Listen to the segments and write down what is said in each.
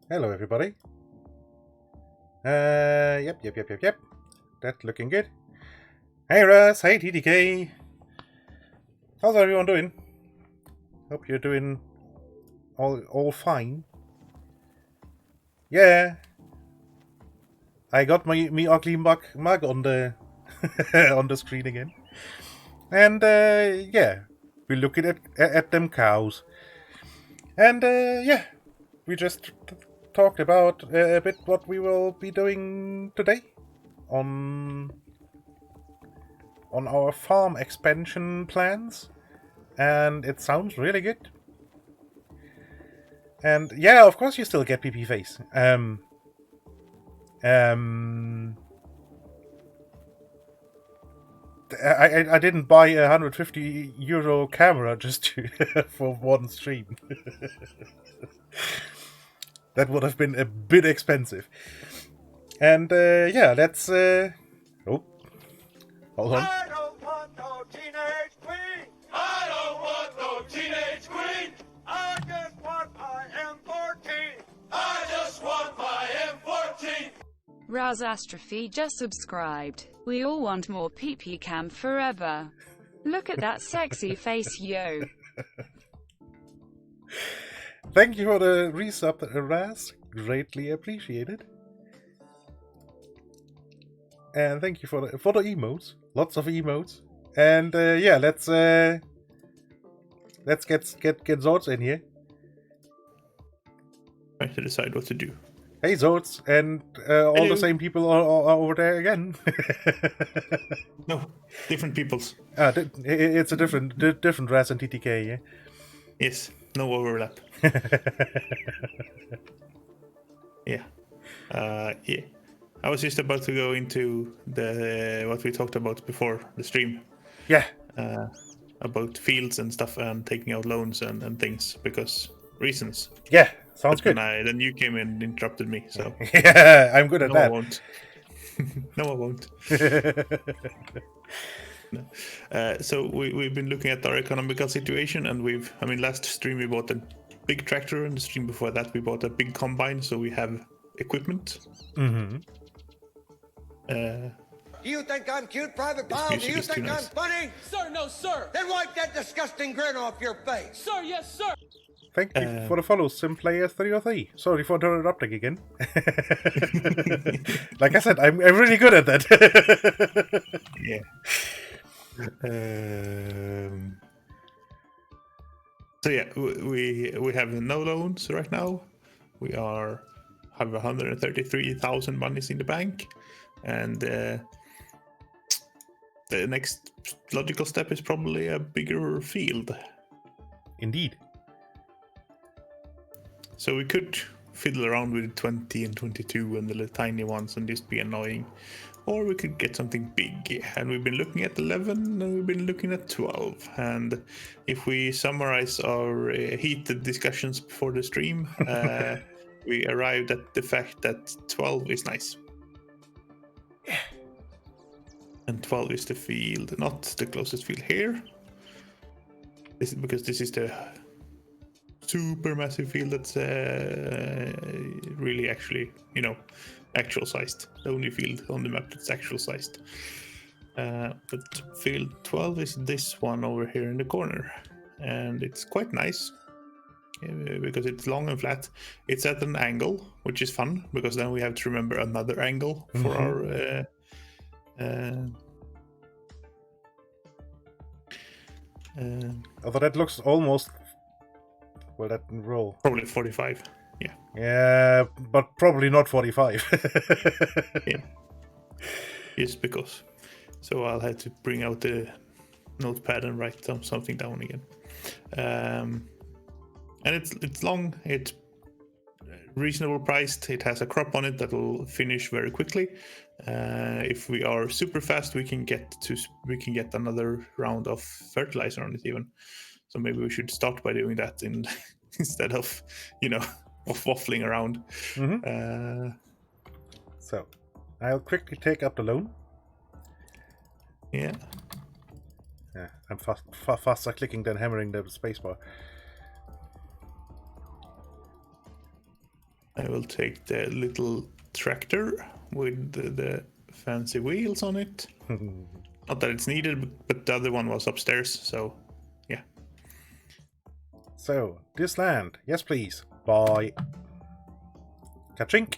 Hello, everybody. Yep. That's looking good. Hey, Russ. Hey, TDK. How's everyone doing? Hope you're doing all fine. Yeah. I got me ugly mug on the on the screen again. And yeah, we're looking at them cows. And yeah, we just talked about a bit what we will be doing today on our farm expansion plans, and it sounds really good. And yeah, of course you still get PP face. I didn't buy a €150 camera just for one stream. That would have been a bit expensive. And yeah, let's. Oh, hold on. I don't want no teenage queen. I don't want no teenage queen. I just want my M14. I just want my M14. Raz Astrophy just subscribed. We all want more PP cam forever. Look at that sexy face, yo. Thank you for the resub, Raz. Greatly appreciated. And thank you for the emotes. Lots of emotes. And yeah, let's get Zords in here. I have to decide what to do. Hey Zords, and all Hello. the same people are over there again. No, different peoples. It's a different Raz and TTK, yeah? Yes, no overlap. Yeah. Yeah. I was just about to go into the what we talked about before the stream. Yeah. About fields and stuff and taking out loans and things because reasons. Yeah, sounds But good. then you came in and interrupted me, so Yeah, I'm good at no, that. I won't. No, I won't. No. So we've been looking at our economical situation, and last stream we bought a big tractor, and the stream before that we bought a big combine, so we have equipment. Mm-hmm. Do you think I'm cute, Private Powell? Do music you is too think nice. I'm funny? Sir, no, sir. Then wipe that disgusting grin off your face. Sir, yes, sir. Thank you for the follow, SimPlayer303. Sorry for interrupting again. Like I said, I'm really good at that. Yeah. So yeah, we have no loans right now. We have 133,000 monies in the bank, and the next logical step is probably a bigger field. Indeed. So we could fiddle around with 20 and 22 and the little tiny ones and just be annoying. Or we could get something big. And we've been looking at 11 and we've been looking at 12. And if we summarize our heated discussions before the stream, we arrived at the fact that 12 is nice. Yeah. And 12 is the field, not the closest field here. This is because this is the super massive field that's really actually, actual sized. The only field on the map that's actual sized. But field 12 is this one over here in the corner. And it's quite nice because it's long and flat. It's at an angle, which is fun because then we have to remember another angle for our although that looks almost, well, that roll. probably 45. Yeah. Yeah, but probably not 45. Yeah. Yes, because. So I'll have to bring out the notepad and write something down again. And it's long. It's reasonable priced. It has a crop on it that will finish very quickly. If we are super fast, we can get another round of fertilizer on it even. So maybe we should start by doing that instead of of waffling around. Mm-hmm. So I'll quickly take up the loan. Yeah. Yeah, I'm faster clicking than hammering the spacebar. I will take the little tractor with the fancy wheels on it. Not that it's needed, but the other one was upstairs, so yeah. So, this land. Yes, please. Bye. Ka-chink.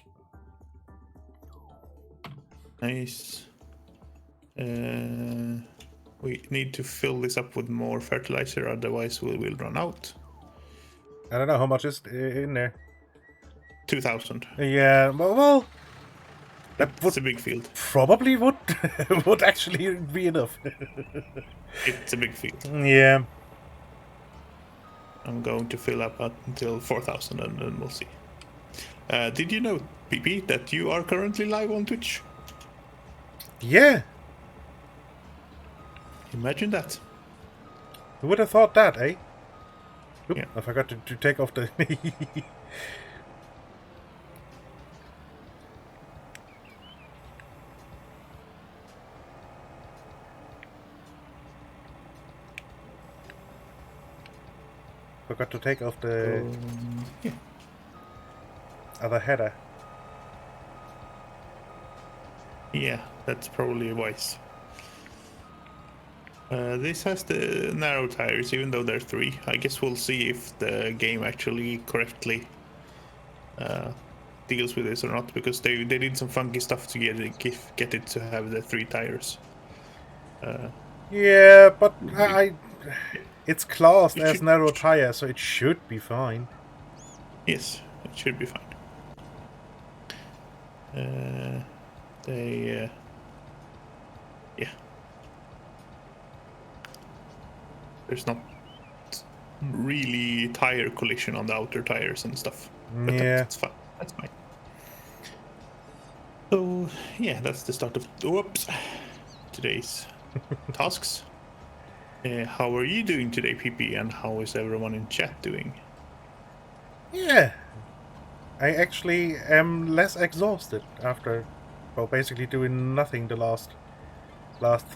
Nice. We need to fill this up with more fertilizer, otherwise we will run out. I don't know how much is in there. 2,000. Yeah, well, that It's a would big field. probably would actually be enough. It's a big field. Yeah. I'm going to fill up until 4,000 and then we'll see. Did you know, PP, that you are currently live on Twitch? Yeah. Imagine that. Who would have thought that, eh? Oop, Yeah. I forgot to take off the... Forgot to take off the Yeah. other header. Yeah, that's probably wise. This has the narrow tires, even though there are 3. I guess we'll see if the game actually correctly deals with this or not, because they did some funky stuff to get it to have the 3 tires. Yeah, but it's classed It as should- narrow tire, so it should be fine. Yes, it should be fine. Yeah. There's not really tire collision on the outer tires and stuff. But Yeah. that's fine. That's fine. So yeah, that's the start of today's tasks. How are you doing today, PP? And how is everyone in chat doing? Yeah. I actually am less exhausted after, well, basically doing nothing the last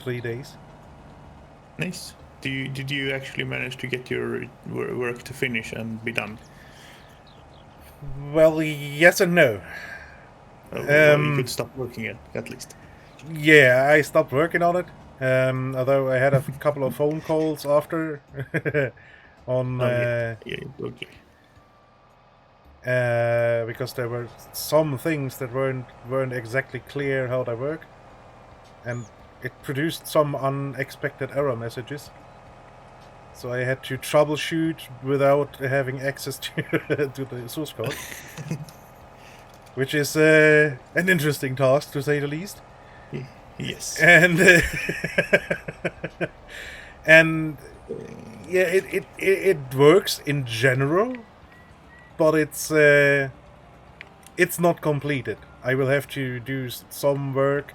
3 days. Nice. Did you actually manage to get your work to finish and be done? Well, yes and no. Well, you could stop working at least. Yeah, I stopped working on it. Although I had a couple of phone calls after on Yeah, okay. because there were some things that weren't exactly clear how they work, and it produced some unexpected error messages. So I had to troubleshoot without having access to the source code, which is an interesting task to say the least. Yes. And and yeah, it works in general, but it's not completed. I will have to do some work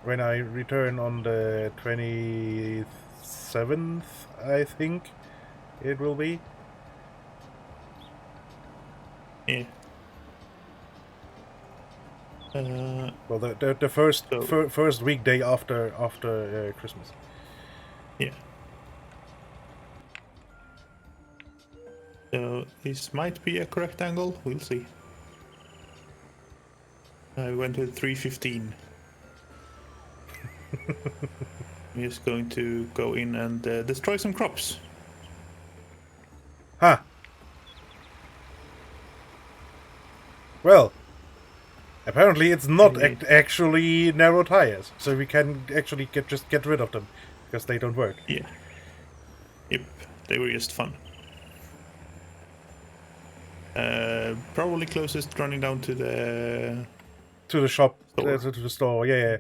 when I return on the 27th, I think it will be. Yeah. Well, the first weekday after Christmas. Yeah. So this might be a correct angle. We'll see. I went with 315. I'm just going to go in and destroy some crops. Huh. Well, apparently it's not actually narrow tires, so we can actually get rid of them because they don't work. Yeah. Yep. They were just fun. Probably closest running down to the shop, store. to the store. Yeah.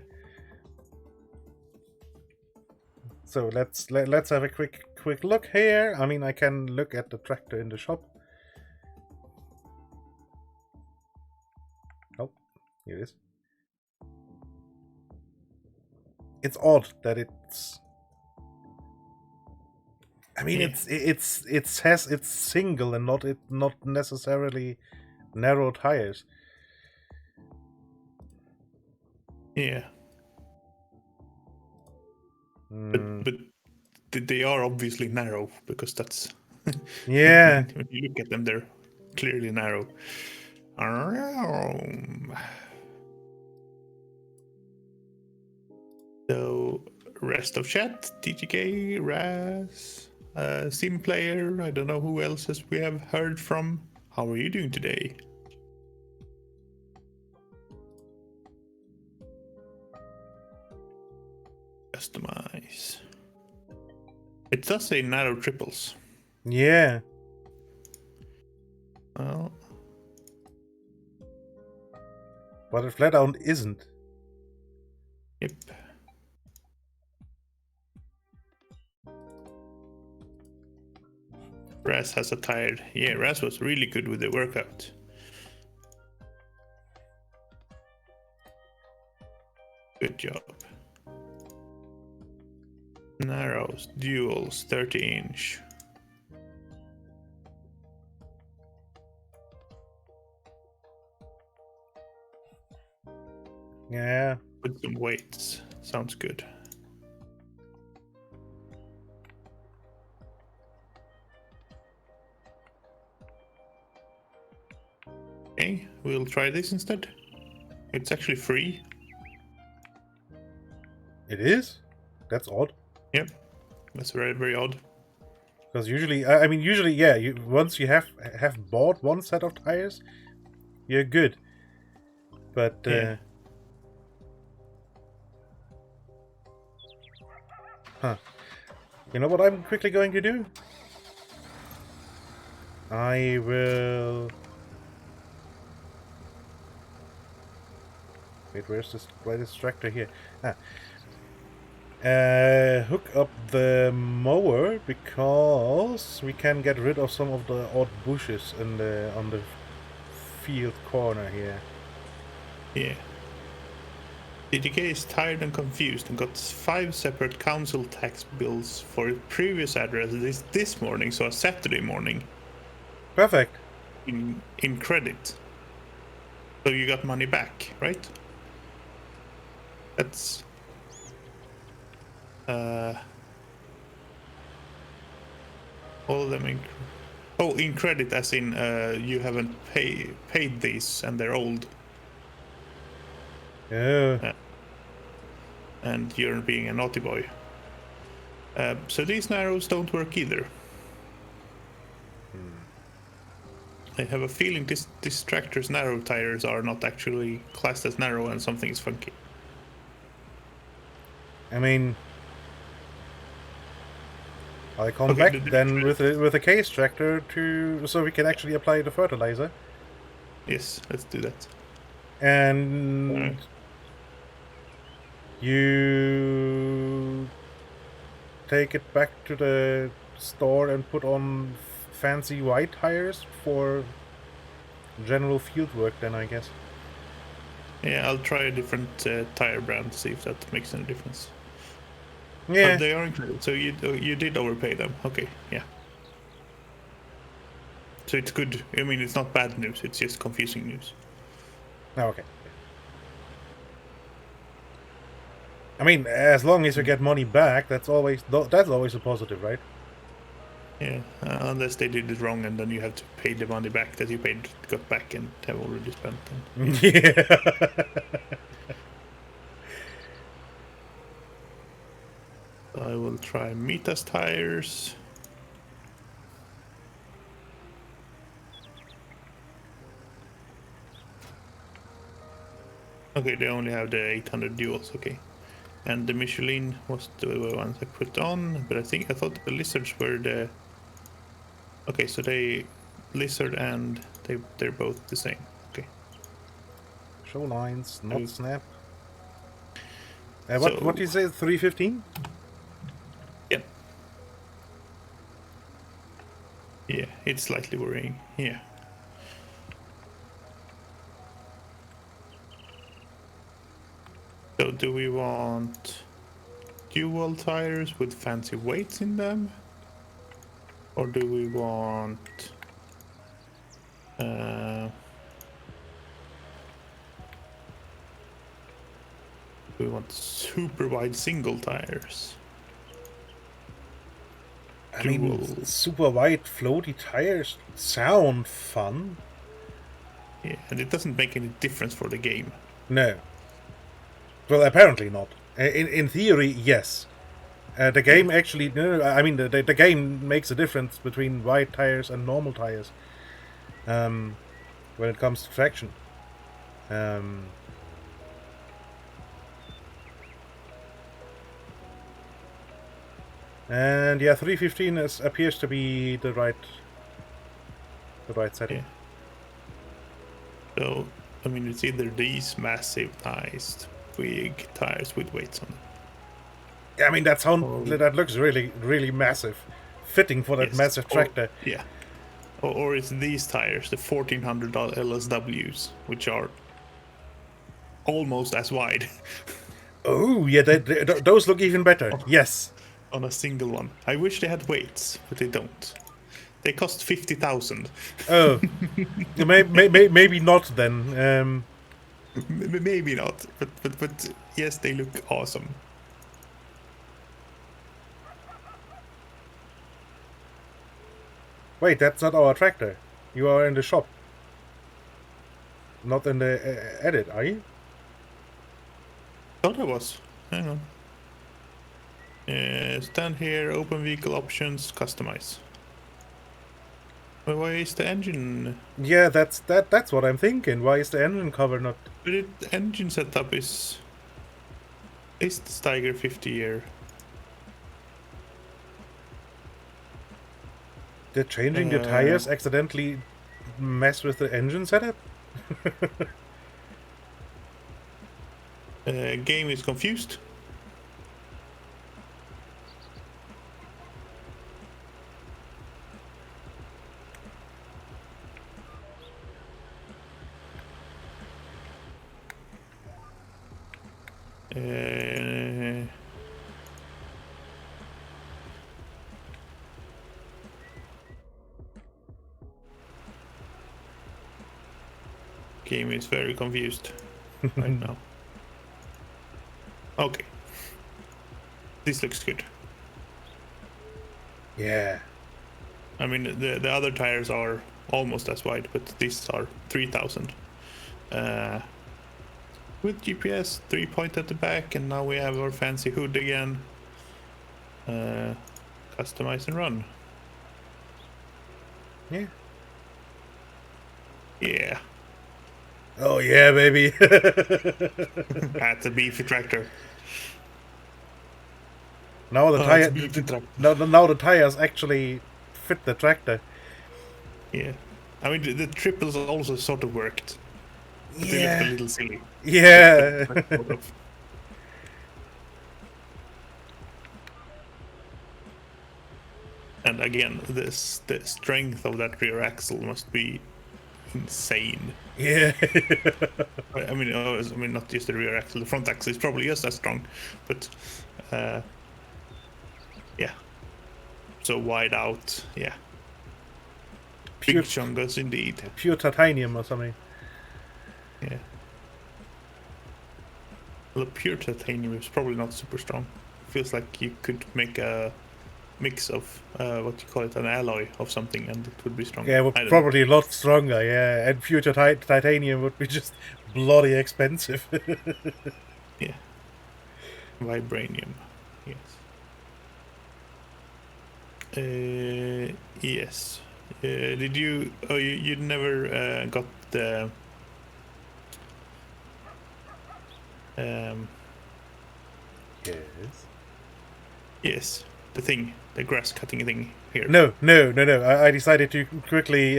So let's have a quick look here. I mean, I can look at the tractor in the shop. Oh, here it is. It's odd that it's. I mean, Yeah. it says it's single and not necessarily narrow tires. Yeah. But they are obviously narrow because that's Yeah. when you look at them, they're clearly narrow. So, rest of chat, TGK, Raz, Sim Player, I don't know who else we have heard from. How are you doing today? Customize. It does say narrow triples. Yeah. Well, But it flat out isn't. yep. Raz has a tired. Yeah, Raz was really good with the workout. Good job. Narrows, duals, 30-inch. Yeah. With some weights. Sounds good. Okay, we'll try this instead. It's actually free. It is? That's odd. Yep. That's very, very odd. Because usually, I mean, usually, yeah. Once you have bought one set of tires, you're good. But Yeah. huh? You know what I'm quickly going to do? I will. Wait, where's this latest tractor here? Hook up the mower because we can get rid of some of the odd bushes on the field corner here. Yeah. DDK is tired and confused and got 5 separate council tax bills for his previous address this morning, so a Saturday morning, Perfect. in credit. So you got money back, right? That's all of them in credit, as in you haven't paid these and they're old. Yeah. And you're being a naughty boy. So these narrows don't work either. I have a feeling this tractor's narrow tires are not actually classed as narrow and something is funky. I mean, I'll come back then with a case tractor so we can actually apply the fertilizer. Yes, let's do that. And you take it back to the store and put on fancy white tires for general field work then, I guess. Yeah, I'll try a different tire brand to see if that makes any difference. Yeah. But they are included, so you did overpay them. Okay, yeah. So it's good. I mean, it's not bad news. It's just confusing news. Oh, okay. I mean, as long as you get money back, that's always a positive, right? Yeah, unless they did it wrong and then you have to pay the money back that you got back and have already spent. Yeah. I will try Mitas tires. Okay, they only have the 800 duals, okay. And the Michelin was the ones I put on, but I thought the lizards were the... Okay, so lizard and they're both the same, okay. Show lines, not snap. So, what do you say, 315? Yeah. Yeah, it's slightly worrying, yeah. So do we want dual tires with fancy weights in them? Or do we want super wide single tires? I dual. mean, super wide floaty tires sound fun. Yeah, and it doesn't make any difference for the game. No. Well, apparently not. In theory, yes. The game actually... No, I mean, the game makes a difference between wide tires and normal tires. When it comes to traction. And yeah, 315 appears to be the right setting. Yeah. So, I mean, it's either these massive, nice, big tires with weights on them. Yeah, I mean, that looks really, really massive. Fitting for that massive tractor. Yeah. Or it's these tires, the 1400 LSWs, which are almost as wide. Oh, yeah, those look even better. Yes. On a single one. I wish they had weights, but they don't. They cost 50,000. Oh, maybe not then. Maybe not, but yes, they look awesome. Wait, that's not our tractor. You are in the shop. Not in the edit, are you? Thought I was. Hang on. Stand here, open vehicle options, customize. Why is the engine? Yeah, that's what I'm thinking. Why is the engine cover not? But the engine setup is the Steiger 50 year. Did changing the tires accidentally mess with the engine setup? Game is confused. Game is very confused right now. Okay. This looks good. Yeah. I mean, the other tires are almost as wide, but these are 3000. With GPS, 3-point at the back, and now we have our fancy hood again. Customize and run. Yeah. Yeah. Oh yeah, baby. That's a beefy tractor. Now the it's a beefy tractor. now the tires actually fit the tractor. Yeah. I mean, the triples also sort of worked. But they looked a little silly. Yeah. And again, the strength of that rear axle must be insane. Yeah. I mean, not just the rear axle. The front axle is probably just as strong, but yeah. So wide out, yeah. Big chungus indeed. Pure titanium or something. Yeah. Well, pure titanium is probably not super strong. Feels like you could make a mix of what you call it, an alloy of something, and it would be stronger. Yeah, probably a lot stronger. Yeah, and future titanium would be just bloody expensive. Yeah. Vibranium. Yes. Yes. Did you? Oh, you never got the. Yes. Yes, the thing, the grass cutting thing here. No. I decided to quickly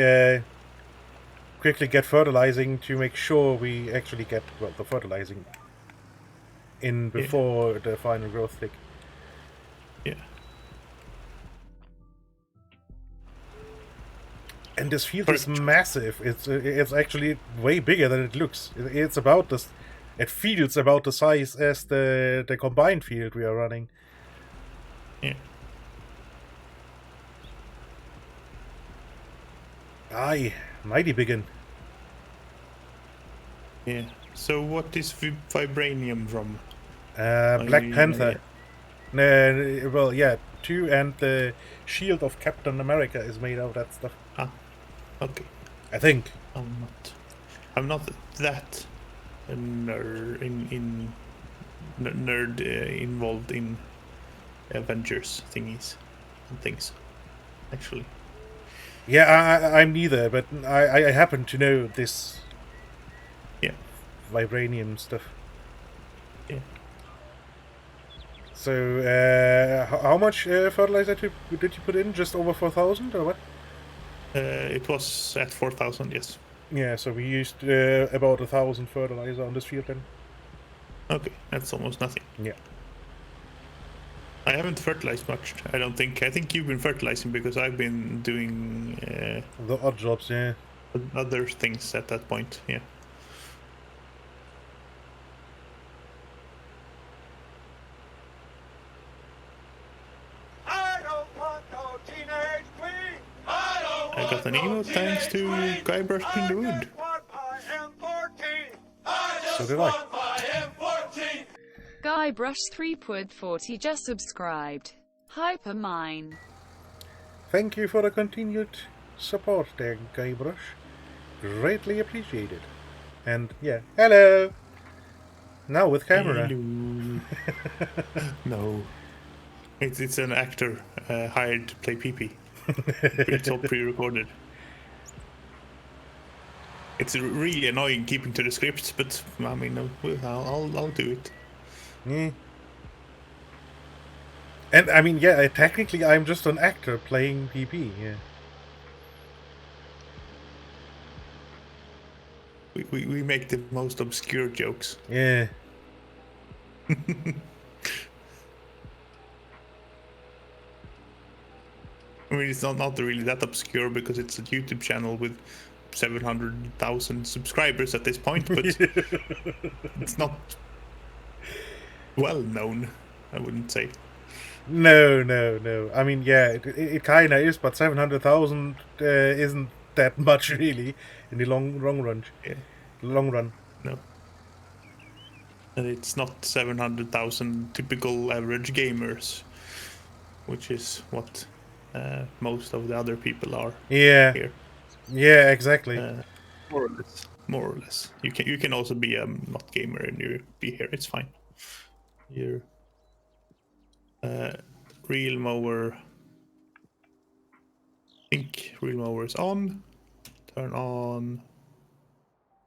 get fertilizing to make sure we actually get the fertilizing in before the final growth tick. Yeah. And this field is massive. It's actually way bigger than it looks. It's about this. It feels about the size as the combined field we are running. Yeah. Aye, mighty biggin. Yeah. So what is vibranium from? Black Panther. No, well, yeah, too, and the shield of Captain America is made out of that stuff. Ah, okay. I think. I'm not that nerd involved in Avengers thingies and things, actually. Yeah, I'm neither, but I happen to know this Yeah. vibranium stuff. Yeah. So, how much fertilizer did you put in? Just over 4,000 or what? It was at 4,000, yes. Yeah, so we used about 1,000 fertilizer on this field then. Okay, that's almost nothing. Yeah. I haven't fertilized much, I don't think. I think you've been fertilizing because I've been doing The odd jobs, yeah. other things at that point, yeah. I don't want no teenage queen. I don't I got an emote thanks to Guybrush in the Wood. just want my M14. So did I. My M14. Guybrush3.40 just subscribed. Hypermine. Thank you for the continued support there, Guybrush. Greatly appreciated. And yeah, hello! Now with camera. Hello. No. It's an actor hired to play PP. It's all pre-recorded. It's really annoying keeping to the scripts, but I mean, I'll do it. Yeah. And I mean, yeah, technically I'm just an actor playing PP, yeah. We make the most obscure jokes. Yeah. I mean, it's not really that obscure because it's a YouTube channel with 700,000 subscribers at this point, but it's not well known, I wouldn't say. No. I mean, yeah, it kind of is, but 700,000 isn't that much really in the long run. Yeah. Long run. No. And it's not 700,000 typical average gamers, which is what most of the other people are Yeah. here. Yeah, exactly. More or less. You can also be a not gamer and you be here. It's fine. You're real mower. I think real mower is on. Turn on.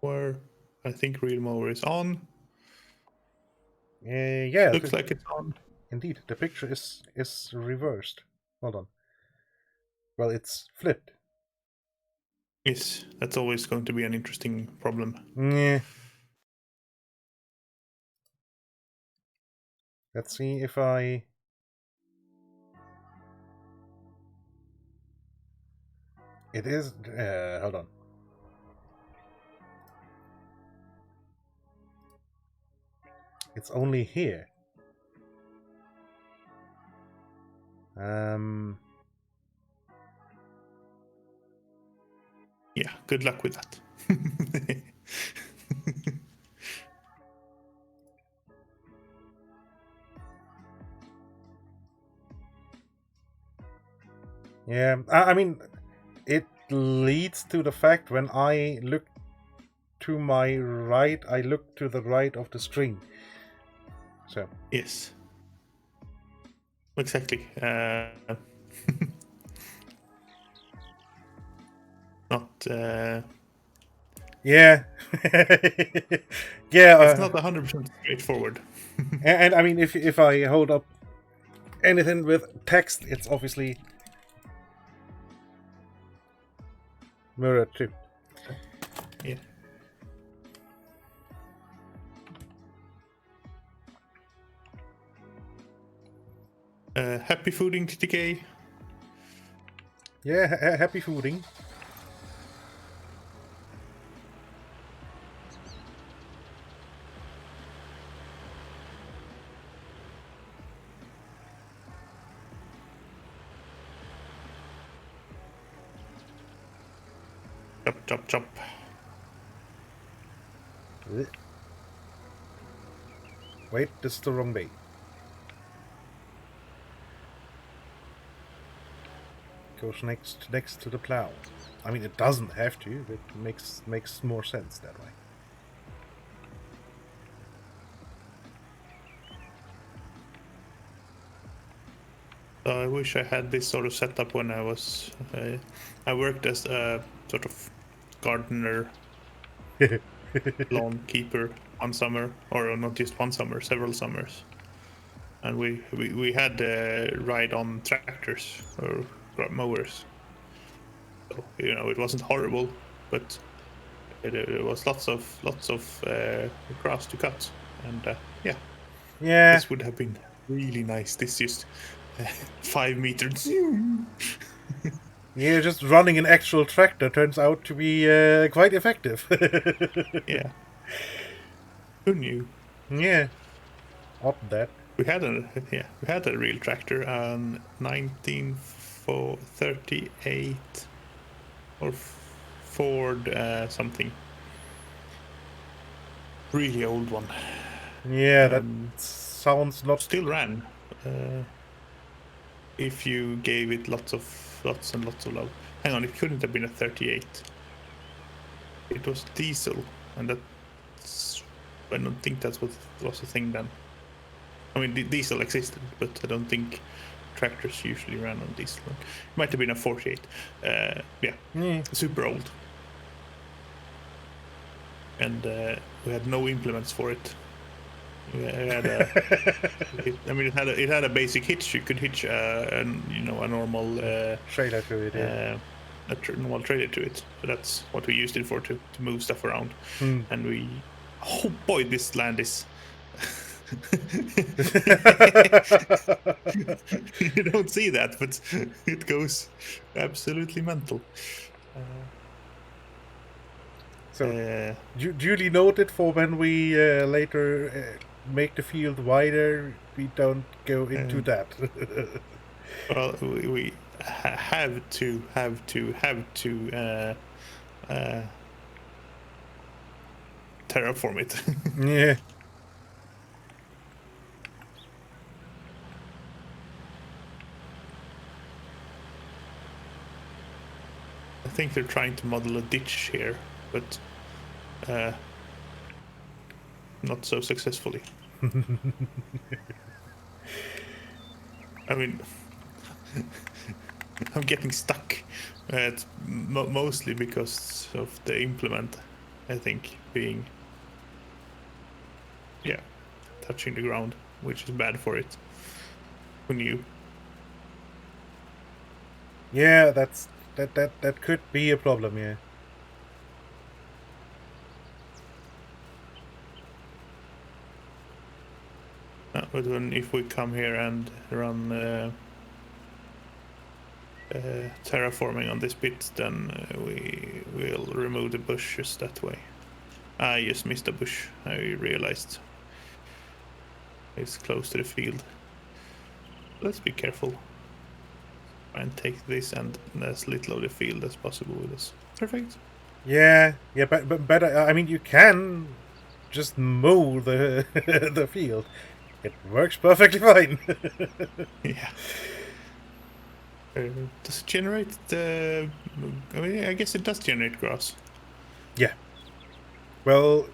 Where I think real mower is on. Yeah. Looks like it's on. Indeed, the picture is reversed. Hold on. Well, it's flipped. Yes, that's always going to be an interesting problem. Yeah. Let's see if I... It is... hold on. It's only here. Yeah, good luck with that. Yeah, I mean, it leads to the fact when I look to my right, I look to the right of the screen. So. Yes. Exactly. Not. Yeah. Yeah. It's not 100% straightforward. And I mean, if I hold up anything with text, it's obviously mirrored too. Yeah. Happy fooding, TTK. Yeah, happy fooding. Chop. Wait, this is the wrong way. goes next to the plow. I mean, it doesn't have to, but it makes more sense that way. I wish I had this sort of setup when I was. I worked as a sort of gardener, lawn keeper one summer, or not just one summer, several summers. And we had ride on tractors or mowers. So, it wasn't horrible, but it was lots of grass to cut, and yeah, this would have been really nice. This just 5 meters. Yeah, just running an actual tractor turns out to be quite effective. Yeah. Who knew? Yeah. Odd that. We had a real tractor, 1938 or Ford something. Really old one. Yeah, that sounds not. Still ran. If you gave it lots and lots of love. Hang on, it couldn't have been a 38. It was diesel, and I don't think that's what was a thing then. I mean, diesel existed, but I don't think tractors usually ran on diesel. It might have been a 48. Super old. And we had no implements for it. It had a basic hitch. You could hitch a normal Trailer to it. Yeah. normal trailer to it. So that's what we used it for, to move stuff around. And oh boy, this land is. You don't see that, but it goes absolutely mental. So duly noted for when we later make the field wider, we don't go into that. Well, we have to terraform it. Yeah. I think they're trying to model a ditch here, but not so successfully. I mean, I'm getting stuck. It's mostly because of the implement, I think, being touching the ground, which is bad for it. Who knew? Yeah, that could be a problem. Yeah. But if we come here and run terraforming on this bit, then we will remove the bushes that way. I just missed a bush. I realized it's close to the field. Let's be careful. Try and take this and as little of the field as possible with us. Perfect. Yeah, but I mean, you can just mow the the field. It works perfectly fine. Yeah. Does it generate the? I mean, I guess it does generate grass. Yeah. Well,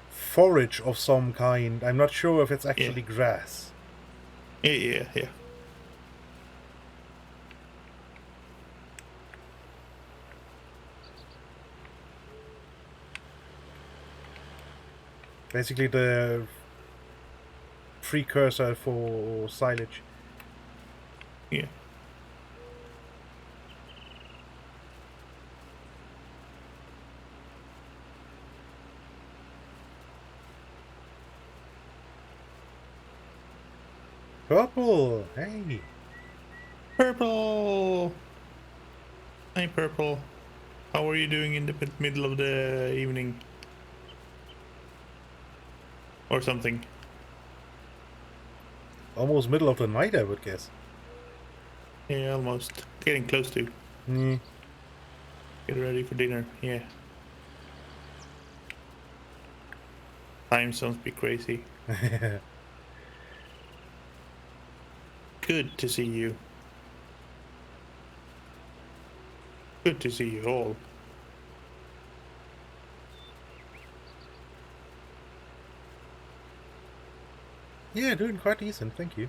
forage of some kind. I'm not sure if it's actually grass. Yeah. Basically, the precursor for silage. Yeah. Purple! Hey! Purple! Hey, Purple. How are you doing in the middle of the evening? Or something. Almost middle of the night, I would guess. Yeah, almost. Getting close to. Mm. Get ready for dinner, yeah. Time zones be crazy. Good to see you. Good to see you all. Yeah, doing quite decent, thank you.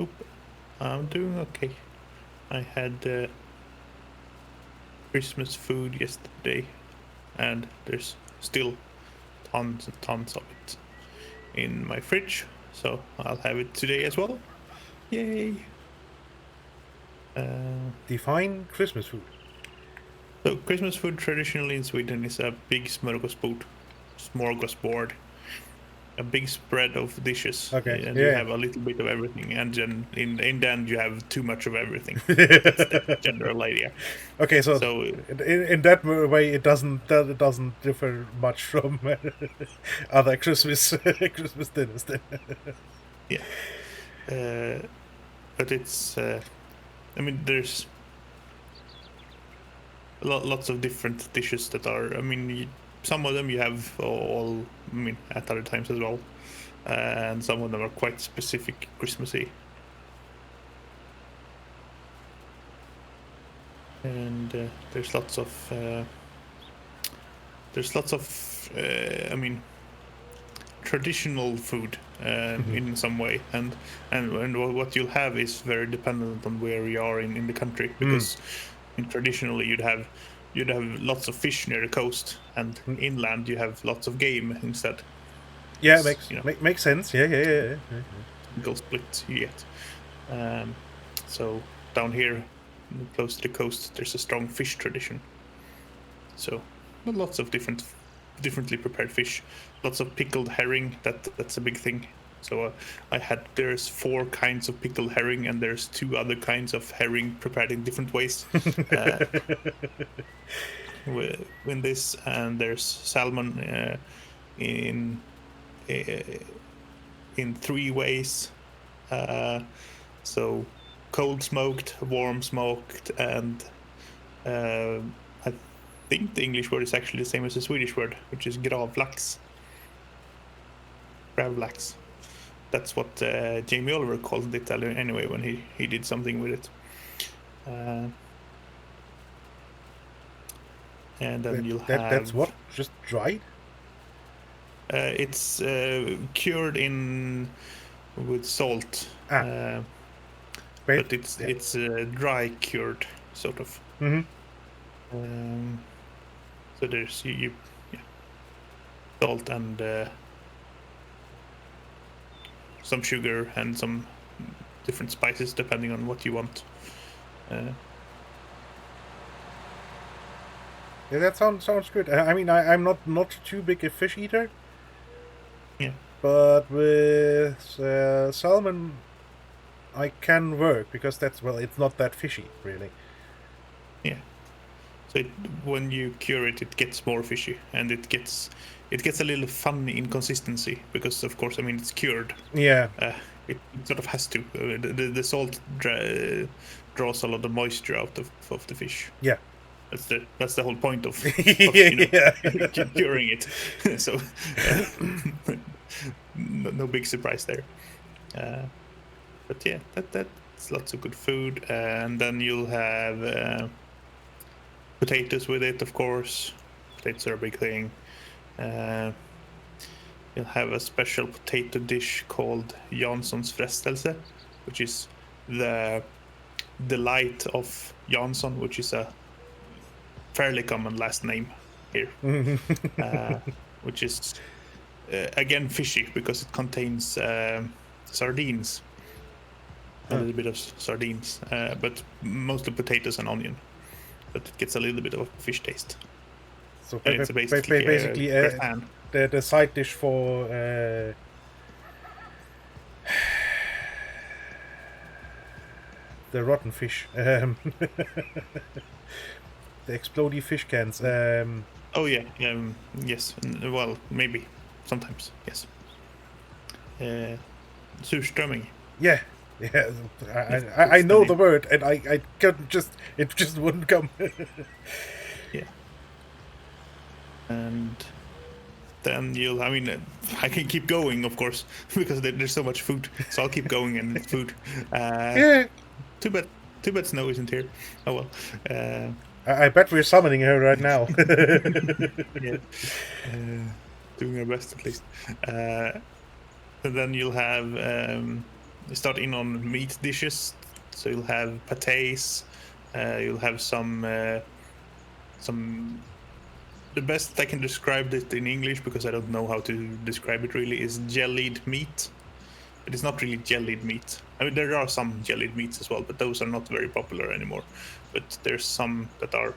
Oop. I'm doing okay. I had Christmas food yesterday, and there's still tons and tons of it in my fridge, so I'll have it today as well. Yay! Define Christmas food. So Christmas food traditionally in Sweden is a big smorgasbord, a big spread of dishes. Okay, And yeah. you have a little bit of everything, and then in the end you have too much of everything. That's the general idea. Okay, so in that way, it doesn't differ much from other Christmas dinners. Then. Yeah, but it's. I mean, there's lots of different dishes that are. I mean, some of them you have all. I mean, at other times as well, and some of them are quite specific Christmassy. And there's lots of. I mean, traditional food in some way, and what you'll have is very dependent on where you are in the country, because traditionally you'd have lots of fish near the coast, and inland you have lots of game instead. Yeah, It's, makes sense. Yeah. Go split you get. So down here, close to the coast, there's a strong fish tradition. So lots of differently prepared fish, lots of pickled herring. That's a big thing. So there's 4 kinds of pickled herring, and there's 2 other kinds of herring prepared in different ways. In this, and there's salmon in 3 ways. So cold smoked, warm smoked, and I think the English word is actually the same as the Swedish word, which is gravlax. Gravlax. That's what Jamie Oliver called it anyway when he did something with it. And then you'll have... That's what? Just dried? It's cured with salt. But it's dry cured, sort of. Mm-hmm. So there's salt and some sugar and some different spices depending on what you want. Yeah, that sounds good. I mean, I'm not too big a fish eater. Yeah. But with salmon, I can work because it's not that fishy, really. Yeah. So when you cure it, it gets more fishy, and it gets a little funny in consistency because, of course, I mean, it's cured. Yeah. It sort of has to. The salt draws a lot of moisture out of the fish. Yeah. That's the whole point of curing it. So no big surprise there. But yeah, that's lots of good food, and then you'll have potatoes with it, of course. Potatoes are a big thing. You'll have a special potato dish called Janssons frestelse, which is the delight of Jansson, which is a fairly common last name here, which is again fishy because it contains sardines, a little bit of sardines, but mostly potatoes and onion. But it gets a little bit of a fish taste. So it's basically the side dish for the rotten fish. The explodey fish cans. Oh yeah, yes. Well, maybe sometimes, yes. Surströmming. Yeah. I know the word, and I couldn't it just wouldn't come. Yeah. And then I mean, I can keep going, of course, because there's so much food. So I'll keep going and food. Yeah. Too bad Snow isn't here. Oh well. I bet we're summoning her right now. Yeah. Doing our best at least. And then you'll have start in on meat dishes. So you'll have pâtés. You'll have some. The best I can describe it in English, because I don't know how to describe it really, is jellied meat. It is not really jellied meat. I mean, there are some jellied meats as well, but those are not very popular anymore. But there's some that are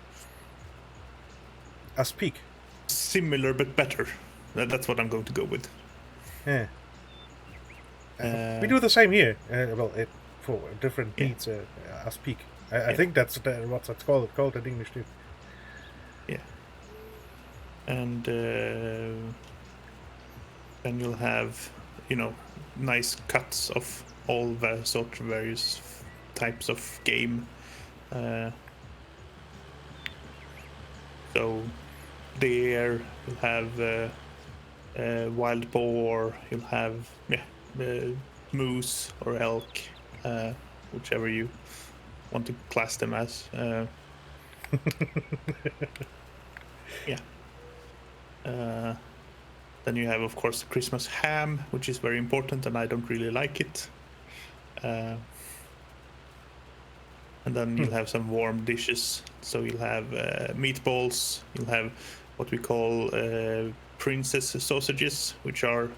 I speak. similar but better. That's what I'm going to go with. Yeah. We do the same here. For different meats, I speak. I think that's what's it's called in English too. Yeah. And then you'll have, nice cuts of all the sort of various types of game. So deer, you'll have wild boar, you'll have moose or elk, whichever you want to class them as. Yeah. Then you have, of course, the Christmas ham, which is very important, and I don't really like it. And then you'll have some warm dishes. So you'll have meatballs. You'll have what we call princess sausages, which are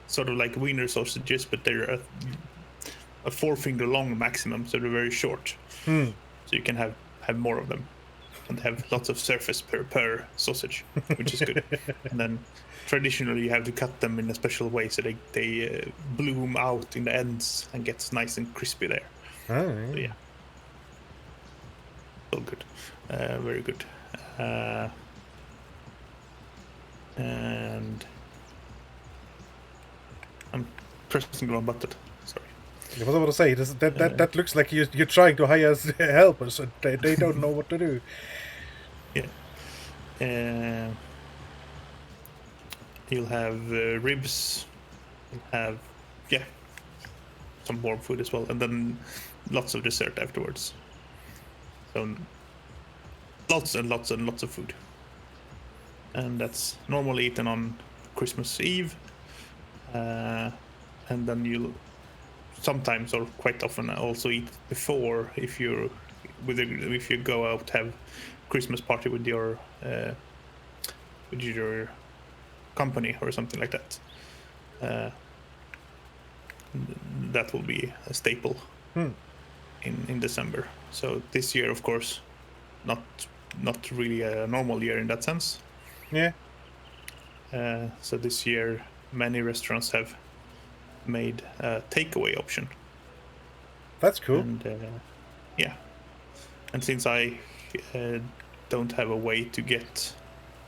sort of like wiener sausages, but they're a forefinger long maximum, so they're very short. So you can have more of them, and have lots of surface per sausage, which is good. And then traditionally you have to cut them in a special way so they bloom out in the ends and get nice and crispy there. Oh, yeah. So, yeah. So good. Very good. And I'm pressing the wrong button. Sorry. I was about to say that looks like you're trying to hire helpers, and they don't know what to do. Yeah. You'll have ribs. You'll have some warm food as well, and then lots of dessert afterwards. So lots and lots and lots of food. And that's normally eaten on Christmas Eve. And then you'll sometimes, or quite often, also eat before, if you go out, have Christmas party with your company or something like that. That will be a staple in December. So this year, of course, not really a normal year in that sense. Yeah. So this year, many restaurants have made a takeaway option. That's cool. And and since I don't have a way to get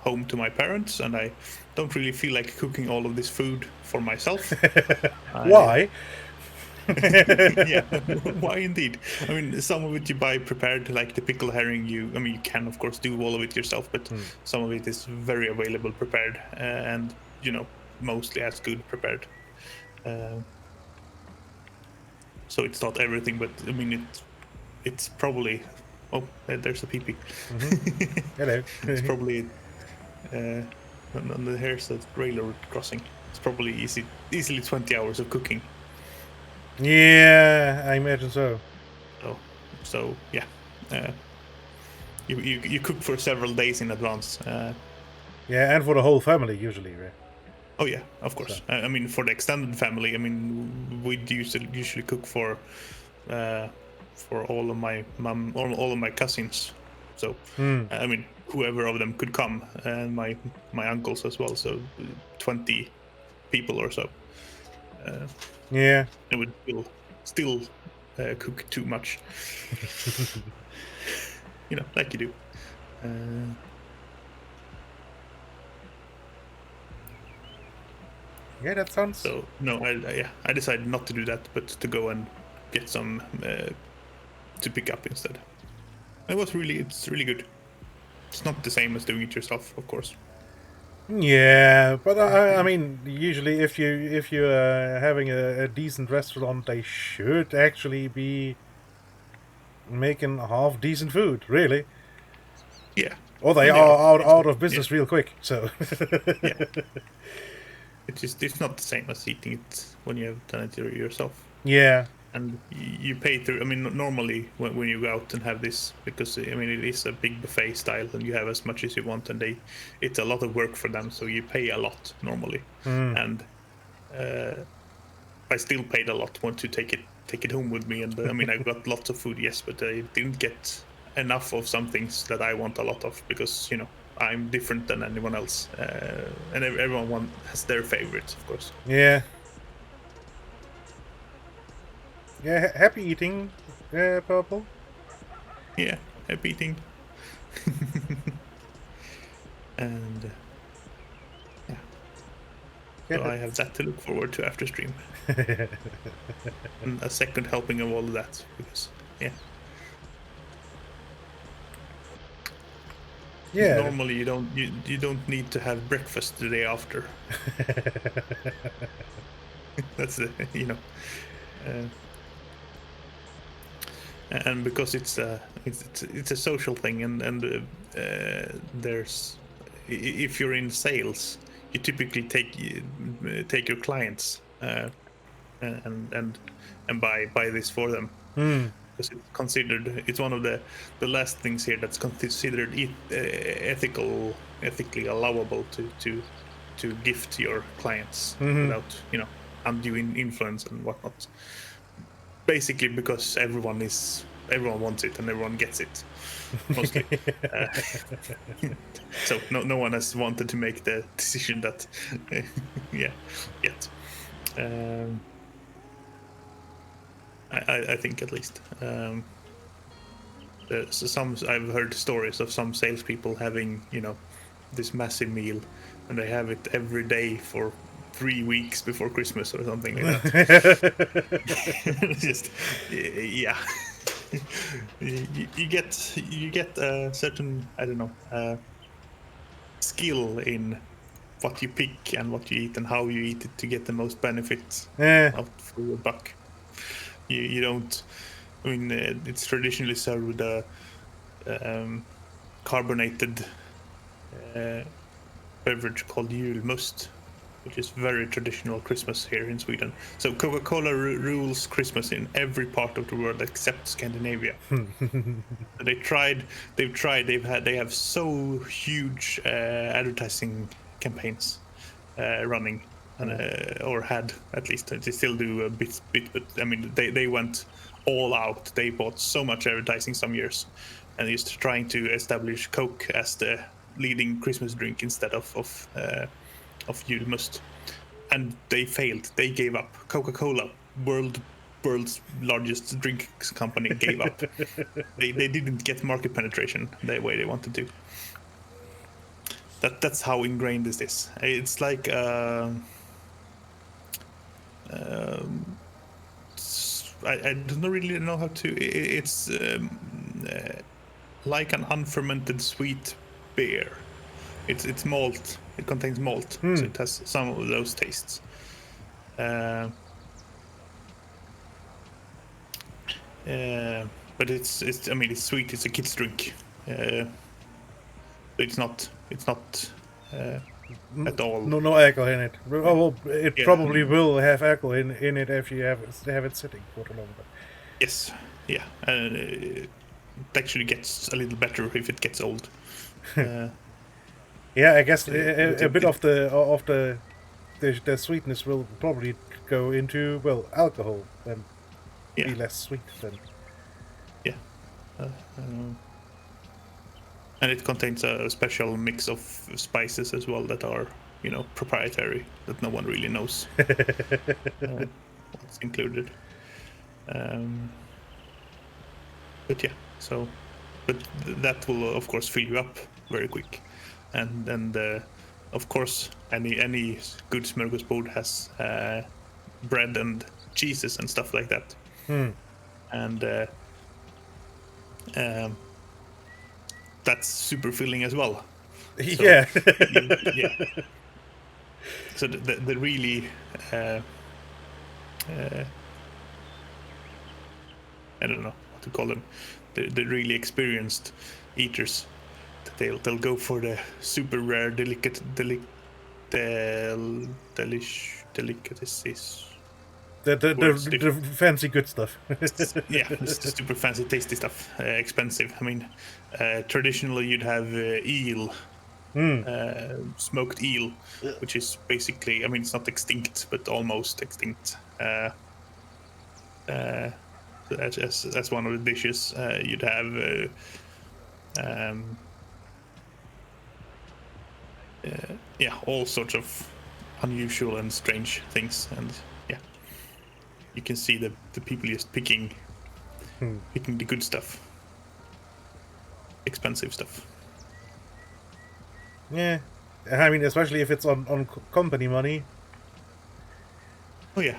home to my parents, and I don't really feel like cooking all of this food for myself. Why? Yeah, why indeed? I mean, some of it you buy prepared, like the pickle herring. You can of course do all of it yourself, but some of it is very available prepared, and mostly as good prepared. So it's not everything, but I mean it's probably. Oh, there's a pee-pee. Hello. It's probably on the here's the railroad crossing. It's probably easily 20 hours of cooking. Yeah, I imagine so. So yeah, you cook for several days in advance. Yeah, and for the whole family usually, right? Oh yeah, of course. So. I mean, for the extended family, I mean, we'd usually cook for all of my mom or all of my cousins. So I mean, whoever of them could come, and my uncles as well. So 20 people or so. Yeah. It would still cook too much. Like you do. Yeah, that sounds. So no, I decided not to do that, but to go and get some to pick up instead. It's really good. It's not the same as doing it yourself, of course. Yeah, but I mean, usually if you're having a decent restaurant, they should actually be making half decent food, really. Yeah. Or they And are out of business real quick. So Yeah. It's not the same as eating it when you have done it yourself. yeah, And you pay through. I mean, normally when you go out and have this, because I mean it is a big buffet style, and you have as much as you want, and it's a lot of work for them, so you pay a lot normally. And I still paid a lot want to take it home with me, and I mean I got lots of food, yes, but I didn't get enough of some things that I want a lot of, because I'm different than anyone else, and everyone has their favorites, of course. yeah. Yeah, happy eating, Purple. Yeah, happy eating. And yeah, so I have that to look forward to after stream, and a second helping of all of that, because Yeah. normally you don't need to have breakfast the day after. That's and because it's a social thing, and there's, if you're in sales, you typically take your clients and buy this for them, because it's one of the last things here that's considered ethically allowable to gift your clients without undue influence and whatnot. Basically, because everyone wants it and everyone gets it, mostly. So no one has wanted to make the decision that, yet. I think, at least. So I've heard stories of some salespeople having this massive meal, and they have it every day for 3 weeks before Christmas or something like that. Just yeah. you get a certain, I don't know, skill in what you pick and what you eat and how you eat it to get the most benefit out for your buck. You don't. I mean, it's traditionally served with a carbonated beverage called julmust, which is very traditional Christmas here in Sweden. So Coca-Cola rules Christmas in every part of the world except Scandinavia. They have so huge advertising campaigns running, or had, at least. They still do a bit, but I mean they went all out. They bought so much advertising some years, and just trying to establish Coke as the leading Christmas drink instead of julmust, and they failed. They gave up. Coca-Cola, world's largest drinks company, gave up. They didn't get market penetration the way they wanted to. That's how ingrained this is. It's like I don't really know how to. It's like an unfermented sweet beer. It's malt. It contains malt, so it has some of those tastes. But it's. I mean, it's sweet. It's a kid's drink. It's not at all. No alcohol in it. Oh, well, it probably will have alcohol in it if you have it sitting for too long. But. Yes, yeah, and it actually gets a little better if it gets old. Yeah, I guess a bit of the sweetness will probably go into, well, alcohol and be less sweet then. Yeah. And it contains a special mix of spices as well that are, proprietary, that no one really knows what's included. But yeah, but that will of course fill you up very quick, and of course any good smorgasbord has bread and cheeses and stuff like that, and that's super filling as well. So, yeah. Yeah. So the really I don't know what to call them, the really experienced eaters. They'll go for the super rare delicacies. The fancy good stuff. Yeah, it's the super fancy, tasty stuff. Expensive. I mean, traditionally you'd have eel, smoked eel, which is basically, I mean, it's not extinct, but almost extinct. So that's one of the dishes. You'd have all sorts of unusual and strange things, and yeah, you can see the people just picking the good stuff, expensive stuff. Yeah, I mean, especially if it's on company money. Oh yeah.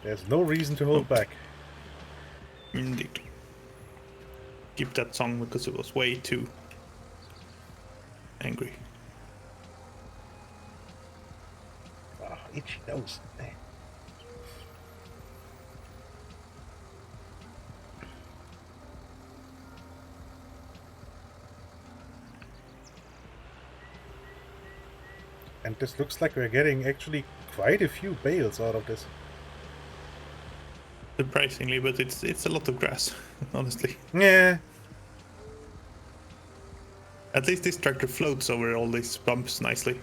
There's no reason to hold back. Indeed. Keep that song because it was way too angry. Oh, itchy nose. And this looks like we're getting actually quite a few bales out of this. Surprisingly, but it's a lot of grass, honestly. Yeah. At least this tractor floats over all these bumps nicely.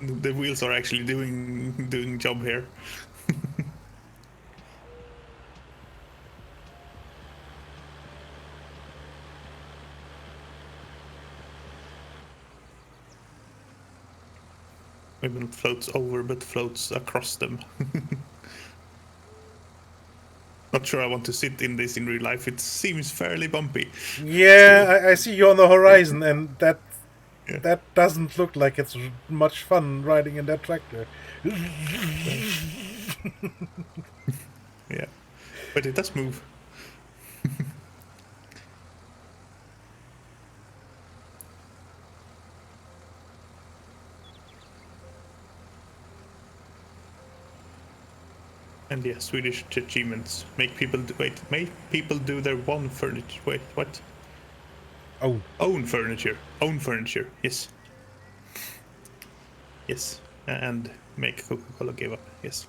The wheels are actually doing job here. Maybe not floats over, but floats across them. Not sure I want to sit in this in real life. It seems fairly bumpy. Yeah, I see you on the horizon, and that Yeah. that doesn't look like it's much fun riding in that tractor. Yeah, but it does move. And yeah, Swedish achievements make people make people do their own furniture. Wait, what? Own furniture. Own furniture. Yes. Yes, and make Coca-Cola give up. Yes.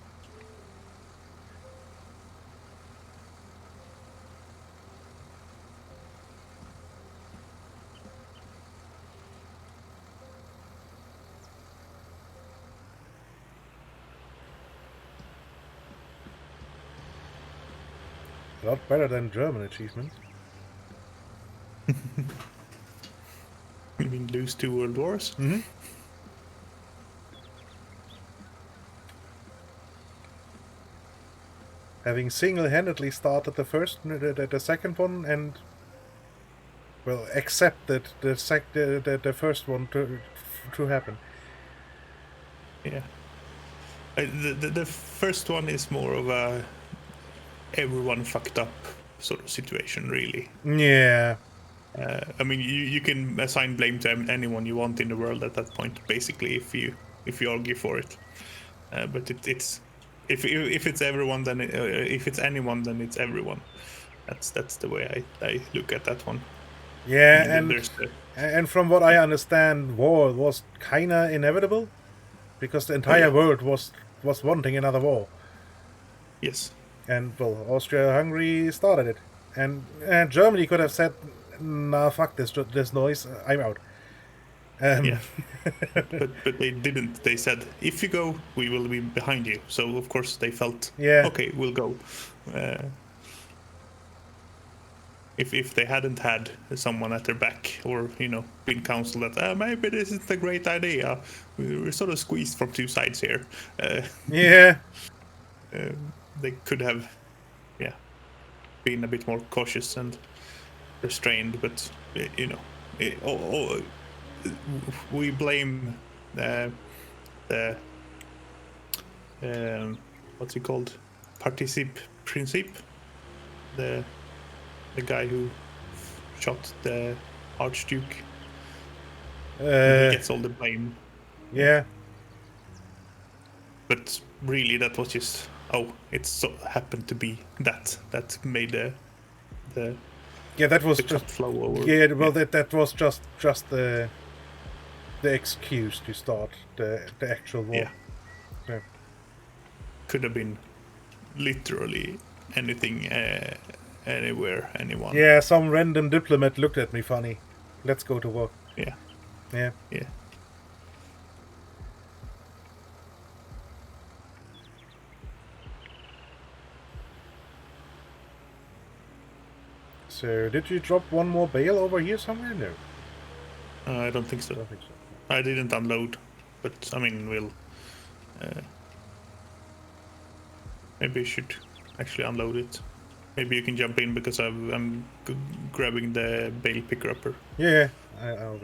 A lot better than German achievements. You mean lose 2 world wars? Mm-hmm. Having single-handedly started the second one, and well, accepted the first one to happen. Yeah. The first one is more of a everyone fucked up sort of situation, really. Yeah. I mean, you can assign blame to anyone you want in the world at that point, basically, if you argue for it. But it's if it's everyone, then if it's anyone, then it's everyone. That's the way I look at that one. Yeah, and from what I understand, war was kinda inevitable, because the entire world was wanting another war. Yes. And well, Austria-Hungary started it, and Germany could have said, "Nah, fuck this noise, I'm out." Yeah, but they didn't. They said, "If you go, we will be behind you." So of course they felt, okay, we'll go. If they hadn't had someone at their back, or been counseled that maybe this isn't a great idea, we're sort of squeezed from 2 sides here. They could have, been a bit more cautious and restrained, but we blame the what's it called, Princip, the guy who shot the Archduke. He gets all the blame. Yeah. but really that was just it so happened to be that made the Yeah, that was the just cut flow over. yeah. Well, that was just the excuse to start the actual war. Yeah. Yeah. Could have been literally anything, anywhere, anyone. Yeah, some random diplomat looked at me funny. Let's go to war. Yeah. Yeah. Yeah. So, did you drop one more bale over here somewhere? No. I don't think so. I don't think so. I didn't unload, but I mean, we'll. Maybe I should actually unload it. Maybe you can jump in because I'm grabbing the bale picker upper. Yeah, I'll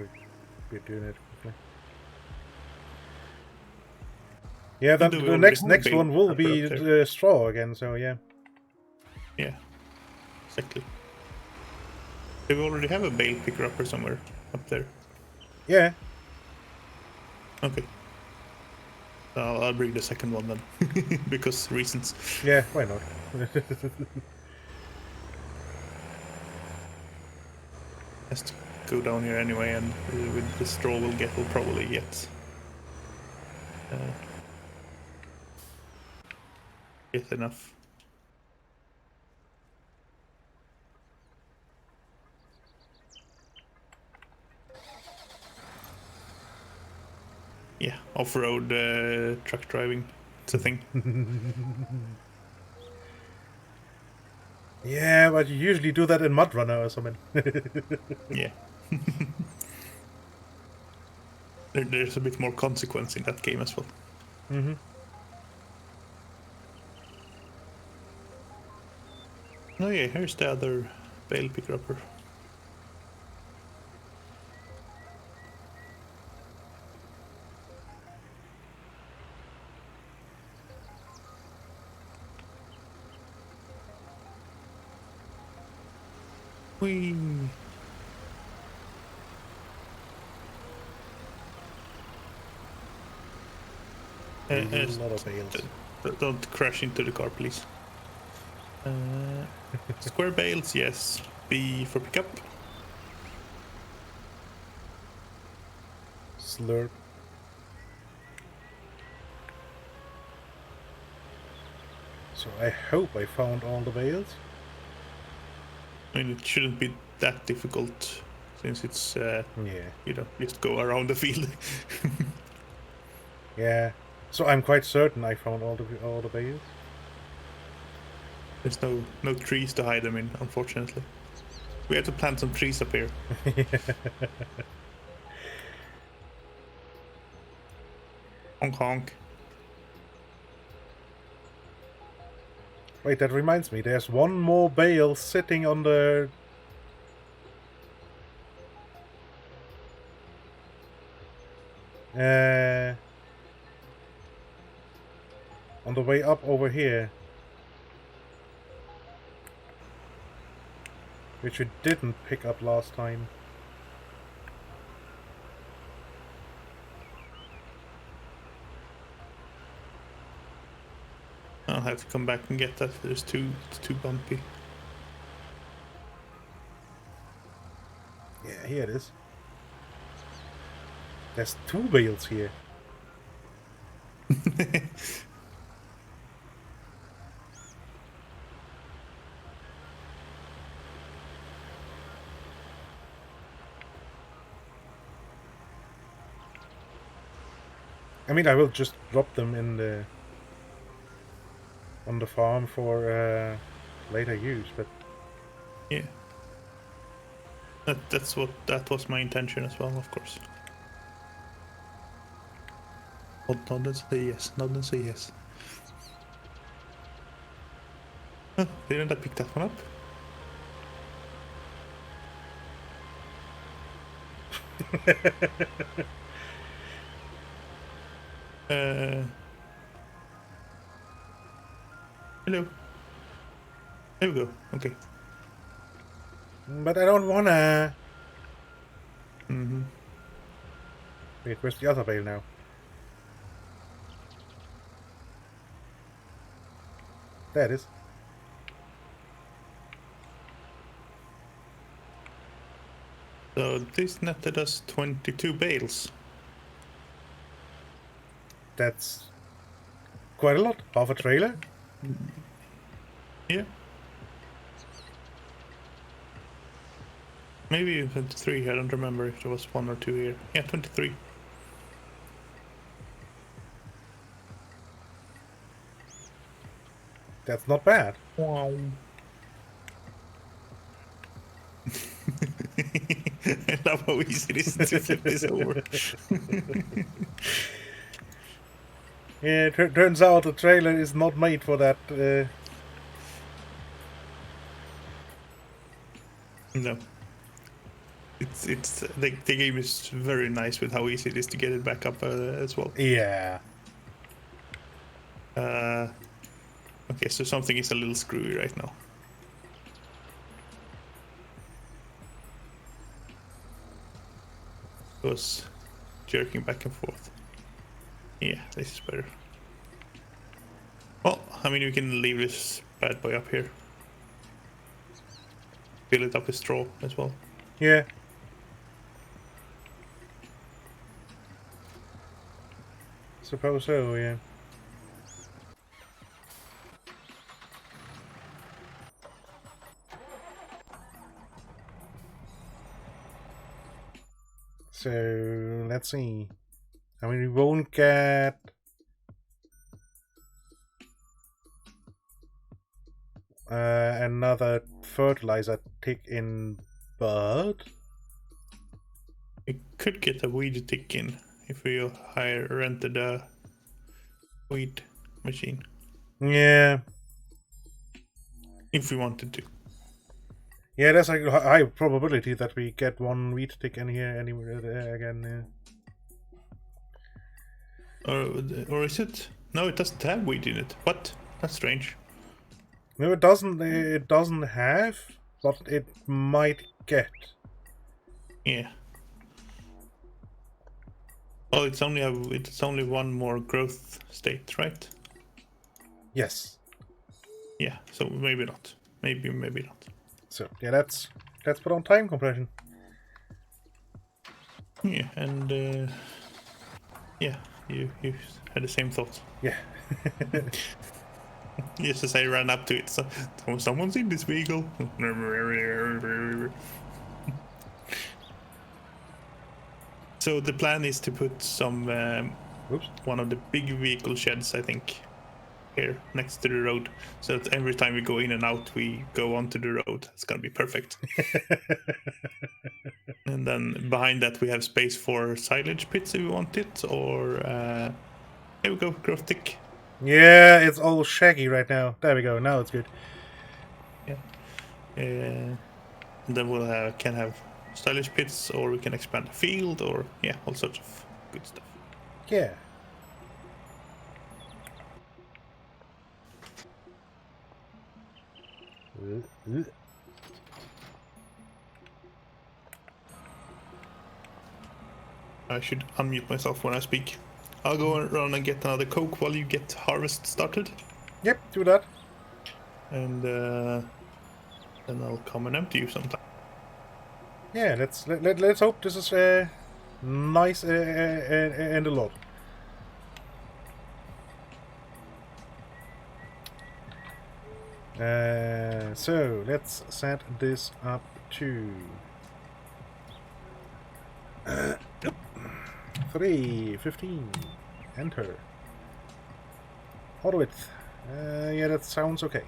be doing it quickly. Yeah, Do we the already next have a bale one will picker be up there? the straw again. So yeah. Yeah, exactly. Do we already have a bale picker upper somewhere up there? Yeah. Okay. I'll bring the second one then, because reasons. Yeah. Why not? Has to go down here anyway, and with the straw we'll probably get enough. Yeah, off-road truck driving, it's a thing. Yeah, but you usually do that in Mud Runner or something. Yeah. There's a bit more consequence in that game as well. Mm-hmm. Oh yeah, here's the other bale picker upper. Whee! A lot of bales. Don't crash into the car, please. Square bales, yes. B for pickup. Slurp. So I hope I found all the bales. I mean, it shouldn't be that difficult since it's, Yeah. you know, just go around the field. Yeah. So I'm quite certain I found all the bales. There's no trees to hide them in, unfortunately. We have to plant some trees up here. Honk honk. Wait, that reminds me. There's one more bale sitting on the... on the way up over here. Which we didn't pick up last time. I'll have to come back and get that. It's too bumpy. Yeah, here it is. There's 2 bales here. I mean, I will just drop them in the on the farm for later use, but Yeah. That was my intention as well, of course. Nod and say yes. Nod and say yes. Oh, didn't I pick that one up? Hello. There we go. Okay. but I don't wanna. Mm-hmm. Wait, where's the other bale now? There it is. So this netted us 22 bales. That's quite a lot. Half a trailer. Yeah. Maybe 23, I don't remember if there was 1 or 2 here. Yeah, 23. That's not bad. Wow. I love how easy it is to flip this over. Yeah, turns out the trailer is not made for that. No. It's the game is very nice with how easy it is to get it back up as well. Yeah. Okay, so something is a little screwy right now. It was jerking back and forth. Yeah, this is better. Well, I mean, we can leave this bad boy up here. Fill it up with straw as well. Yeah. Suppose so, yeah. So, let's see. I mean, we won't get... another fertilizer tick in, but... We could get a weed tick in if we rented a weed machine. Yeah. If we wanted to. Yeah, there's a high probability that we get one wheat tick in here anywhere again. Or is it? No, it doesn't have wheat in it. What? That's strange. No, it doesn't. It doesn't have, but it might get. Yeah. Well, it's only one more growth state, right? Yes. Yeah. So maybe not. Maybe not. So yeah, let's put on time compression. Yeah, and yeah, you had the same thought. Yeah. Yes, as I ran up to it, so someone's in this vehicle. So the plan is to put some one of the big vehicle sheds, I think, here next to the road, so that every time we go in and out, we go onto the road. It's gonna be perfect. And then behind that, we have space for silage pits if we want it, or here we go, growth tick. Yeah, it's all shaggy right now. There we go. Now it's good. Yeah. And then we'll can have stylish pits, or we can expand the field, or yeah, all sorts of good stuff. Yeah. I should unmute myself when I speak. I'll go around and get another Coke while you get harvest started. Yep, do that. And then I'll come and empty you sometime. Yeah, let's hope this is nice and a lot. So let's set this up to 3:15. Enter. Auto width. Yeah, that sounds okay.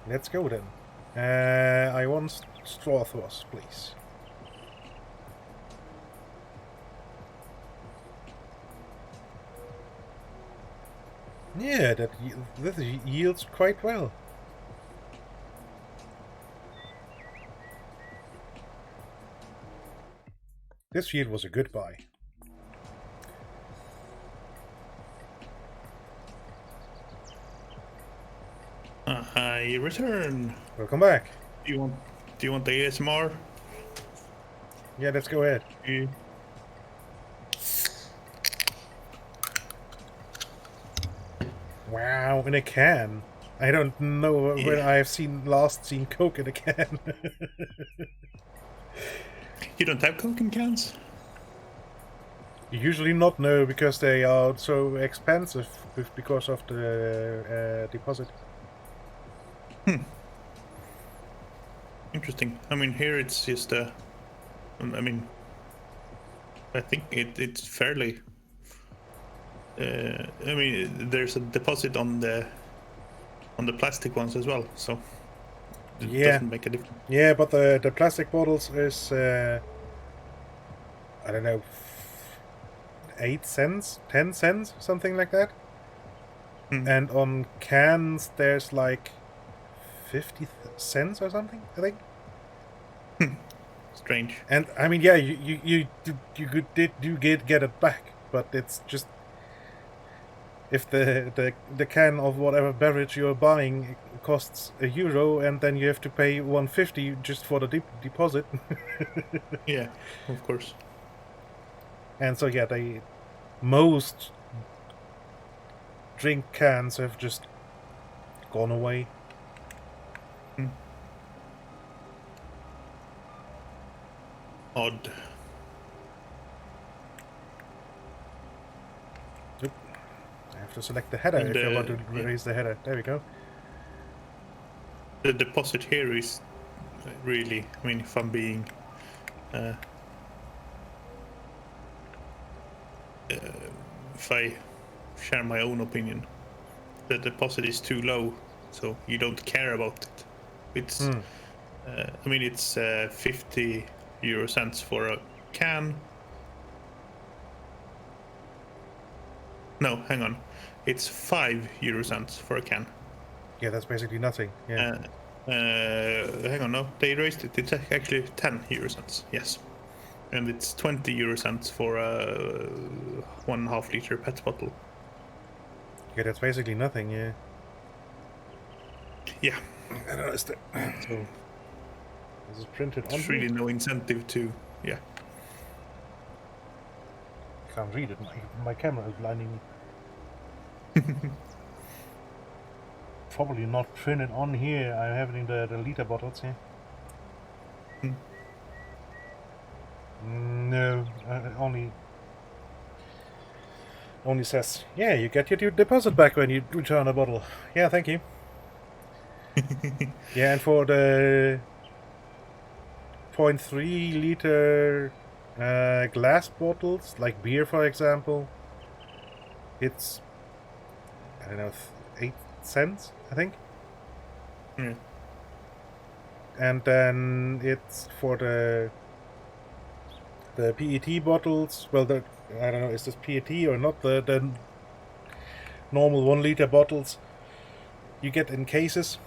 Let's go then. I want straw thrust, please. Yeah, that yields quite well. This field was a good buy. I return. Welcome back. Do you want the ASMR? Yeah, let's go ahead. Wow, in a can. I don't know when Yeah. I have last seen Coke in a can. You don't have Coke in cans? Usually not, no, because they are so expensive because of the deposit. Interesting. I mean, here it's just I mean, I think it's fairly. I mean, there's a deposit on the plastic ones as well, so it doesn't make a difference. Yeah, but the plastic bottles is I don't know, 8 cents, 10 cents, something like that. And on cans there's like 50 cents or something, I think. Strange. And I mean, yeah, you get it back, but it's just if the can of whatever beverage you're buying costs €1, and then you have to pay 150 just for the deposit. Yeah, of course. And so yeah, most drink cans have just gone away. Odd. Oop. I have to select the header And, if I want to yeah. raise the header. There we go. The deposit here is really, I mean, if I'm being if I share my own opinion, the deposit is too low, so you don't care about it. It's I mean, it's 50 euro cents for a can. No, hang on, it's 5 euro cents for a can. Yeah, that's basically nothing. Yeah. Hang on, no, they raised it. It's actually 10 euro cents. Yes, and it's 20 euro cents for a 1.5 liter PET bottle. Yeah, that's basically nothing. Yeah. Yeah, I don't know. So this is printed on. there's really no incentive to. Yeah, Can't read it. My camera is blinding me. Probably not printed on here. I have it in the liter bottles here. No, only says, yeah, you get your deposit back when you return a bottle. Yeah, thank you. Yeah, and for the 0.3 liter glass bottles, like beer, for example, it's, I don't know, 8 cents, I think. yeah. And then it's for the PET bottles. Well, I don't know, is this PET or not? The normal 1 liter bottles you get in cases.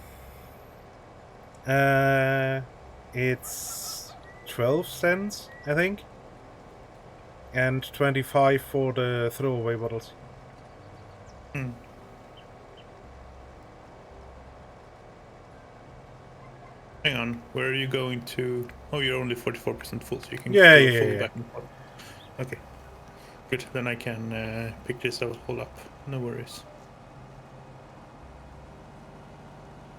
It's 12 cents, I think, and 25 for the throwaway bottles. Hang on, where are you going to? Oh, you're only 44% full, so you can Yeah, go yeah, full yeah. back and forth. Okay, good. Then I can pick this all up. No worries.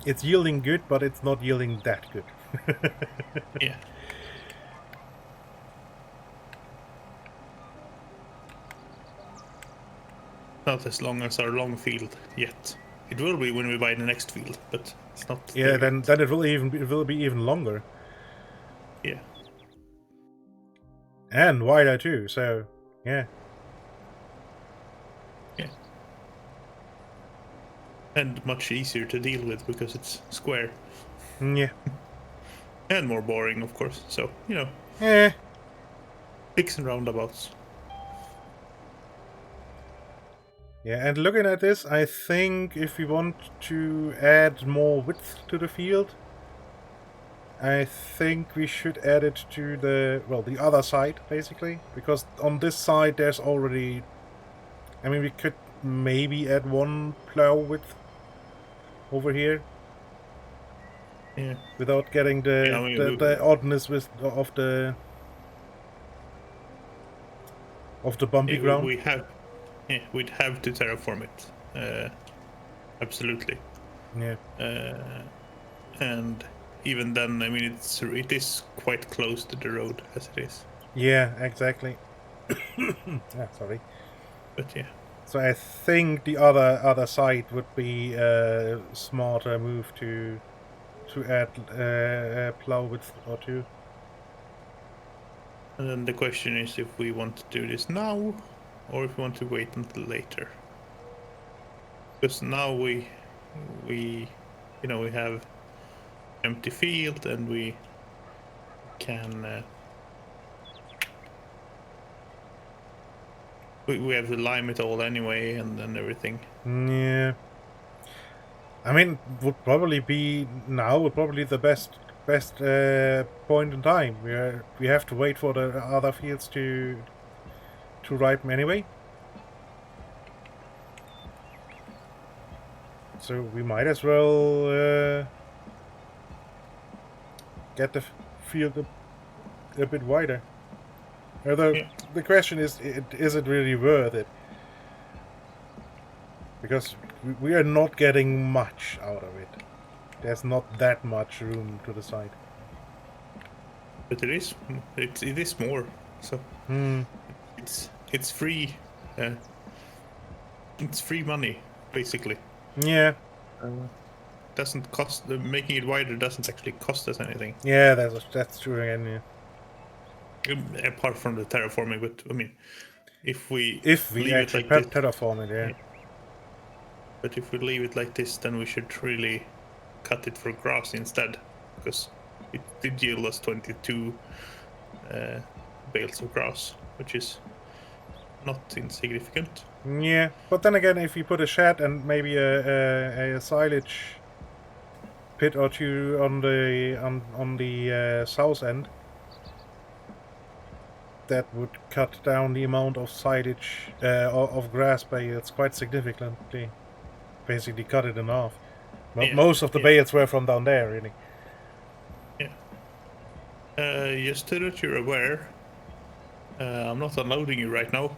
It's yielding good, but it's not yielding that good. Yeah. Not as long as our long field yet. It will be when we buy the next field, but it's not. Yeah, there then it will be even longer yet. and wider too. So yeah. Yeah. And much easier to deal with because it's square. Yeah. And more boring, of course. So, you know, Eh. peaks and roundabouts. Yeah, and looking at this, I think if we want to add more width to the field, I think we should add it to the other side, basically. Because on this side there's already... I mean, we could maybe add 1 plow width over here. Yeah. Without getting the oddness of the bumpy ground. We'd have to terraform it. absolutely. Yeah. And even then, I mean, it is quite close to the road as it is. Yeah, exactly. Sorry. But yeah, So I think the other side would be a smarter move to add a plow width or two. and then the question is if we want to do this now or if we want to wait until later. Because now we have empty field and we can we have to lime it all anyway and then everything. Yeah. I mean, would probably be the best point in time. We have to wait for the other fields to ripen anyway. So we might as well get the field a bit wider. Although the question is it really worth it? Because we are not getting much out of it. There's not that much room to the side. But it is more. So it's free. It's free money basically. Yeah. Doesn't cost making it wider doesn't actually cost us anything. Yeah, that's true again. Yeah. Apart from the terraforming, but I mean, if we Leave actually it like this, terraform it, yeah. But if we leave it like this, then we should really cut it for grass instead, because it did yield us 22 bales of grass, which is not insignificant. Yeah, but then again, if you put a shed and maybe a silage pit or two on the south end, that would cut down the amount of silage of grass bales quite significantly. Basically, cut it in half. Most of the bales were from down there, really. Yeah. Just so that you're aware, I'm not unloading you right now,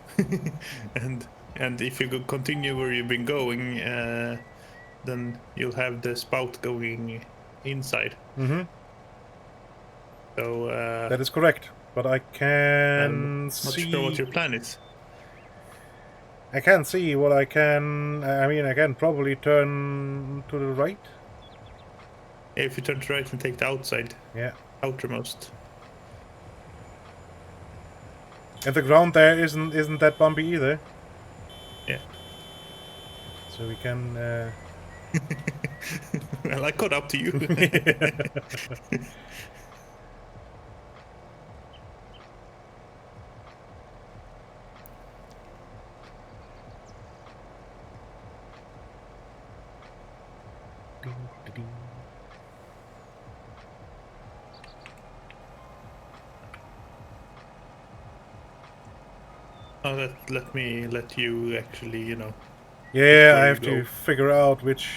and if you could continue where you've been going, then you'll have the spout going inside. Mm-hmm. So that is correct, but I can see. Not sure what your plan is. I can't see what I can. I mean, I can probably turn to the right. If you turn to right and take the outside. Yeah. Outermost. And the ground there isn't that bumpy either. Yeah. So we can. Well, I caught up to you. Oh, let you actually, Yeah, I have to figure out which.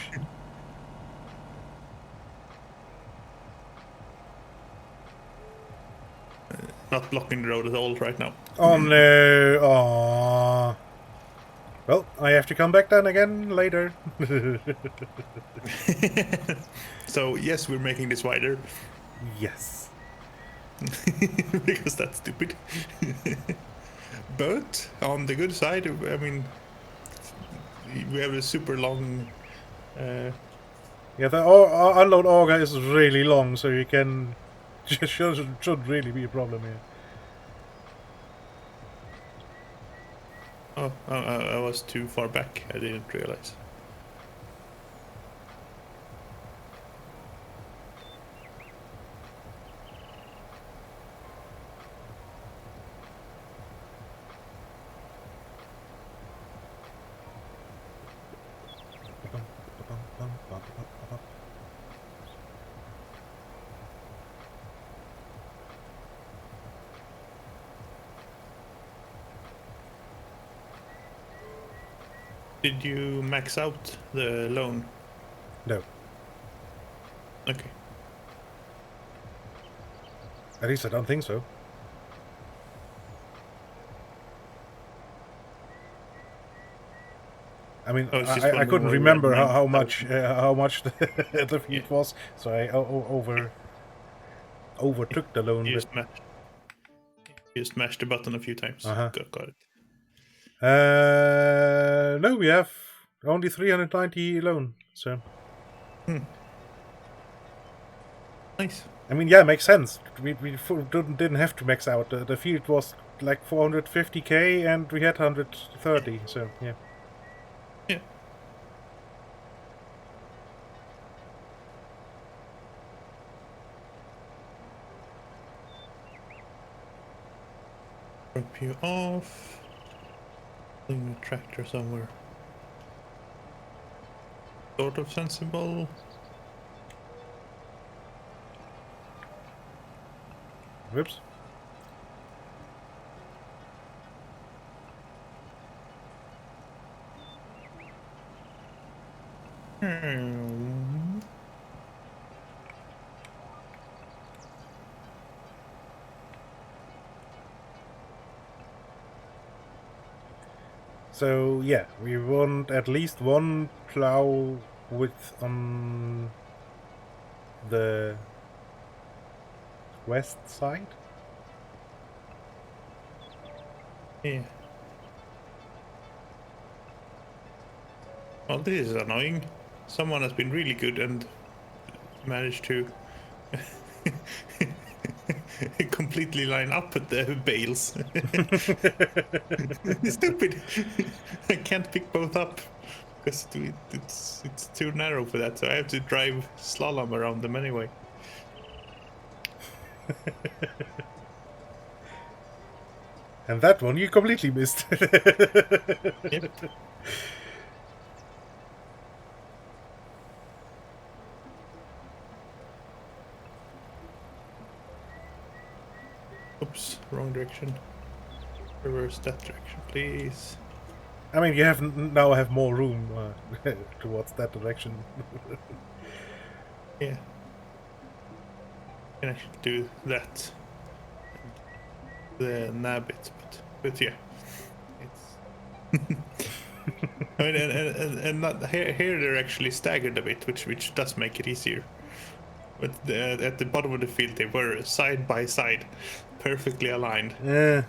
Not blocking the road at all right now. Oh no! Aww. Well, I have to come back then again later. So yes, we're making this wider. Yes. Because that's stupid. But on the good side, I mean, we have a super long. Yeah, the unload auger is really long, so you can. Should really be a problem here. Oh, I was too far back. I didn't realize. Did you max out the loan? No. Okay. At least I don't think so. I mean, I was just I wondering couldn't why we had remember how 9,000. much the field was, so I overtook the loan You bit. smashed the button a few times. Uh-huh. Got it. No, we have only 390 loan, so... Nice. I mean, yeah, makes sense. We didn't have to max out. The field was like 450k and we had 130, so yeah. Yeah. Drop you off. Leaving a tractor somewhere. Sort of sensible. Whoops. So yeah, we want at least one plow width on the west side. Yeah. Well, this is annoying. Someone has been really good and managed to completely line up the bales. Stupid. I can't pick both up because it's too narrow for that, so I have to drive slalom around them anyway. And that one you completely missed. Yep. Oops, wrong direction. Reverse that direction, please. I mean, you now have more room towards that direction. Yeah. Can actually do that. The nabbit, but yeah. It's I mean, and not, here they're actually staggered a bit, which does make it easier. But at the bottom of the field, they were side by side, perfectly aligned. Yeah.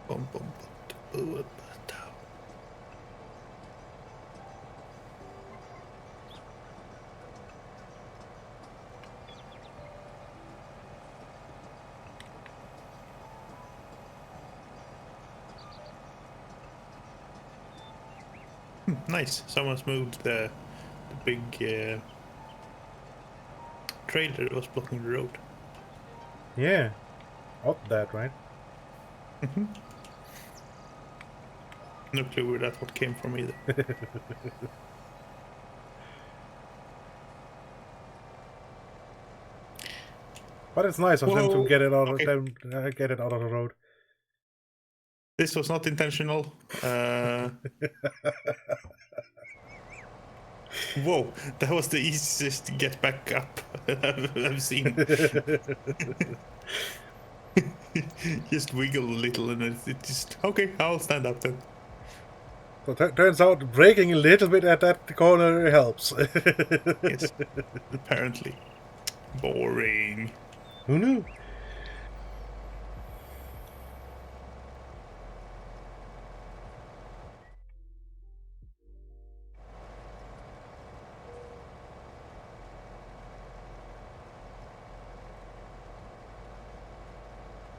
Bum, bum, bum, bum, Nice. Someone's moved the big trailer that was blocking the road. Yeah. Odd that, right? No clue where that one came from either. But it's nice of them to Whoa, get it out okay. get it out of the road. This was not intentional. Whoa, that was the easiest get back up I've seen. Just wiggle a little and it just, okay, I'll stand up then. So turns out braking a little bit at that corner helps. Yes, apparently. Boring. Who knew?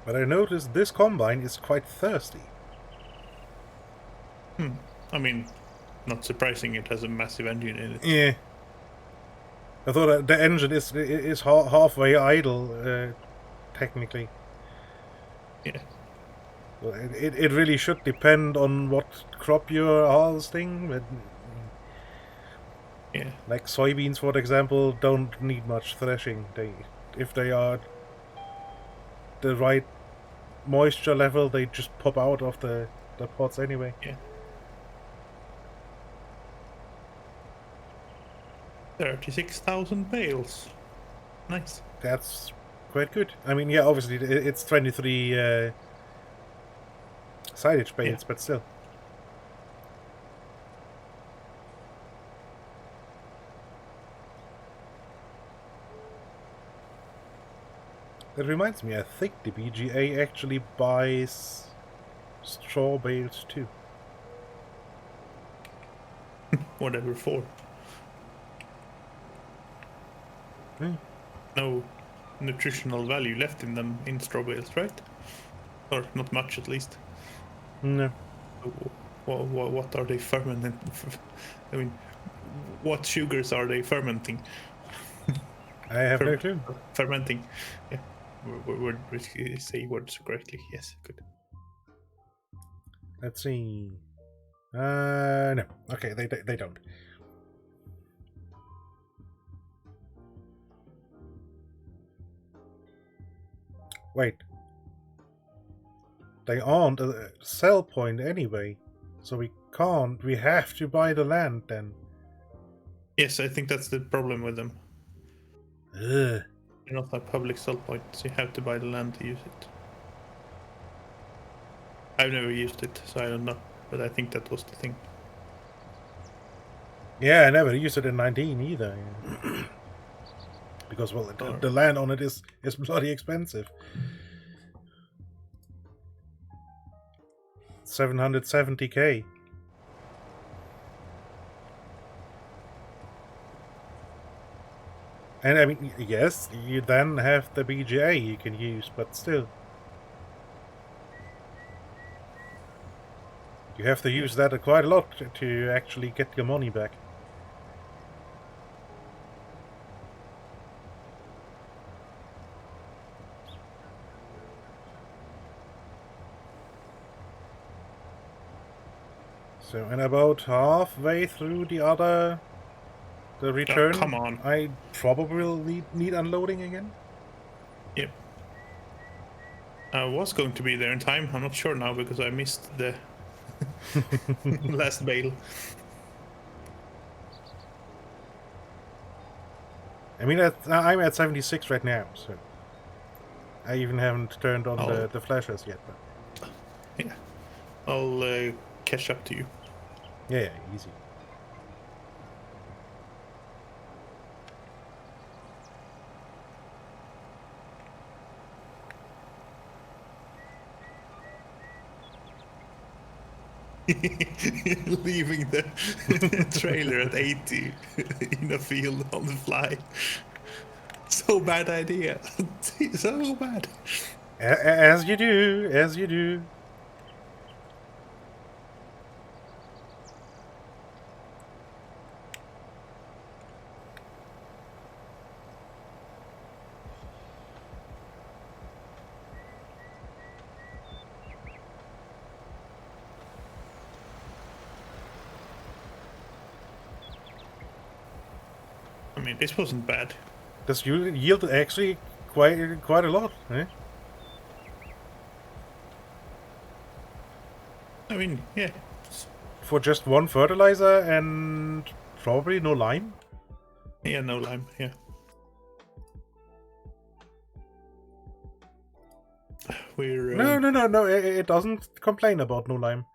But I noticed this combine is quite thirsty. I mean, not surprising, it has a massive engine in it. Yeah. I thought that the engine is halfway idle, technically. Yeah. Well, it really should depend on what crop you're harvesting. But Yeah. like soybeans, for example, don't need much threshing. If they are the right moisture level, they just pop out of the pots anyway. Yeah. 36,000 bales. Nice. That's quite good. I mean, yeah, obviously it's 23 silage bales, but still. That reminds me, I think the BGA actually buys straw bales too. Whatever for. Hmm. No nutritional value left in them in straw bales, right? Or not much, at least. No. What are they fermenting? I mean, what sugars are they fermenting? I have no clue. Fermenting. Yeah. We say words correctly. Yes, good. Let's see. No. Okay, they don't. Wait. They aren't a sell point anyway, so we can't. We have to buy the land then. Yes, I think that's the problem with them. Ugh. They're not a public sell point, so you have to buy the land to use it. I've never used it, so I don't know, but I think that was the thing. Yeah, I never used it in 19 either. Because, well, the land on it is bloody expensive. 770k. And I mean, yes, you then have the BGA you can use, but still. You have to use that quite a lot to actually get your money back. So, and about halfway through the return, come on. I probably will need unloading again. Yep. I was going to be there in time. I'm not sure now because I missed the last bale. I mean, I'm at 76 right now, so I even haven't turned on the flashers yet. But yeah, I'll catch up to you. Yeah, easy. Leaving the trailer at 80 in a field on the fly. So bad idea. So bad. As you do, as you do. I mean, this wasn't bad. This yield actually quite a lot, eh? I mean, yeah. For just one fertilizer and probably no lime? Yeah, no lime, yeah. We're... No, it doesn't complain about no lime.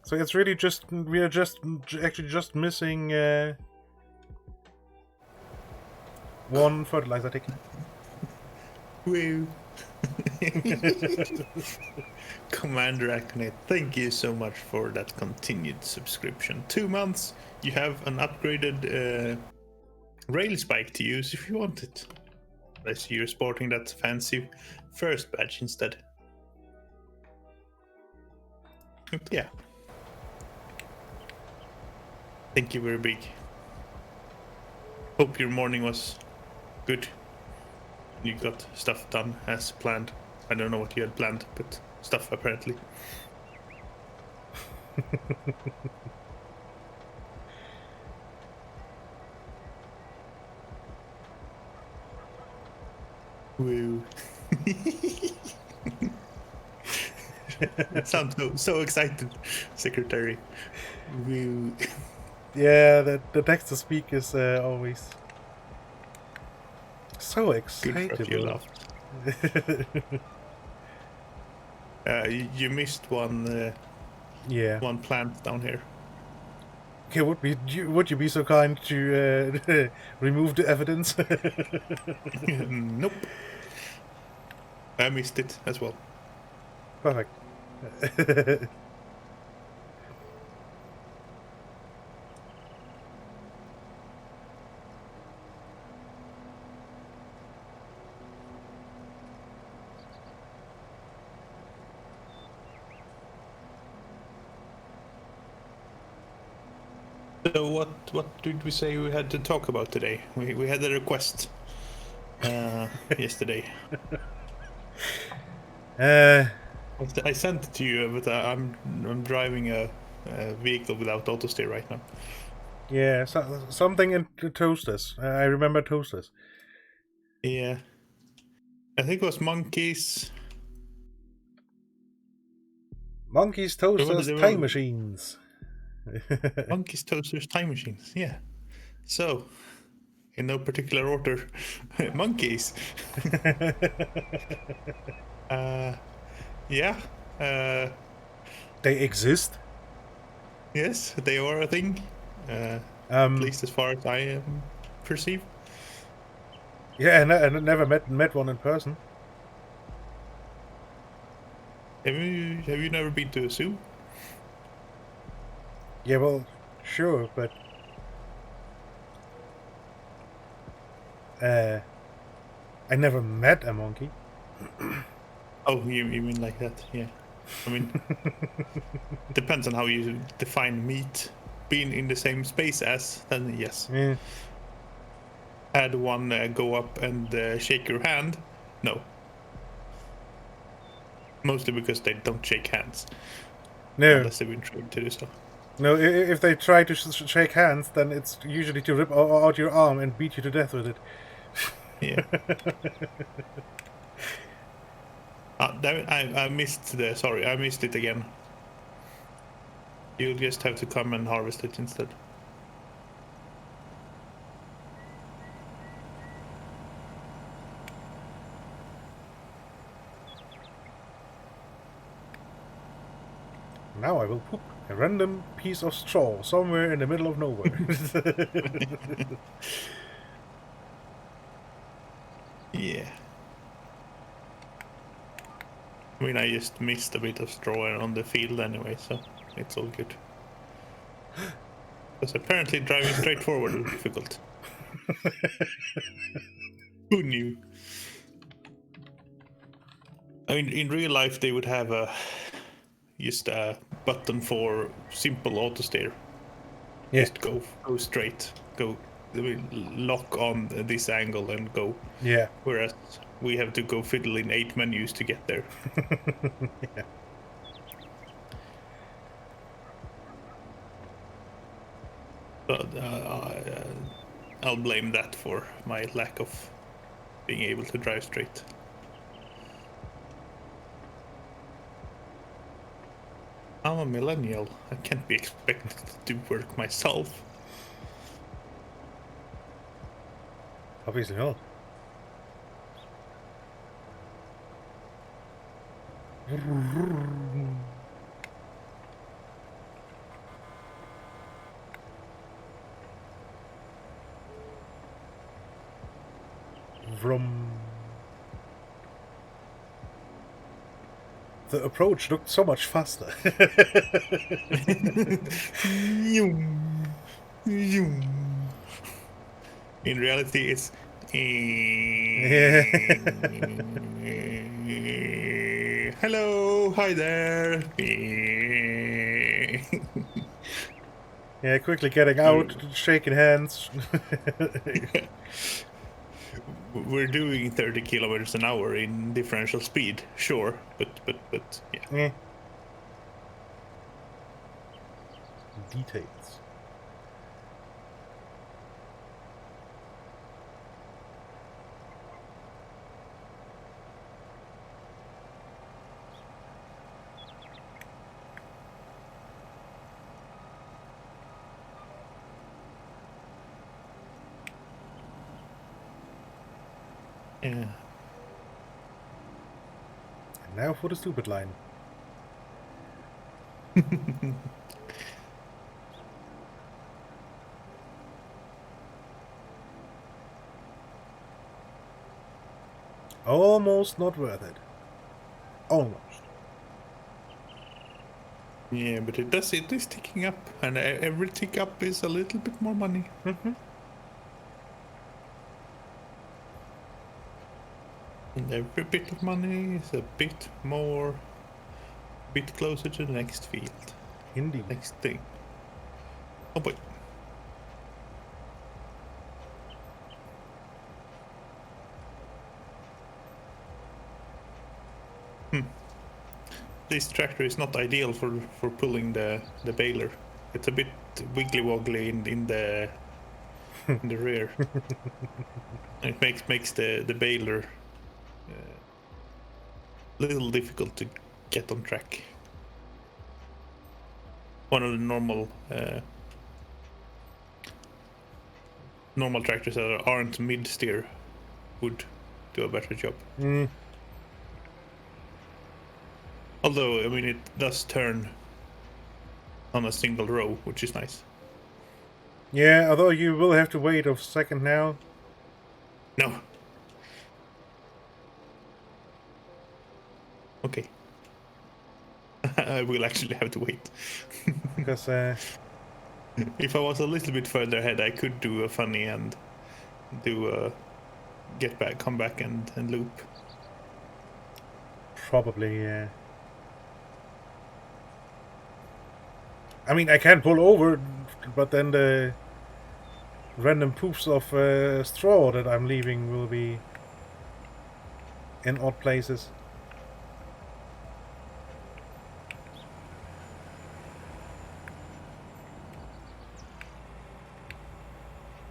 So it's really just, we are just actually just missing one fertilizer tick. Woo. Commander Akane, thank you so much for that continued subscription. 2 months, you have an upgraded rail spike to use if you want it. Unless you're sporting that fancy first badge instead. But yeah. Thank you very big. Hope your morning was good. You got stuff done as planned. I don't know what you had planned, but stuff apparently. Woo. Sounds so excited, Secretary. Woo. Yeah, the text to speak is always so Good for a few excitable. laughs. You missed one Yeah. one plant down here. Okay, would you be so kind to remove the evidence? Nope. I missed it as well. Perfect. So what did we say we had to talk about today? We had a request yesterday. I sent it to you, but I'm driving a vehicle without auto steer right now. Yeah, something in toasters. I remember toasters. Yeah, I think it was monkeys. Monkeys, toasters, time machines. Monkeys, toasters, time machines. Yeah. So, in no particular order, monkeys. Yeah. They exist. Yes, they are a thing. At least as far as I perceive. Yeah, and I never met one in person. Have you never been to a zoo? Yeah, well, sure, but I never met a monkey. Oh, you mean like that? Yeah. I mean, depends on how you define meat. Being in the same space as, then yes. Yeah. Had one go up and shake your hand? No. Mostly because they don't shake hands. No. Unless they've been trained to do so. No, if they try to shake hands, then it's usually to rip out your arm and beat you to death with it. Yeah. I missed I missed it again. You'll just have to come and harvest it instead. Now I will poop a random piece of straw somewhere in the middle of nowhere. Yeah. I mean, I just missed a bit of straw on the field anyway, so it's all good. Because apparently driving straight forward is difficult. Who knew? I mean, in real life, they would have just a button for simple auto steer. Yeah. Just go straight. Go lock on this angle and go. Yeah. Whereas we have to go fiddle in 8 menus to get there. Yeah. But I'll blame that for my lack of being able to drive straight. I'm a millennial. I can't be expected to do work myself. Obviously not. Vroom. The approach looked so much faster. In reality, it's. Hello, hi there. Yeah, quickly getting out, shaking hands. We're doing 30 kilometers an hour in differential speed, sure, but yeah. Yeah. Details. Yeah. And now for the stupid line. Almost not worth it. Almost. Yeah, but it is ticking up, and every tick up is a little bit more money. And every bit of money is a bit closer to the next field, Indeed. next thing. Oh boy. This tractor is not ideal for pulling the baler. It's a bit wiggly woggly in the rear. And it makes the baler a little difficult to get on track. One of the normal tractors that aren't mid steer would do a better job. Although, I mean, it does turn on a single row, which is nice. Yeah, although you will have to wait a second now. No. Okay. I will actually have to wait. Because, If I was a little bit further ahead, I could do a funny and do come back and loop. probably, yeah. I mean, I can pull over, but then the random poofs of straw that I'm leaving will be in odd places.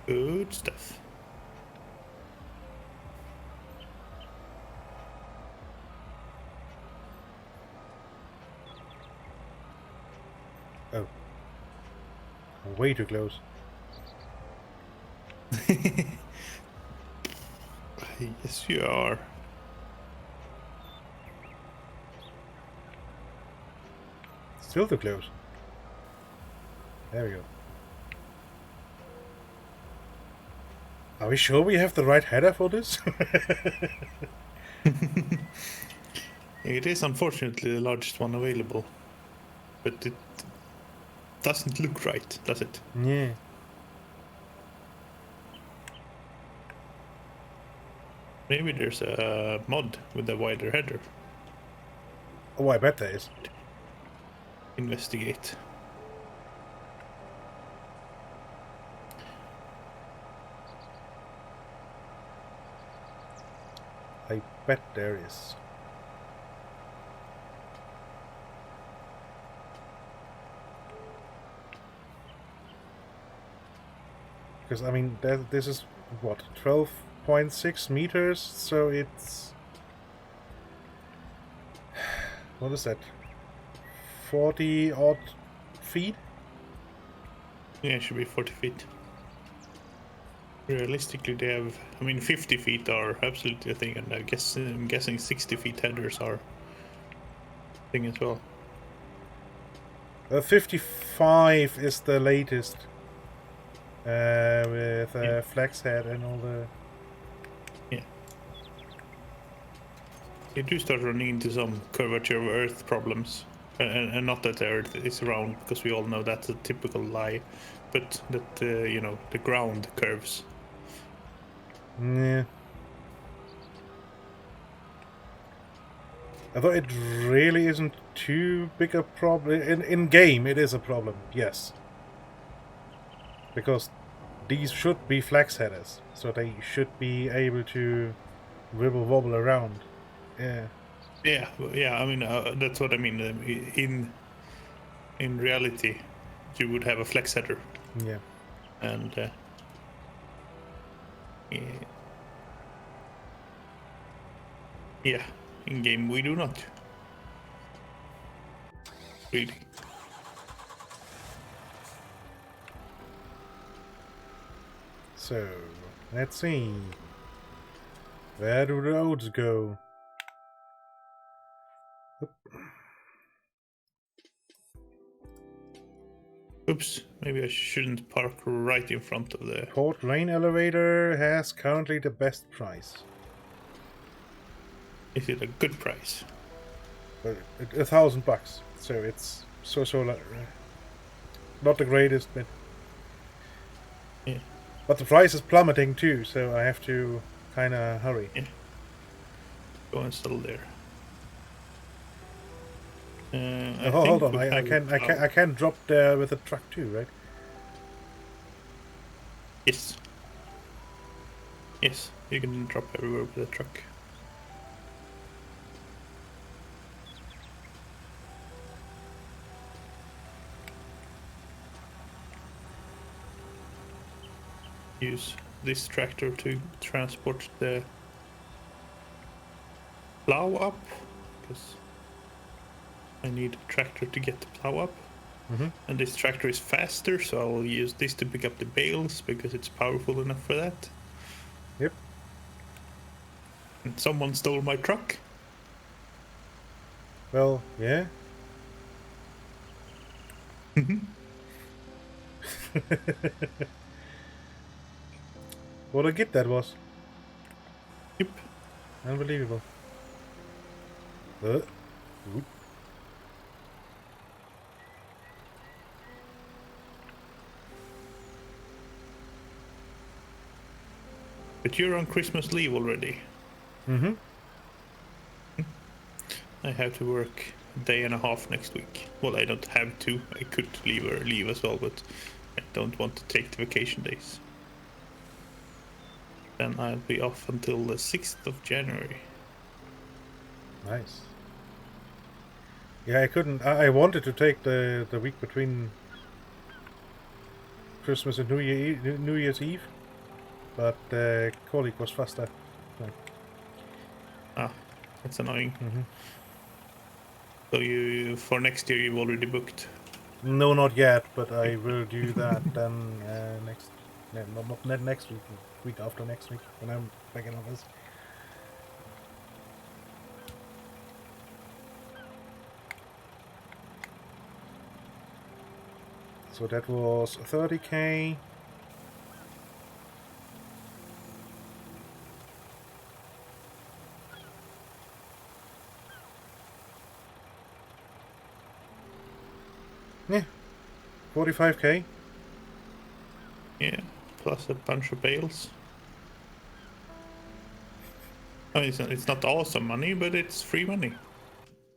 Good stuff. Oh. Way too close. Yes, you are. Still too close. There we go. Are we sure we have the right header for this? It is unfortunately the largest one available, but it doesn't look right, does it? Yeah. Maybe there's a mod with a wider header. Oh, I bet there is. Investigate. I bet there is. Because, I mean, this is, what, 12.6 meters? So it's... What is that? 40 odd feet? Yeah, it should be 40 feet. Realistically, they have. I mean, 50 feet are absolutely a thing, and I'm guessing 60 feet headers are a thing as well. 55 is the latest. With flex head and all the... Yeah. You do start running into some curvature of Earth problems. And not that the Earth is round, because we all know that's a typical lie, but that, the ground curves. Yeah. Although it really isn't too big a problem. In game, it is a problem, yes. Because these should be flex headers, so they should be able to wibble wobble around. Yeah. Yeah. I mean, that's what I mean. In reality, you would have a flex header, Yeah. and yeah, in game we do not. Really. So, let's see. Where do roads go? Oops, maybe I shouldn't park right in front of the... Port Lane elevator has currently the best price. Is it a good price? But $1,000, so it's not the greatest, but Yeah. But the price is plummeting too, so I have to kind of hurry. Yeah. Go and settle there. Hold on, I can drop there with a truck too, right? Yes. Yes, you can drop everywhere with a truck. Use this tractor to transport the plow up, because I need a tractor to get the plow up. And this tractor is faster, so I will use this to pick up the bales because it's powerful enough for that. Yep. And someone stole my truck. Well, yeah. What a git that was. Yep. Unbelievable. Oop. But you're on Christmas leave already. Mm-hmm. I have to work a day and a half next week. Well, I don't have to. I could leave as well, but I don't want to take the vacation days. Then I'll be off until the 6th of January. Nice. Yeah, I couldn't. I wanted to take the week between Christmas and New Year's Eve, but colleague was faster. Ah, that's annoying. Mm-hmm. So you for next year you've already booked? No, not yet, but I will do that then next. No, not next week. Week after next week when I'm back in office. So that was 30k. Yeah, 45k. Yeah, plus a bunch of bales. I mean, it's not awesome money, but it's free money.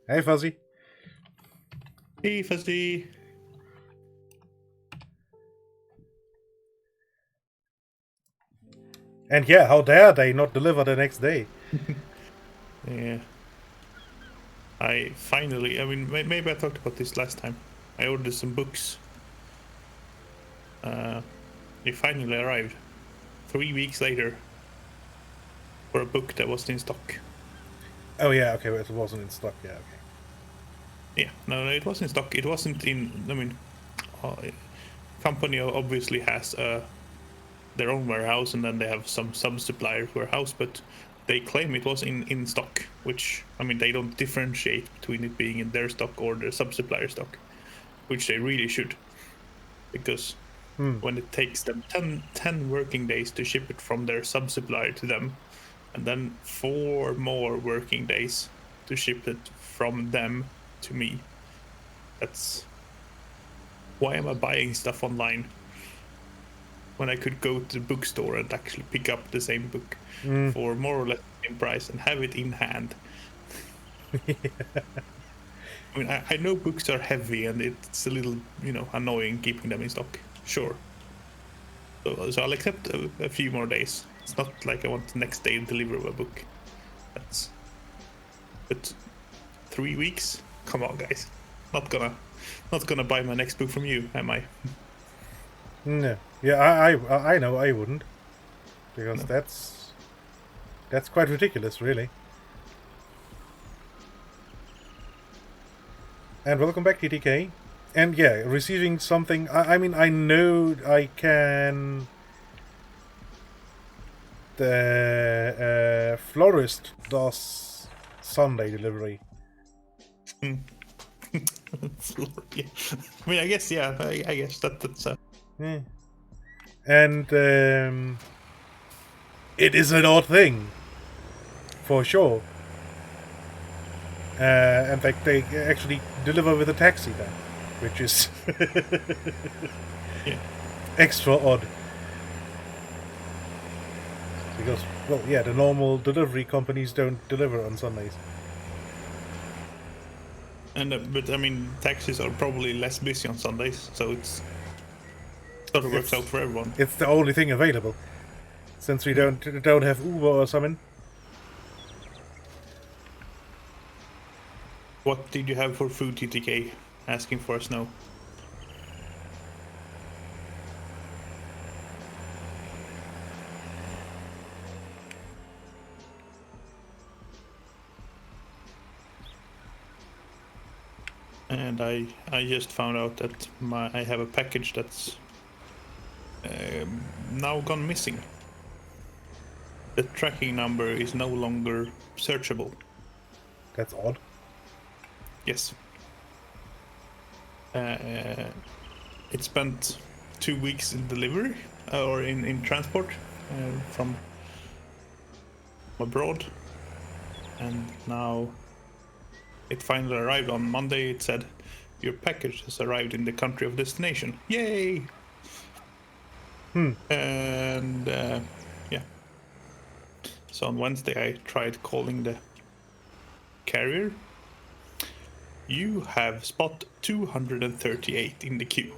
Hey, Fuzzy. Hey, Fuzzy. And yeah, how dare they not deliver the next day? Yeah. I mean, maybe I talked about this last time. I ordered some books. They finally arrived 3 weeks later for a book that wasn't in stock. Oh yeah, okay, well, it wasn't in stock. Yeah, okay. Yeah, no, it was in stock. It wasn't in. I mean, company obviously has their own warehouse, and then they have some sub-supplier warehouse, but they claim it was in stock, which, I mean, they don't differentiate between it being in their stock or their sub-supplier stock, which they really should, because when it takes them 10 working days to ship it from their sub-supplier to them, and then 4 more working days to ship it from them to me, that's... Why am I buying stuff online when I could go to the bookstore and actually pick up the same book for more or less the same price and have it in hand? I mean, I know books are heavy and it's a little, annoying keeping them in stock. Sure. So I'll accept a few more days. It's not like I want the next day to deliver a book. But 3 weeks? Come on, guys. Not gonna buy my next book from you, am I? No. Yeah, I know I wouldn't, because No. that's quite ridiculous, really. And welcome back, TTK. And yeah, receiving something. I mean, I know I can the florist does Sunday delivery. Yeah. I mean, I guess, yeah. I guess that's. Yeah. And it is an odd thing, for sure. And they actually deliver with a taxi then, which is Yeah. extra odd. Because, well, yeah, the normal delivery companies don't deliver on Sundays. And but I mean, taxis are probably less busy on Sundays, so it sort of works out for everyone. It's the only thing available, since we don't have Uber or something. What did you have for food, TTK? Asking for snow. And I just found out that I have a package that's now gone missing. The tracking number is no longer searchable. That's odd. Yes. It spent 2 weeks in delivery or in transport from abroad, and now it finally arrived on Monday. It said your package has arrived in the country of destination. Yay! And yeah. So on Wednesday I tried calling the carrier. You have spot 238 in the queue.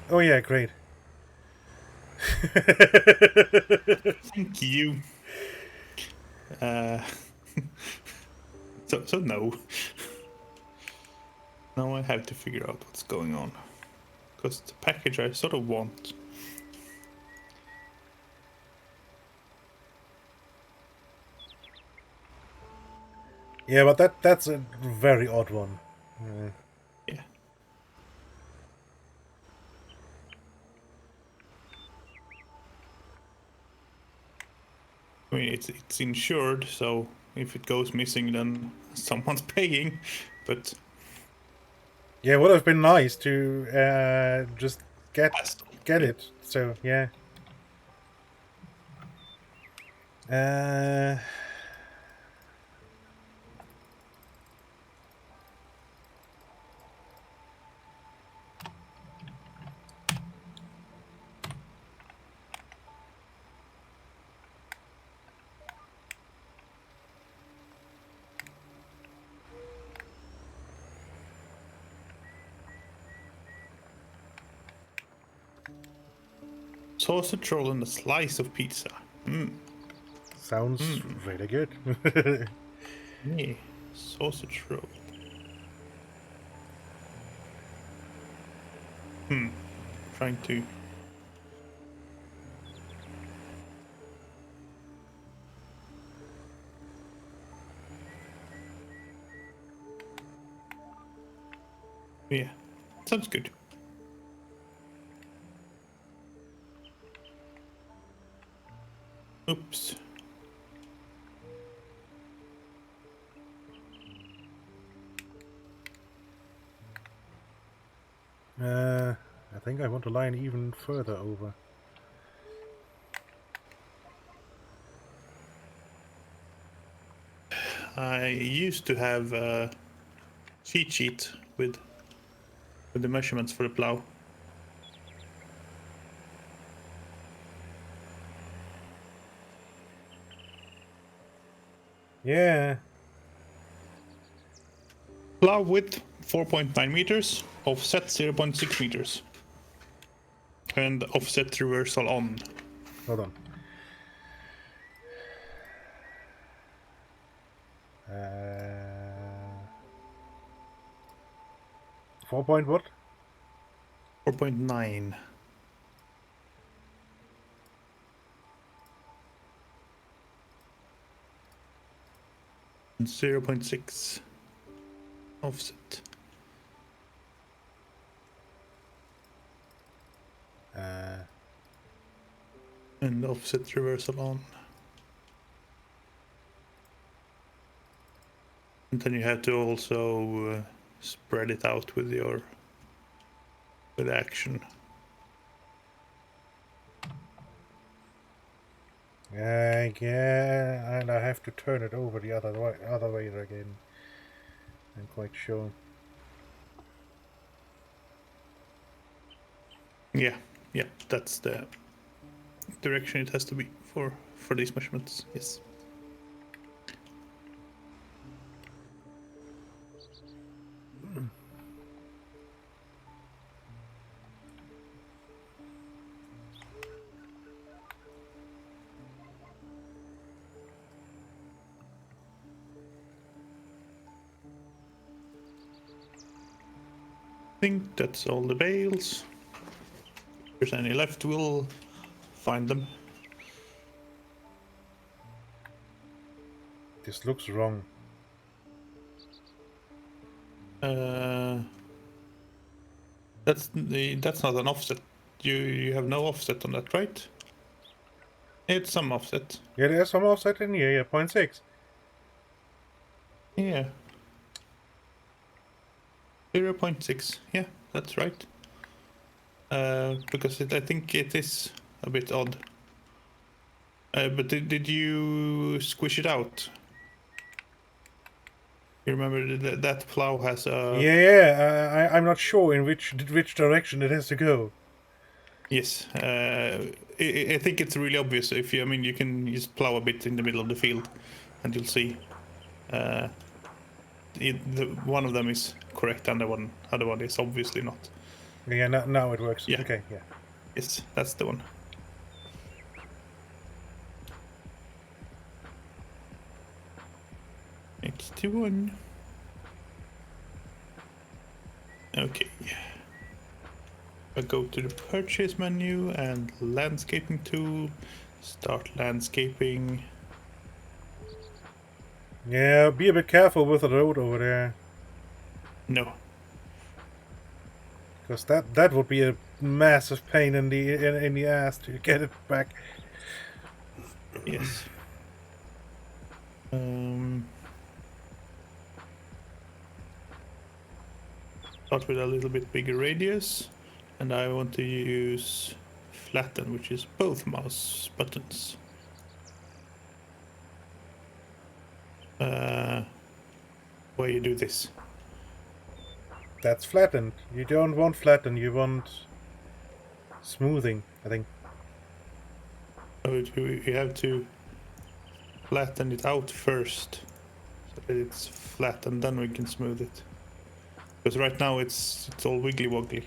Oh yeah, great. Thank you. So no. Now I have to figure out what's going on. Because the package I sort of want. Yeah, but that's a very odd one. Yeah. I mean, it's insured, so if it goes missing, then someone's paying. But Yeah, it would have been nice to just get it. So yeah. sausage roll and a slice of pizza. Sounds really good. Yeah, sausage roll. Trying to. Yeah, sounds good. Oops. I think I want to line even further over. I used to have a cheat sheet with the measurements for the plow. Yeah. Plow width 4.9 meters, offset 0.6 meters, and offset reversal on. Hold on. 4 point what? 4.9. And 0.6 offset. And offset reversal on. And then you have to also spread it out with action. Yeah, and I have to turn it over the other way again. I'm quite sure. Yeah, that's the direction it has to be for these measurements. Yes. I think that's all the bales. If there's any left, we'll find them. This looks wrong. That's not an offset. You have no offset on that, right? It's some offset. Yeah, there's some offset in here. Yeah, 0.6. Yeah. 0.6. Yeah, that's right. Because I think it is a bit odd. But did you squish it out? You remember that plow has a... Yeah, I'm not sure in which direction it has to go. Yes, I think it's really obvious. If you, I mean, you can just plow a bit in the middle of the field, and you'll see. One of them is correct, and the other one is obviously not. Yeah, now it works. Yeah. Okay, yeah. Yes, that's the one. It's the one. Okay. I go to the purchase menu and landscaping tool. Start landscaping. Yeah, be a bit careful with the road over there, No. because that would be a massive pain in the ass to get it back. Yes. Start with a little bit bigger radius, and I want to use flatten, which is both mouse buttons. Why you do this? That's flattened. You don't want flatten, you want smoothing, I think. Oh, you have to flatten it out first, so that it's flat, and then we can smooth it. Because right now it's all wiggly woggly.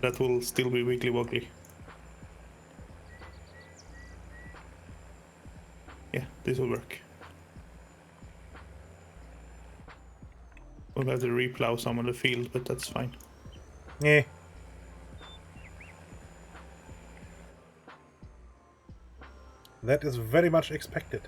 That will still be wiggly woggly. Yeah, this will work. We'll have to replow some of the field, but that's fine. Yeah. That is very much expected.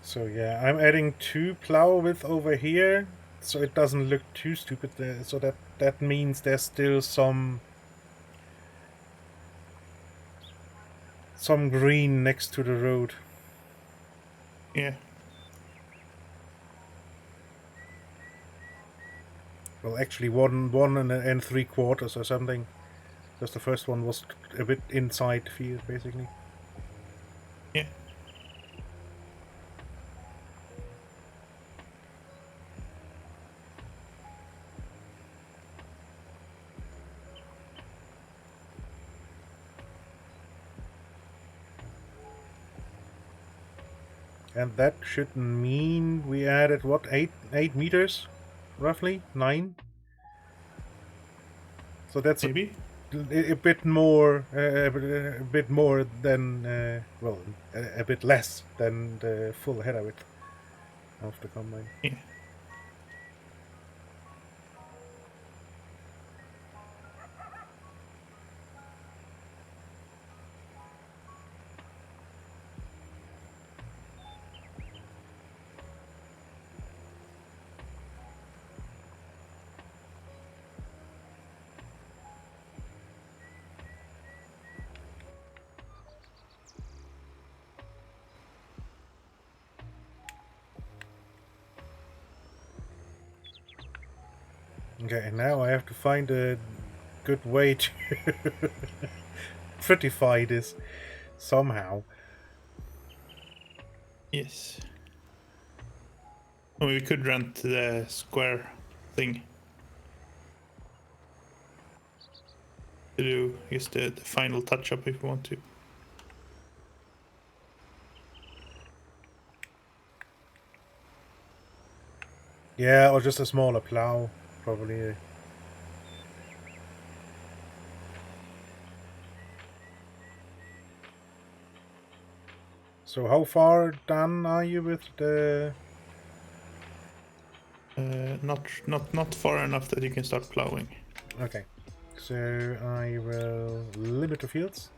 So yeah, I'm adding 2 plow width over here, so it doesn't look too stupid there. So that means there's still some green next to the road. Yeah. Well, actually, one and 3/4 or something. Because the first one was a bit inside the field, basically. Yeah. And that should mean we added what, 8 meters, roughly 9. So that's Maybe. a bit more, a bit more than well, a bit less than the full header width of the combine. Yeah. Okay, now I have to find a good way to prettify this somehow. Yes. Well, we could rent the square thing to do just the final touch up if we want to. Yeah, or just a smaller plow, probably. So how far done are you with the... Not far enough that you can start plowing. Okay, so I will limit the fields.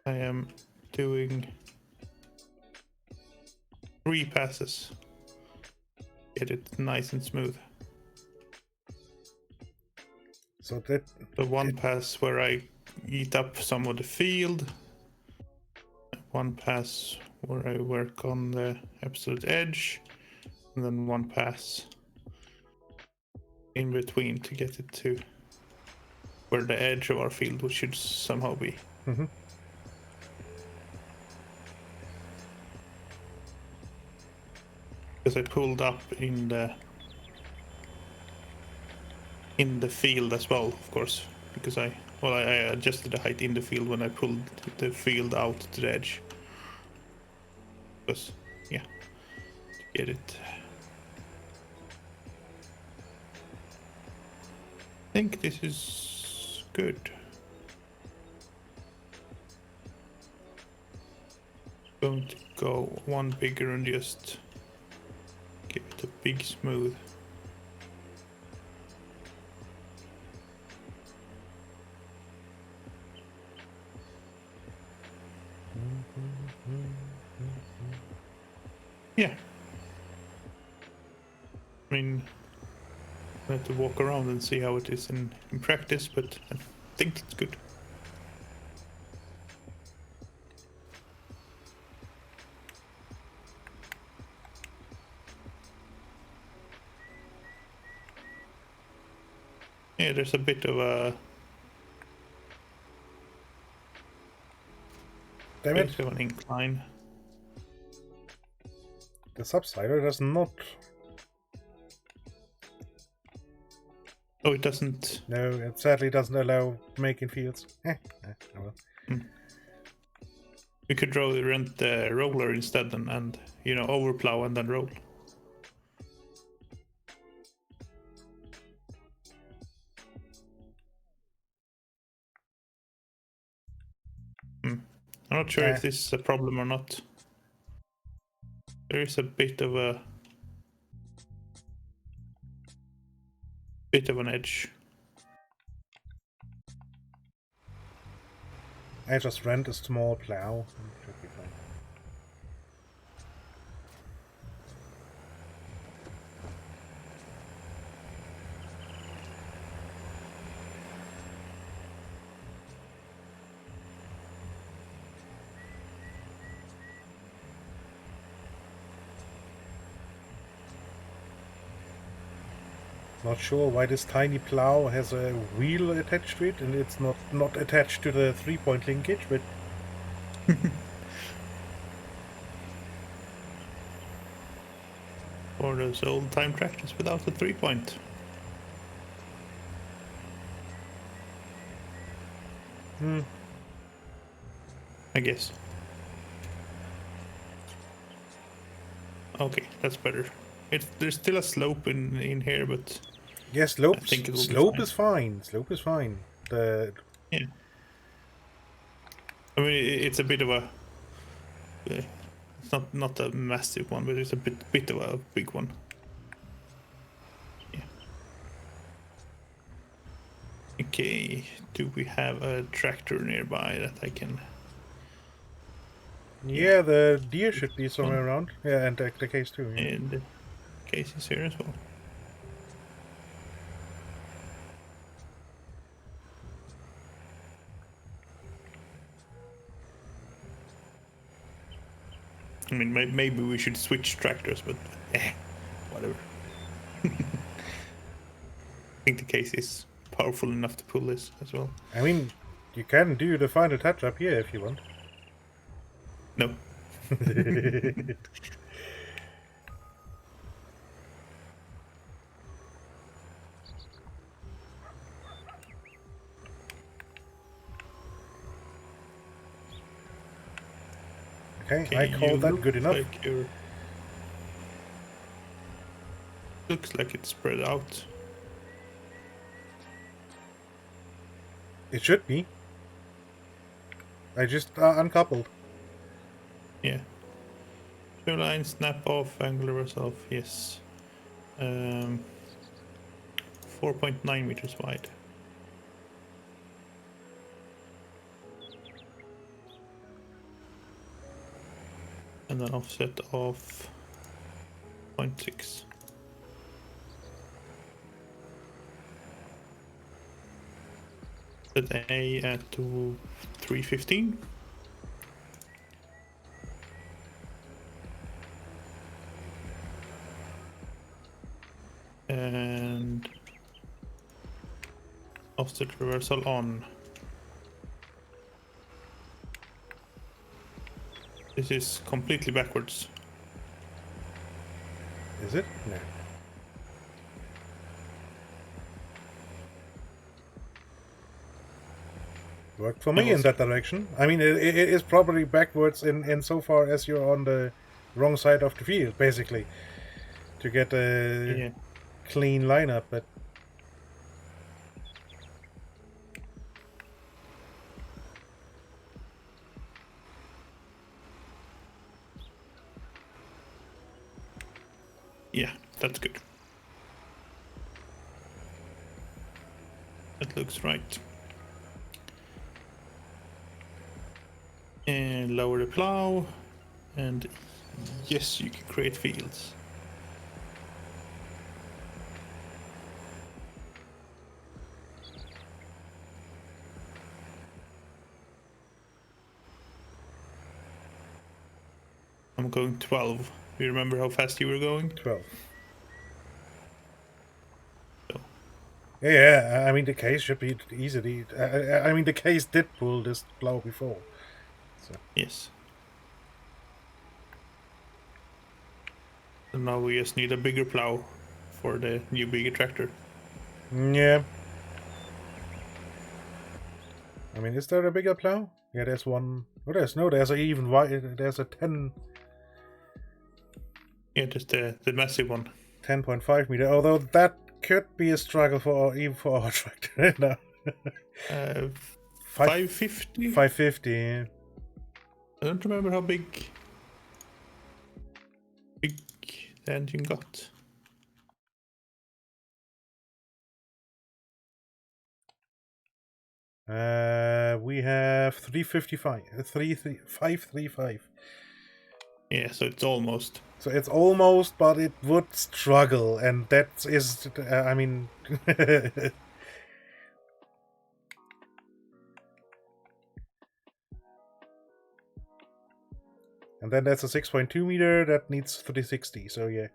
I am doing 3 passes. Get it nice and smooth. So that... So one pass where I eat up some of the field. One pass where I work on the absolute edge. And then one pass in between to get it to where the edge of our field should somehow be. Mm-hmm. Because I pulled up in the field as well, of course, because I adjusted the height in the field when I pulled the field out to the edge. Because, yeah, to get it. I think this is good. Going to go one bigger and just give it a big smooth. Yeah. I mean, I have to walk around and see how it is in practice, but I think it's good. Yeah, there's a bit of a Damn it, bit of an incline. the subsider does not... Oh, it doesn't. No, it sadly doesn't allow making fields. Oh well. We could rent the roller instead and you know, overplow and then roll. I'm not sure if this is a problem or not. There is a bit of an edge. I just rent a small plow. Should be fine. Not sure why this tiny plow has a wheel attached to it and it's not attached to the 3-point linkage, but... Or those old time tractors without a 3-point. I guess. Okay, that's better. There's still a slope in here, but Yeah, slope is fine. Slope is fine. Yeah. I mean, it's a bit of a. It's not a massive one, but it's a bit of a big one. Yeah. Okay. Do we have a tractor nearby that I can? Yeah, the deer should be somewhere around. Yeah, and the case too. Yeah. And the case is here as well. I mean, maybe we should switch tractors, but whatever. think the case is powerful enough to pull this as well. I mean, you can do the final touch-up here if you want. No. Okay, I call that good enough. Looks like it's spread out. It should be. I just uncoupled. Yeah. Show line, snap off, angle reverse off, yes. 4.9 meters wide. And then offset of 0.6. Set A at 315. And offset reversal on. This is completely backwards. Is it? No. Worked for me in that direction. I mean, it is probably backwards in so far as you're on the wrong side of the field, basically, to get a clean lineup, but yeah, that's good. That looks right. And lower the plow, and yes, you can create fields. I'm going 12. Do you remember how fast you were going? 12. So. Yeah, I mean, the case should be easily... I mean, the case did pull this plow before. So. Yes. And now we just need a bigger plow for the new bigger tractor. Yeah. I mean, is there a bigger plow? Yeah, there's one. Oh, there's a even wide. There's a 10. Yeah, just the massive one. 10.5 meter. Although that could be a struggle for even for our tractor now. 550. 550. Yeah. I don't remember how big the engine got. We have 355, 535. Yeah, so it's almost. So it's almost, but it would struggle, and that is, I mean, and then that's a 6.2 meter that needs 360. So yeah.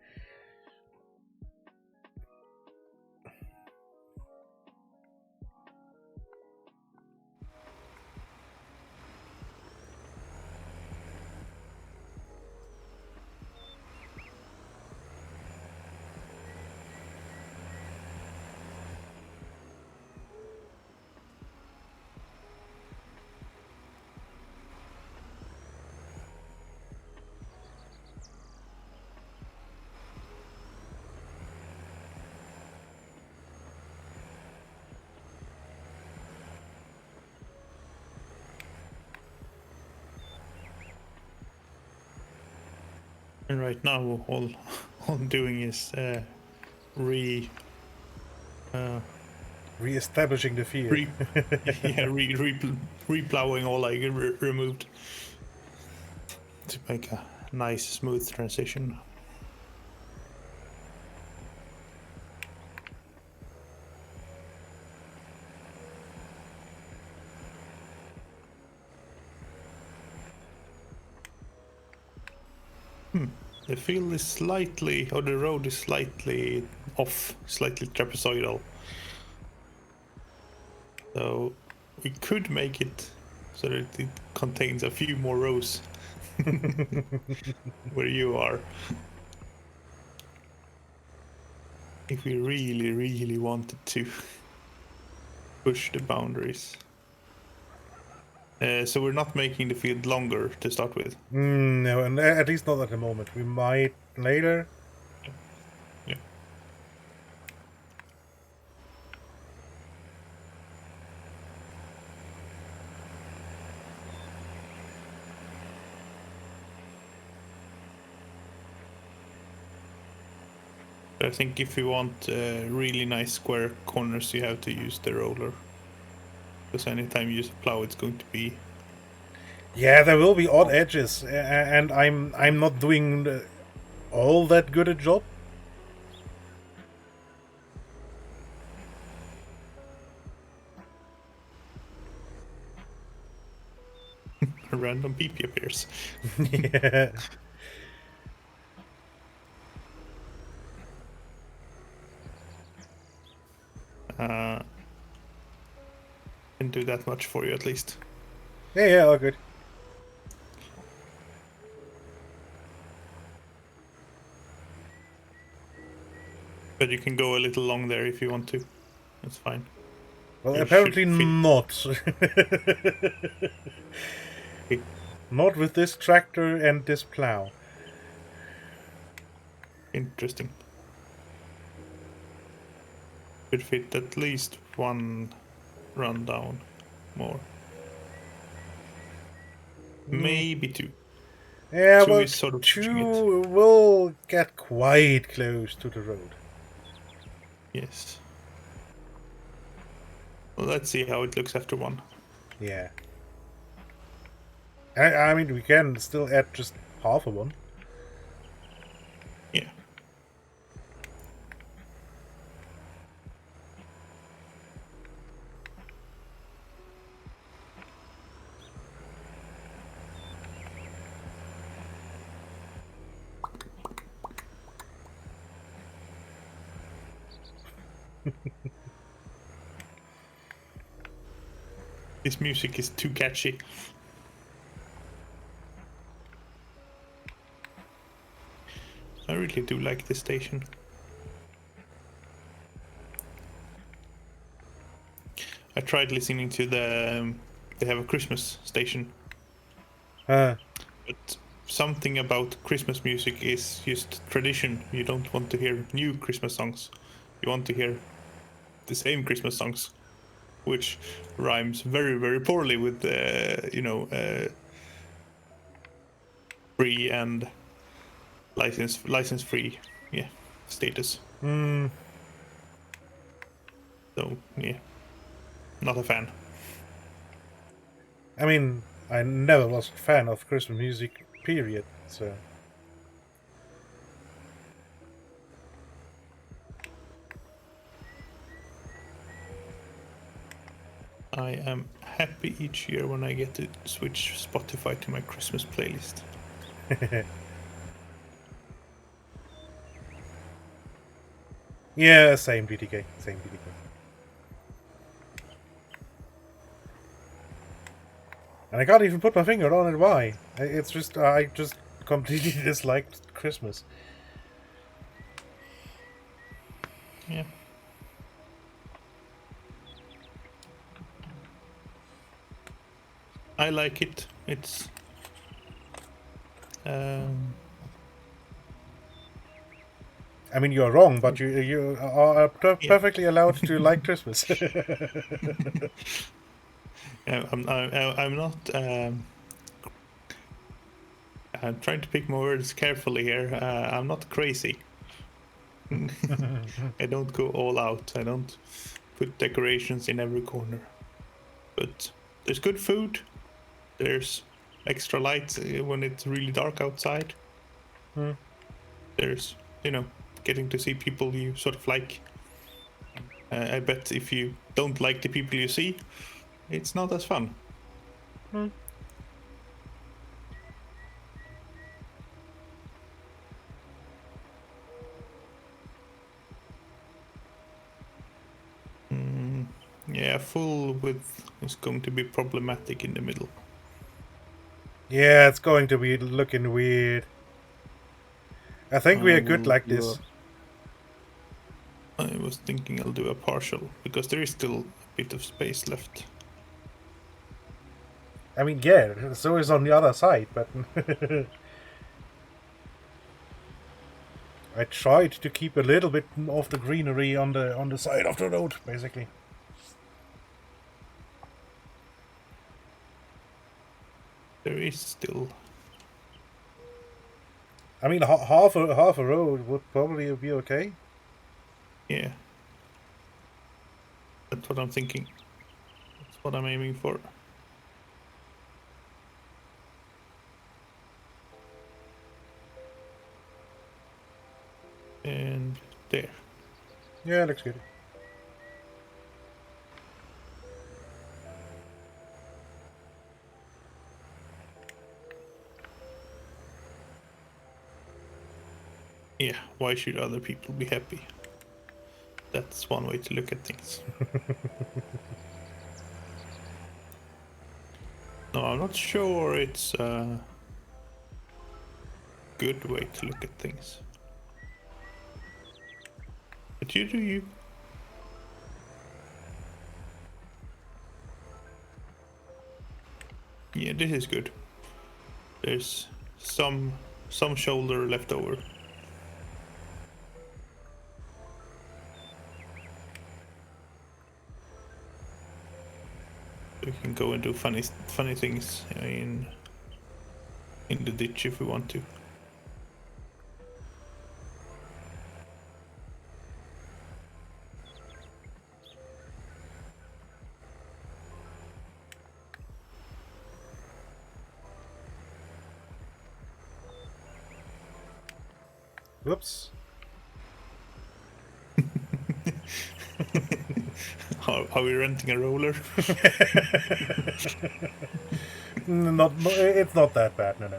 And right now, all I'm doing is Re-establishing the field. Re-plowing all I removed to make a nice, smooth transition. The field is slightly, or the road is slightly off, slightly trapezoidal. So we could make it so that it contains a few more rows where you are. If we really, really wanted to push the boundaries. So we're not making the field longer to start with. No, and at least not at the moment. We might later. Yeah. I think if you want really nice square corners, you have to use the roller. Because anytime you use a plow, it's going to be... Yeah, there will be odd edges, and I'm not doing all that good a job. a random PP appears. Yeah. Can do that much for you at least. Yeah, all good. But you can go a little long there if you want to. That's fine. Well, Your apparently ship fit. not. Not with this tractor and this plow. Interesting. Should fit at least one run down more. Maybe two. Yeah, Two well, is sort of pushing it. two will get quite close to the road. Yes. Well, let's see how it looks after one. Yeah. I mean, we can still add just half of one. Yeah. This music is too catchy. I really do like this station. I tried listening to the... they have a Christmas station. But something about Christmas music is just tradition. You don't want to hear new Christmas songs. You want to hear the same Christmas songs, which rhymes very, very poorly with free and license free, status. So yeah, not a fan. I mean, I never was a fan of Christmas music, period, so... I am happy each year when I get to switch Spotify to my Christmas playlist. Yeah, same BTK, same BTK. And I can't even put my finger on it why. It's just, I just completely disliked Christmas. Yeah. I like it. It's I mean, you're wrong, but you are perfectly allowed to like Christmas. I'm not. I'm trying to pick my words carefully here. I'm not crazy. I don't go all out. I don't put decorations in every corner. But there's good food. There's extra light when it's really dark outside. There's, getting to see people you sort of like. I bet if you don't like the people you see, it's not as fun. Yeah, full width is going to be problematic in the middle. Yeah, it's going to be looking weird. I think we I are good will like do this. I was thinking I'll do a partial, because there is still a bit of space left. I mean, yeah, so is on the other side, but I tried to keep a little bit of the greenery on the side of the road, basically. There is still... I mean, half a road would probably be okay. Yeah. That's what I'm thinking. That's what I'm aiming for. And there. Yeah, looks good. Yeah, why should other people be happy? That's one way to look at things. No, I'm not sure it's a good way to look at things. But you do you. Yeah, this is good. There's some shoulder left over. We can go and do funny things in the ditch if we want to. Whoops. Are we renting a roller? It's not that bad, no.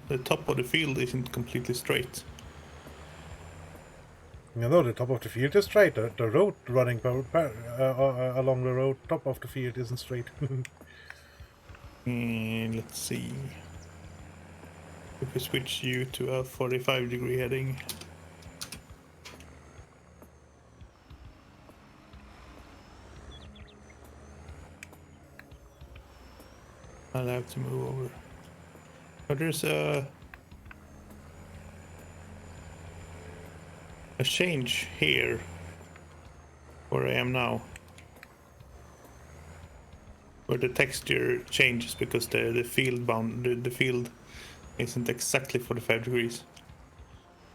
The top of the field isn't completely straight. You know, the top of the field is straight. The road running along the road, top of the field isn't straight. And let's see. If we switch you to a 45-degree heading. I'll have to move over. But there's a change here where I am now, where the texture changes because the field isn't exactly 45 degrees.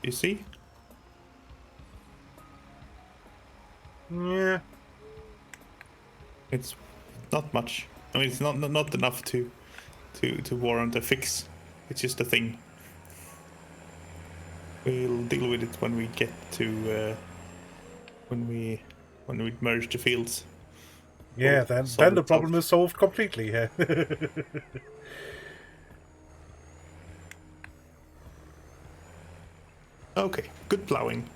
You see? Yeah. It's not much. I mean, it's not enough to warrant a fix. It's just a thing. We'll deal with it when we get to when we merge the fields. Yeah, We'll then the it problem out. is solved completely. Yeah. Okay, good plowing.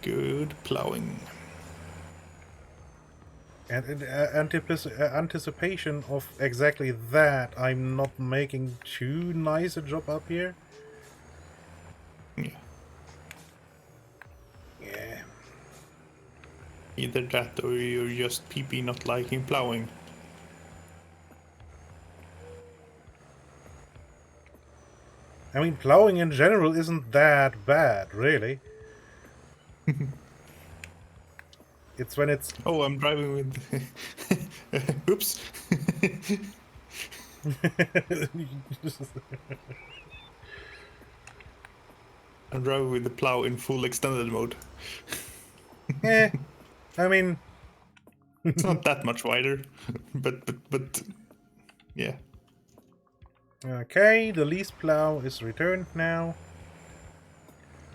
Good plowing. And in anticipation of exactly that, I'm not making too nice a job up here. Yeah. Yeah. Either that or you're just PP not liking plowing. I mean, plowing in general isn't that bad, really. It's when it's... Oh, I'm driving with... Oops. and drive with the plow in full extended mode. Eh, I mean, It's not that much wider, but yeah. okay, the lease plow is returned now.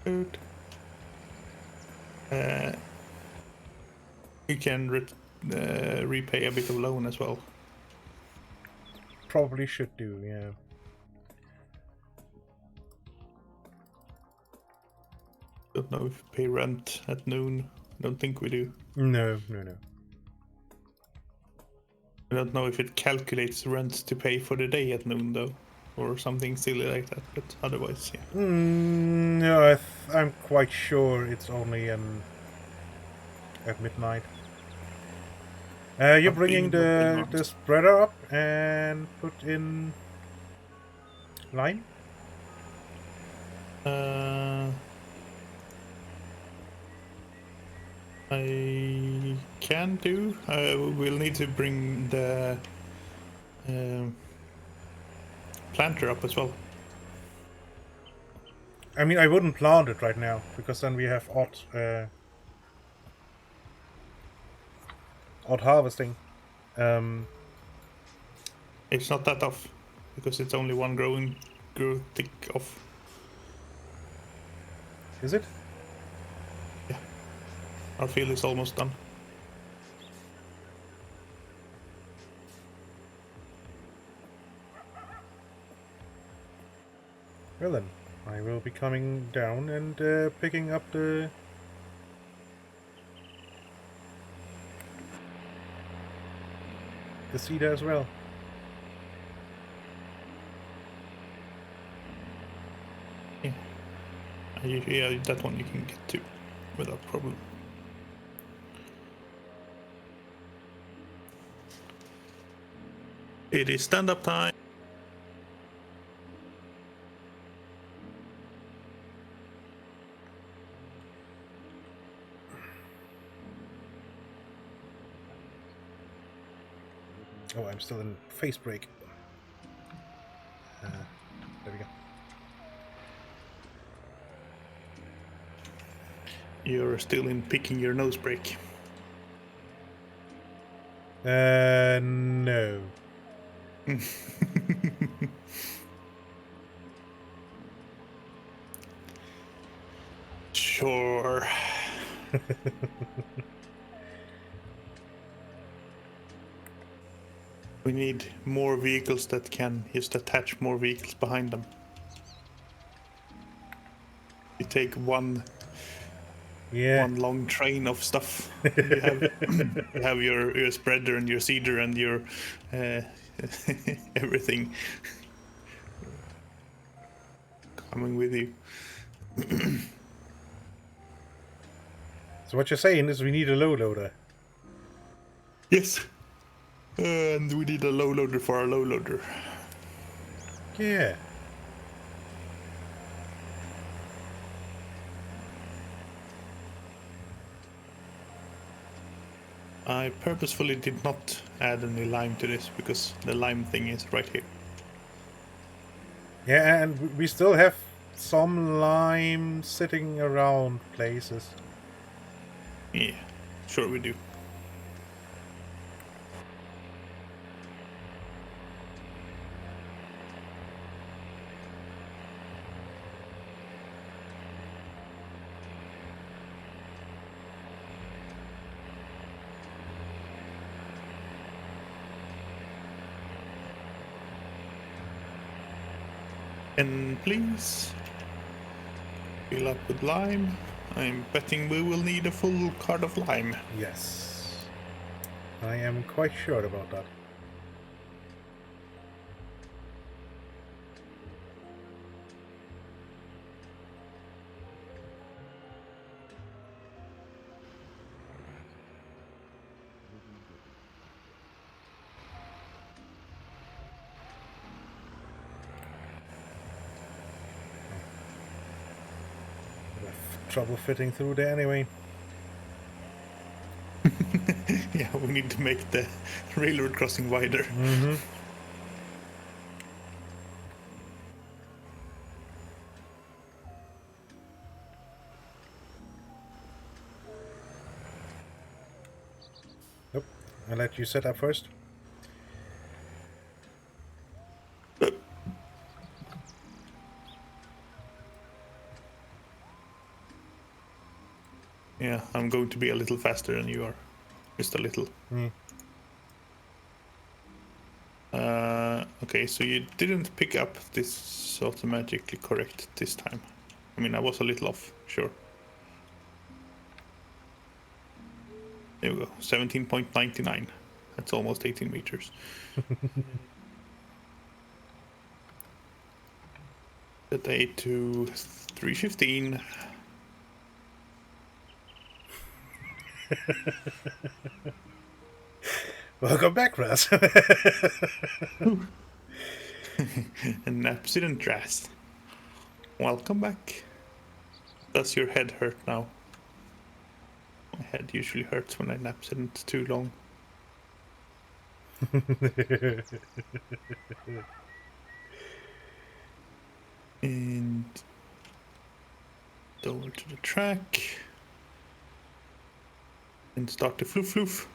Good. You can repay a bit of loan as well. Probably should do, yeah. Don't know if we pay rent at noon. I don't think we do. No. I don't know if it calculates rent to pay for the day at noon though, or something silly like that. But otherwise, yeah. No, I'm quite sure it's only at midnight. You're bringing the spreader up and put in lime? I can do. We'll need to bring the planter up as well. I mean, I wouldn't plant it right now, because then we have odd harvesting. It's not that off, because it's only one grow thick off. Is it? Yeah. Our field is almost done. Well then, I will be coming down and picking up the cedar as well. Yeah, that one you can get to without problem. It is stand-up time. Oh, I'm still in face break. There we go. You're still in picking your nose break. No. Sure. We need more vehicles that can just attach more vehicles behind them. You take one long train of stuff. You have your spreader and your seeder and your everything coming with you. So what you're saying is we need a low loader. Yes. And we need a low loader for our low loader. Yeah. I purposefully did not add any lime to this because the lime thing is right here. Yeah, and we still have some lime sitting around places. Yeah, sure we do. And please fill up with lime. I'm betting we will need a full cart of lime. Yes. I am quite sure about that. Trouble fitting through there anyway. Yeah, we need to make the railroad crossing wider. Mm-hmm. I'll let you set up first. Yeah, I'm going to be a little faster than you are. Just a little. Okay, so you didn't pick up this automatically correct this time. I mean, I was a little off, sure. There we go, 17.99. That's almost 18 meters. Set 8 to 315. Welcome back, Raz. An accident rest. Welcome back. Does your head hurt now? My head usually hurts when I absent too long. And over to the track. And start the floof floof.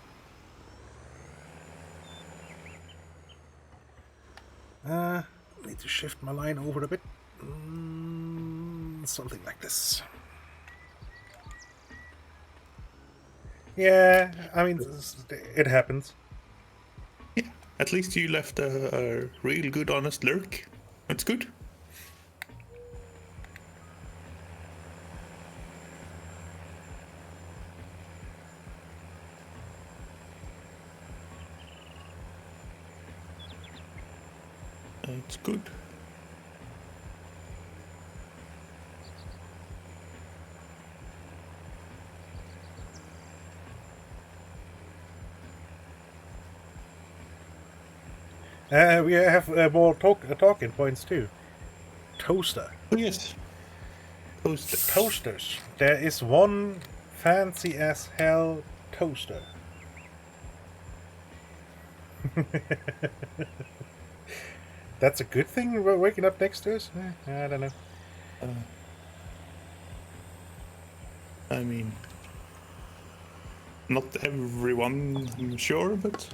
Need to shift my line over a bit. Something like this. Yeah, I mean, it happens. Yeah, at least you left a real good honest lurk. That's good. That's good. We have more talking points too. Toaster. Oh yes. Toaster. Toasters. There is one fancy as hell toaster. That's a good thing we're waking up next to us? I don't know. I mean, not everyone, I'm sure, but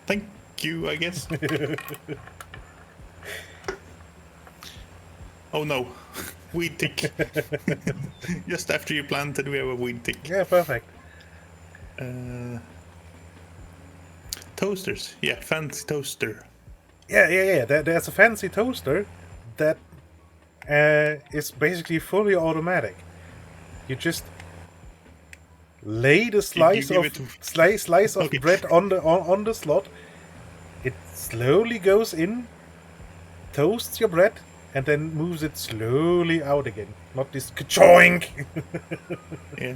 thank you, I guess. Oh no, weed tick. Just after you planted, we have a weed tick. Yeah, perfect. Toasters, yeah, fancy toaster. Yeah. There's a fancy toaster that is basically fully automatic. You just lay the slice of Okay. bread on the slot. It slowly goes in, toasts your bread, and then moves it slowly out again. Not this ka-choink. Yeah.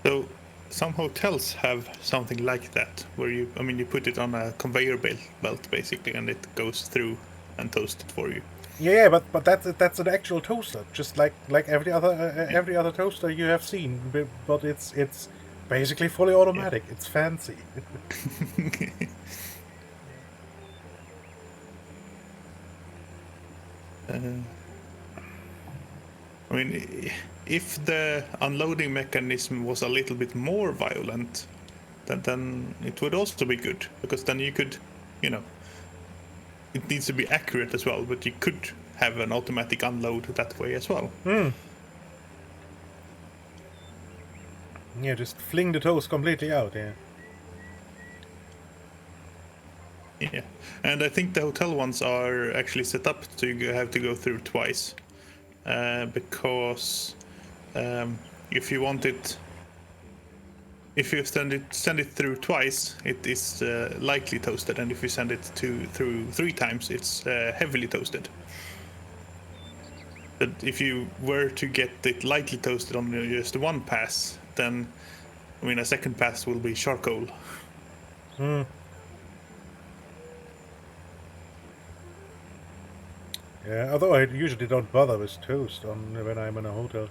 So some hotels have something like that, where you put it on a conveyor belt basically, and it goes through and toasts it for you. Yeah, but that's an actual toaster, just like every other toaster you have seen. But it's basically fully automatic. Yeah. It's fancy. I mean, if the unloading mechanism was a little bit more violent, then it would also be good, because then you could, it needs to be accurate as well, but you could have an automatic unload that way as well. Yeah, just fling the toast completely out, yeah. Yeah, and I think the hotel ones are actually set up to have to go through twice, because if you want it, if you send it through twice, it is lightly toasted, and if you send it through 3 times, it's heavily toasted. But if you were to get it lightly toasted on just one pass, then a second pass will be charcoal. Yeah, although I usually don't bother with toast when I'm in a hotel.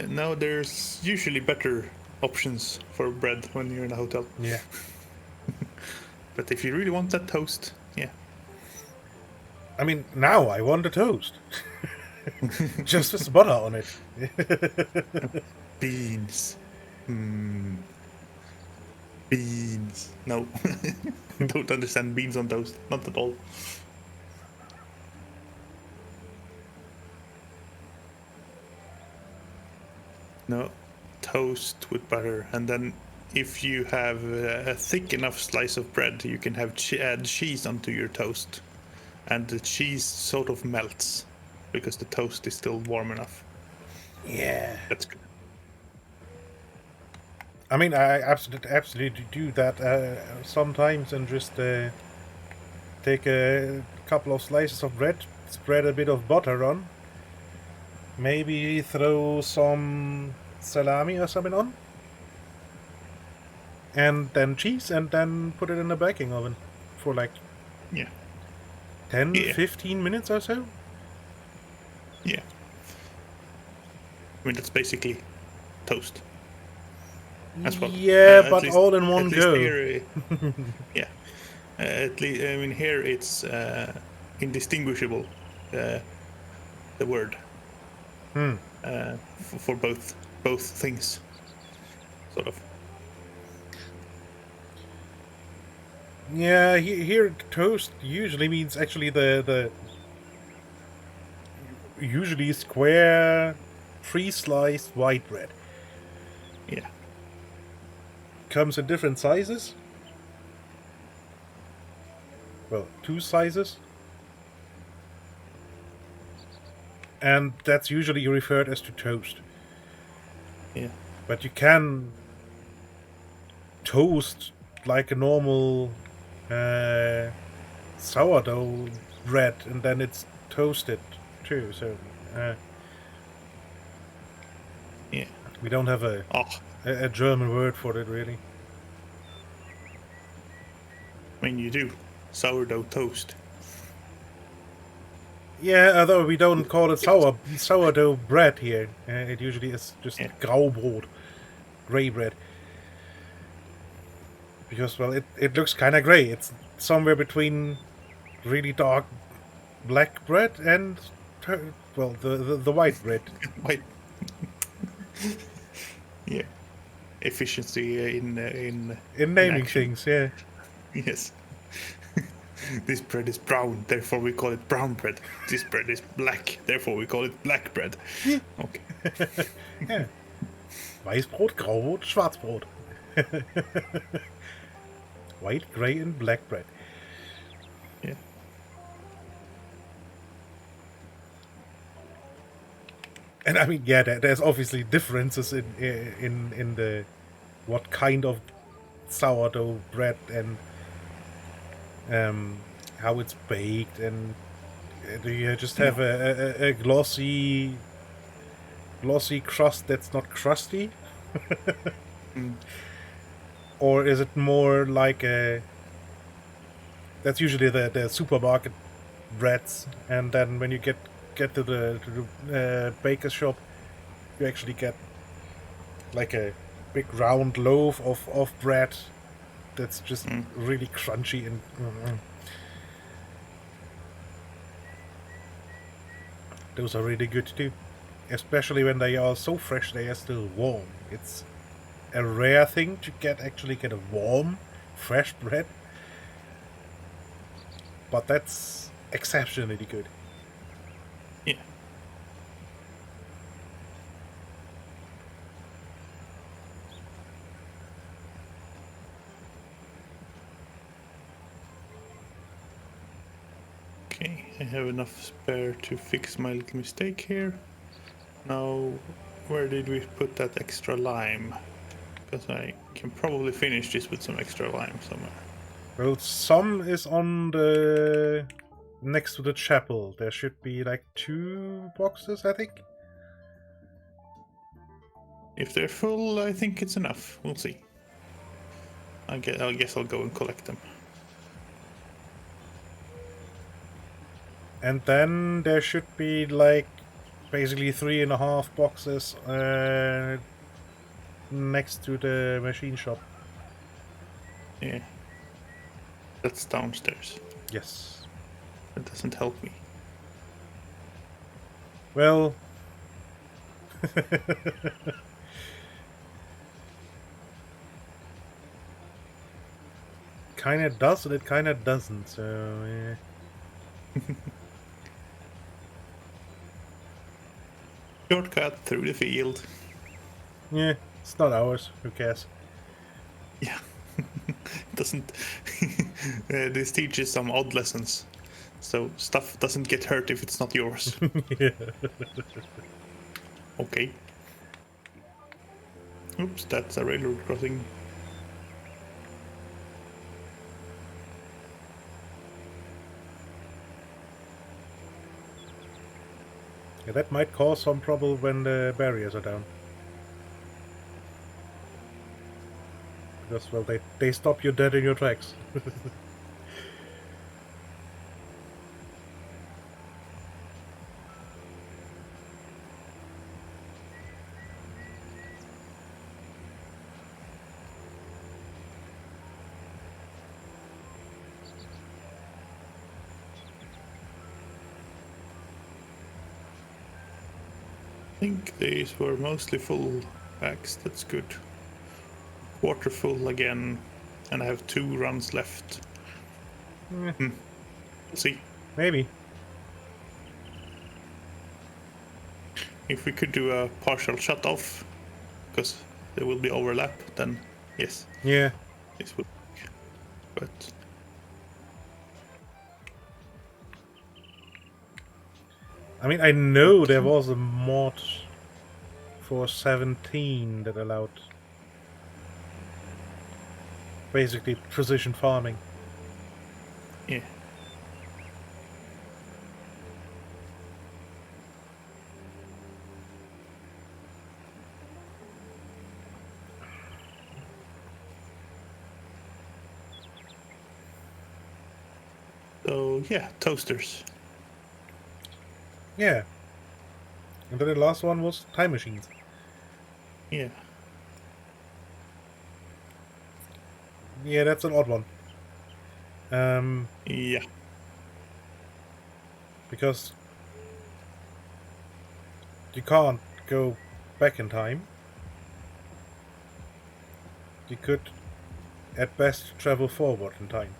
Now there's usually better options for bread when you're in a hotel. Yeah. But if you really want that toast, yeah. I mean, now I want a toast. Just with butter on it. Beans. Beans. No. Don't understand beans on toast. Not at all. No. Toast with butter. And then if you have a thick enough slice of bread, you can have add cheese onto your toast. And the cheese sort of melts because the toast is still warm enough. Yeah. That's good. I mean, I absolutely do that sometimes, and just take a couple of slices of bread, spread a bit of butter on, maybe throw some salami or something on, and then cheese, and then put it in the baking oven for like 10, 15 minutes or so. Yeah. I mean, that's basically toast. As well. Yeah, but least, all in one go. Here, yeah. At least, I mean, here it's indistinguishable. The word. For both things, sort of. Yeah, here toast usually means actually the usually square, pre-sliced white bread. Yeah. Comes in different sizes. Well, 2 sizes. And that's usually referred as to toast. Yeah. But you can toast like a normal sourdough bread, and then it's toasted too. So Yeah. we don't have a German word for it, really. I mean, you do sourdough toast. Yeah, although we don't call it sourdough bread here. It usually is just graubrot, grey bread. Because, well, it looks kind of grey. It's somewhere between really dark black bread and, well, the white bread. White. Yeah. Efficiency in naming things, yeah. Yes. This bread is brown, therefore we call it brown bread. This bread is black, therefore we call it black bread. Okay. Yeah. Weißbrot, Graubrot, Schwarzbrot. White, grey, and black bread. Yeah. And I mean, yeah, there's obviously differences in the what kind of sourdough bread and how it's baked, and do you just have a glossy crust that's not crusty? Or is it more like that's usually the supermarket breads, and then when you get to the baker's shop, you actually get like a big round loaf of bread that's just really crunchy and those are really good too, especially when they are so fresh they are still warm. It's a rare thing to actually get a warm fresh bread, but that's exceptionally good. Yeah. Okay, I have enough spare to fix my little mistake here. Now, where did we put that extra lime? Because I can probably finish this with some extra lime somewhere. Well, some is on the next to the chapel. There should be like 2 boxes, I think. If they're full, I think it's enough. We'll see. I guess I'll go and collect them. And then there should be like basically 3.5 boxes next to the machine shop. Yeah. That's downstairs. Yes. That doesn't help me. Well... kind of does and it kind of doesn't. So yeah. Shortcut through the field. Yeah, it's not ours. Who cares? Yeah. Doesn't this teaches some odd lessons. So stuff doesn't get hurt if it's not yours. Yeah. Okay. Oops, that's a railroad crossing. Yeah, that might cause some trouble when the barriers are down. Because, well, they stop you dead in your tracks. I think these were mostly full packs. That's good. Quarter full again, and I have 2 runs left. We'll see. Maybe. If we could do a partial shut off, because there will be overlap, then yes, Yeah. this would work. But I mean, I know there was a mod for 17 that allowed basically precision farming. yeah. So yeah, toasters. Yeah. And then the last one was time machines. Yeah. Yeah, that's an odd one. Yeah. Because you can't go back in time. You could, at best, travel forward in time.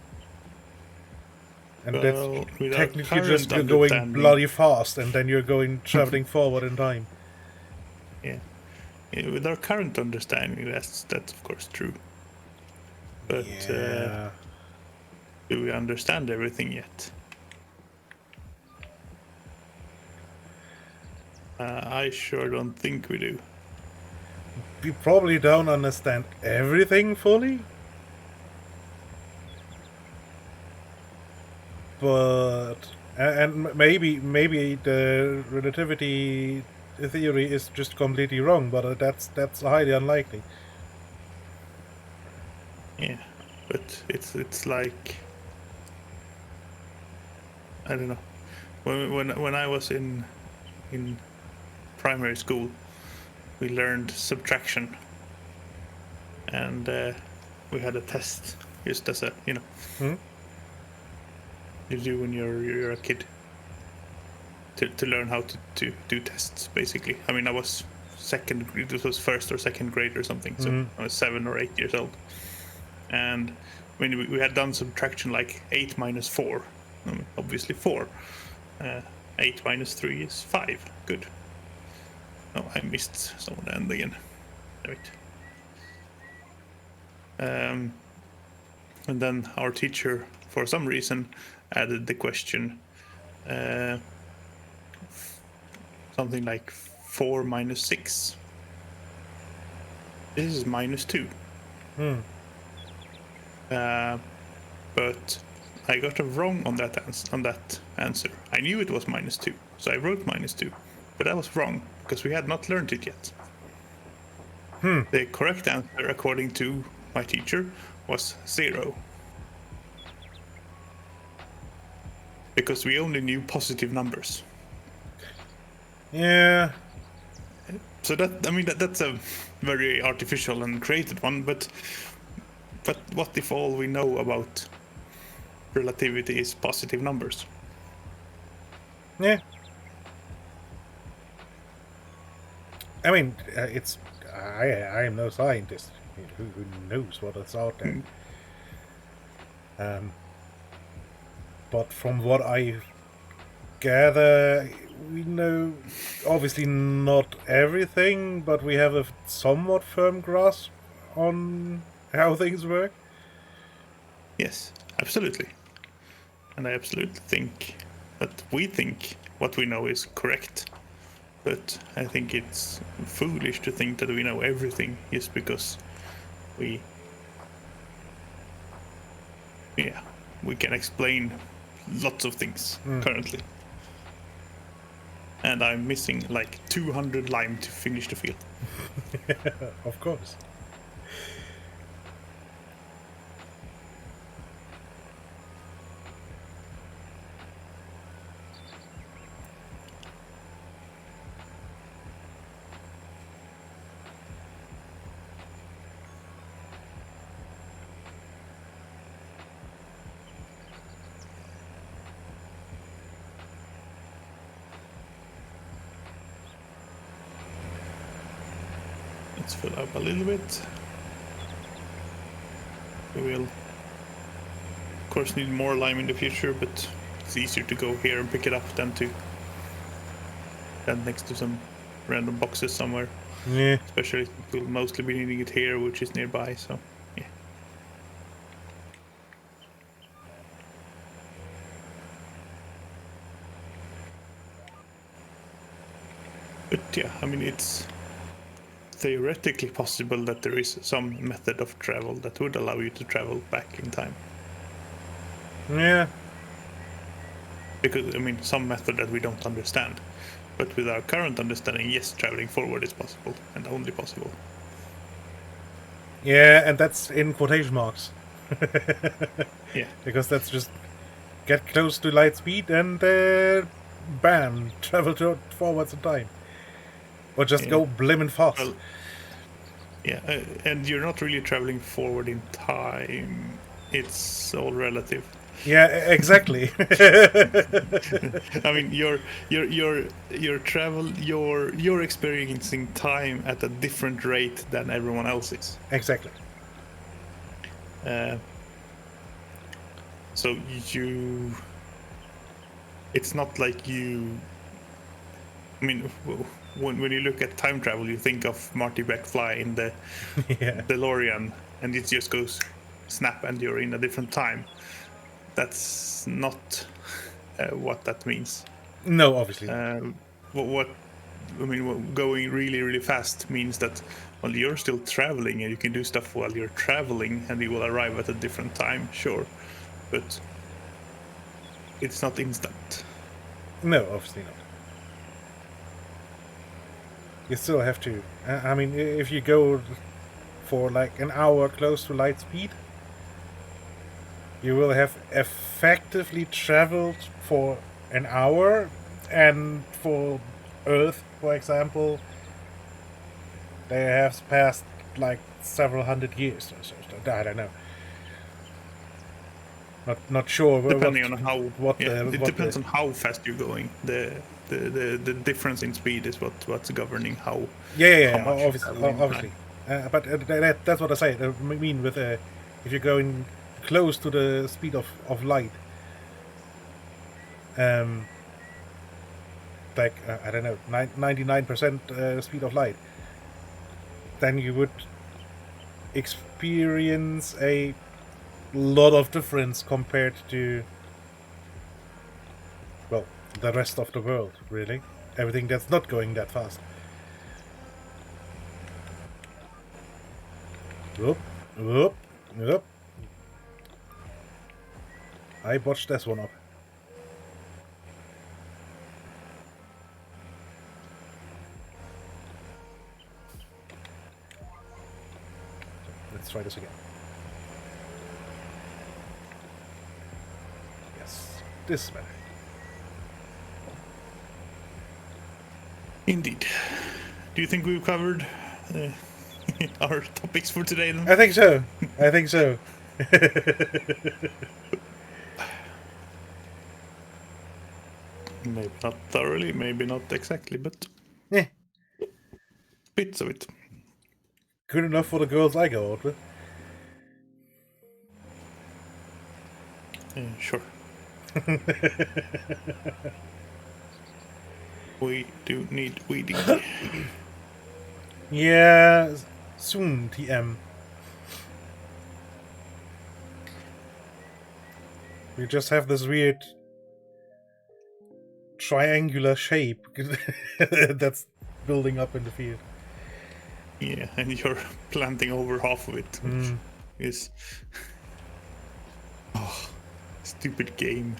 And Well, that's with our technically current just going understanding- bloody fast, and then you're going traveling forward in time. Yeah. With our current understanding, that's of course true. But Yeah. do we understand everything yet? I sure don't think we do. We probably don't understand everything fully. But and maybe the relativity theory is just completely wrong, but that's highly unlikely. Yeah, but it's like, I don't know. When I was in primary school, we learned subtraction, and we had a test just as a you do when you're a kid to learn how to do tests, basically. I mean, I was it was first or second grade or something, so I was 7 or 8 years old, and when we had done subtraction like 8 minus 4, I mean, obviously 4, 8 minus 3 is 5. Good. Oh, I missed some of the end again. Damn it. And then our teacher, for some reason, added the question something like 4 minus 6. This is minus 2. But I got it wrong on that answer. I knew it was minus 2, so I wrote minus 2. But that was wrong, because we had not learned it yet. The correct answer, according to my teacher, was 0. Because we only knew positive numbers. Yeah. So that's a very artificial and created one, but what if all we know about relativity is positive numbers? Yeah. I mean, it's I am no scientist. Who knows what is out there? But from what I gather, we know obviously not everything, but we have a somewhat firm grasp on how things work. Yes, absolutely. And I absolutely think that we think what we know is correct. But I think it's foolish to think that we know everything just because we can explain lots of things currently. And I'm missing like 200 lime to finish the field. Of course. Let's fill up a little bit. We will, of course, need more lime in the future, but it's easier to go here and pick it up than next to some random boxes somewhere. Yeah. Especially we'll mostly be needing it here, which is nearby. So yeah. But yeah, I mean, it's theoretically possible that there is some method of travel that would allow you to travel back in time. Yeah. Because, I mean, some method that we don't understand. But with our current understanding, yes, traveling forward is possible, and only possible. Yeah, and that's in quotation marks. Yeah. Because that's just get close to light speed and bam, travel forwards in time. Or just go blimmin' fast. Well, yeah, and you're not really traveling forward in time. It's all relative. Yeah, exactly. I mean, you're experiencing time at a different rate than everyone else is. Exactly. So it's not like you. I mean, when you look at time travel, you think of Marty McFly in the DeLorean, and it just goes snap, and you're in a different time. That's not what that means. No, obviously. What I mean, going really, really fast means that, well, you're still traveling and you can do stuff while you're traveling, and you will arrive at a different time, sure, but it's not instant. No, obviously not. You still have to. I mean, if you go for like an hour close to light speed, you will have effectively traveled for an hour, and for Earth, for example, they have passed like several hundred years or so. I don't know. Not sure. Depending on how. It depends on how fast you're going. The difference in speed is what's governing how. Yeah. Obviously. But that's what I say. I mean, with if you're going close to the speed of light, like I don't know, 99% speed of light, then you would experience a lot of difference compared to, well, the rest of the world, really. Everything that's not going that fast. Whoop. I botched this one up. Let's try this again. Yes, this is better. Indeed. Do you think we've covered our topics for today then? I think so. Maybe not thoroughly, maybe not exactly, but Yeah, bits of it. good enough for the girls I go out with. Sure. We do need weeding. Yeah, soon, TM. We just have this weird triangular shape that's building up in the field. Yeah, and you're planting over half of it, which is stupid game.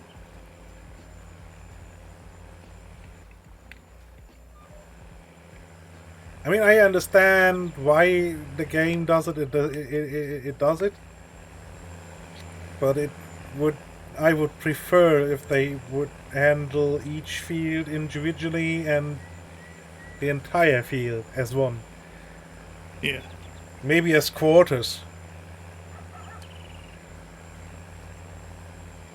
I mean, I understand why the game does it. It does it, but I would prefer if they would handle each field individually and the entire field as one. Yeah. Maybe as quarters.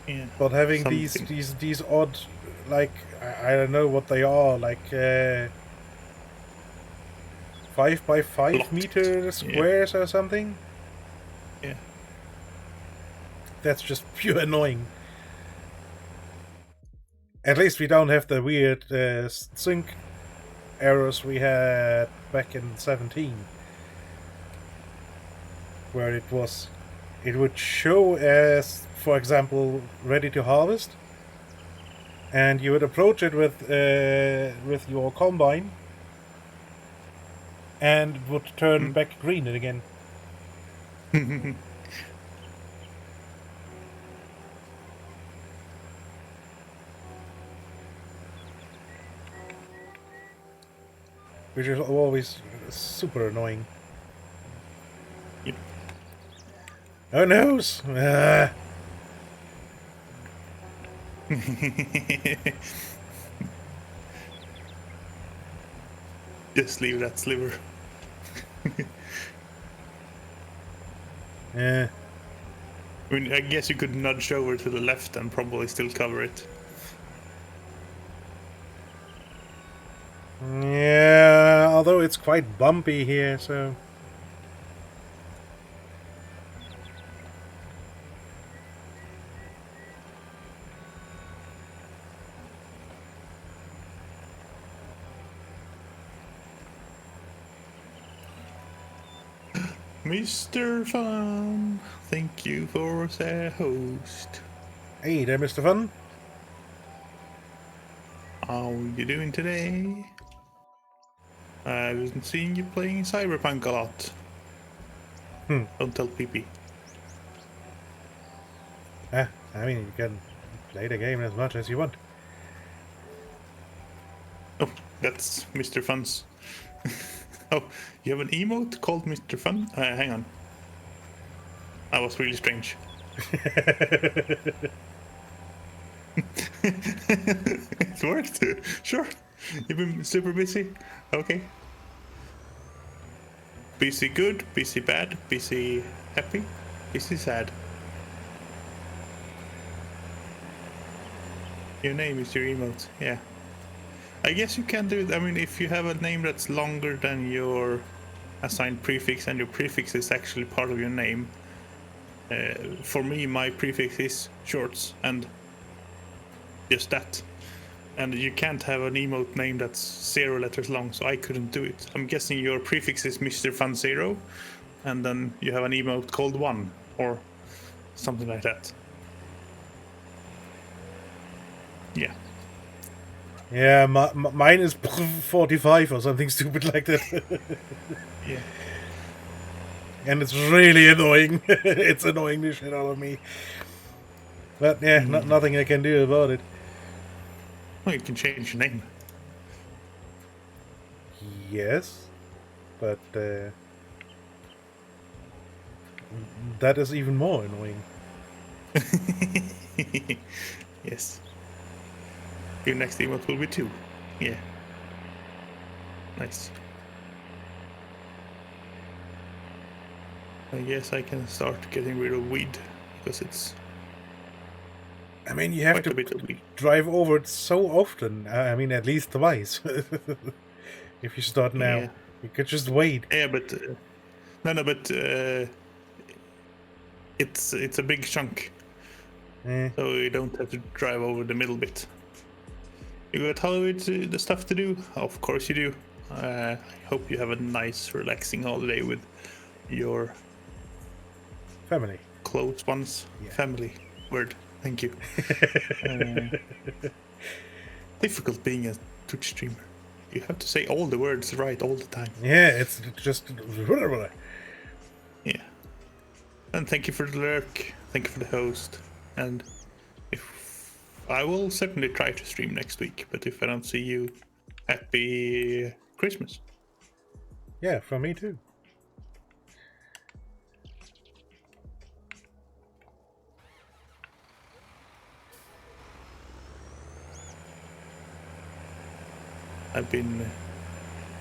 Yeah. But having Something. these odd, like, I don't know what they are, like 5 by 5 Blocked. meter squares or something. Yeah. That's just pure annoying. At least we don't have the weird sync errors we had back in 17, where it would show as, for example, ready to harvest, and you would approach it with your combine, and would turn back green again. Which is always super annoying. Yep. Oh no! Just leave that sliver. Yeah. I mean, I guess you could nudge over to the left and probably still cover it. Yeah, although it's quite bumpy here, so... Mr. Fun, thank you for the host. Hey there, Mr. Fun. How you doing today? I've been seeing you playing Cyberpunk a lot. Don't tell PP. I mean, you can play the game as much as you want. Oh, that's Mr. Fun's. Oh, you have an emote called Mr. Fun? Hang on. That was really strange. It worked. Sure. You've been super busy. Okay. Busy good, busy bad, busy happy, busy sad. Your name is your emote. Yeah. I guess you can do it. I mean, if you have a name that's longer than your assigned prefix and your prefix is actually part of your name. For me, my prefix is shorts and just that. And you can't have an emote name that's 0 letters long, so I couldn't do it. I'm guessing your prefix is Mr. Fun 0, and then you have an emote called 1, or something like that. Yeah. Yeah, mine is 45 or something stupid like that. Yeah. And it's really annoying. It's annoying the shit out of me. But yeah, nothing I can do about it. Well, you can change your name. Yes, but that is even more annoying. Yes. Your next emote will be 2. Yeah. Nice. I guess I can start getting rid of weed, because it's... I mean, you have quite to a bit of weed. drive over it so often. I mean, at least twice. If you start now, Yeah. you could just wait. Yeah, but... no, but... it's a big chunk. So you don't have to drive over the middle bit. You got Hollywood the stuff to do? Of course you do. I hope you have a nice, relaxing holiday with your Family. close ones. Yeah. Family. Word. Thank you. Difficult being a Twitch streamer. You have to say all the words right all the time. Yeah, it's just. Yeah. And thank you for the lurk. Thank you for the host. And if I will certainly try to stream next week, but if I don't see you, happy Christmas. Yeah, for me too. I've been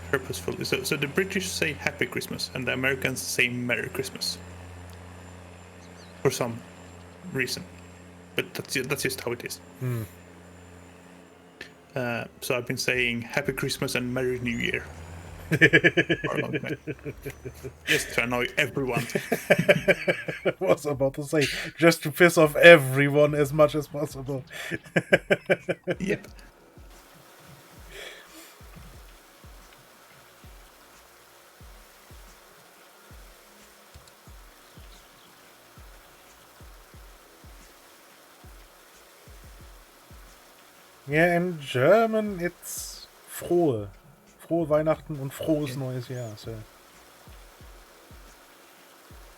purposeful. So the British say Happy Christmas, and the Americans say Merry Christmas. For some reason, but that's just how it is. So I've been saying Happy Christmas and Merry New Year for a long time, just to annoy everyone. I was about to say, just to piss off everyone as much as possible. Yep. Yeah, in German it's frohe. Frohe Weihnachten und frohes neues Jahr. So.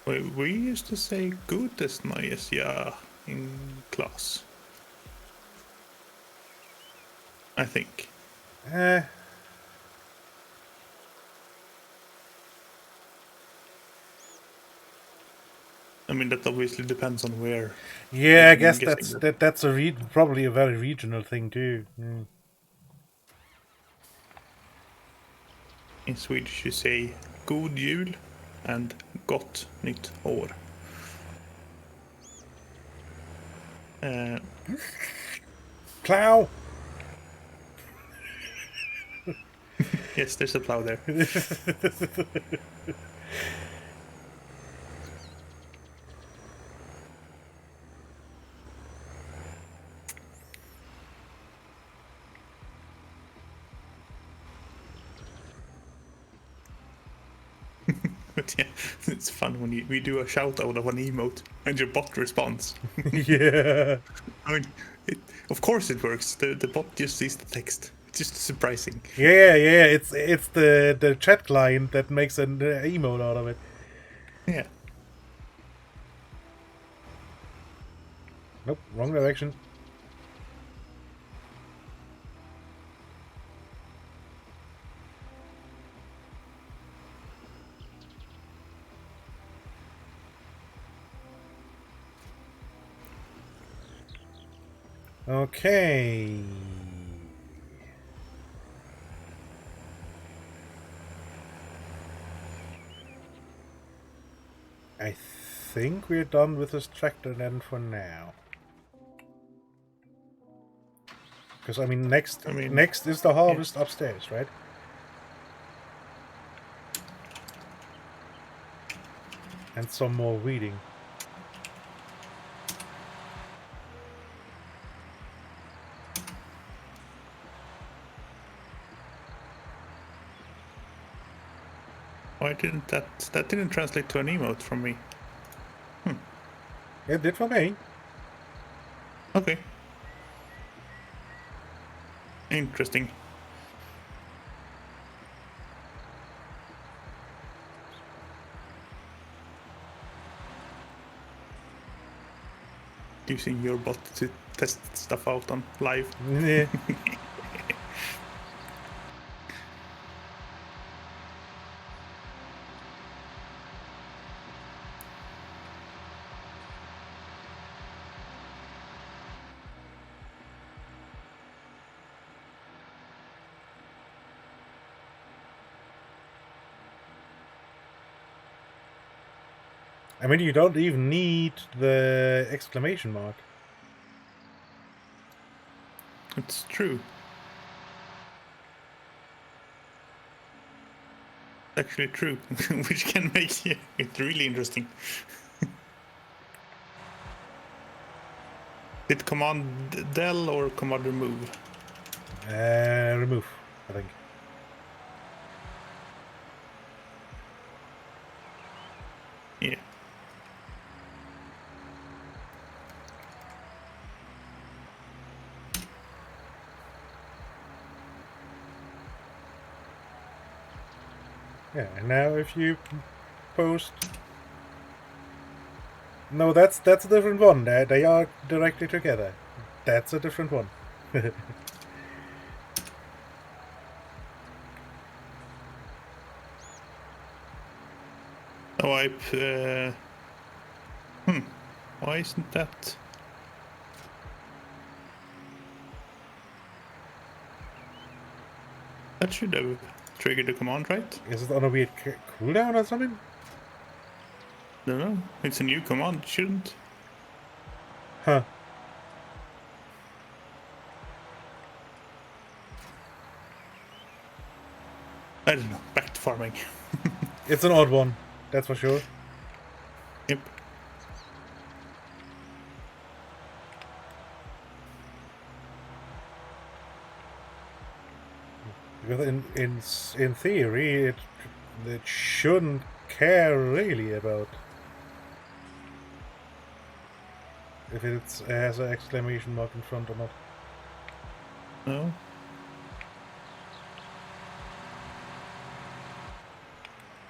We used to say Gutes Neues Jahr in class. I think. I mean, that obviously depends on where. Yeah, I I'm guess guessing that's probably a very regional thing too. In Swedish you say God Jul and Gott Nytt År. Plow. Yes, there's a plow there. But yeah, it's fun when we do a shout out of an emote and your bot responds. Yeah. I mean, of course it works. The bot just sees the text. It's just surprising. Yeah. It's the chat client that makes an emote out of it. Yeah. Nope, wrong direction. Okay. I think we're done with this tractor then for now. Because I mean, next is the harvest upstairs, right? And some more weeding. Why didn't that didn't translate to an emote from me? It did for me. Okay. Interesting. Using your bot to test stuff out on live. Yeah. I mean, you don't even need the exclamation mark. It's true. Actually true, which can make it really interesting. Did command del or command remove? Remove, I think. Yeah. Yeah, and now if you post... No, that's a different one. They are directly together. That's a different one. Oh, why isn't that? That should have triggered the command, right? Is it on a weird cooldown or something? Don't know. It's a new command, shouldn't? Huh. I don't know. Back to farming. It's an odd one, that's for sure. Yep. Because in theory, it shouldn't care really about if it has an exclamation mark in front or not. No.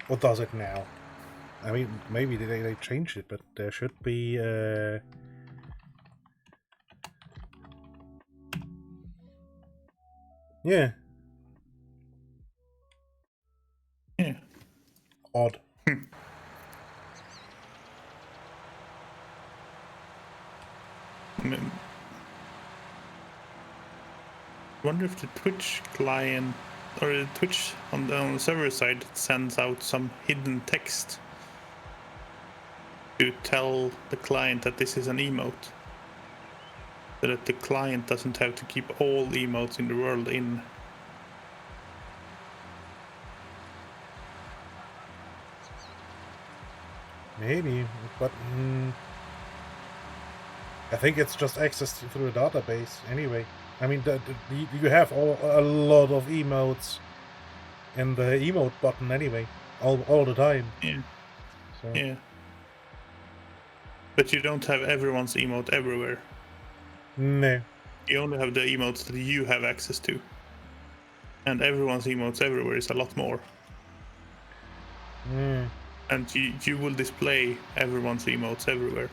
Or does it now? I mean, maybe they changed it, but there should be... Yeah. Yeah. Odd. Wonder if the Twitch client or the Twitch on the server side sends out some hidden text to tell the client that this is an emote, so that the client doesn't have to keep all emotes in the world in. Maybe, but I think it's just access through a database anyway. I mean, you have a lot of emotes in the emote button anyway, all the time. Yeah. So. Yeah. But you don't have everyone's emote everywhere. No. You only have the emotes that you have access to. And everyone's emotes everywhere is a lot more. And you will display everyone's emotes everywhere.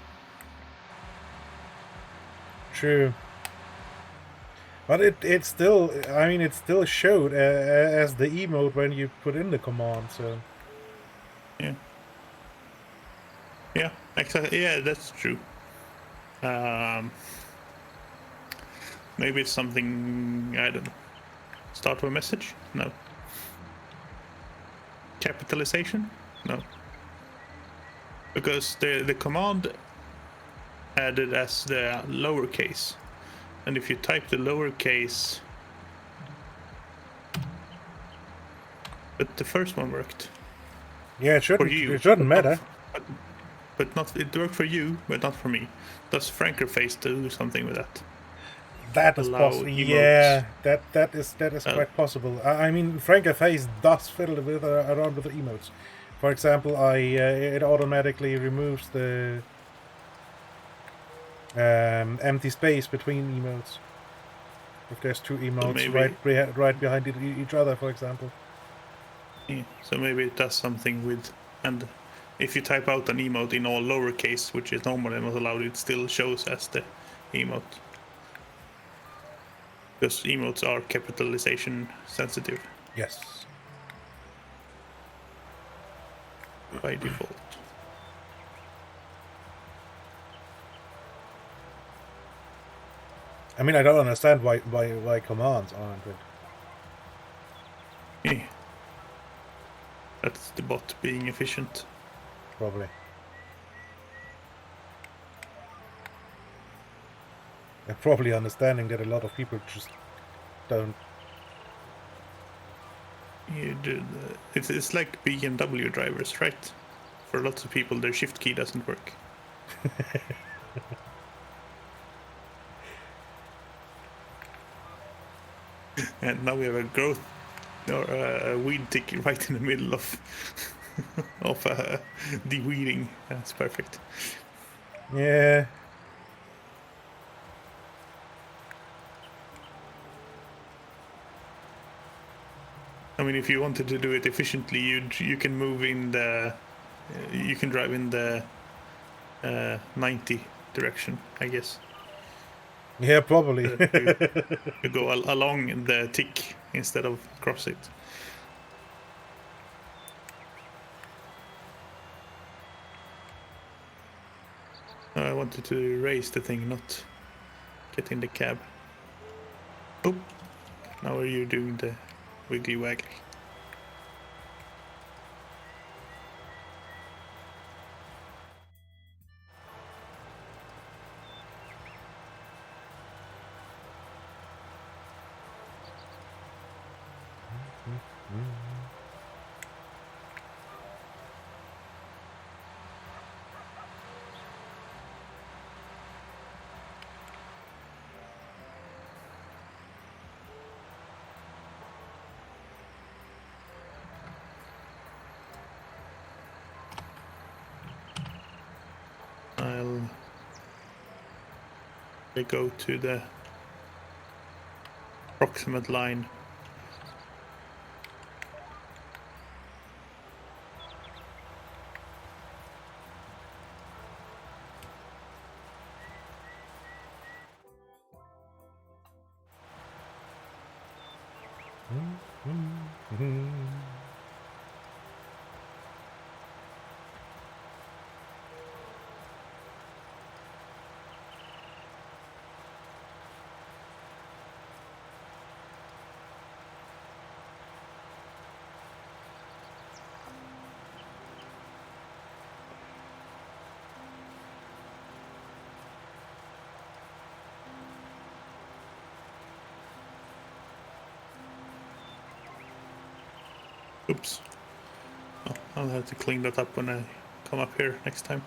True. But it still, I mean, it still showed as the emote when you put in the command, so... Yeah. Yeah, exactly. Yeah, that's true. Maybe it's something, I don't know. Start with a message? No. Capitalization? No. Because the command added as the lowercase. And if you type the lowercase... But the first one worked. Yeah, it shouldn't, For you, it shouldn't matter. But not, it worked for you, but not for me. Does Frankerface do something with that? That is Allow possible. emotes. Yeah, that is quite possible. I mean, Frankerface does fiddle with around with the emotes. For example, it automatically removes the empty space between emotes. If there's two emotes maybe, right behind each other, for example. Yeah, so maybe it does something with, and if you type out an emote in all lowercase, which is normally not allowed, it still shows as the emote. Because emotes are capitalization sensitive. Yes. By default. I mean, I don't understand why commands aren't it. Yeah. That's the bot being efficient. Probably. And probably understanding that a lot of people just don't. It's like BMW drivers, right? For lots of people, their shift key doesn't work. And now we have a growth or a weed tick right in the middle of of de-weeding. That's perfect. Yeah. I mean, if you wanted to do it efficiently, you can move in the, you can drive in the 90 direction, I guess. Yeah, probably. You go along the tick instead of across it. I wanted to raise the thing, not get in the cab. Oh, now are you doing the wiggly waggly? I'll go to the approximate line. Oops. Oh, I'll have to clean that up when I come up here next time.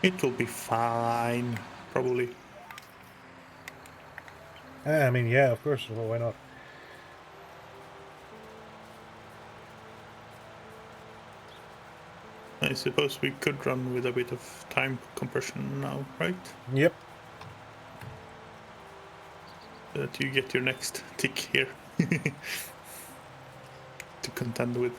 It will be fine, probably. I mean, yeah, of course. Well, why not? I suppose we could run with a bit of time compression now, right? Yep. So that you get your next tick here to contend with.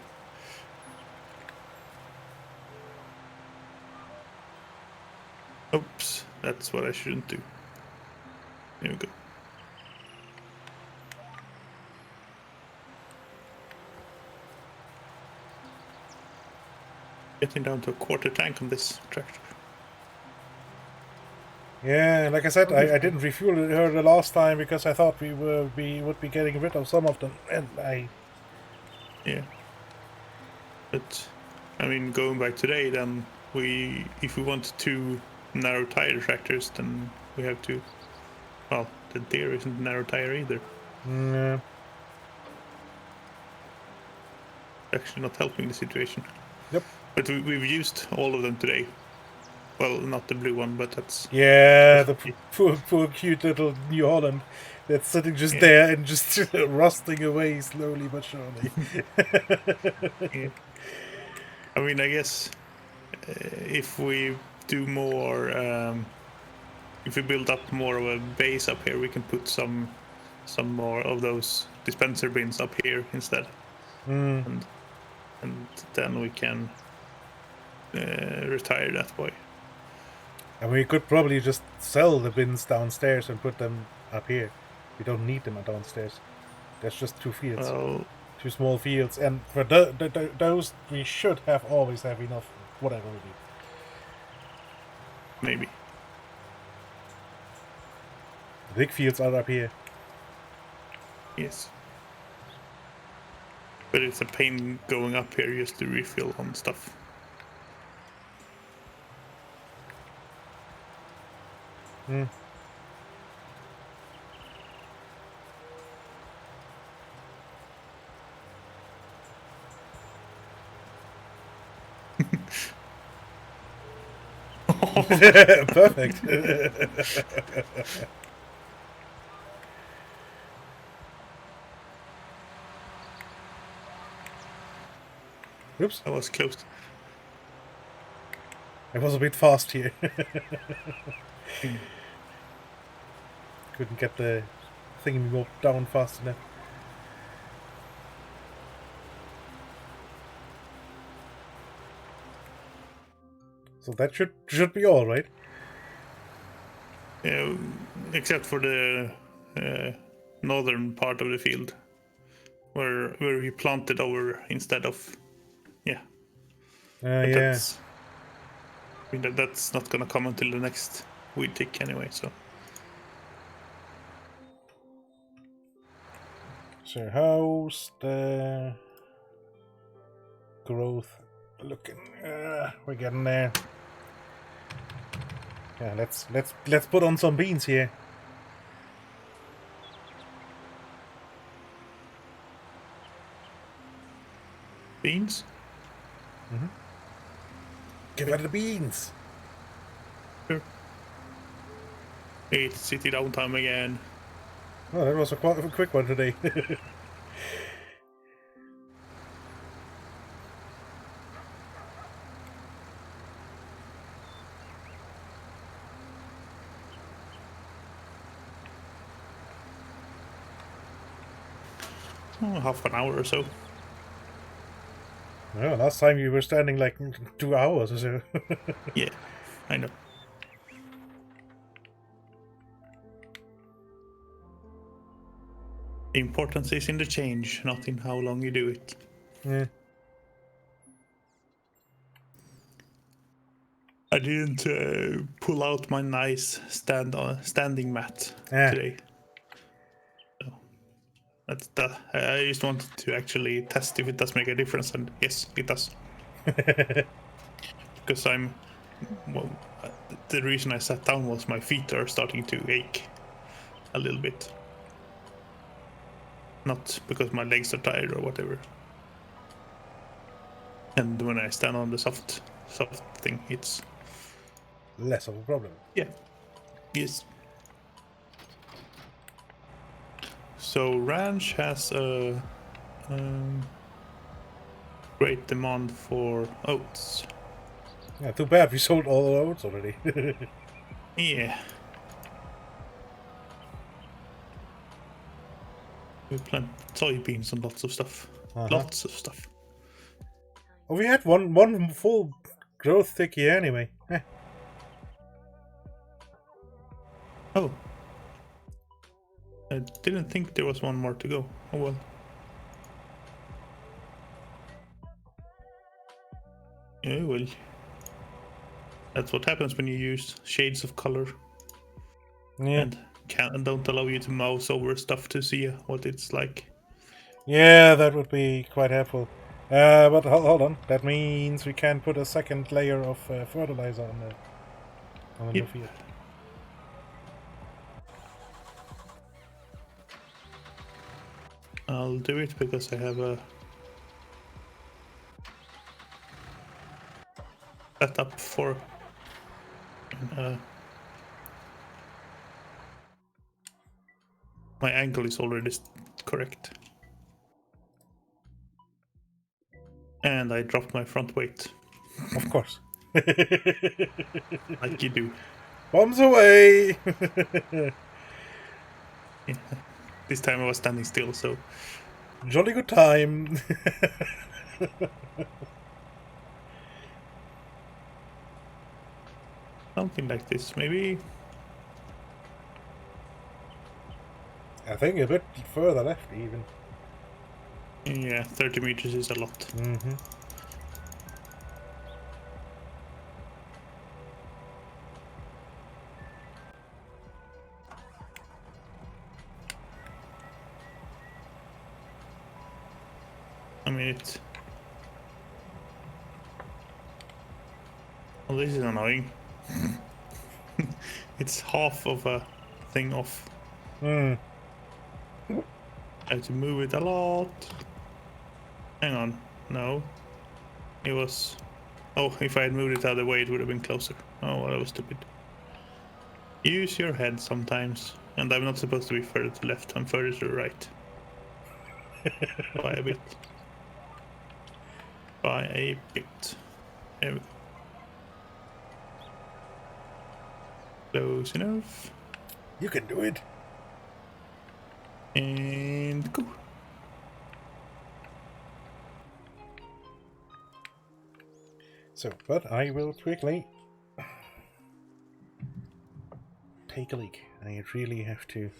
Oops, that's what I shouldn't do. There we go. Getting down to a quarter tank on this tractor. Yeah, like I said, I didn't refuel her the last time because I thought we would be getting rid of some of them, and Yeah. But I mean, going by today, then if we want 2 narrow tire tractors, then we have to. Well, the Deer isn't narrow tire either. Yeah. Actually, not helping the situation. Yep. But we've used all of them today. Well, not the blue one, but that's. Yeah, the poor cute little New Holland that's sitting just there and just rusting away slowly but surely. Yeah. I mean, I guess if we do more, if we build up more of a base up here, we can put some more of those dispenser bins up here instead, and then we can retire that way. And we could probably just sell the bins downstairs and put them up here. We don't need them downstairs. There's just 2 fields. Well, 2 small fields. And for those, we should always have enough, whatever we do. maybe. The big fields are up here. Yes. But it's a pain going up here just to refill on stuff. Perfect. Oops. I was close. I was a bit fast here. Couldn't get the thingy down fast enough. So that should be all, right? Yeah, except for the northern part of the field, where we planted over instead of, yeah. But Yeah. that's, I mean, that's not gonna come until the next weed tick anyway. So So how's the growth looking? We're getting there. Yeah, let's put on some beans here. beans. Give her the beans. Sure. It's city downtime again. Oh, that was a quick one today. Half an hour or so. Oh, last time you were standing like 2 hours or so. Yeah, I know. The importance is in the change, not in how long you do it. Yeah. I didn't pull out my nice standing mat Yeah. today. So that's that. I just wanted to actually test if it does make a difference, and yes, it does. Because well, the reason I sat down was my feet are starting to ache a little bit. Not because my legs are tired or whatever. And when I stand on the soft thing, it's Less of a problem. yeah, yes. So ranch has a great demand for oats. Yeah, too bad we sold all the oats already. Yeah. We plant soybeans and lots of stuff. Lots of stuff. Oh, we had one full growth tick here anyway. Oh. I didn't think there was one more to go. Oh well. Yeah, well. That's what happens when you use shades of color. Yeah. And don't allow you to mouse over stuff to see what it's like. Yeah, that would be quite helpful. But hold on. That means we can put a second layer of fertilizer on the new field. I'll do it because I have a setup for my angle is already correct. And I dropped my front weight. Of course. Like you do. Bombs away! Yeah. This time I was standing still, so Jolly good time. something like this, maybe. I think a bit further left, even. Yeah, 30 meters is a lot. Mm-hmm. I mean, it's... Well, this is annoying. It's half of a thing off. I have to move it a lot. Hang on. No. It was... Oh, if I had moved it the other way, it would have been closer. Oh, well, that was stupid. Use your head sometimes. And I'm not supposed to be further to the left, I'm further to the right. By a bit. by a bit. There we go. Close enough. You can do it. And go. So, but I will quickly take a leak. I really have to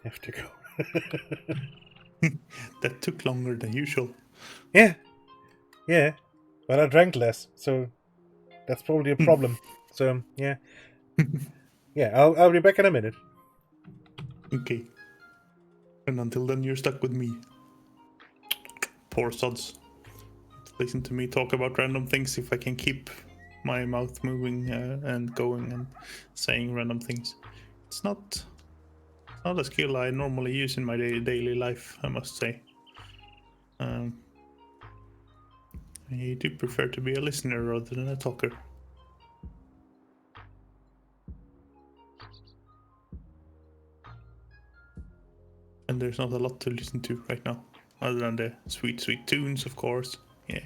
go. That took longer than usual. Yeah, but I drank less, so that's probably a problem. So yeah, I'll be back in a minute. Okay. And until then, you're stuck with me. Poor sods. Listen to me talk about random things if I can keep my mouth moving and going and saying random things. It's not a skill I normally use in my daily life, I must say. I do prefer to be a listener rather than a talker. And there's not a lot to listen to right now, other than the sweet, sweet tunes, of course. Yeah.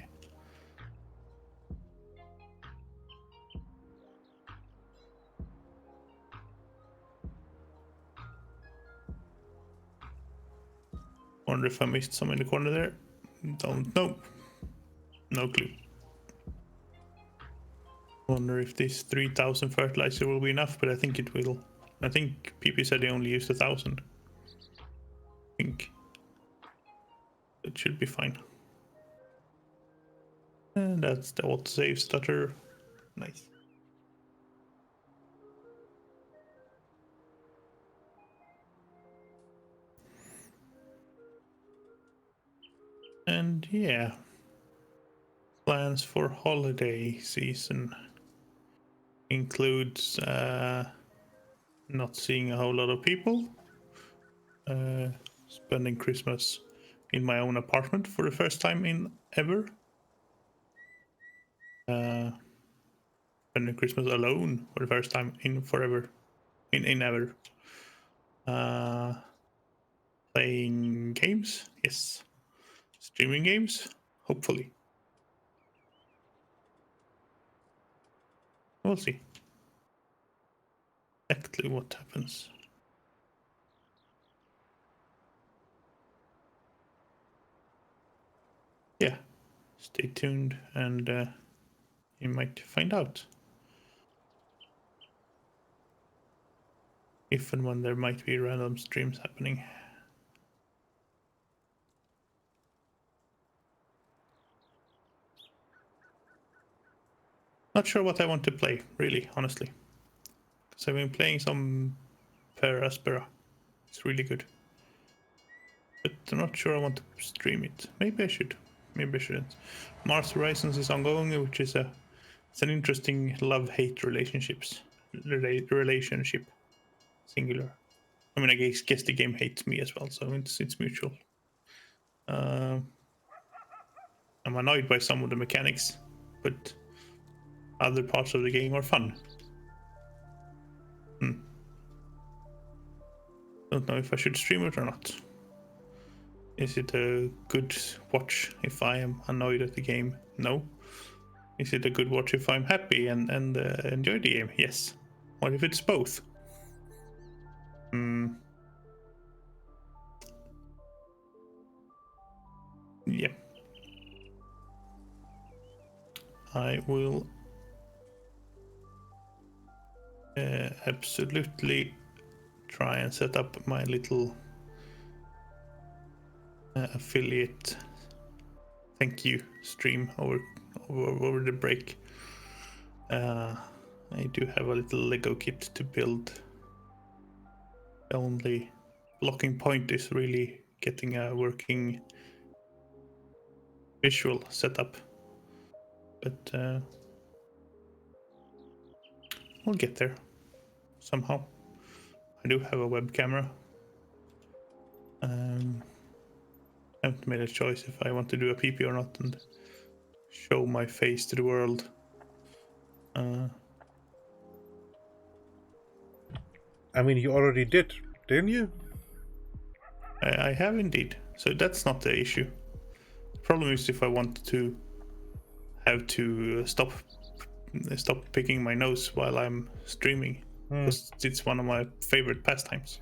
Wonder if I missed some in the corner there. Don't know. No clue. Wonder if this 3,000 fertilizer will be enough, but I think it will. I think PP said they only used 1,000. I think it should be fine. And that's the autosave stutter. Nice. And yeah, plans for holiday season includes not seeing a whole lot of people, spending Christmas in my own apartment for the first time in ever, spending Christmas alone for the first time in forever, in ever, playing games, yes, streaming games, hopefully. We'll see exactly what happens. Yeah, stay tuned and you might find out if and when there might be random streams happening. Not sure what I want to play, really, honestly. Because I've been playing some Per Aspera. It's really good. But I'm not sure I want to stream it. Maybe I should. Maybe I shouldn't. Mars Horizons is ongoing, which is it's an interesting love-hate relationship. Singular. I mean, I guess the game hates me as well, so it's mutual. I'm annoyed by some of the mechanics, but other parts of the game are fun. Don't know if I should stream it or not. Is it a good watch if I am annoyed at the game? No. Is it a good watch if I'm happy and enjoy the game? Yes. What if it's both? Yeah. I will absolutely try and set up my little affiliate thank you stream over the break. I do have a little Lego kit to build. The only blocking point is really getting a working visual setup, but we'll get there somehow. I do have a web camera. I haven't made a choice if I want to do a PP or not and show my face to the world. I mean, you already did, didn't you? I have indeed. So that's not the issue. The problem is if I want to have to stop picking my nose while I'm streaming, because it's one of my favorite pastimes.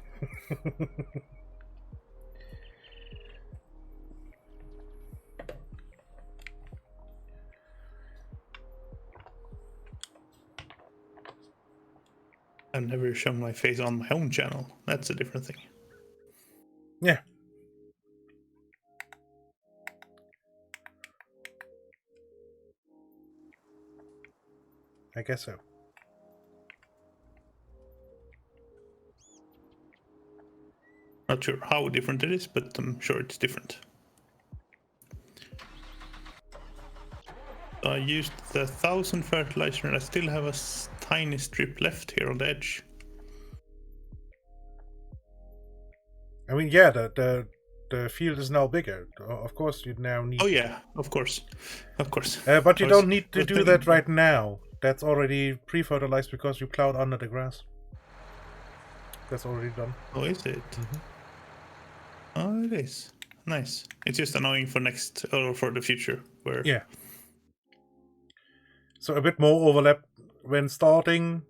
I've never shown my face on my own channel. That's a different thing. Yeah. I guess so. Not sure how different it is, but I'm sure it's different. I used the 1000 fertilizer and I still have a tiny strip left here on the edge. I mean, yeah, the field is now bigger. Of course, you now need... Oh yeah, of course. but you don't need to do that right now. That's already pre-fertilized because you plowed under the grass. That's already done. Oh, is it? Oh, it is. Nice. It's just annoying for next, or for the future, where... Yeah. So a bit more overlap when starting.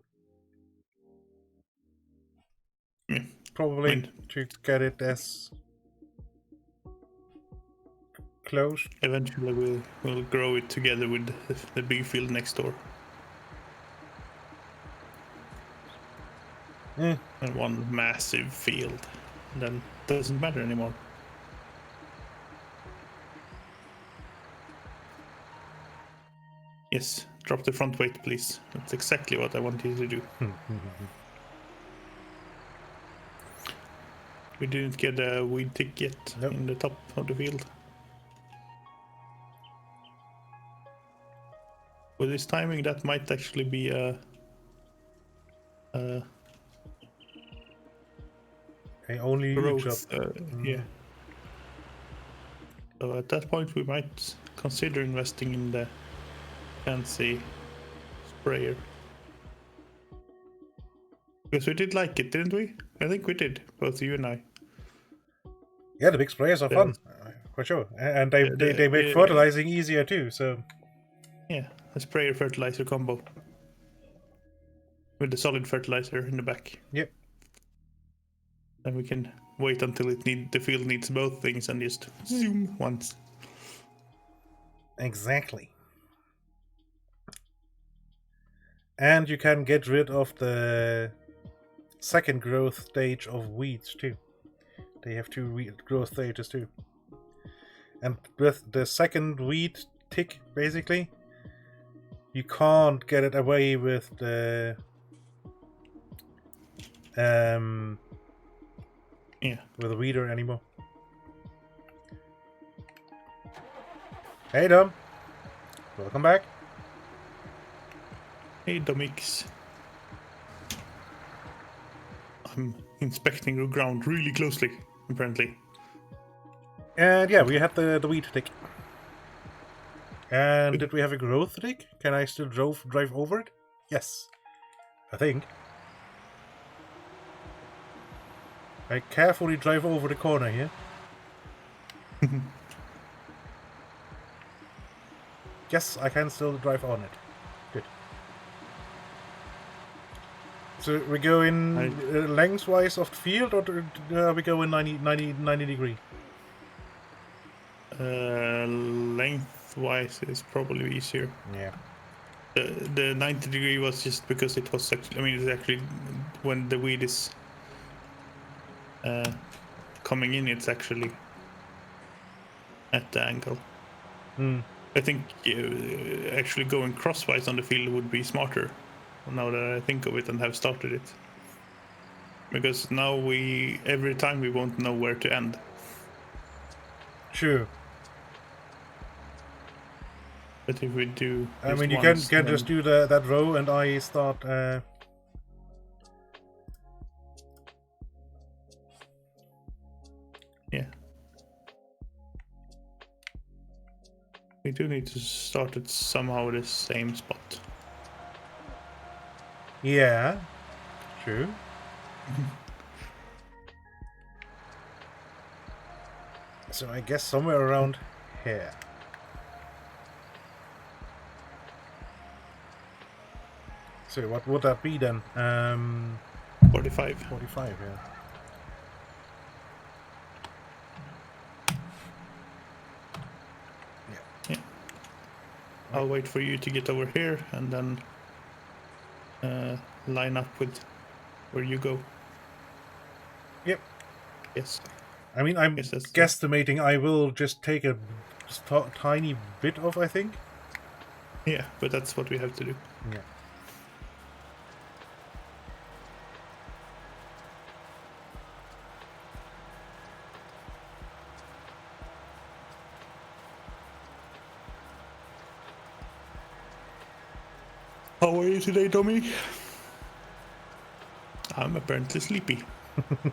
Yeah. Probably to get it as close. Eventually we'll grow it together with the big field next door. And one massive field. Then it doesn't matter anymore. Yes, drop the front weight, please. That's exactly what I want you to do. We didn't get a weed tick yet in the top of the field. With this timing, that might actually be a only growth. Yeah. So at that point, we might consider investing in the fancy sprayer. Because we did like it, didn't we? I think we did, both you and I. Yeah, the big sprayers are fun, for sure. And they make fertilizing easier too, so... Yeah, a sprayer fertilizer combo. With the solid fertilizer in the back. Yep. Then we can wait until the field needs both things and just zoom once. Exactly. And you can get rid of the second growth stage of weeds too. They have two growth stages too. And with the second weed tick, basically, you can't get it away with the with a weeder anymore. Hey Dom, welcome back. Hey Domix. I'm inspecting the ground really closely, apparently. And yeah, we had the weed tick. And did we have a growth tick? Can I still drive over it? Yes, I think. I carefully drive over the corner here. Yes, I can still drive on it. Good. So we go in lengthwise of the field, or we go in 90 degree? Lengthwise is probably easier. Yeah. The 90 degree was just because it was actually, I mean, it's actually when the weed is coming in, it's actually at the angle. I think actually going crosswise on the field would be smarter, now that I think of it and have started it. Because now every time we won't know where to end. Sure. But if we do, I mean, you can just do that row, and I start. Yeah. We do need to start at somehow the same spot. Yeah. True. So I guess somewhere around here. So what would that be then? 45. 45, yeah. Yeah. I'll wait for you to get over here and then line up with where you go. Yep. Yes. I mean, I'm Yes, that's guesstimating I will just take a tiny bit off, I think. Yeah, but that's what we have to do. Yeah. How are you today, Tommy? I'm apparently sleepy.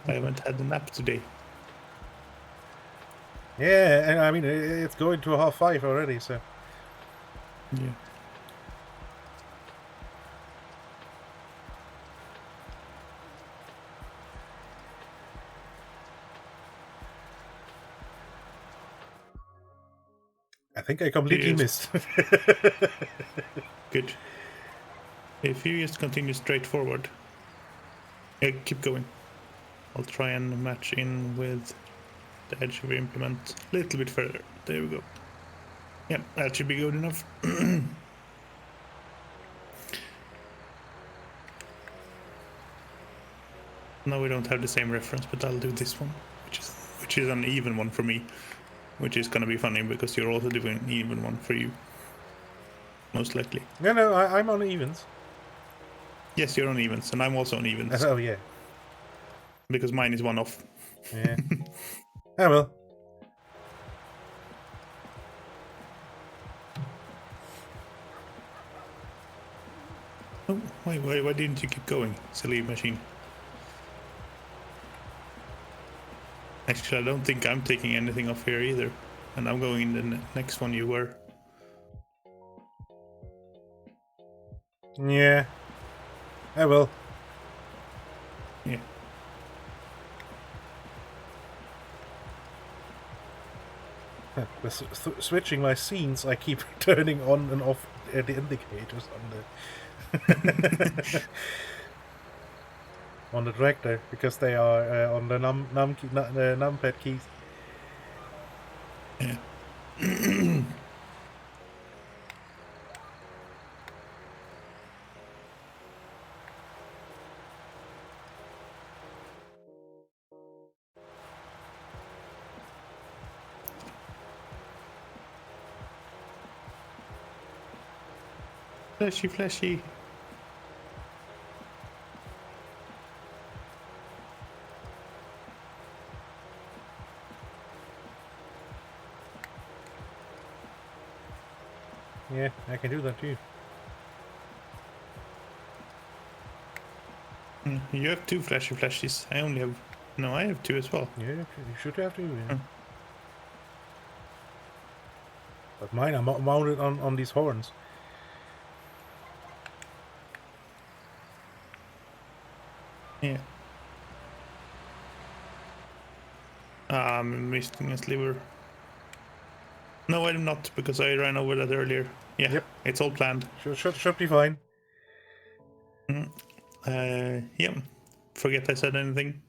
I haven't had a nap today. Yeah, and I mean, it's going to 5:30 already, so... Yeah. I think I completely Cheers. missed. Good. If you just continue straight forward, keep going. I'll try and match in with the edge of your implement a little bit further. There we go. Yeah, that should be good enough. Now we don't have the same reference, but I'll do this one, which is an even one for me, which is gonna be funny because you're also doing an even one for you, most likely. No, I'm on evens. Yes, you're on evens, and I'm also on evens. Oh, yeah. Because mine is one off. Yeah. Oh, well. Oh, why didn't you keep going, silly machine? Actually, I don't think I'm taking anything off here either. And I'm going in the next one you were. Yeah. Oh, well. Yeah. Switching my scenes, I keep turning on and off the indicators on the on the tractor because they are on the numpad keys. Yeah. Flashy. Yeah, I can do that too. You have two flashies. I only have... No, I have two as well. Yeah, you should have to. Yeah. But mine are mounted on these horns. Yeah. I'm missing a sliver. No, I'm not, because I ran over that earlier. Yeah, Yep. It's all planned. Should be fine. Yeah. Forget I said anything.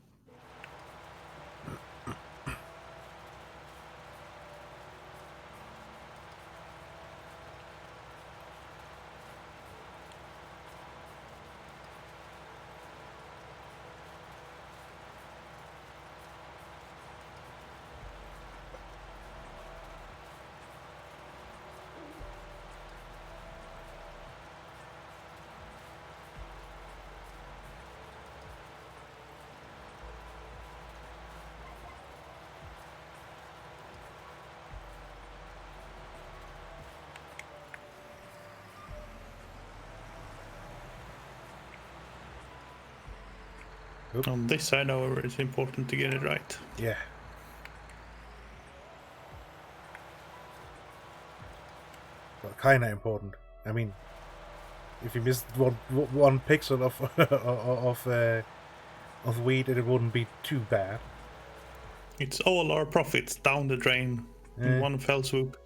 Oop. On this side, however, it's important to get it right. Yeah. Well, kinda important. I mean, if you missed one pixel of weed, it wouldn't be too bad. It's all our profits down the drain in one fell swoop.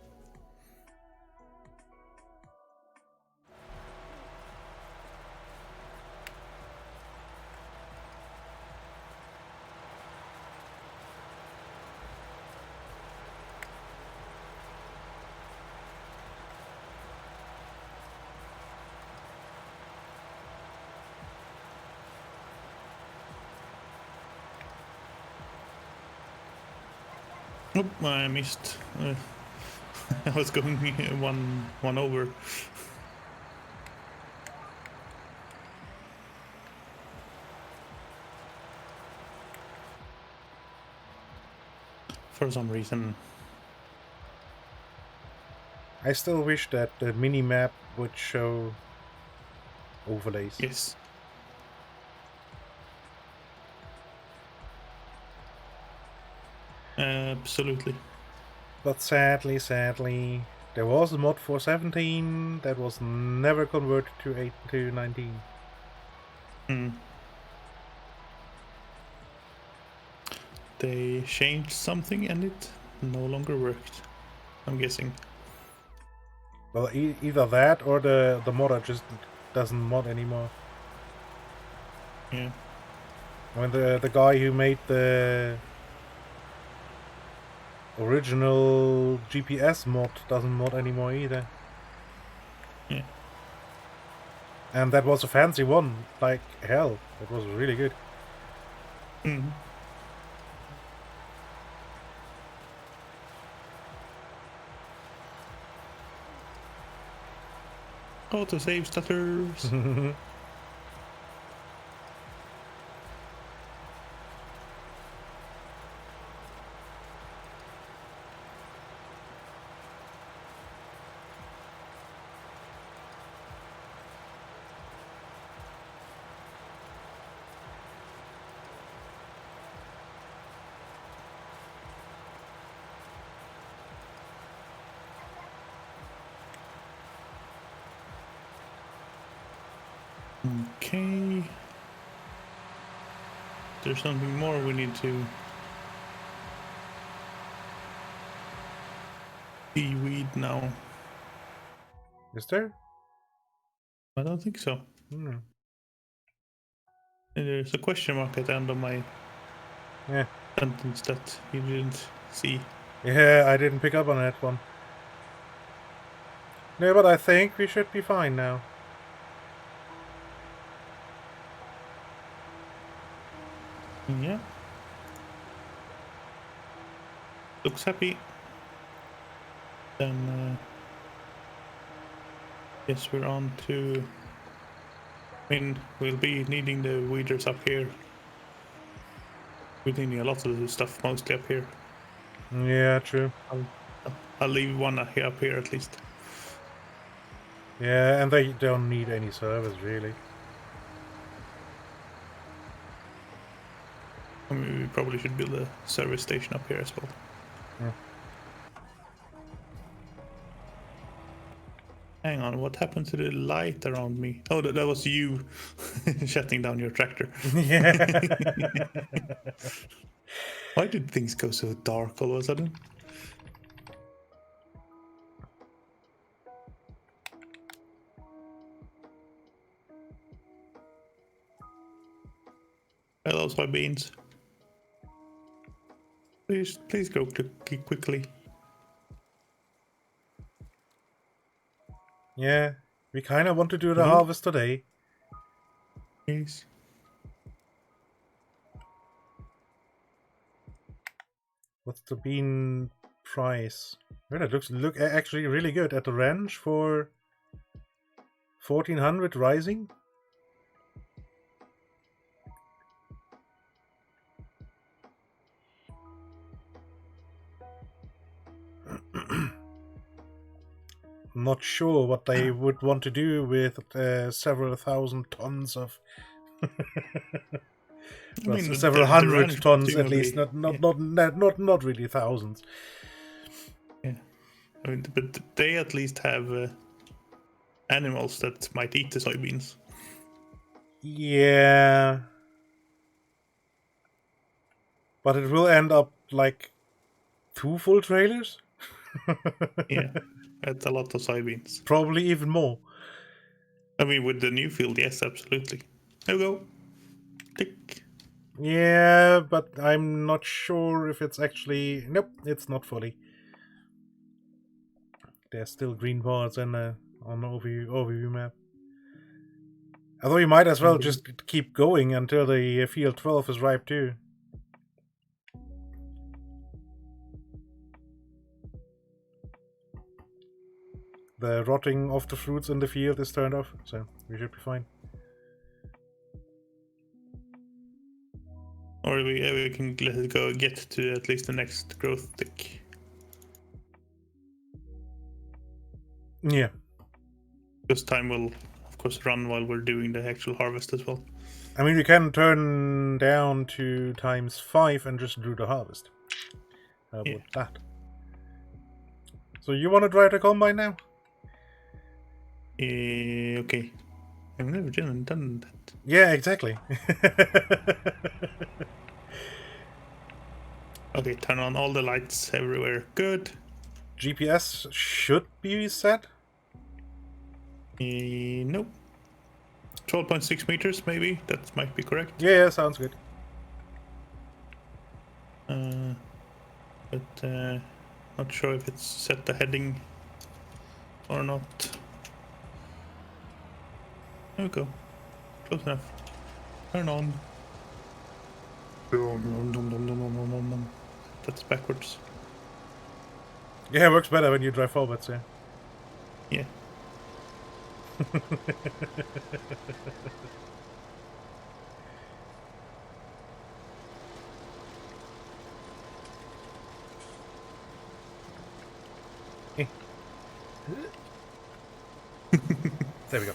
Oh, I missed. I was going one over. For some reason. I still wish that the mini-map would show overlays. Yes. Absolutely. But sadly, there was a mod for 17 that was never converted to 19. They changed something and it no longer worked, I'm guessing. Well, either that or the modder just doesn't mod anymore. Yeah. I mean, the guy who made the original GPS mod doesn't mod anymore either. Yeah. And that was a fancy one, like hell. It was really good. Mm-hmm. Autosave stutters. Okay. There's something more we need to seaweed now. Is there? I don't think so. Hmm. And there's a question mark at the end of my Yeah. sentence that you didn't see. Yeah, I didn't pick up on that one. No, but I think we should be fine now. Yeah. Looks happy. Then, yes, we're on to... I mean, we'll be needing the weeders up here. We're needing a lot of the stuff mostly up here. Yeah, true. I'll leave one up here at least. Yeah, and they don't need any service, really. I mean, we probably should build a service station up here as well. Yeah. Hang on, what happened to the light around me? Oh, that was you shutting down your tractor. Yeah. Why did things go so dark all of a sudden? Hello, soybeans. Please grow quickly. Yeah, we kind of want to do the harvest today. Please. What's the bean price? Well, it look actually really good at the ranch for 1400 rising. Not sure what they would want to do with several thousand tons of well, I mean, several the hundred ranch tons at least, presumably- not really thousands. Yeah, I mean, but they at least have animals that might eat the soybeans. Yeah, but it will end up like 2 full trailers. Yeah, that's a lot of soybeans. Probably even more. I mean, with the new field, yes, absolutely. There we go. Tick. Yeah, but I'm not sure if it's actually... Nope, it's not fully. There's still green parts on the overview map. Although you might as well just keep going until the field 12 is ripe too. the rotting of the fruits in the field is turned off, so we should be fine. Or we can let it go, get to at least the next growth tick. Yeah. Because time will, of course, run while we're doing the actual harvest as well. I mean, we can turn down to ×5 and just do the harvest. How about that? So you want to drive the combine now? Okay. I've never done that. Yeah, exactly. Okay, turn on all the lights everywhere. Good. GPS should be set. Nope. 12.6 meters, maybe. That might be correct. Yeah, sounds good. But not sure if it's set the heading or not. There we go. Close enough. Turn on. That's backwards. Yeah, it works better when you drive forwards, yeah. Yeah. There we go.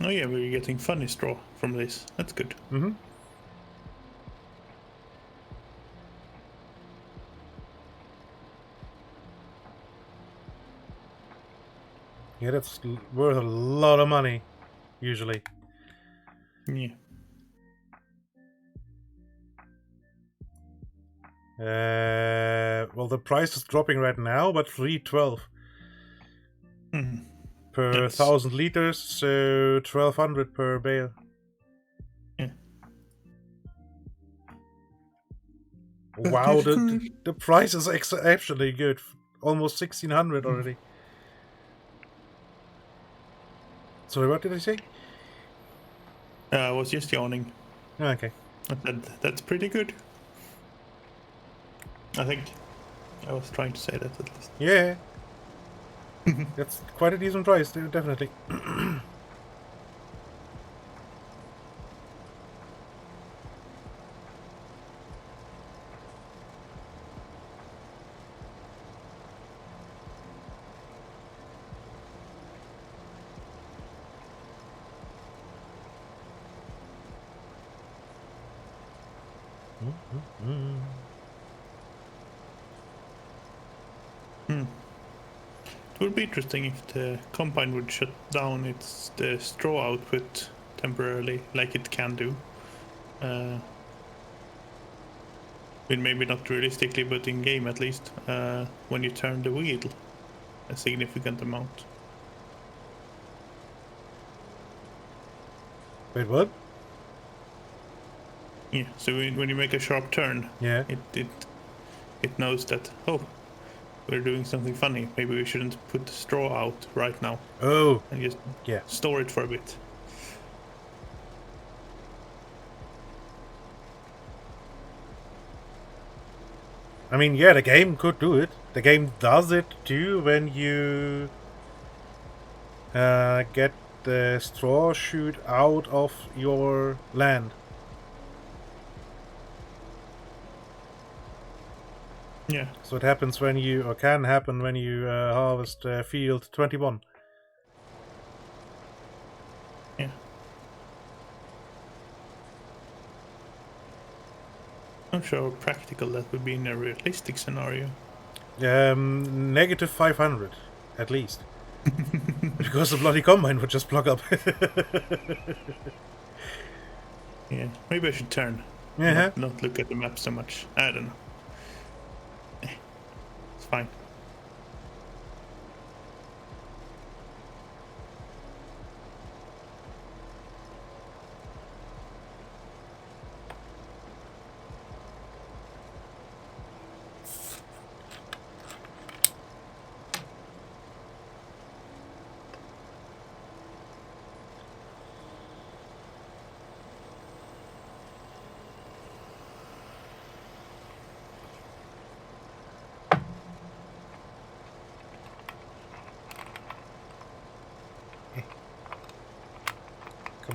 Oh yeah, we're getting funny straw from this. That's good. Yeah, that's worth a lot of money, usually. Yeah. Well, the price is dropping right now, but $3.12 per 1,000 liters, so 1,200 per bale. Yeah. Wow, the price is exceptionally good. Almost 1,600 already. Sorry, what did I say? I was just yawning. Okay. That's pretty good. I think I was trying to say that at least. Yeah. That's quite a decent price, definitely. It would be interesting if the combine would shut down the straw output temporarily, like it can do. Maybe not realistically, but in game at least, when you turn the wheel a significant amount. Wait, what? Yeah. So when you make a sharp turn, Yeah. it knows that, oh, we're doing something funny. Maybe we shouldn't put the straw out right now. Oh. And just Yeah. store it for a bit. I mean, yeah, the game could do it. The game does it too when you get the straw chute out of your land. Yeah. So it happens when you, or can happen when you harvest field 21. Yeah. Not sure how practical that would be in a realistic scenario. Negative 500, at least. Because the bloody combine would just block up. Yeah. Maybe I should turn. Yeah. Not look at the map so much. I don't know. It's fine.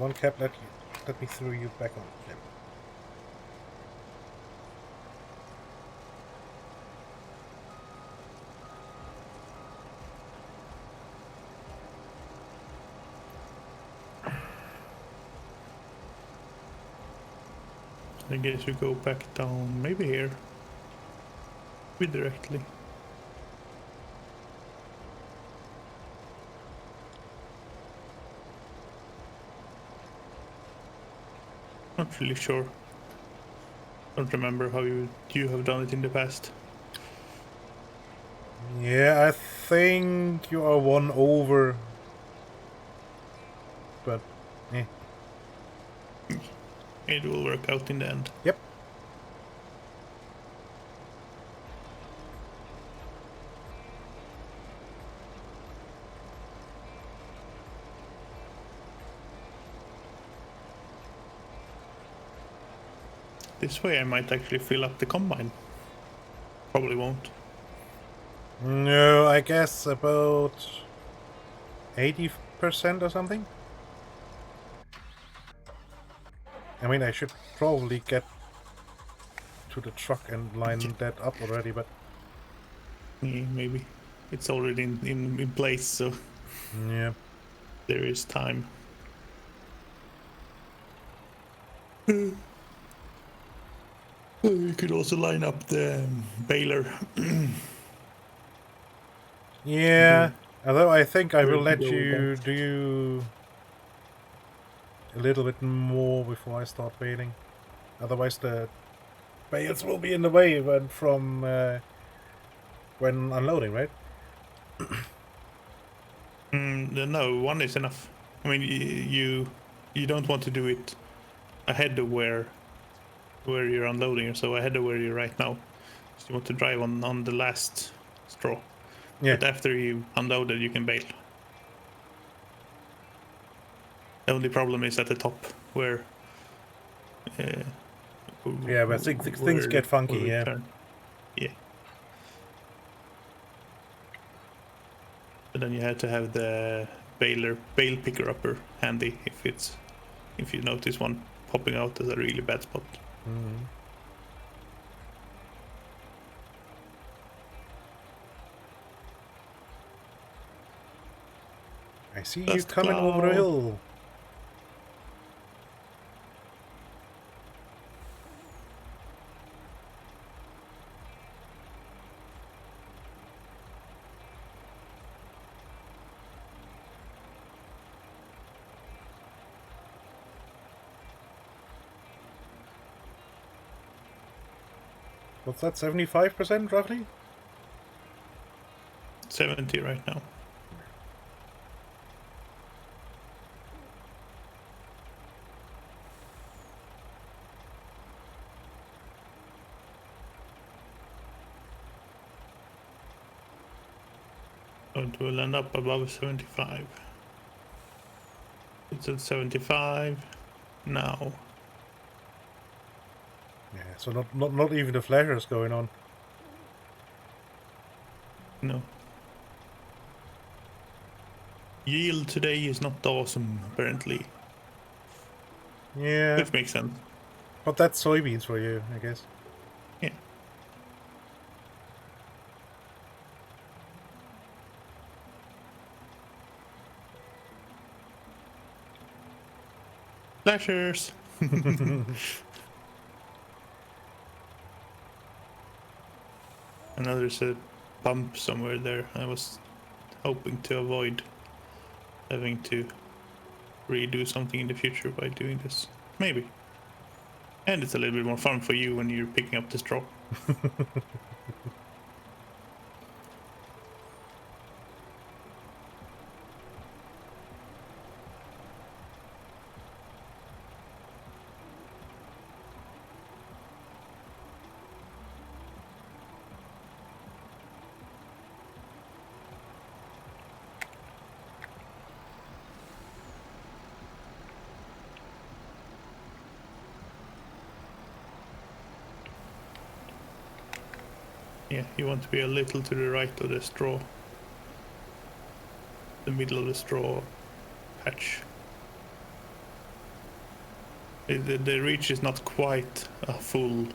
Come on, Cap, let me throw you back on. Yeah. I guess we go back down, maybe here. Maybe directly. Not really sure. Don't remember how you have done it in the past. Yeah, I think you are one over. But, eh. It will work out in the end. Yep. This way I might actually fill up the combine. Probably won't. No, I guess about 80% or something. I mean, I should probably get to the truck and line that up already, but... Yeah, maybe. It's already in place, so Yeah. there is time. You could also line up the baler. Yeah, although I think I will Ready to let go with you that. do a little bit more before I start bailing. Otherwise the bales will be in the way when unloading, right? No, one is enough. I mean, you don't want to do it ahead of where you're unloading, or so ahead of where you're right now. So you want to drive on the last straw. Yeah. But after you unloaded, you can bail. The only problem is at the top where. Yeah, but things get funky, where we yeah. turn. Yeah. And then you had to have the bale picker upper handy if you notice one popping out as a really bad spot. Mm-hmm. I see you Dust coming over the cloud. hill. What's that, 75% roughly? 70 right now. It will end up above 75. It's at 75 now. Yeah, so not even the flashers going on. No. Yield today is not awesome, apparently. Yeah, Which makes sense. but that's soybeans for you, I guess. Yeah. Flashers! And now there's a bump somewhere there. I was hoping to avoid having to redo something in the future by doing this. Maybe. And it's a little bit more fun for you when you're picking up the straw. Yeah, you want to be a little to the right of the straw. The middle of the straw patch. The reach is not quite a full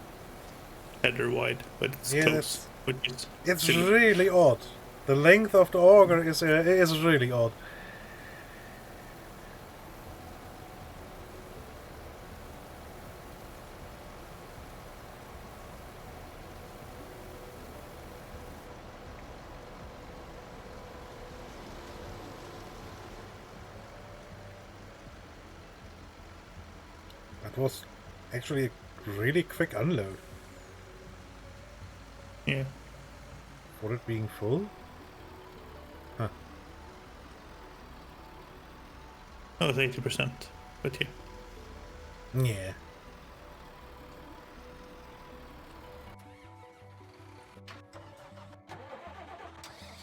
header wide, but it's Yeah, close. Which is it's silly. really odd. The length of the auger is really odd. That was actually a really quick unload Yeah. for it being full. Huh. Oh, it's 80%. But yeah. Yeah.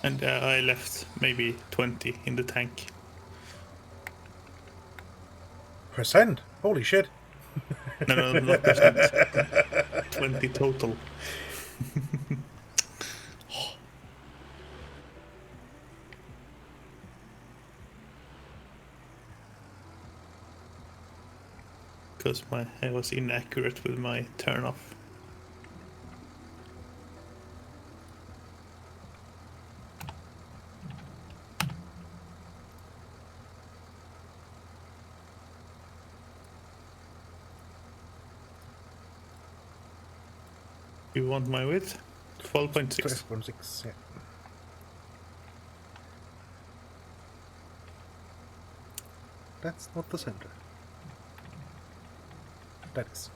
And I left maybe 20 in the tank. Percent? Holy shit. No, not percent. 20 total. Because I was inaccurate with my turn off. You want my width? 12.6. 12.6, yeah. That's not the center. That is.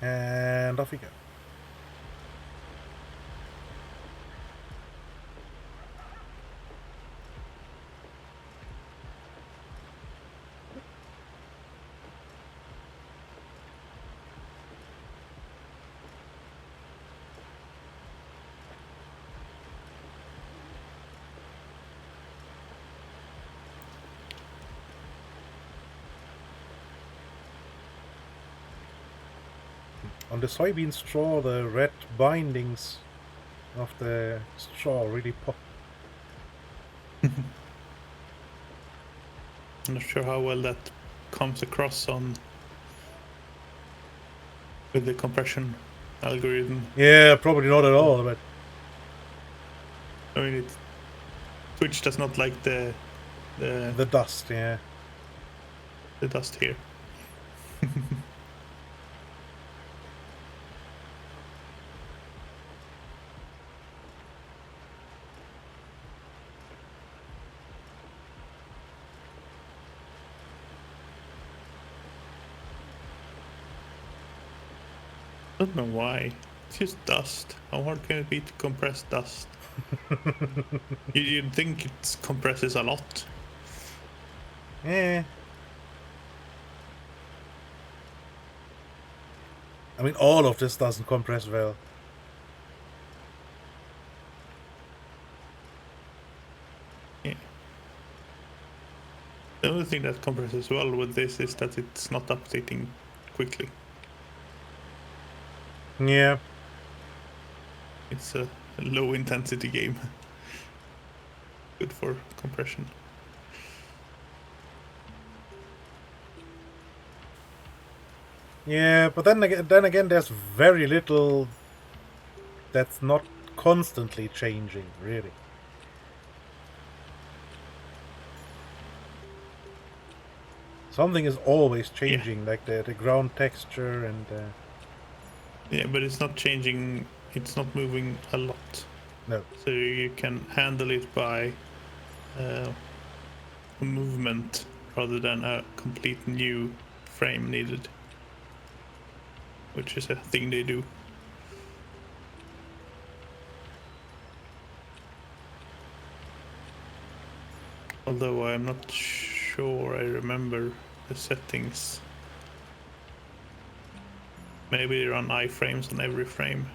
And off we go. On the soybean straw, the red bindings of the straw really pop. I'm not sure how well that comes across on with the compression algorithm. Yeah, probably not at all, but I mean, Twitch does not like the dust, yeah. dust here. I don't know why. It's just dust. How hard can it be to compress dust? You'd think it compresses a lot. Yeah. I mean, all of this doesn't compress well. Yeah. The only thing that compresses well with this is that it's not updating quickly. Yeah. It's a low intensity game. Good for compression. Yeah, but then again, there's very little that's not constantly changing, really. Something is always changing, like the ground texture and... Yeah, but it's not changing. It's not moving a lot. No. So you can handle it by a movement rather than a complete new frame needed, which is a thing they do. Although I'm not sure I remember the settings. Maybe they run iframes on every frame.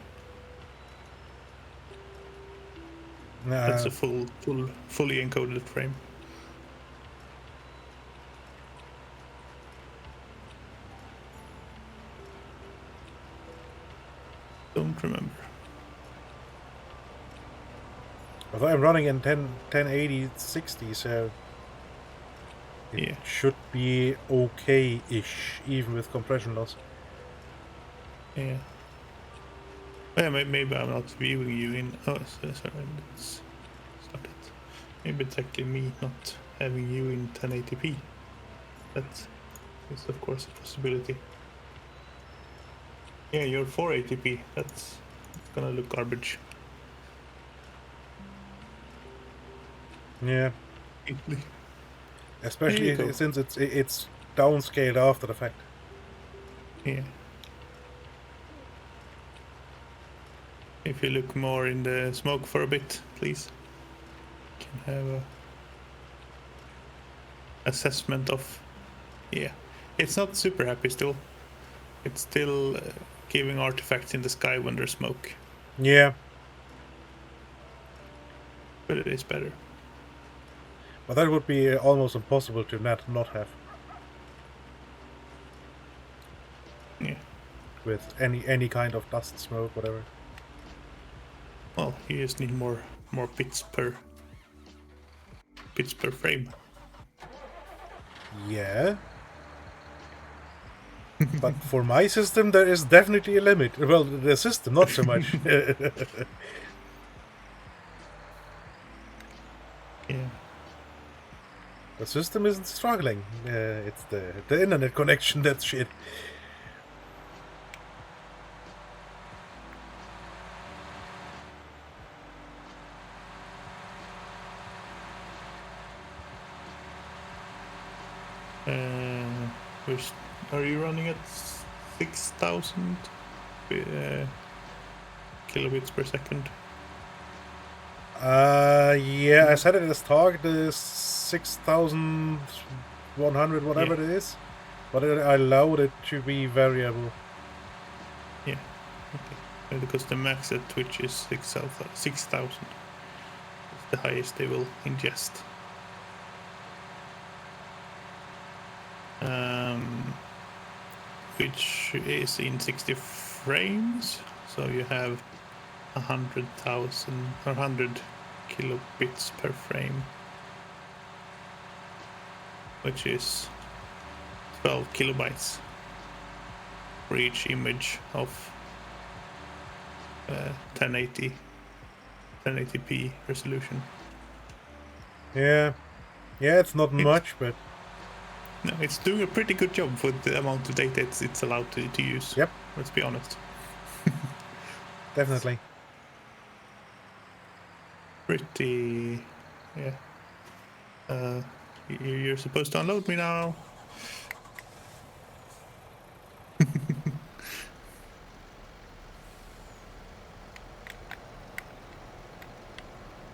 That's a fully encoded frame. Don't remember. Although I'm running in 1080 60, so It Yeah. should be okay-ish, even with compression loss. Yeah. Yeah, maybe I'm not viewing you in. Oh, sorry, let's start it. Maybe it's actually me not having you in 1080p. That is, of course, a possibility. Yeah, you're 480p. That's gonna look garbage. Yeah, There you especially go. since it's downscaled after the fact. Yeah. If you look more in the smoke for a bit, please. Can have a assessment of. Yeah, it's not super happy still. It's still giving artifacts in the sky when there's smoke, Yeah, but it is better. but that would be almost impossible to not have Yeah. with any kind of dust, smoke, whatever. Well, you just need more bits per frame. Yeah. But for my system, there is definitely a limit. Well, the system, not so much. Yeah. The system isn't struggling. It's the internet connection that's shit. Are you running at 6,000 kilobits per second? Yeah, I set it as target is 6,100, whatever Yeah. it is. But I allowed it to be variable. Yeah. Okay. Because the max at Twitch is 6,000. It's the highest they will ingest. Which is in 60 frames, so you have 100,000 or 100 kilobits per frame, which is 12 kilobytes for each image of 1080p resolution. Yeah. Yeah, it's not much, but... No, it's doing a pretty good job for the amount of data it's allowed to use. Yep. Let's be honest. Definitely. Pretty... Yeah. You're supposed to unload me now.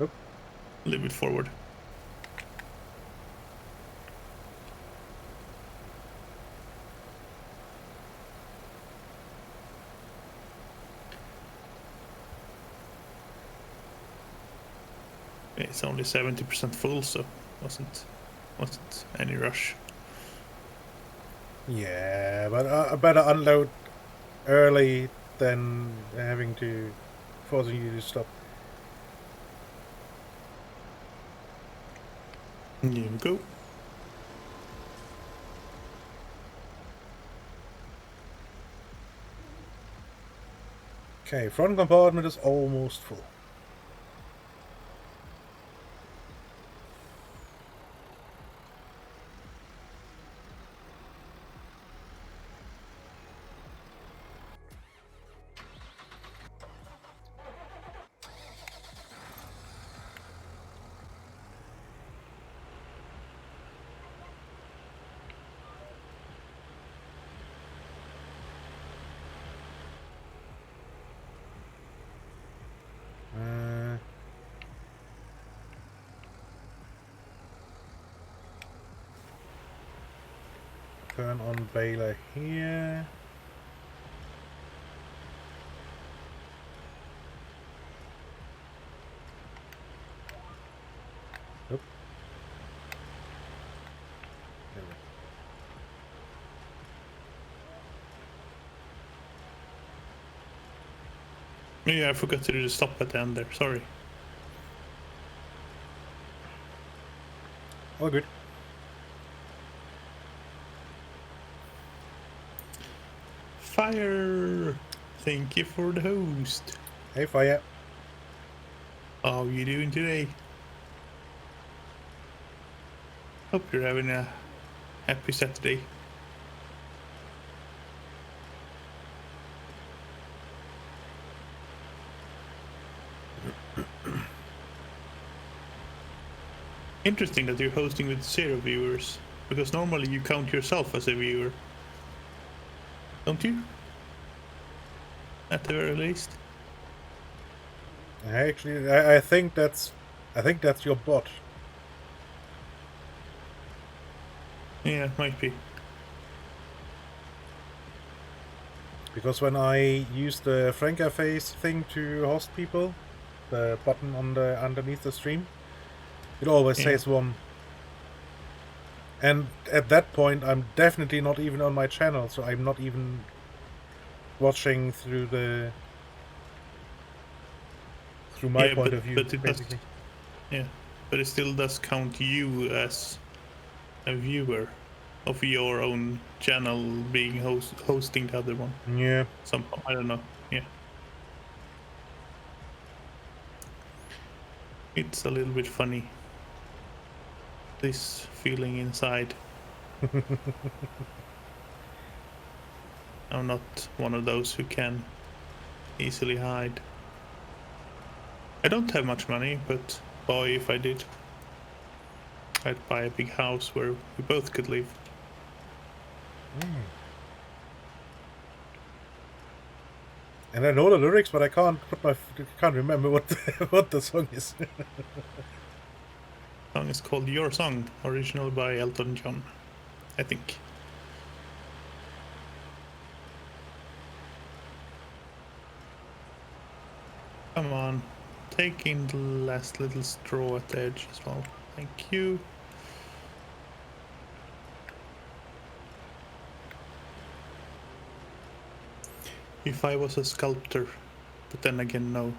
Oop. A little bit forward. It's only 70% full, so wasn't any rush. Yeah, but I better unload early than having to... forcing you to stop. Here we go. Okay, front compartment is almost full. Turn on Baylor here. Oop. There we go. Yeah, I forgot to do the stop at the end there. Sorry. All good. Fire! Thank you for the host. Hey, Fire. How are you doing today? Hope you're having a happy Saturday. Interesting that you're hosting with 0 viewers, because normally you count yourself as a viewer. Don't you? At the very least. Actually, I think that's your bot. Yeah, might be. Because when I use the Franca face thing to host people, the button on the underneath the stream, it always says 1. And at that point, I'm definitely not even on my channel, so I'm not even watching through my point of view, but it basically. but it still does count you as a viewer of your own channel being hosting the other one. Yeah. Somehow, I don't know. Yeah. It's a little bit funny. This feeling inside. I'm not one of those who can easily hide. I don't have much money, but boy, if I did, I'd buy a big house where we both could live. And I know the lyrics, but I can't remember what what the song is. The song is called Your Song, original by Elton John, I think. Come on, take in the last little straw at the edge as well. Thank you. If I was a sculptor, but then again, no.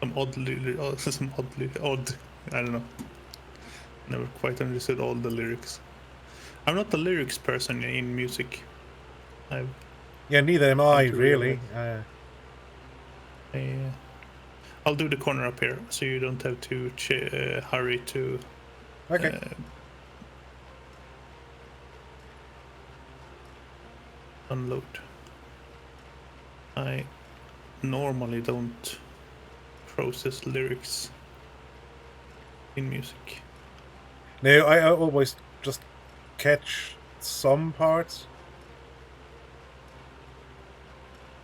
Some odd, I don't know. Never quite understood all the lyrics. I'm not a lyrics person in music. Yeah, neither am I, to really. I'll do the corner up here, so you don't have to hurry to. Okay. Unload. I normally don't process lyrics in music. No, I always just catch some parts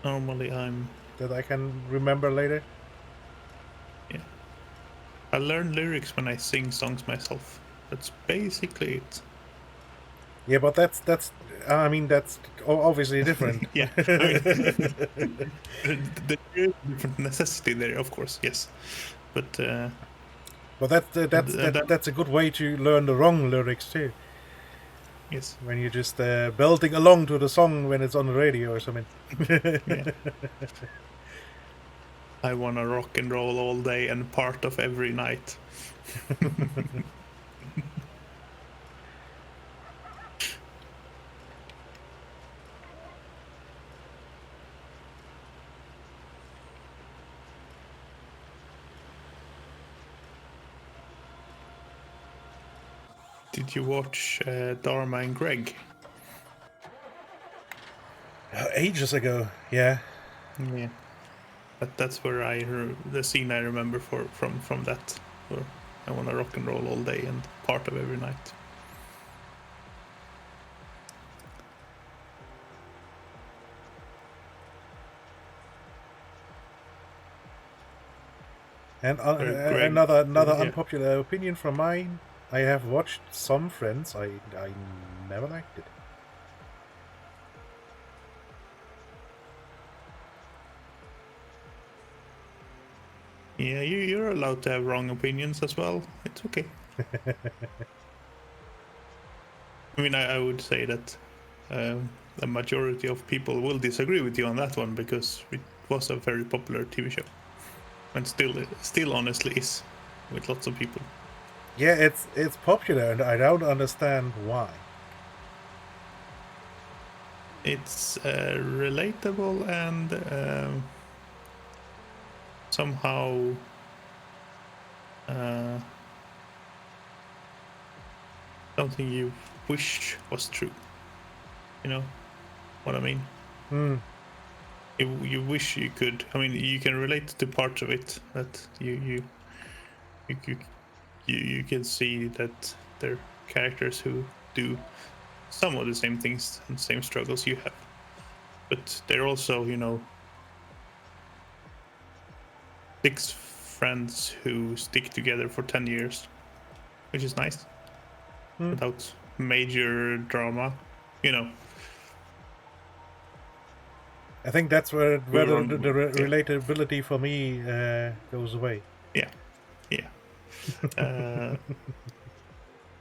Normally I'm. that I can remember later. Yeah. I learn lyrics when I sing songs myself. That's basically it. Yeah, but that's obviously different. Yeah. I mean, there is a different necessity there, of course, yes. But But that's a good way to learn the wrong lyrics too. yes. When you're just belting along to the song when it's on the radio or something. Yeah. I wanna rock and roll all day and part of every night. Did you watch Dharma and Greg? Ages ago, yeah. Yeah. But that's where the scene I remember from that. Where I wanna rock and roll all day and part of every night. And Greg, another yeah. unpopular opinion from mine. I have watched some Friends. I never liked it. Yeah, you're allowed to have wrong opinions as well. It's okay. I mean, I would say that the majority of people will disagree with you on that one because it was a very popular TV show, and still honestly is with lots of people. Yeah, it's popular, and I don't understand why. it's relatable and somehow something you wish was true. You know what I mean? You wish you could. I mean, you can relate to parts of it that you can see that they're characters who do some of the same things and same struggles you have, but they're also, you know, 6 friends who stick together for 10 years, which is nice, without major drama, you know. I think that's where the Yeah. relatability for me goes away. Yeah.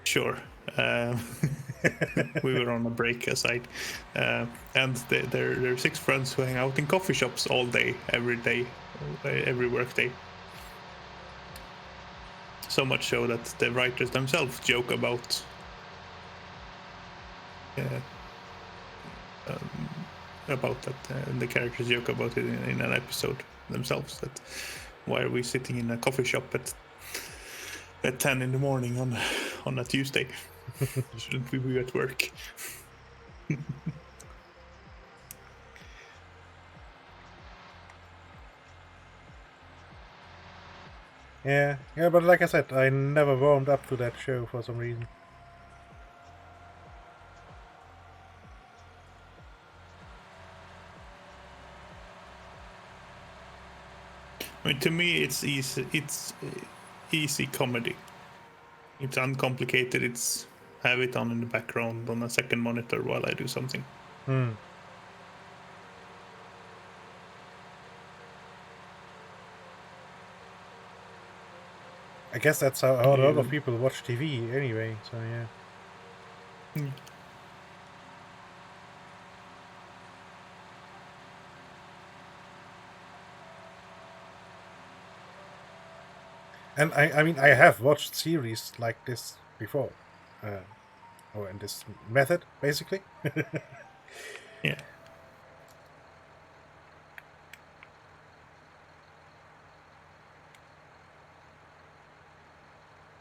Sure. We were on a break aside, and there are 6 friends who hang out in coffee shops all day, every work day. So much so that the writers themselves joke about that. The characters joke about it in an episode themselves. That why are we sitting in a coffee shop at 10 in the morning on a Tuesday? Shouldn't we be at work? Yeah, but like I said, I never warmed up to that show for some reason. I mean, to me, it's easy. It's easy comedy. It's uncomplicated. It's have it on in the background on a second monitor while I do something. I guess that's how a lot of people watch TV anyway, so yeah. And I mean, I have watched series like this before. Or in this method, basically. Yeah.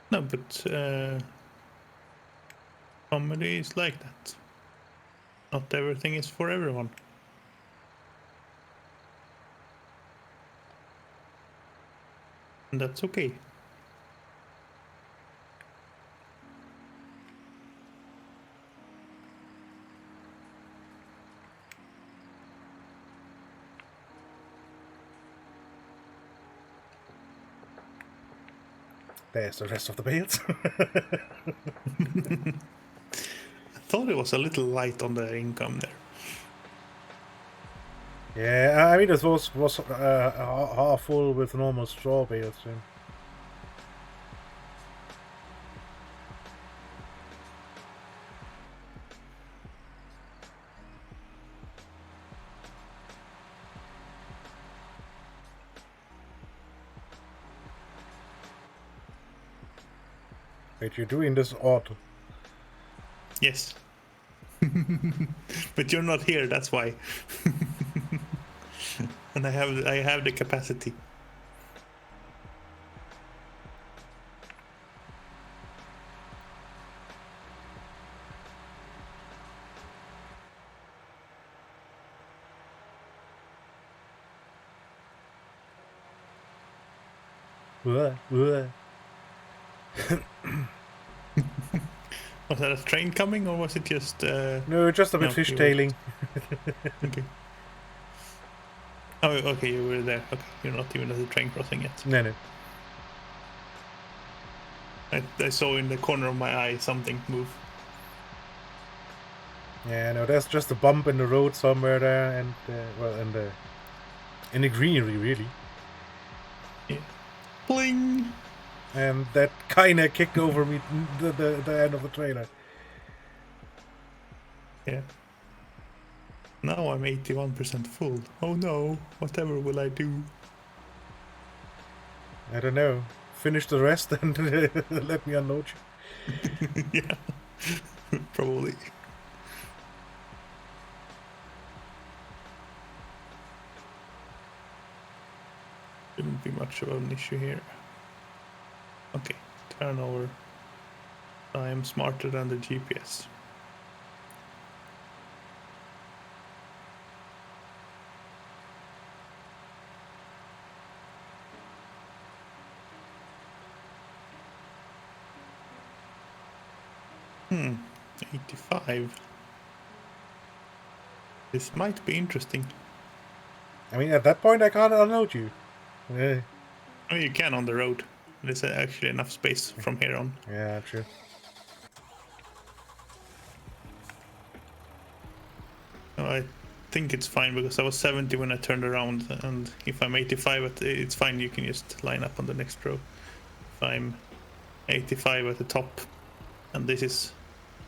No, but comedy is like that. Not everything is for everyone. And that's okay. There's the rest of the bales. I thought it was a little light on the income there. Yeah, I mean, it was half full with normal straw bales. So. Wait, you're doing this odd. Yes. But you're not here, that's why. And I have the capacity. Was that a train coming, or was it just... No, just a bit fishtailing. Okay. Oh, okay, you were there. Okay, you're not even at the train crossing yet. No. I saw in the corner of my eye something move. Yeah, no, there's just a bump in the road somewhere there, and well, in the greenery, really. Yeah. Bling! And that kind of kicked over me the end of the trailer. Yeah. Now I'm 81% full. Oh no, whatever will I do? I don't know. Finish the rest and let me unload you. Yeah, probably. shouldn't be much of an issue here. Okay, turnover. I am smarter than the GPS. Hmm, 85. This might be interesting. I mean, at that point, I can't unload you. Yeah, I mean, you can on the road. There's actually enough space from here on. yeah, true. I think it's fine because I was 70 when I turned around, and if I'm 85, it's fine. You can just line up on the next row. If I'm 85 at the top, and this is,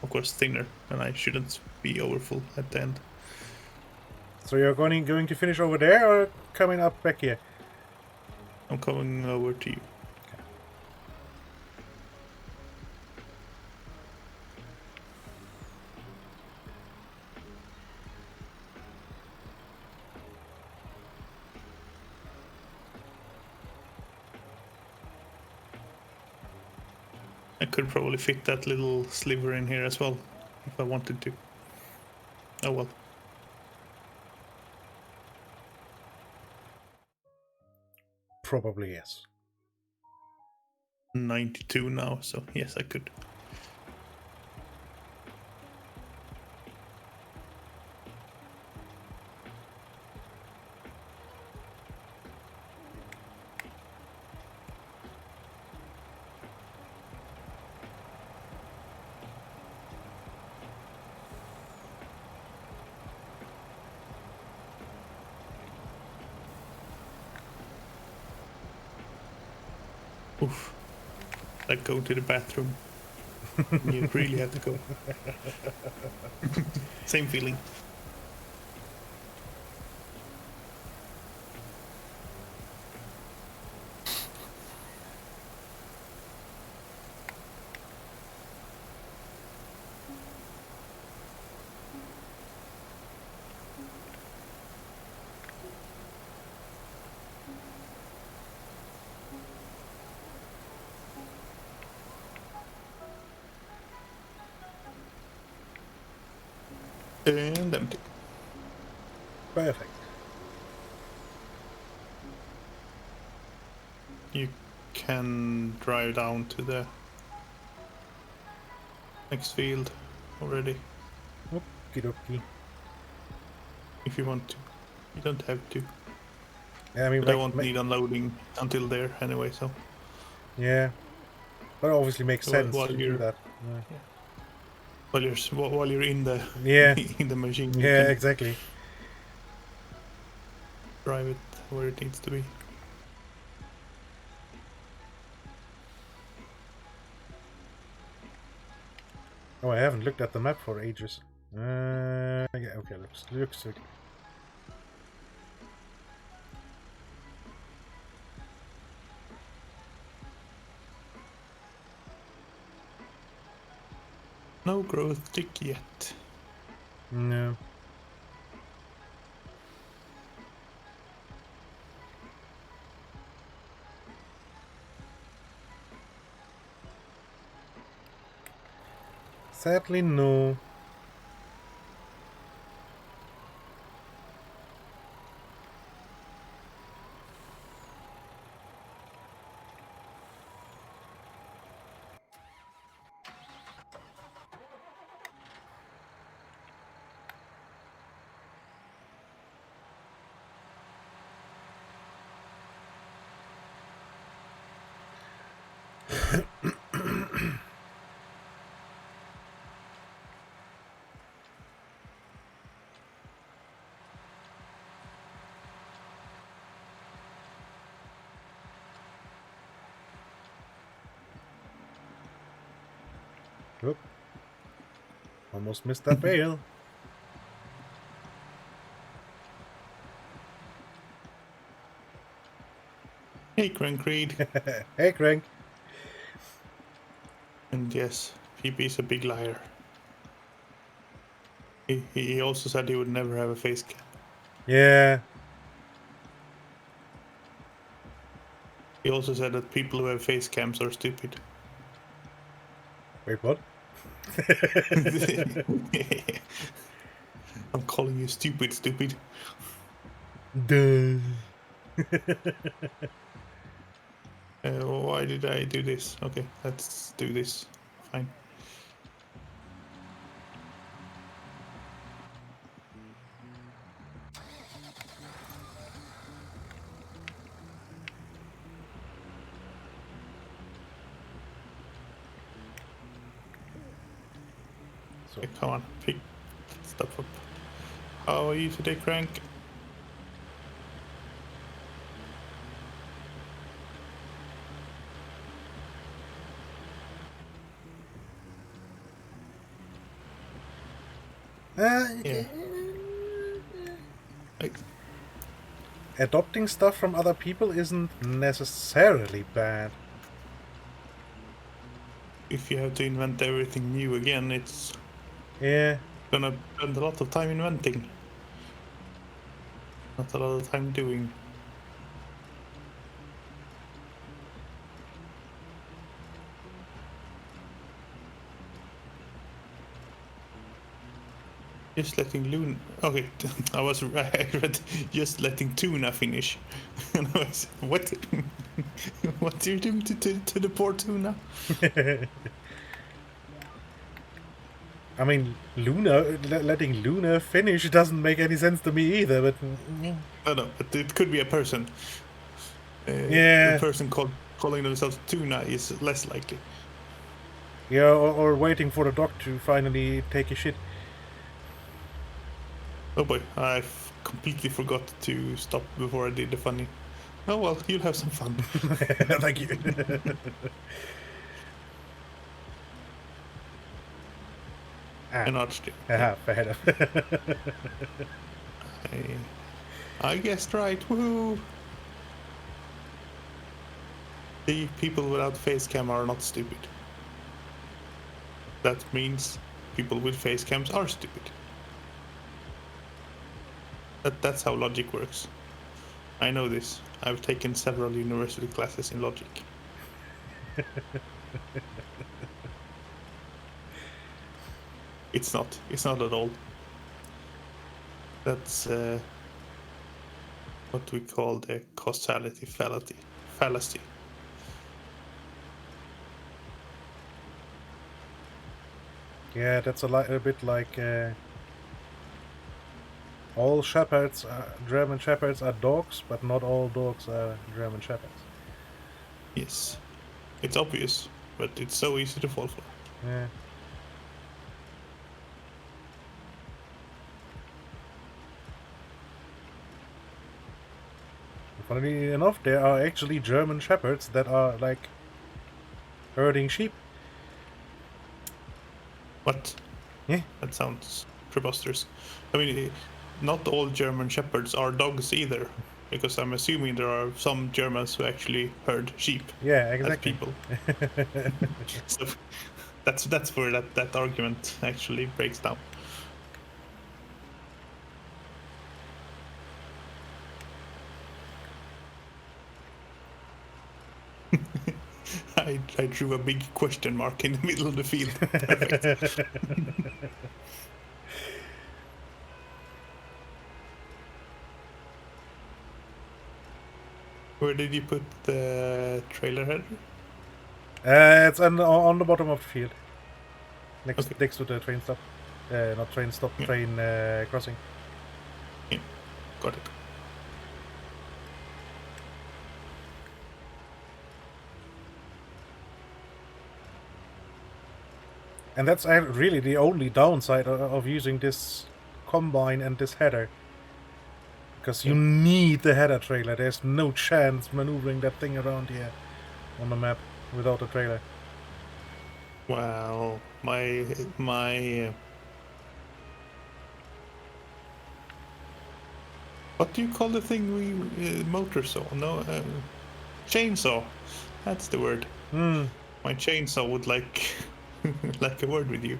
of course, thinner, and I shouldn't be overfull at the end. So you're going to finish over there or coming up back here? I'm coming over to you. I could probably fit that little sliver in here as well, if I wanted to. Oh well. Probably yes. 92 now, so yes, I could. Oof. Like go to the bathroom. You really have to go. Same feeling. And empty. Perfect. You can drive down to the next field already Okie dokie. if you want to. You don't have to. Yeah, I mean, But I won't need unloading until there anyway, so. Yeah, but it obviously makes sense While to do you're- that. While you're in the Yeah, in the machine, you yeah, can exactly. drive it where it needs to be. Oh, I haven't looked at the map for ages. Yeah, okay, looks okay. No growth tick yet. No. Sadly, no. Oop. Almost missed that bale. Hey, Crank Reed. Hey, Crank. And yes, PP is a big liar. He also said he would never have a face cam. Yeah. He also said that people who have face cams are stupid. Wait, what? I'm calling you stupid. Duh. Why did I do this? Okay, let's do this. Fine. So, Okay, come on, pick stuff up. How are you today, Crank? Yeah. Like, adopting stuff from other people isn't necessarily bad. if you have to invent everything new again, it's Yeah. gonna spend a lot of time inventing. Not a lot of time doing. Just letting Luna. Okay, I was right. I read just letting Tuna finish. And I was, what? What are you doing to the poor Tuna? I mean, letting Luna finish doesn't make any sense to me either, but... No, but it could be a person. Yeah. A person calling themselves Tuna is less likely. Yeah, or waiting for the dog to finally take a shit. Oh boy, I completely forgot to stop before I did the funny. Oh well, you'll have some fun. Thank you. An archdeacon. Fair enough. I guessed right. Woohoo! The people without face cam are not stupid. That means people with face cams are stupid. That's how logic works. I know this. I've taken several university classes in logic. It's not at all. That's what we call the causality fallacy. Yeah, that's a bit like all shepherds, German shepherds are dogs, but not all dogs are German shepherds. Yes, it's obvious, but it's so easy to fall for. Yeah. Funnily enough, there are actually German shepherds that are like herding sheep. What? Yeah. That sounds preposterous. I mean, not all German shepherds are dogs either, because I'm assuming there are some Germans who actually herd sheep. Yeah, As exactly. people. So that's where that argument actually breaks down. I drew a big question mark in the middle of the field. Perfect. Where did you put the trailer header? It's on the bottom of the field, next to the train stop. Not train stop, Yeah. train crossing. Yeah, got it. And that's really the only downside of using this combine and this header. Because you need the header trailer. There's no chance maneuvering that thing around here on the map without a trailer. Well, my what do you call the thing we motor saw? No, chainsaw. That's the word. Hmm. My chainsaw would like like a word with you.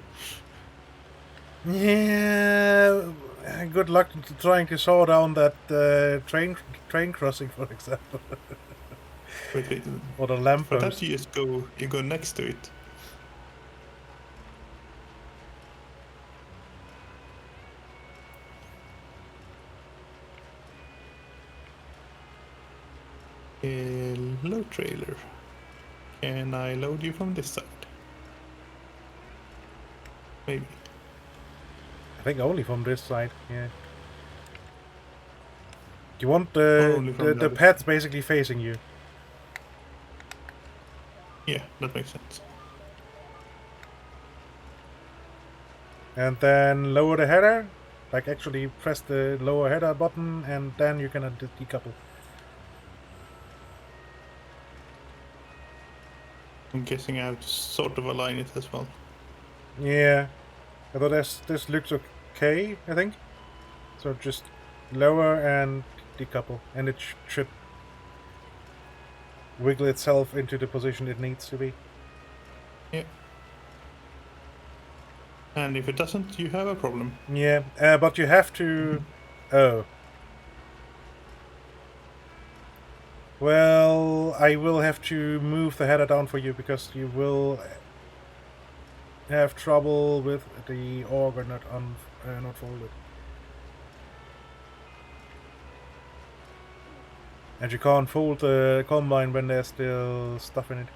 Yeah. Good luck trying to saw down that train crossing, for example. Wait. Or the For that lamppost. you just go next to it. Hello trailer. Can I load you from this side? Maybe. I think only from this side, yeah. You want Only from the the other pads basically facing you. Yeah, that makes sense. And then lower the header. Like actually press the lower header button and then you can decouple. I'm guessing I have to sort of align it as well. Yeah. Although this looks okay, I think. So just lower and decouple. And it should wiggle itself into the position it needs to be. Yeah. And if it doesn't, you have a problem. Yeah, but you have to... Oh. Well, I will have to move the header down for you because you will have trouble with the auger not folded. And you can't fold the combine when there's still stuff in it.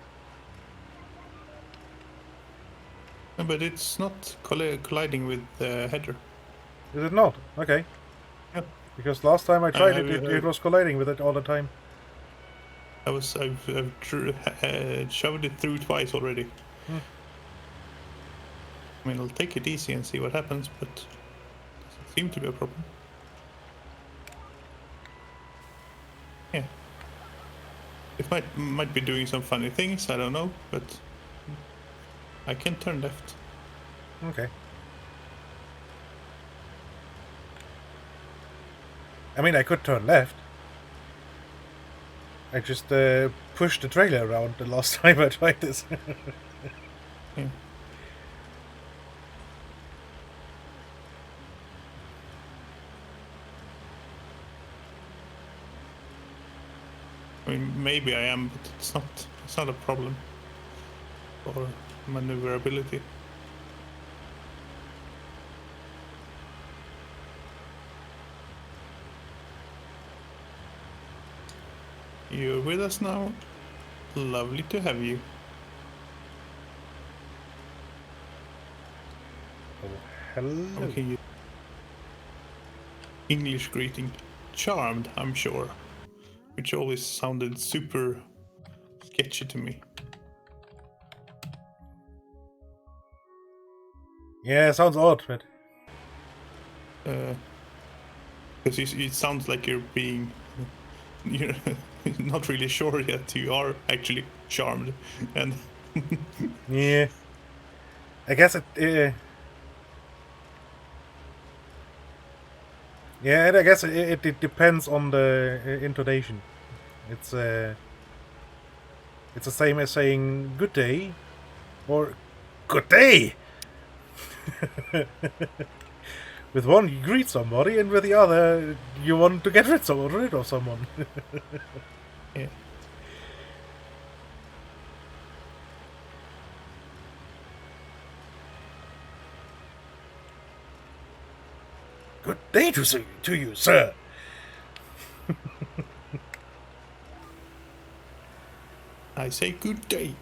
No, but it's not colliding with the header. Is it not? Okay. Yeah. Because last time I tried have it, you- it was colliding with it all the time. I've shoved it through twice already. Hmm. I mean, I'll take it easy and see what happens, but doesn't seem to be a problem. Yeah. It might be doing some funny things, I don't know, but I can turn left. Okay. I mean, I could turn left. I just pushed the trailer around the last time I tried this. Yeah. I mean, maybe I am, but it's not a problem for maneuverability. You're with us now. Lovely to have you. Oh, hello. Okay, you. English greeting. Charmed, I'm sure. Which always sounded super sketchy to me. Yeah, sounds odd, but Because it sounds like you're not really sure yet. You are actually charmed, and yeah. I guess it. Yeah, I guess it depends on the intonation. It's the same as saying good day or good day. With one you greet somebody, and with the other you want to get rid of someone. yeah. Good day to you, sir. I say good day.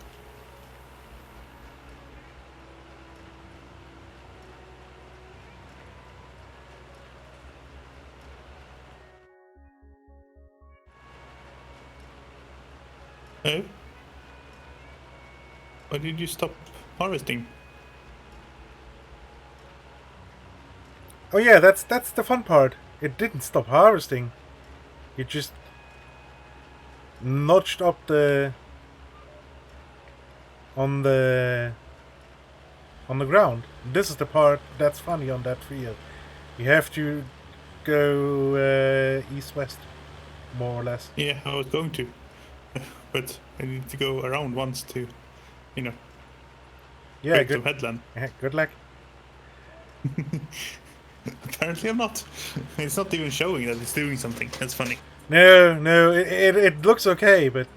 Oh? Why did you stop harvesting? Oh yeah, that's the fun part. It didn't stop harvesting. It just notched up on the ground. This is the part that's funny on that field. You have to go east-west, more or less. Yeah, I was going to. But I need to go around once to, Yeah, break the good. headland. Good luck. Apparently I'm not. It's not even showing that it's doing something. That's funny. No, it looks okay, but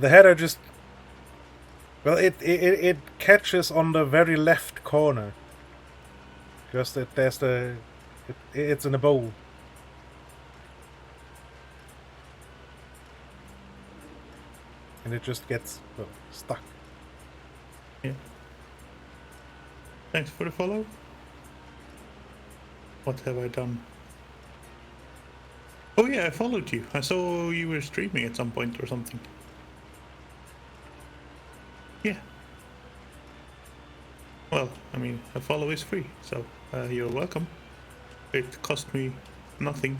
The header just... Well, it catches on the very left corner. Just there's the... It's in a bowl. And it just gets stuck. Yeah. Thanks for the follow. What have I done? Oh yeah, I followed you. I saw you were streaming at some point or something. Yeah. Well, I mean, a follow is free, so you're welcome. It cost me nothing.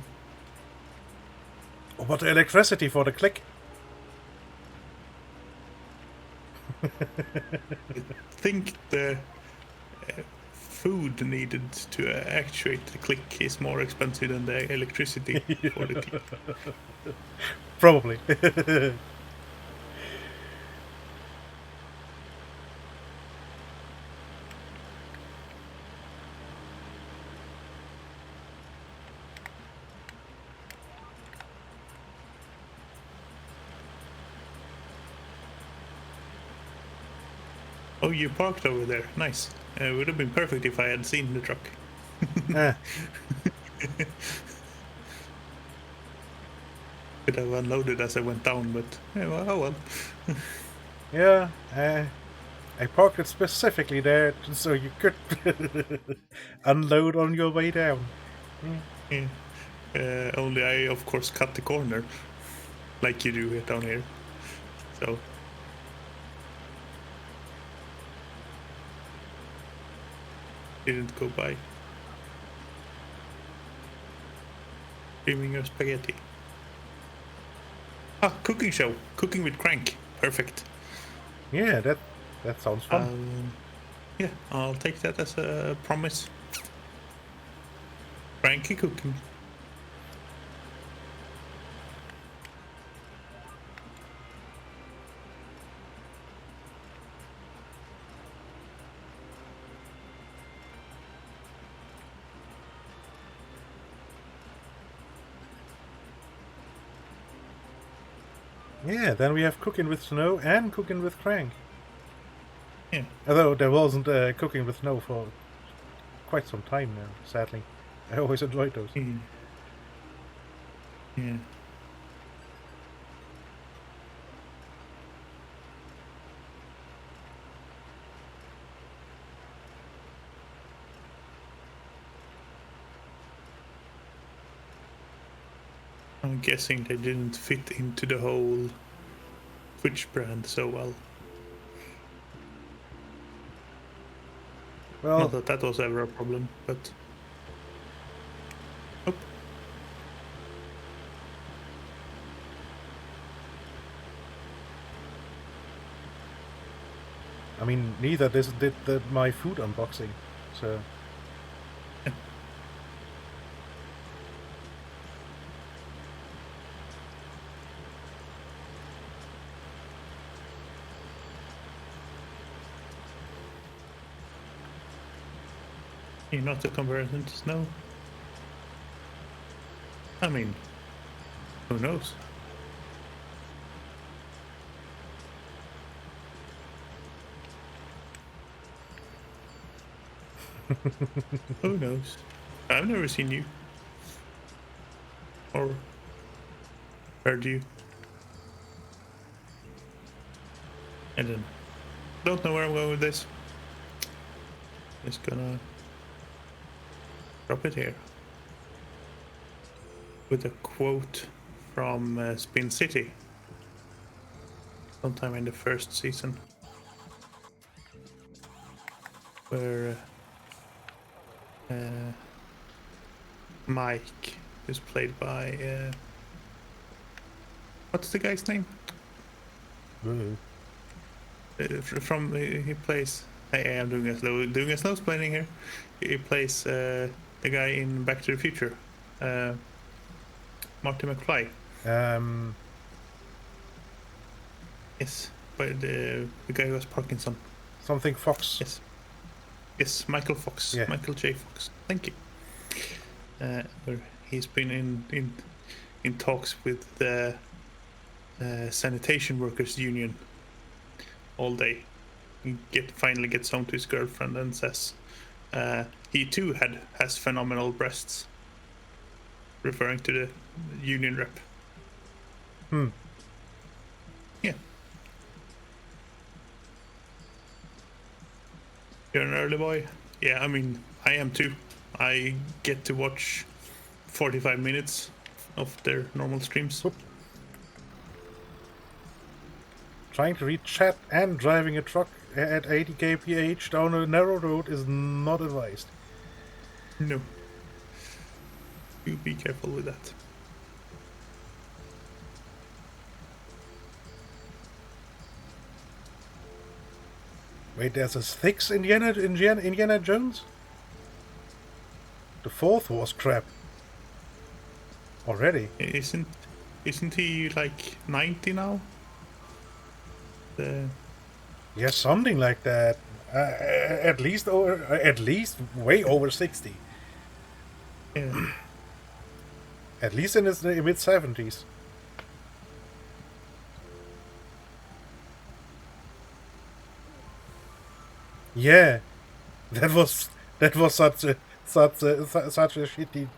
What electricity for the click? I think the food needed to actuate the click is more expensive than the electricity for the click. Probably. Oh, you parked over there. Nice. It would have been perfect if I had seen the truck. Could have unloaded as I went down, but oh well. Yeah, I parked it specifically there so you could unload on your way down. Yeah. Only I, of course, cut the corner, like you do down here. So. Didn't go by. Streaming your spaghetti. Ah, cooking show. Cooking with Crank. Perfect. Yeah, that sounds fun. Yeah, I'll take that as a promise. Cranky cooking. Yeah, then we have Cooking with Snow and Cooking with Crank. Yeah. Although there wasn't Cooking with Snow for quite some time now, sadly. I always enjoyed those. Yeah. I'm guessing they didn't fit into the whole Twitch brand so well. Well, not that that was ever a problem, but... Oh. I mean, neither did my food unboxing, so... You're not a comparison to Snow? I mean, who knows? Who knows? I've never seen you. Or heard you. I don't know where I'm going with this. Just gonna drop it here. With a quote from Spin City. Sometime in the first season. Where Mike is played by what's the guy's name? From he plays. Hey, I'm doing a slow explaining here. He plays the guy in Back to the Future, Marty McFly. Yes, but the guy who has Parkinson. Something Fox. Yes. Yes, Michael Fox. Yeah. Michael J. Fox. Thank you. Where he's been in talks with the sanitation workers union all day. He finally gets home to his girlfriend and says he too has phenomenal breasts, referring to the union rep. Yeah. You're an early boy? Yeah, I mean, I am too. I get to watch 45 minutes of their normal streams. Oop. Trying to read chat and driving a truck at 80 kph down a narrow road is not advised. No. You be careful with that. Wait, there's a sixth Indiana Jones? The fourth was crap. Already? Isn't he like 90 now? Yeah, something like that. At least way over 60. Yeah. At least in his mid 70s. Yeah, that was such a shitty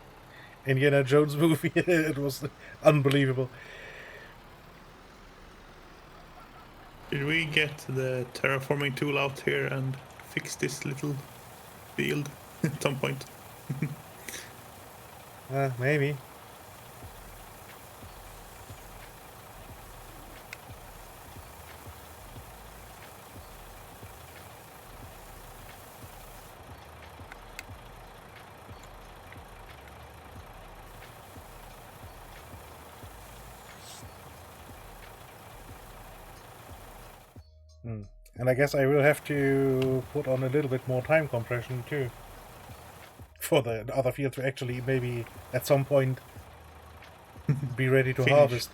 Indiana Jones movie. It was unbelievable. Did we get the terraforming tool out here and fix this little field at some point? Maybe. And I guess I will have to put on a little bit more time compression too. For the other field to actually maybe at some point be ready to harvest.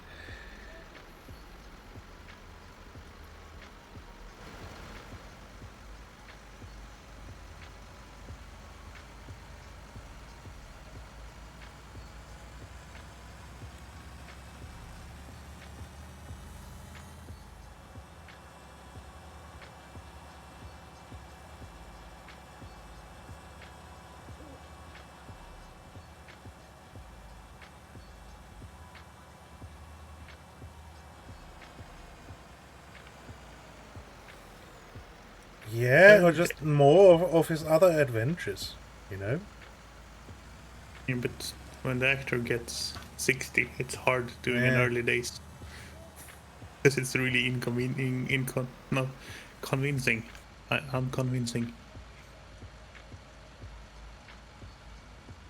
Yeah, or just more of his other adventures, you know? Yeah, but when the actor gets 60, it's hard doing in early days. Because it's really not convincing. Unconvincing.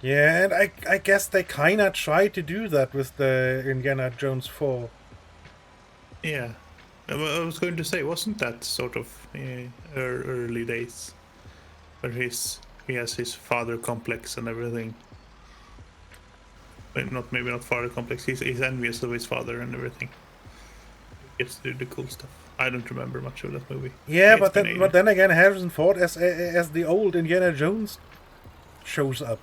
Yeah, and I guess they kinda tried to do that with the Indiana Jones 4. Yeah. I was going to say, wasn't that sort of early days? Where he has his father complex and everything. Maybe not father complex, he's envious of his father and everything. He gets to do the cool stuff. I don't remember much of that movie. Yeah, but then again, Harrison Ford as the old Indiana Jones shows up.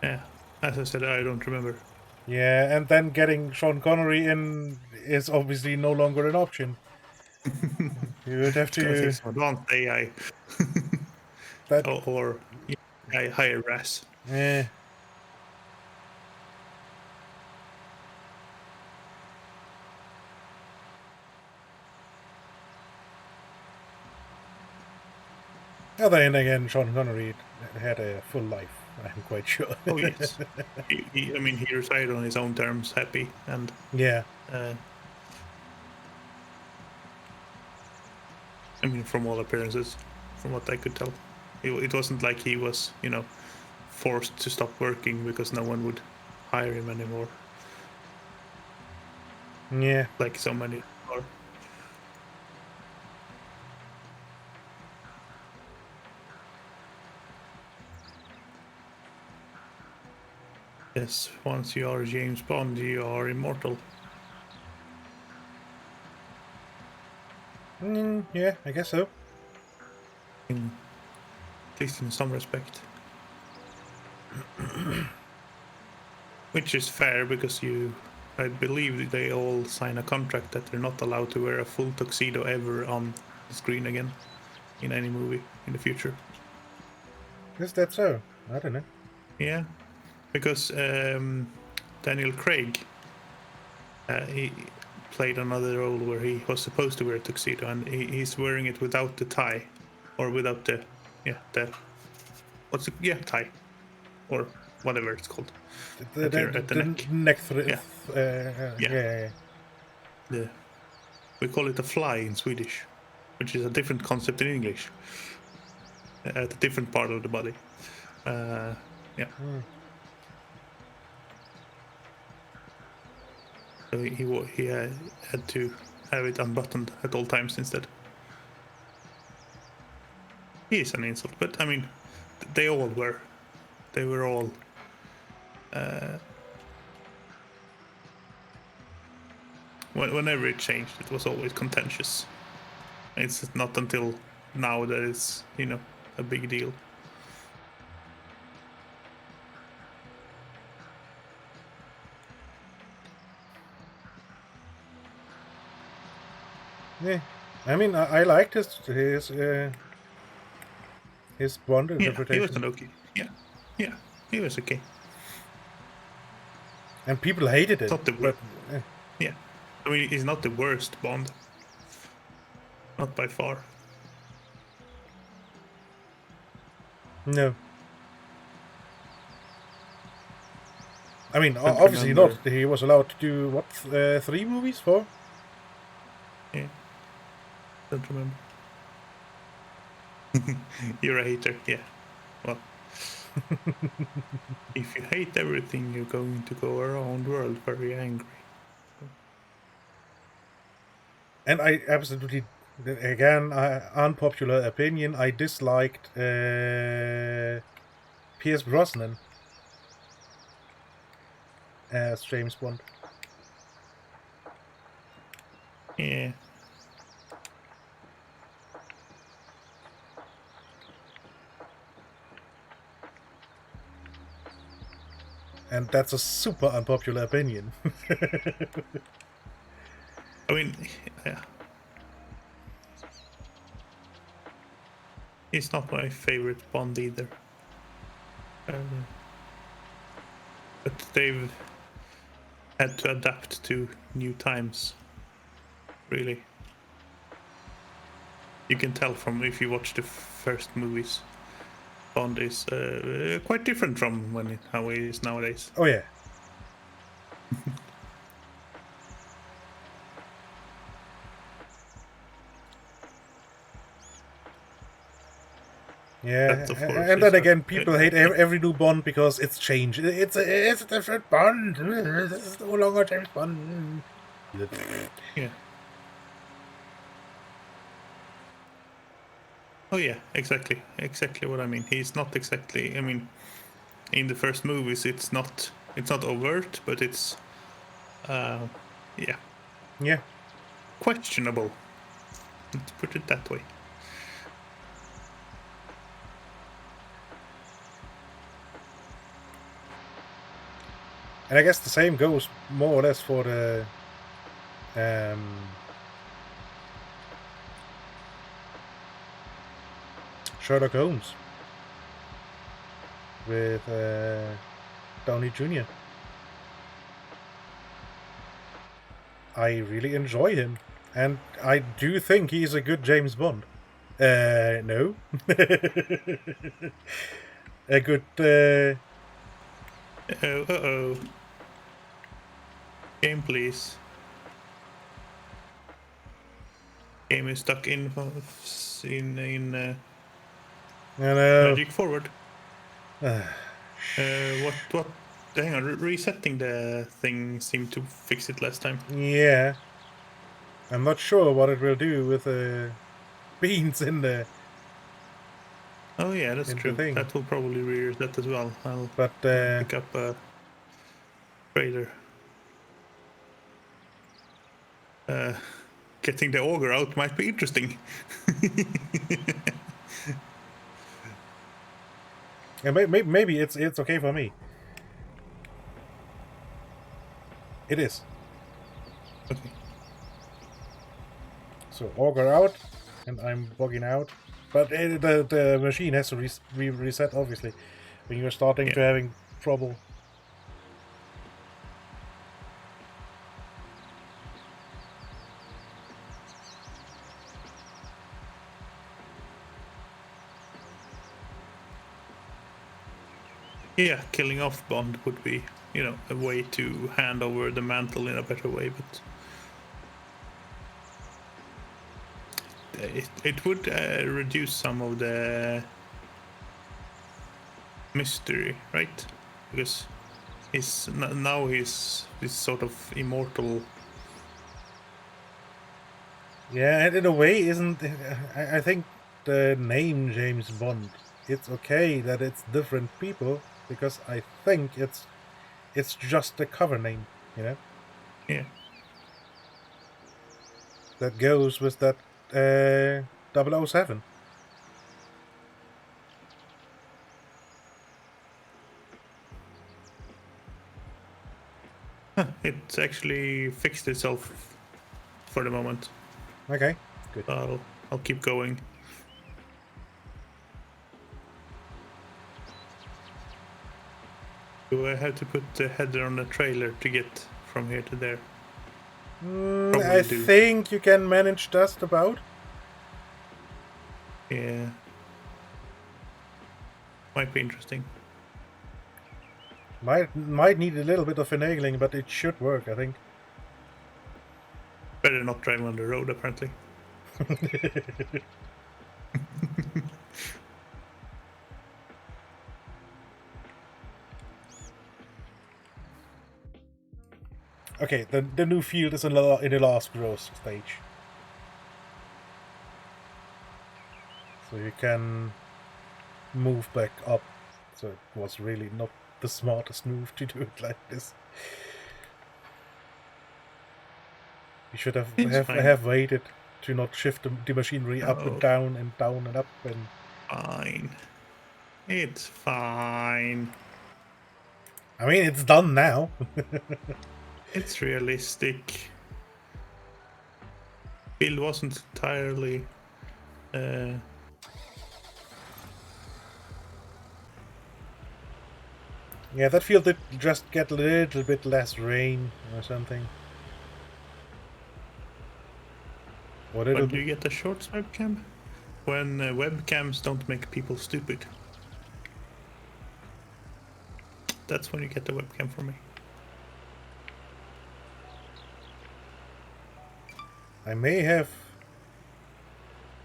Yeah, as I said, I don't remember. Yeah, and then getting Sean Connery in is obviously no longer an option. You would have to Advanced AI. that. or higher res. Yeah. Then again, Sean Connery had a full life. I'm quite sure. Oh yes, he retired on his own terms, happy and yeah. From all appearances, from what I could tell, it wasn't like he was, forced to stop working because no one would hire him anymore. Yeah. Like so many are. Yes, once you are James Bond, you are immortal. Yeah, I guess so. least in some respect. Which is fair because I believe they all sign a contract that they're not allowed to wear a full tuxedo ever on the screen again in any movie in the future. Is that so? I don't know. Yeah, because Daniel Craig, he played another role where he was supposed to wear a tuxedo, and he's wearing it without the tie, or without the tie, or whatever it's called. At the neck. Neck Yeah. yeah. We call it a fly in Swedish, which is a different concept in English. At a different part of the body. Yeah. So he had to have it unbuttoned at all times instead. He is an insult, but I mean, they all were. They were all. Whenever it changed, it was always contentious. It's not until now that it's a big deal. Yeah, I mean, I liked his Bond interpretation. He was an okay. Yeah, he was okay. And people hated it. Not the but, yeah, I mean, he's not the worst Bond. Not by far. No. I mean, obviously not. He was allowed to do, what, 3 movies? 4? Yeah. Don't remember. You're a hater, yeah. Well, if you hate everything, you're going to go around the world very angry. And I absolutely, again, unpopular opinion, I disliked Pierce Brosnan as James Bond. Yeah. And that's a super unpopular opinion. I mean, yeah. He's not my favorite Bond either. But they've had to adapt to new times. Really. You can tell from if you watch the first movies. Bond is quite different from how he is nowadays. Oh yeah. Yeah, and then again, people hate every new Bond because it's changed. It's a different Bond. This is no longer James Bond. Yeah. Oh yeah, exactly what I mean. He's not exactly. I mean, in the first movies, it's not overt, but it's, yeah, questionable. Let's put it that way. And I guess the same goes more or less for the Sherlock Holmes with Downey Jr. I really enjoy him, and I do think he's a good James Bond. No. A good Uh-oh. Game, please. Game is stuck in Magic Forward. What? Hang on, resetting the thing seemed to fix it last time. Yeah. I'm not sure what it will do with beans in the. Oh yeah, that's true. That will probably reset as well. I'll pick up a trailer. Getting the auger out might be interesting. And maybe it's okay for me. It is. Okay. So auger out, and I'm bugging out. But the machine has to be reset, obviously, when you're starting Yeah. to having trouble. Yeah, killing off Bond would be, a way to hand over the mantle in a better way, but it would reduce some of the mystery, right? Because now he's this sort of immortal. Yeah, and in a way, isn't I think the name James Bond? It's okay that it's different people because I think it's just the cover name, Yeah. that goes with that 007. It's actually fixed itself for the moment. Okay, good. I'll keep going. Do I have to put the header on the trailer to get from here to there? I do. think you can manage just about. Yeah. Might be interesting. Might need a little bit of finagling, but it should work, I think. Better not driving on the road, apparently. Okay, the new field is in the last growth stage. So you can move back up. So it was really not the smartest move to do it like this. You should have waited to not shift the machinery up and down and down and up and... Fine. It's fine. I mean, it's done now. It's realistic. Build wasn't entirely... Yeah, that field did just get a little bit less rain or something. What When do you get the shorts webcam? When webcams don't make people stupid. That's when you get the webcam for me. I may have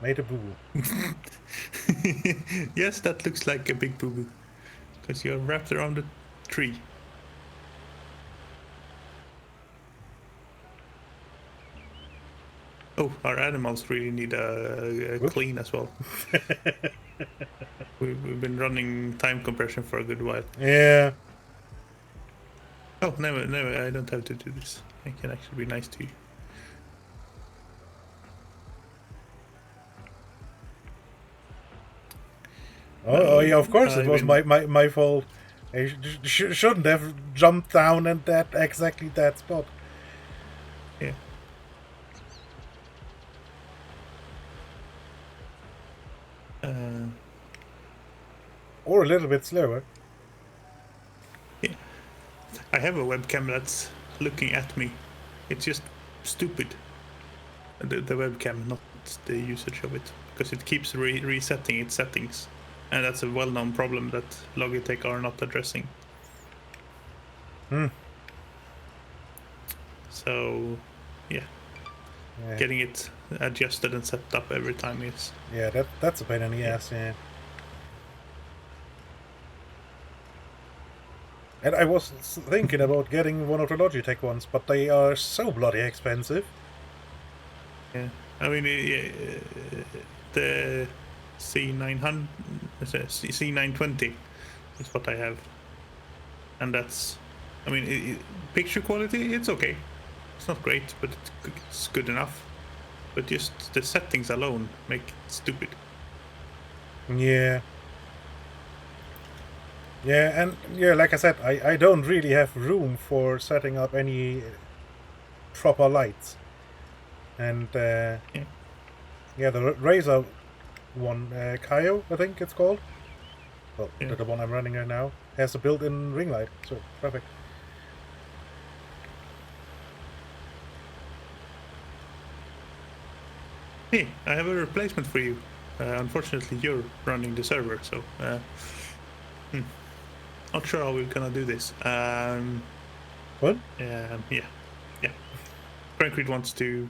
made a boo-boo. Yes, that looks like a big boo-boo. Because you're wrapped around a tree. Oh, our animals really need a clean as well. We've been running time compression for a good while. Yeah. Oh, never, I don't have to do this. I can actually be nice to you. Oh yeah, of course it was my fault. I shouldn't have jumped down at exactly that spot. Yeah. Or a little bit slower. Yeah. I have a webcam that's looking at me. It's just stupid. The webcam, not the usage of it. Because it keeps resetting its settings. And that's a well-known problem that Logitech are not addressing. So, yeah. Getting it adjusted and set up every time is... Yeah, that's a pain in the ass, yeah. And I was thinking about getting one of the Logitech ones, but they are so bloody expensive. Yeah, I mean, the C900, C920 is what I have, and that's, I mean, picture quality, it's okay. It's not great, but it's good enough. But just the settings alone make it stupid. Yeah. Yeah, and yeah, like I said, I don't really have room for setting up any proper lights. And Yeah. yeah, the Razer one, Kaio, I think it's called. Well, Yeah. the one I'm running right now has a built-in ring light, so perfect. Hey, I have a replacement for you. Unfortunately, you're running the server, so not sure how we're gonna do this. What? Yeah. Concrete wants to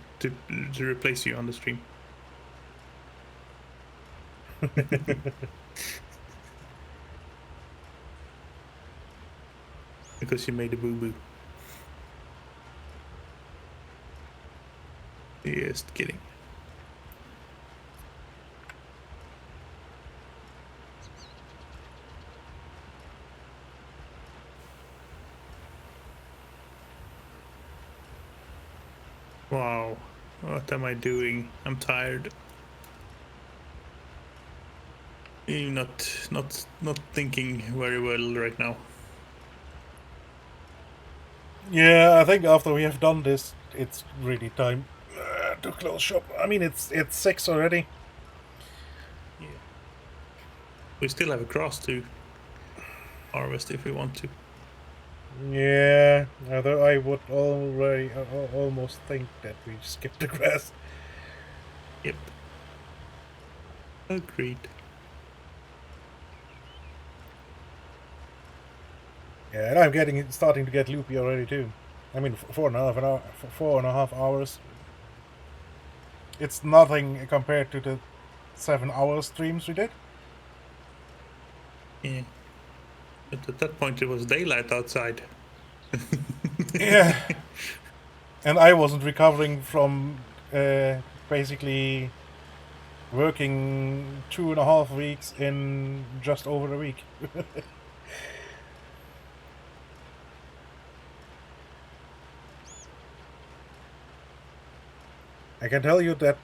replace you on the stream. Because you made a boo-boo. Just kidding. Wow, what am I doing? I'm tired. You're not thinking very well right now. Yeah, I think after we have done this, it's really time to close shop. I mean, it's 6 already. Yeah. We still have a grass to harvest if we want to. Yeah, although I would already almost think that we skipped the grass. Yep. Agreed. Yeah, and I'm starting to get loopy already too. I mean, 4.5 hours. It's nothing compared to the 7-hour streams we did. Yeah. But at that point it was daylight outside. Yeah. And I wasn't recovering from basically working 2.5 weeks in just over a week. I can tell you that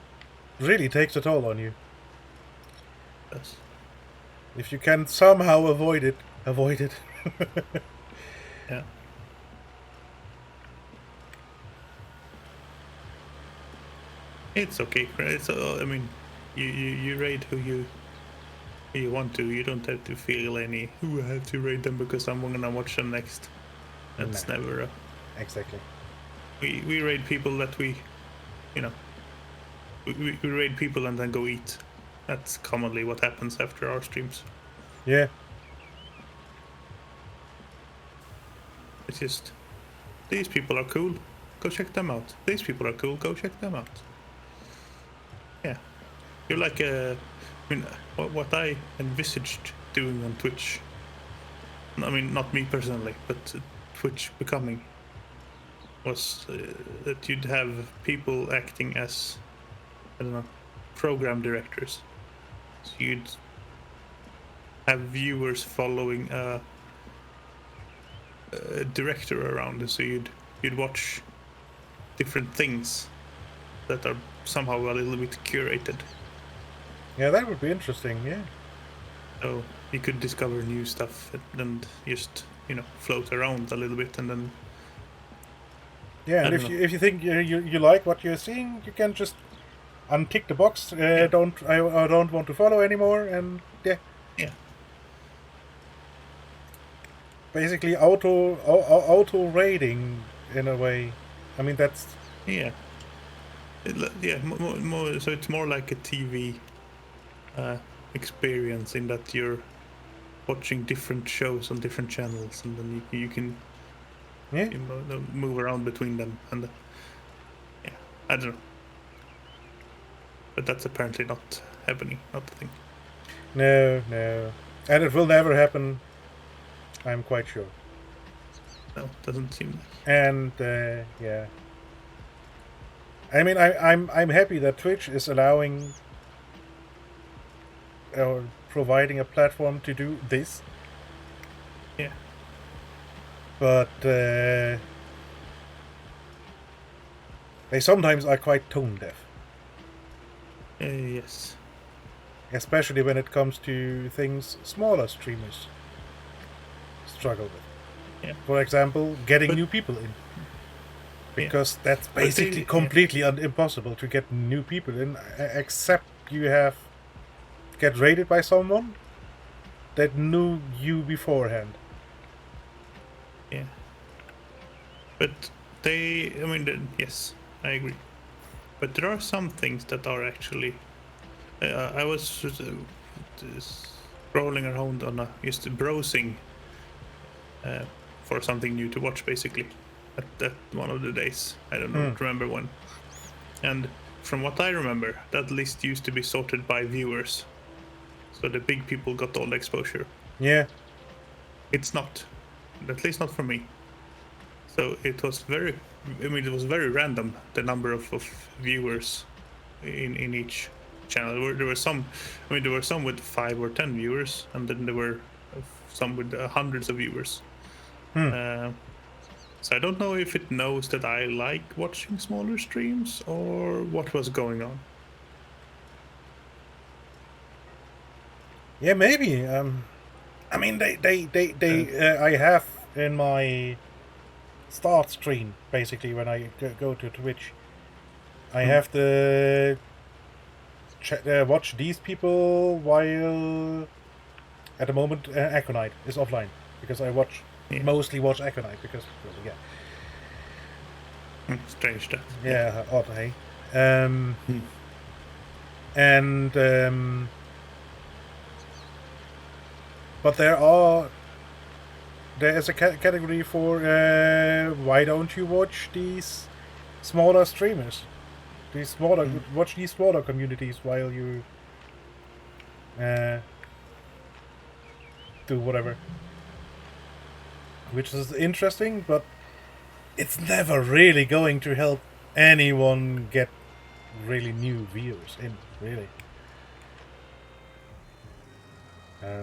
really takes a toll on you. Yes. If you can somehow avoid it, avoid it. Yeah. It's okay. It's I mean, you raid who you want to. You don't have to feel any. Ooh, I have to raid them because I'm gonna watch them next. That's No. never. Exactly. We raid people that we raid people and then go eat. That's commonly what happens after our streams. Yeah. It's just these people are cool. Go check them out. These people are cool. Go check them out. Yeah, you're like I mean, what I envisaged doing on Twitch. I mean, not me personally, but Twitch becoming was that you'd have people acting as, I don't know, program directors. So you'd have viewers following a director around, so you'd watch different things that are somehow a little bit curated. Yeah, that would be interesting, yeah. So you could discover new stuff and just float around a little bit, and then Yeah, and if you think you like what you're seeing, you can just untick the box. I don't want to follow anymore, and yeah. Yeah. Basically, auto raiding in a way. I mean, that's Yeah. More, so it's more like a TV experience in that you're watching different shows on different channels, and then you can move around between them, and yeah, I don't know, but that's apparently not happening, not the thing. No, and it will never happen. I'm quite sure. No, doesn't seem like. And yeah, I mean, I'm happy that Twitch is allowing or providing a platform to do this. Yeah. But they sometimes are quite tone deaf. Yes. Especially when it comes to things smaller streamers. struggle with. Yeah. For example, getting But- new people in. Because that's But they- basically completely impossible to get new people in, except you get rated by someone that knew you beforehand. Yeah. But yes, I agree. But there are some things that are actually. I was scrolling around on just browsing for something new to watch, basically, at one of the days. I don't know, remember when. And from what I remember, that list used to be sorted by viewers. So the big people got all the exposure. Yeah. It's not. At least not for me. So it was it was very random, the number of viewers in each channel. There were some with 5 or 10 viewers, and then there were some with hundreds of viewers. So I don't know if it knows that I like watching smaller streams or what was going on. Yeah, maybe. I mean, I have in my start screen, basically, when I go to Twitch, I have to watch these people while, at the moment, Aconite is offline, because I mostly watch Aconite, because, yeah. Strange that. Yeah, odd, hey? And, but there is a category for why don't you watch these smaller streamers, watch these smaller communities while you do whatever, which is interesting, but it's never really going to help anyone get really new viewers in, really.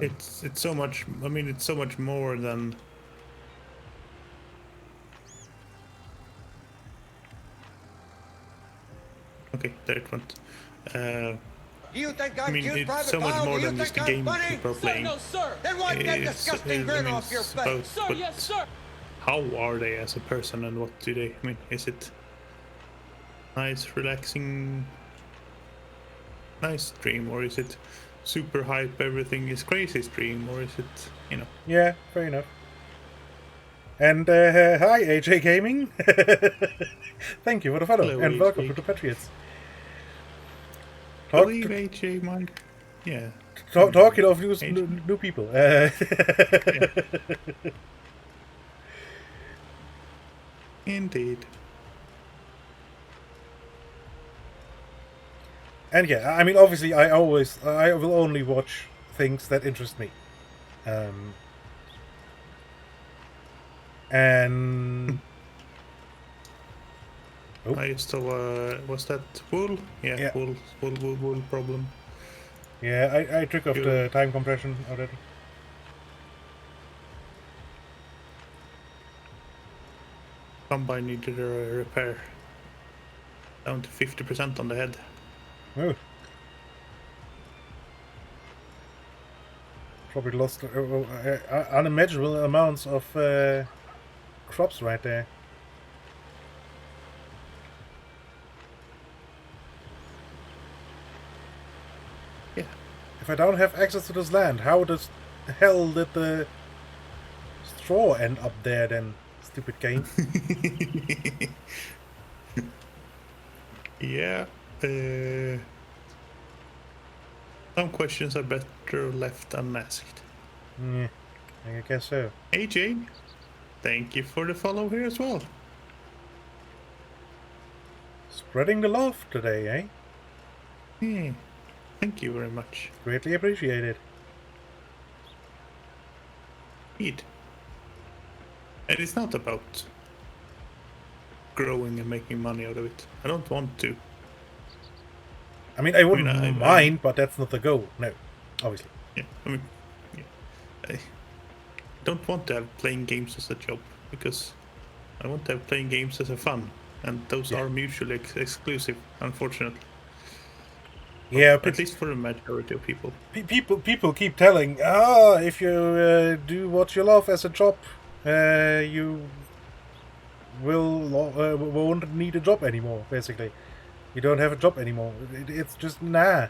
It's so much. I mean, it's so much more than. Okay, there it went. You think I I'm mean, cute, it's Private so much Pile? more Do you than just the think I'm game funny? people are playing. No, sir. Then wipe that It's- disgusting grin off your it's face. about Sir, what- yes, sir. How are they as a person, and what do they? I mean, is it nice, relaxing, nice stream, or is it super hype, everything is crazy stream, or is it, Yeah, fair enough. And hi, AJ Gaming. Thank you for the follow, Hello, and welcome AJ. to the Patriots. I believe AJ might. Yeah. Talking of new, AJ. new people. Indeed. And yeah, I mean, obviously, I will only watch things that interest me. And oh. I still was that wool? Yeah. Wool problem. Yeah, I took off Cool. the time compression already. Combine needed a repair. Down to 50% on the head. Oh. Probably lost unimaginable amounts of crops right there. Yeah. If I don't have access to this land, how the hell did the straw end up there then? Stupid game. Yeah. Some questions are better left unasked. Yeah, I guess so. AJ, thank you for the follow here as well. Spreading the love today, eh? Yeah. Thank you very much. Greatly appreciated. Indeed. And it's not about growing and making money out of it. I don't want to. I mean, I wouldn't I- mind, but that's not the goal. No, obviously. Yeah, I mean, yeah. I don't want to have playing games as a job, because I want to have playing games as a fun, and those Yeah. are mutually exclusive, unfortunately. Yeah, At least for the majority of people. people keep telling, if you do what you love as a job, you won't need a job anymore. Basically, you don't have a job anymore. It's just nah.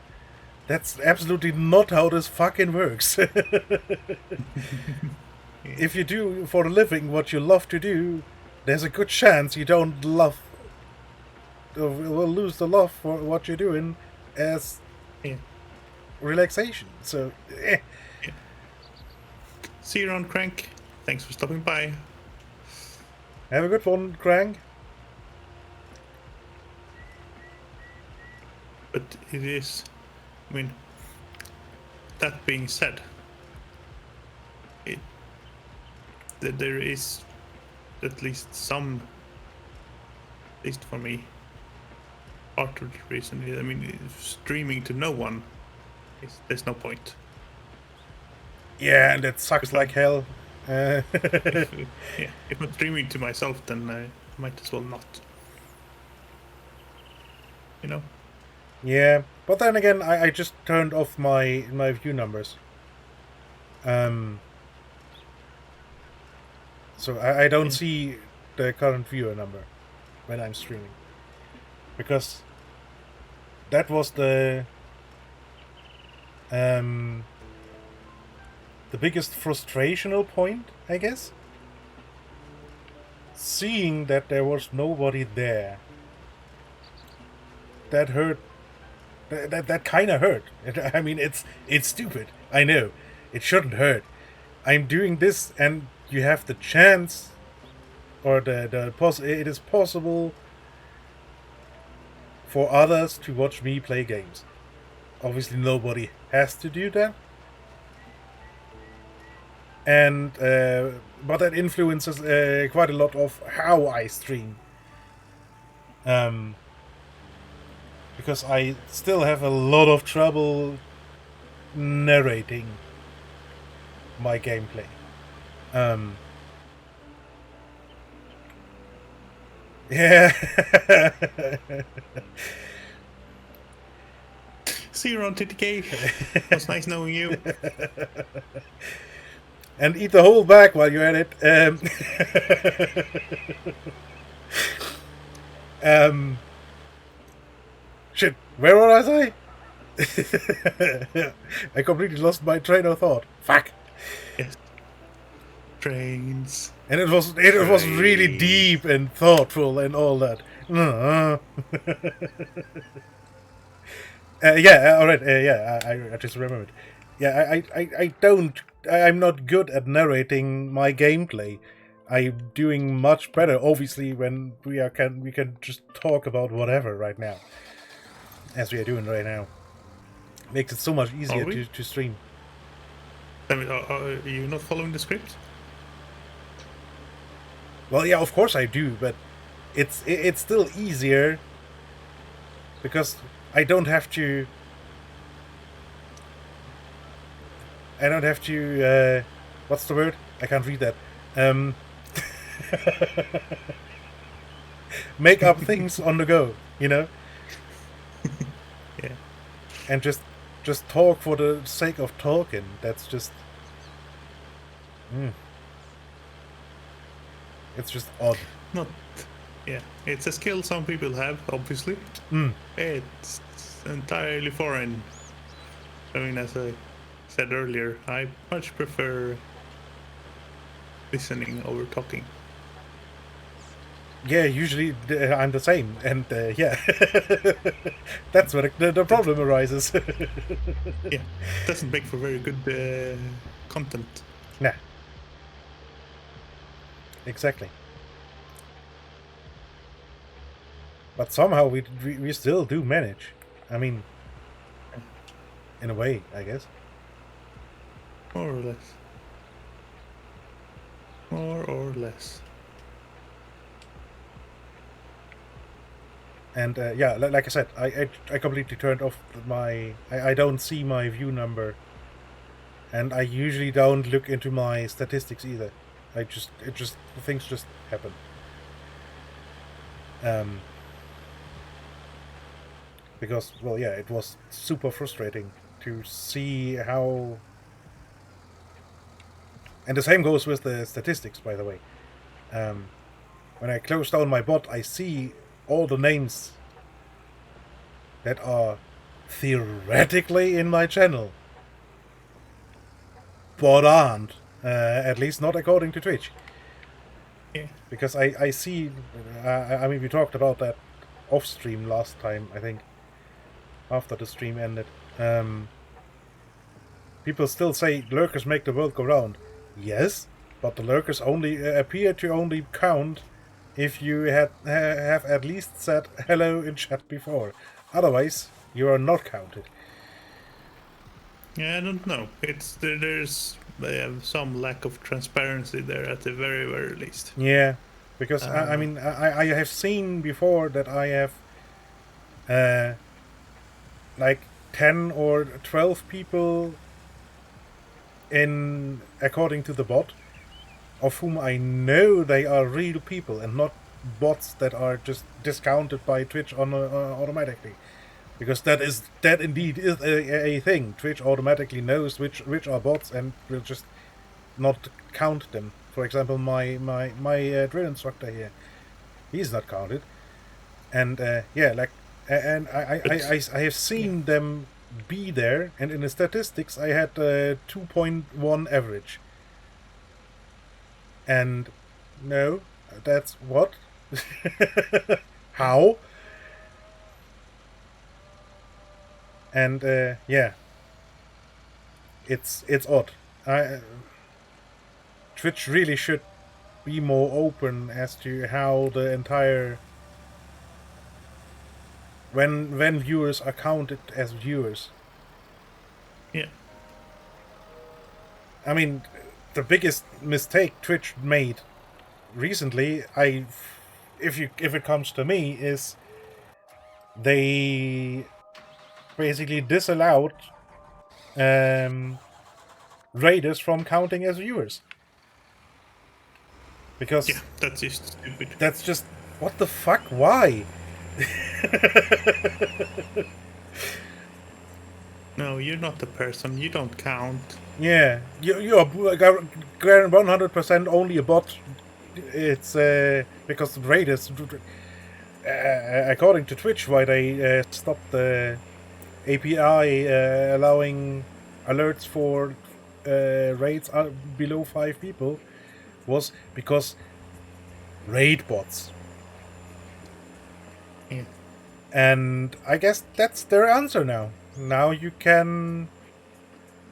That's absolutely not how this fucking works. If you do for a living what you love to do, there's a good chance you don't love or will lose the love for what you're doing as relaxation. So, See you around, Crank. Thanks for stopping by. have a good one, Krang. But it is, I mean, that being said, that there is at least some, at least for me, part of the reason. I mean, streaming to no one, there's no point. Yeah, and it sucks like hell. If I'm streaming to myself, then I might as well not. You know? Yeah, but then again, I just turned off my view numbers. So I don't see the current viewer number when I'm streaming. Because that was the biggest frustrational point, I guess. Seeing that there was nobody there. That hurt. That kind of hurt. I mean, it's stupid. I know. It shouldn't hurt. I'm doing this, and you have the chance, or it is possible for others to watch me play games. Obviously, nobody has to do that. And but that influences quite a lot of how I stream. Because I still have a lot of trouble narrating my gameplay. Yeah. See you around TTK. It was nice knowing you. And eat the whole bag while you're at it. Shit, where was I? I completely lost my train of thought. Fuck. Yes. Trains. And it was really deep and thoughtful and all that. Yeah, alright. I just remembered. Yeah, I'm not good at narrating my gameplay. I'm doing much better, obviously, when we can just talk about whatever right now, as we are doing right now. Makes it so much easier to stream. I mean, are you not following the script? Well, yeah, of course I do, but it's still easier because I don't have to. What's the word? I can't read that. Make up things on the go, you know? Yeah. And just talk for the sake of talking. That's just... It's just odd. Not... Yeah. It's a skill some people have, obviously. It's entirely foreign. I mean, as I said earlier, I much prefer listening over talking. Yeah, usually I'm the same, and yeah, that's where the problem arises. Yeah, doesn't make for very good content. Nah, exactly. But somehow we still do manage. I mean, in a way, I guess. More or less. More or less. And yeah, like I said, I completely turned off my... I don't see my view number. And I usually don't look into my statistics either. Things just happen. Because, well, yeah, it was super frustrating to see how... And the same goes with the statistics, by the way. When I close down my bot, I see all the names that are theoretically in my channel, but aren't. At least not according to Twitch. Yeah. Because I see... I mean, we talked about that off-stream last time, I think. After the stream ended. People still say lurkers make the world go round. Yes, but the lurkers only appear to only count if you have at least said hello in chat before. Otherwise, you are not counted. Yeah, I don't know. There's some lack of transparency there at the very, very least. Yeah, because I mean, I have seen before that I have like 10 or 12 people in according to the bot, of whom I know they are real people and not bots that are just discounted by Twitch automatically. Because that indeed is a thing. Twitch automatically knows which are bots and will just not count them. For example, my drill instructor here, he's not counted. And yeah, like, and I have seen them be there, and in the statistics I had 2.1 average. And no, that's what? How? And yeah, it's odd. Twitch really should be more open as to how the entire when viewers are counted as viewers. Yeah. I mean, the biggest mistake Twitch made recently, if it comes to me, is they basically disallowed raiders from counting as viewers. Because yeah, that's just stupid. That's just, what the fuck? Why? No, you're not the person. You don't count. Yeah, you are 100% only a bot. It's because raiders, according to Twitch, why they stopped the API allowing alerts for raids below 5 people, was because raid bots. Yeah. And I guess that's their answer now. Now you can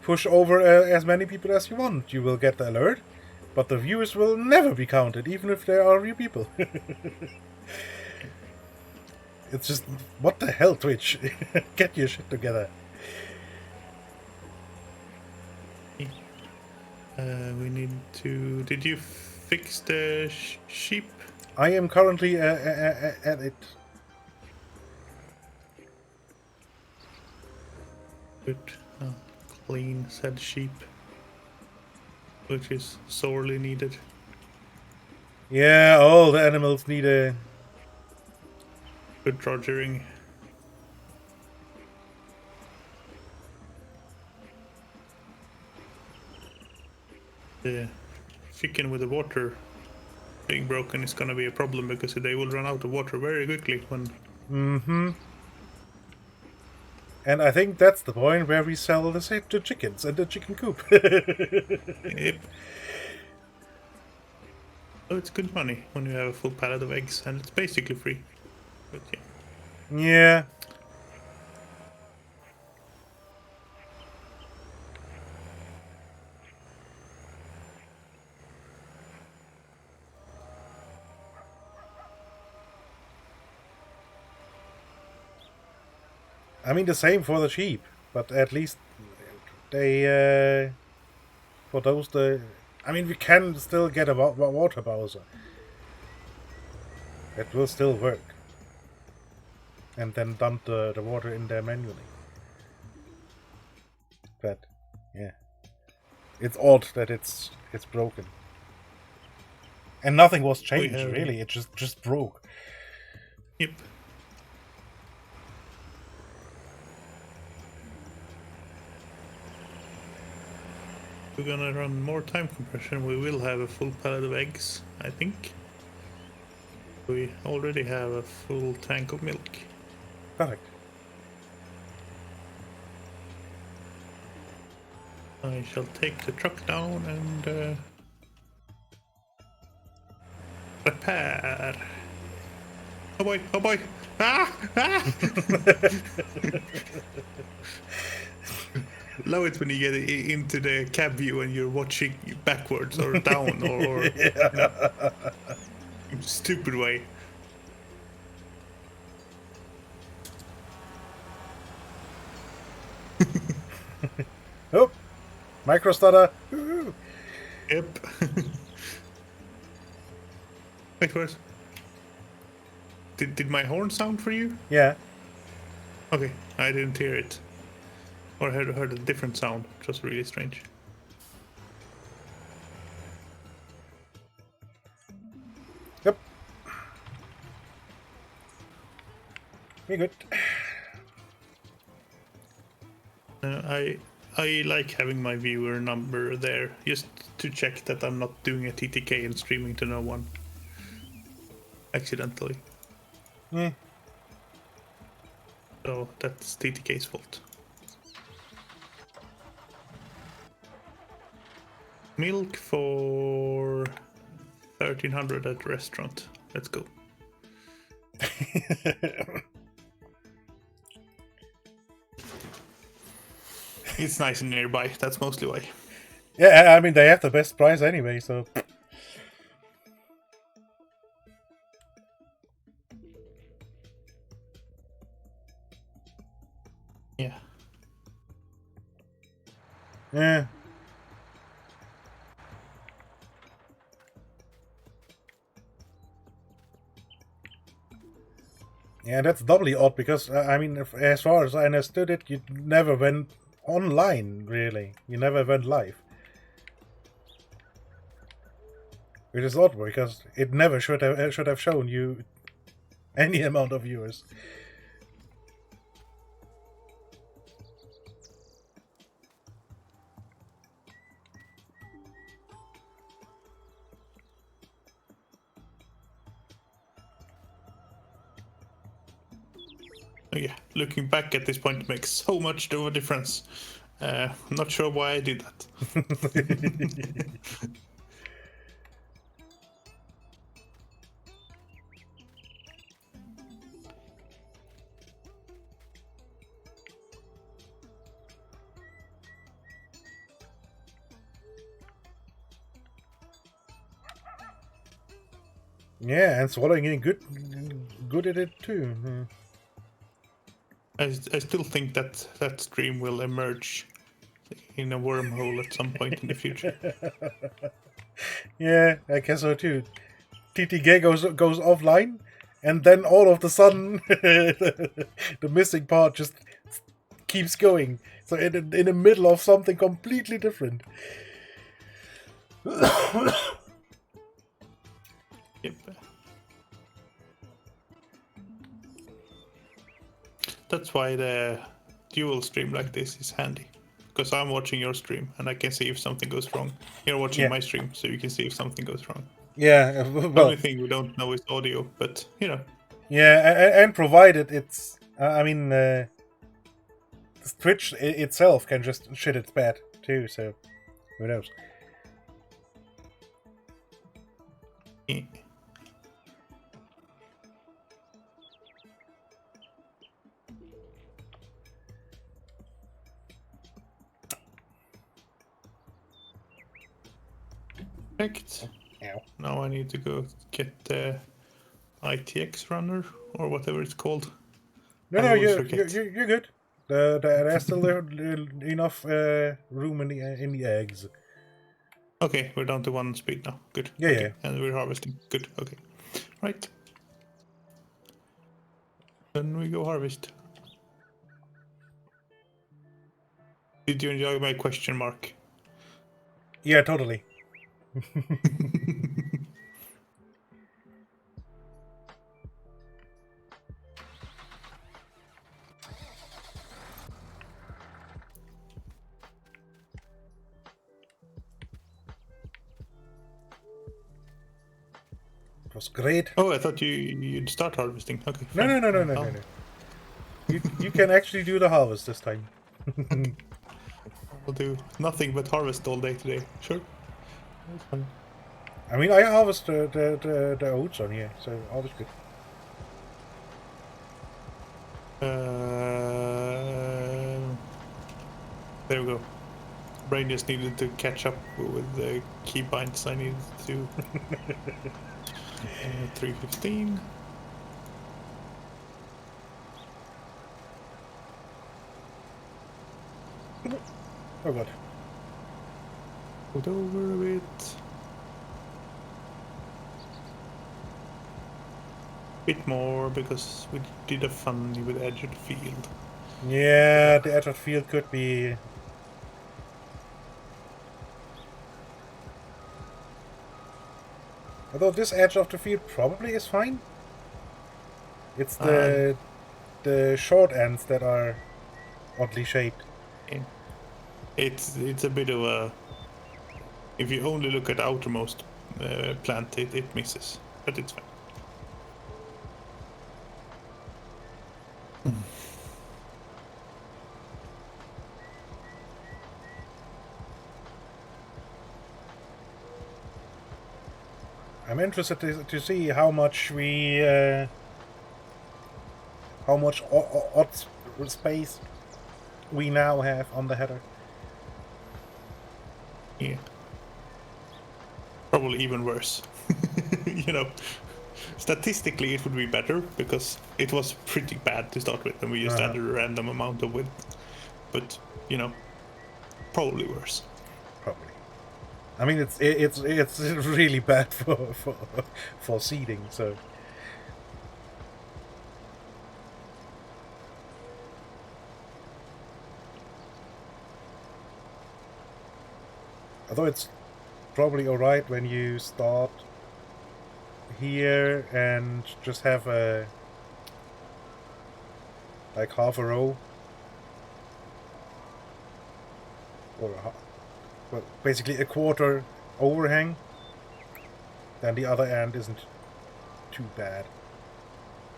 push over as many people as you want. You will get the alert, but the viewers will never be counted, even if there are real people. It's just, what the hell, Twitch? Get your shit together. We need to... Did you fix the sheep? I am currently at it. Good. Clean said sheep. Which is sorely needed. Yeah, all the animals need a... Good rogering. The chicken with the water being broken is gonna be a problem because they will run out of water very quickly when... Mm-hmm. And I think that's the point where we sell the chickens and the chicken coop. Yep. So it's good money when you have a full pallet of eggs, and it's basically free. But yeah. Yeah. I mean, the same for the sheep, but at least they, for those, I mean, we can still get a water bowser. That will still work. And then dump the water in there manually. But, yeah. It's odd that it's broken. And nothing was changed, really. It just broke. Yep. we're gonna run more time compression, we will have a full pallet of eggs, I think. We already have a full tank of milk. Perfect. I shall take the truck down and repair. Oh boy, oh boy! Ah! Ah! Love it when you get into the cab view and you're watching backwards or down or you know, stupid way. Oh, micro stutter. Woo-hoo. Yep. Wait, what? Did my horn sound for you? Yeah. Okay, I didn't hear it. Or I heard a different sound, which was really strange. Yep. Be good. I like having my viewer number there, just to check that I'm not doing a TTK and streaming to no one. Accidentally. Yeah. So that's TTK's fault. Milk for 1300 at the restaurant. Let's go. It's nice and nearby. That's mostly why. Yeah, I mean, they have the best price anyway, so. Yeah. Yeah. Yeah, that's doubly odd because, I mean, as far as I understood it, you never went online, really. You never went live. Which is odd because it never should have shown you any amount of viewers. Yeah, looking back at this point, it makes so much of a difference. I'm not sure why I did that. Yeah, and swallowing it good at it too. Hmm. I still think that stream will emerge in a wormhole at some point in the future. Yeah, I guess so too. TTG goes offline, and then all of a sudden, the missing part just keeps going. So in the middle of something completely different. Yep. That's why the dual stream like this is handy. Because I'm watching your stream and I can see if something goes wrong. You're watching my stream, so you can see if something goes wrong. Yeah, The well, only thing we don't know is audio, but you know. yeah, and provided it's, I mean, Twitch itself can just shit its bad too. So who knows? Eh. Perfect. Ow. Now I need to go get the ITX runner or whatever it's called. No, I no, always you're forget. good. There's still enough room in the eggs. Okay, we're down to 1 speed now. Good. Yeah, okay. yeah. And we're harvesting. Good. Okay. Right. Then we go harvest. Did you enjoy my question mark? Yeah, totally. was great. Oh, I thought you'd start harvesting. Okay. No, fine. no. You can actually do the harvest this time. I'll do nothing but harvest all day today. Sure. That's fine. I mean, I harvest the oats on here, so all is good. There we go. Brain just needed to catch up with the key binds I needed to. 315. Oh god. Put over a bit. Bit more because we did a funny with edge of the field. Yeah, the edge of the field could be. Although this edge of the field probably is fine. It's the short ends that are oddly shaped. It's a bit of a. If you only look at the outermost plant, it misses, but it's fine. I'm interested to see how much we, how much odd space we now have on the header. Yeah. Probably even worse. You know, statistically it would be better because it was pretty bad to start with and we just added a random amount of width. But, you know, probably worse. Probably. I mean, it's really bad for seeding, so. Although it's probably alright when you start here and just have a like half a row or well, basically a quarter overhang, then the other end isn't too bad.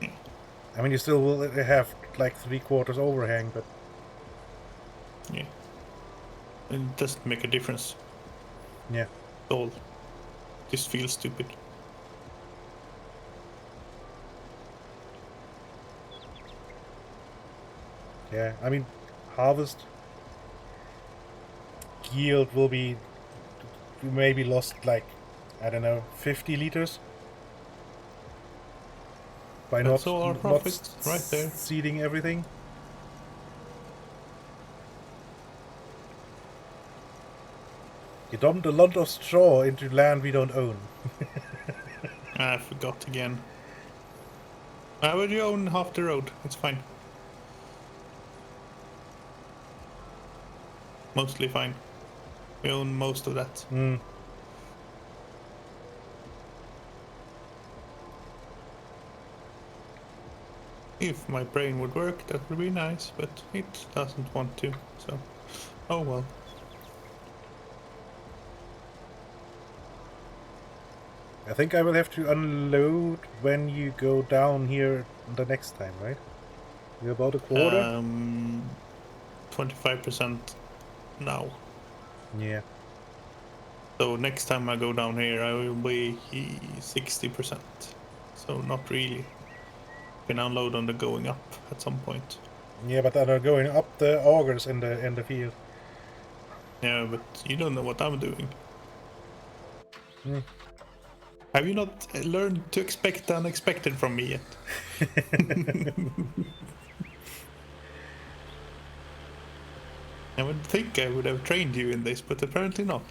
I mean, you still will have like 3/4 overhang, but yeah, it doesn't make a difference. Yeah. At all. Just feels stupid. Yeah, I mean, harvest yield will be maybe lost like, I don't know, 50 liters by That's all our profit right there. Seeding everything. You dumped a lot of straw into land we don't own. I forgot again. But you own half the road. It's fine. Mostly fine. We own most of that. If my brain would work, that would be nice, but it doesn't want to, so oh well. I think I will have to unload when you go down here the next time, right? You're about a quarter? 25% now. Yeah. So next time I go down here, I will be 60%. So not really. Can unload on the going up at some point. Yeah, but they're going up the augers in the field. Yeah, but you don't know what I'm doing. Hmm. Have you not learned to expect the unexpected from me yet? I would think I would have trained you in this, but apparently not.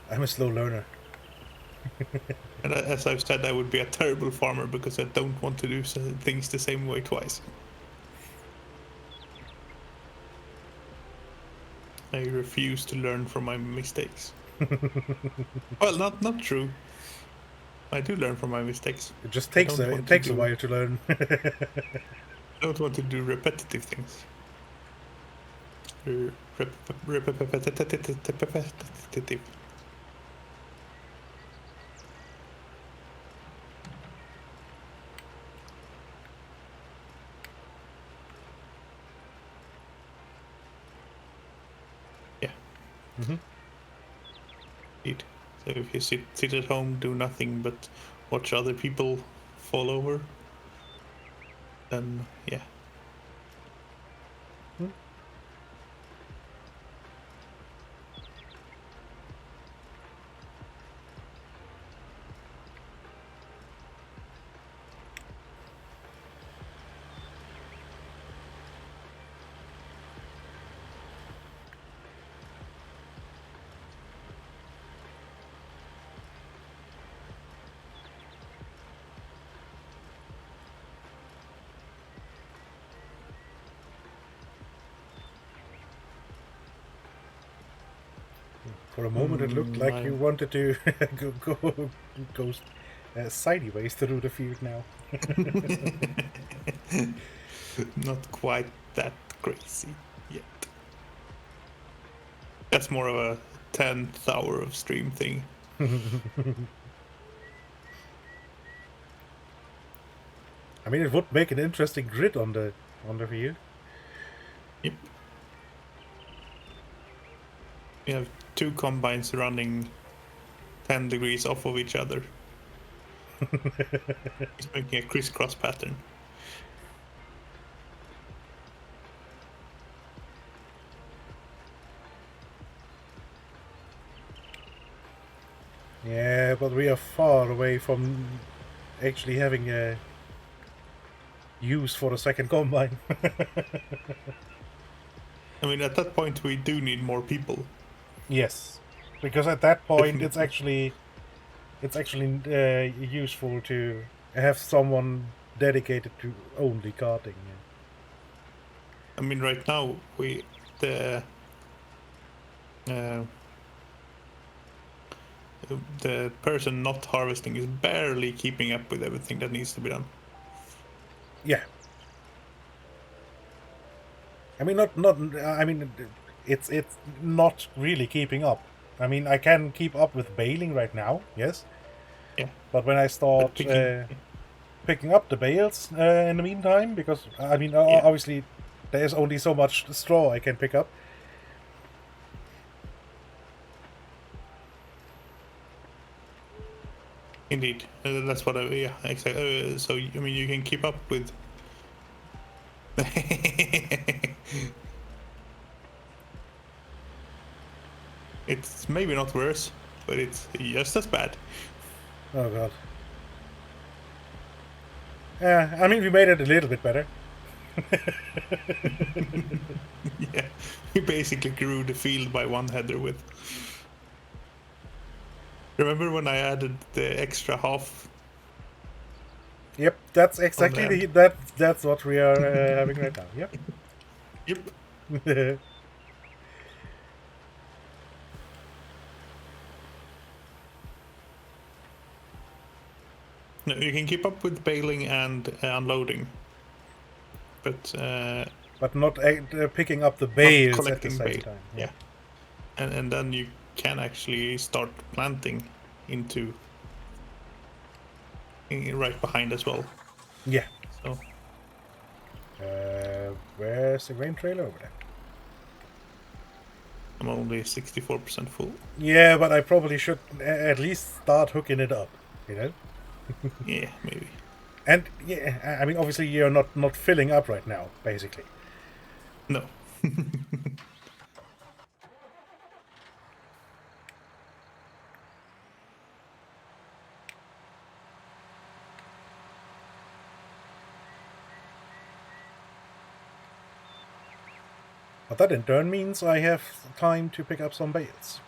I'm a slow learner. And as I've said, I would be a terrible farmer because I don't want to do things the same way twice. I refuse to learn from my mistakes. Well, not true. I do learn from my mistakes. It just takes a while to learn. I don't want to do repetitive things. Repetitive. Mhm. Indeed. So if you sit at home, do nothing but watch other people fall over, then yeah. For a moment, it looked like you wanted to go sideways through the field now. Not quite that crazy yet. That's more of a 10th hour of stream thing. I mean, it would make an interesting grid on the field. Yep. We have 2 combines running 10 degrees off of each other. It's making a crisscross pattern. Yeah, but we are far away from actually having a use for a second combine. I mean, at that point, we do need more people. Yes, because at that point Definitely. it's actually useful to have someone dedicated to only karting. Yeah. I mean, right now the person not harvesting is barely keeping up with everything that needs to be done. Yeah. I mean, I mean, it's not really keeping up. I mean, I can keep up with baling right now, yes. Yeah. But when I start picking up the bales in the meantime, because I mean, obviously, there's only so much straw I can pick up. Indeed, that's what yeah, exactly. So I mean, you can keep up with. It's maybe not worse, but it's just as bad. Oh god. Yeah, I mean, we made it a little bit better. Yeah, we basically grew the field by 1 header width. Remember when I added the extra half? Yep, that's exactly that's what we are having right now. Yep. Yep. No, you can keep up with baling and unloading, but not picking up the bales at the collecting same bale. time. Yeah, and then you can actually start planting into right behind as well. Yeah. So where's the grain trailer over there? I'm only 64% full. Yeah, but I probably should at least start hooking it up, you know? Yeah, maybe. And yeah, I mean, obviously you're not filling up right now, basically. No. But that in turn means I have time to pick up some bales.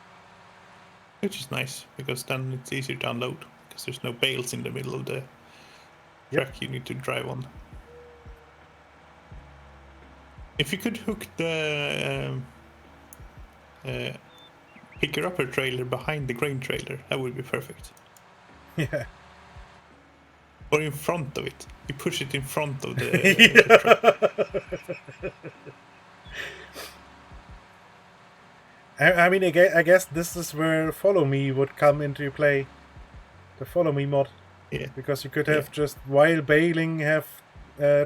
Which is nice, because then it's easier to unload, because there's no bales in the middle of the track you need to drive on. If you could hook the picker-upper trailer behind the grain trailer, that would be perfect. Yeah. Or in front of it. You push it in front of the truck. I mean, I guess this is where Follow Me would come into play. The Follow Me mod. Yeah. Because you could have just, while baling, have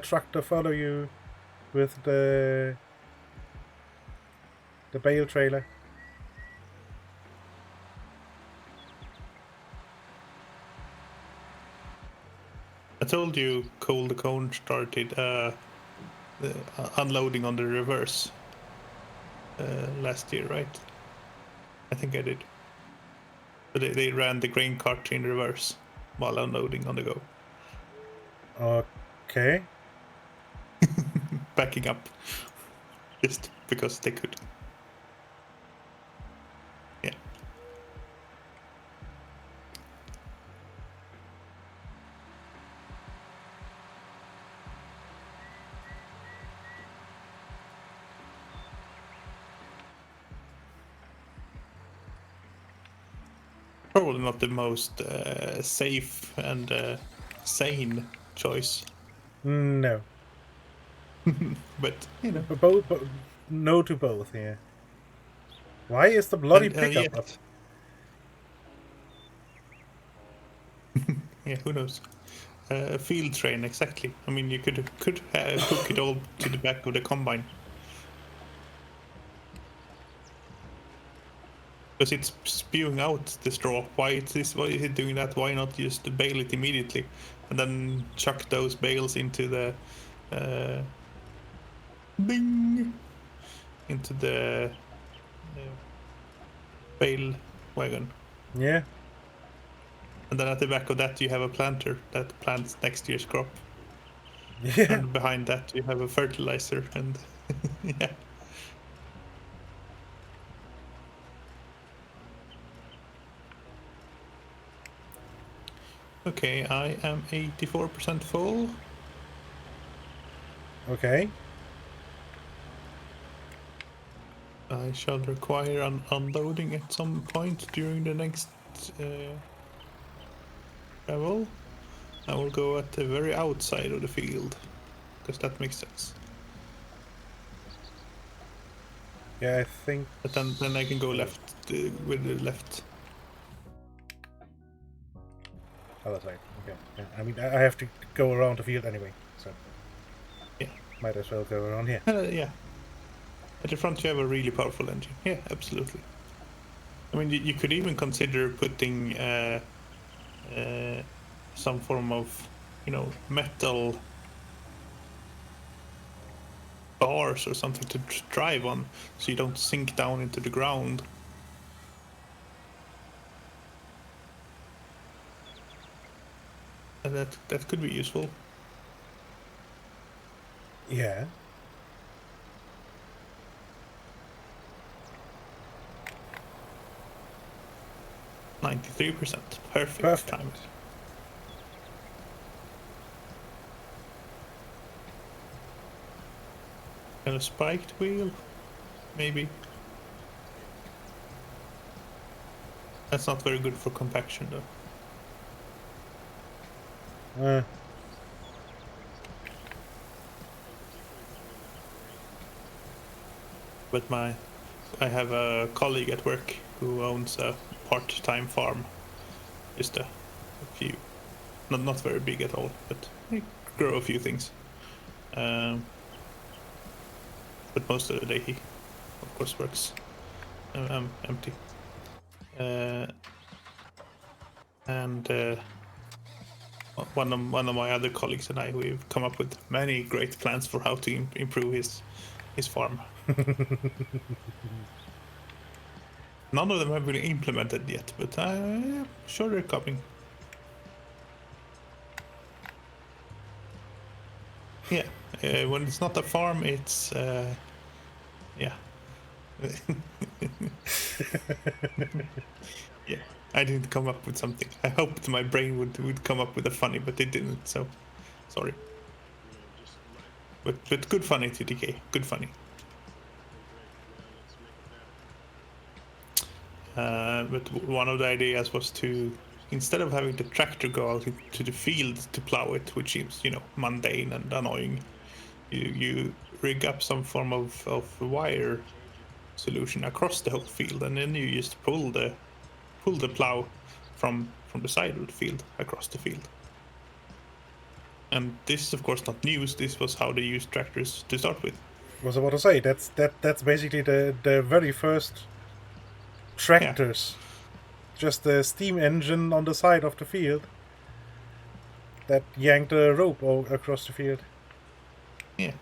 tractor follow you with the bale trailer. I told you Cole the Cone started unloading on the reverse last year, right? I think I did. So they ran the grain cart in reverse while unloading on the go. Okay. Backing up. Just because they could. Yeah. Probably not the most safe and sane choice, No. but you know. Both, no to both, yeah. Why is the bloody And, pickup up? Yeah, who knows? Field train, exactly. I mean, you could hook it all to the back of the combine. Because it's spewing out the straw. Why is it doing that? Why not just bale it immediately and then chuck those bales into the ding into the bale wagon, Yeah. and then at the back of that you have a planter that plants next year's crop, Yeah. and behind that you have a fertilizer, and yeah. Okay, I am 84% full. Okay. I shall require unloading at some point during the next travel. I will go at the very outside of the field, because that makes sense. Yeah, I think. But then I can go left with the left. Other side. Okay. Yeah. I mean, I have to go around the field anyway, so Yeah. might as well go around here. Yeah. At the front you have a really powerful engine. Yeah, absolutely. I mean, you could even consider putting some form of, metal bars or something to drive on, so you don't sink down into the ground. And that could be useful. Yeah. %93. Perfect. Perfect. Timed. And a spiked wheel, maybe. That's not very good for compaction, though. But I have a colleague at work who owns a part-time farm. Just a few, not very big at all, but they grow a few things. But most of the day he, of course, works empty. And one of my other colleagues and I, we've come up with many great plans for how to improve his farm. None of them have been implemented yet, but I'm sure they're coming. Yeah, when it's not a farm, it's yeah. Yeah, I didn't come up with something. I hoped my brain would come up with a funny, but it didn't. So, sorry. But good funny, TTK. Good funny. But one of the ideas was to, instead of having the tractor go out to the field to plow it, which seems, mundane and annoying, you rig up some form of wire solution across the whole field, and then you just pull the plow from the side of the field across the field. And this is of course not news. This was how they used tractors to start with. Was about to say that's basically the very first tractors. Yeah. Just the steam engine on the side of the field. that yanked a rope across the field. Yeah.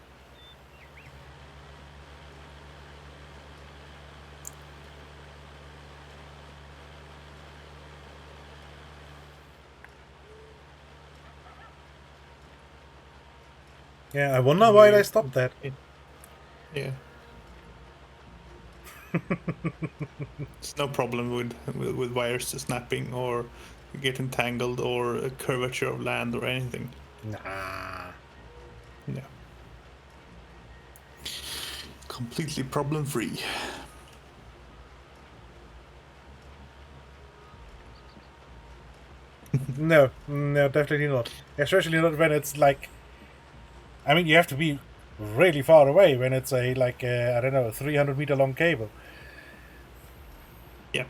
Yeah, I wonder why they stopped that. Yeah. It's no problem with wires snapping or getting tangled or a curvature of land or anything. Nah. Yeah. Completely problem free. No, definitely not. Especially not when it's like. I mean, you have to be really far away when it's I don't know, 300-meter long cable. Yeah.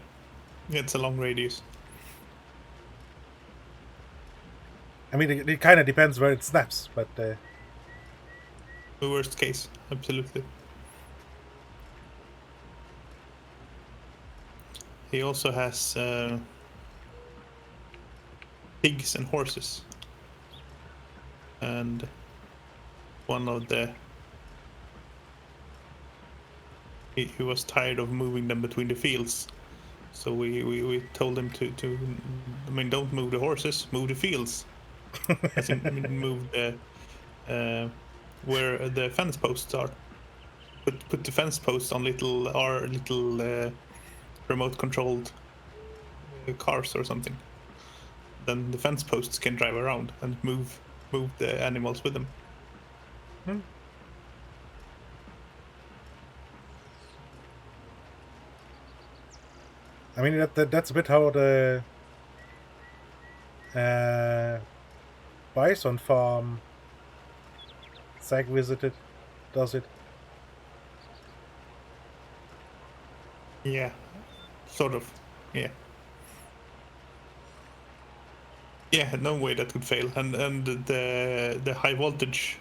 It's a long radius. I mean, it kind of depends where it snaps, but The worst case, absolutely. He also has pigs and horses. And one of the... He was tired of moving them between the fields. So we told him to I mean, don't move the horses, move the fields. As in, I mean, move the where the fence posts are. Put the fence posts on little remote controlled cars or something. Then the fence posts can drive around and move the animals with them. I mean that's a bit how the bison farm Zach visited does it. Yeah, sort of. Yeah. Yeah, no way that could fail. And the high voltage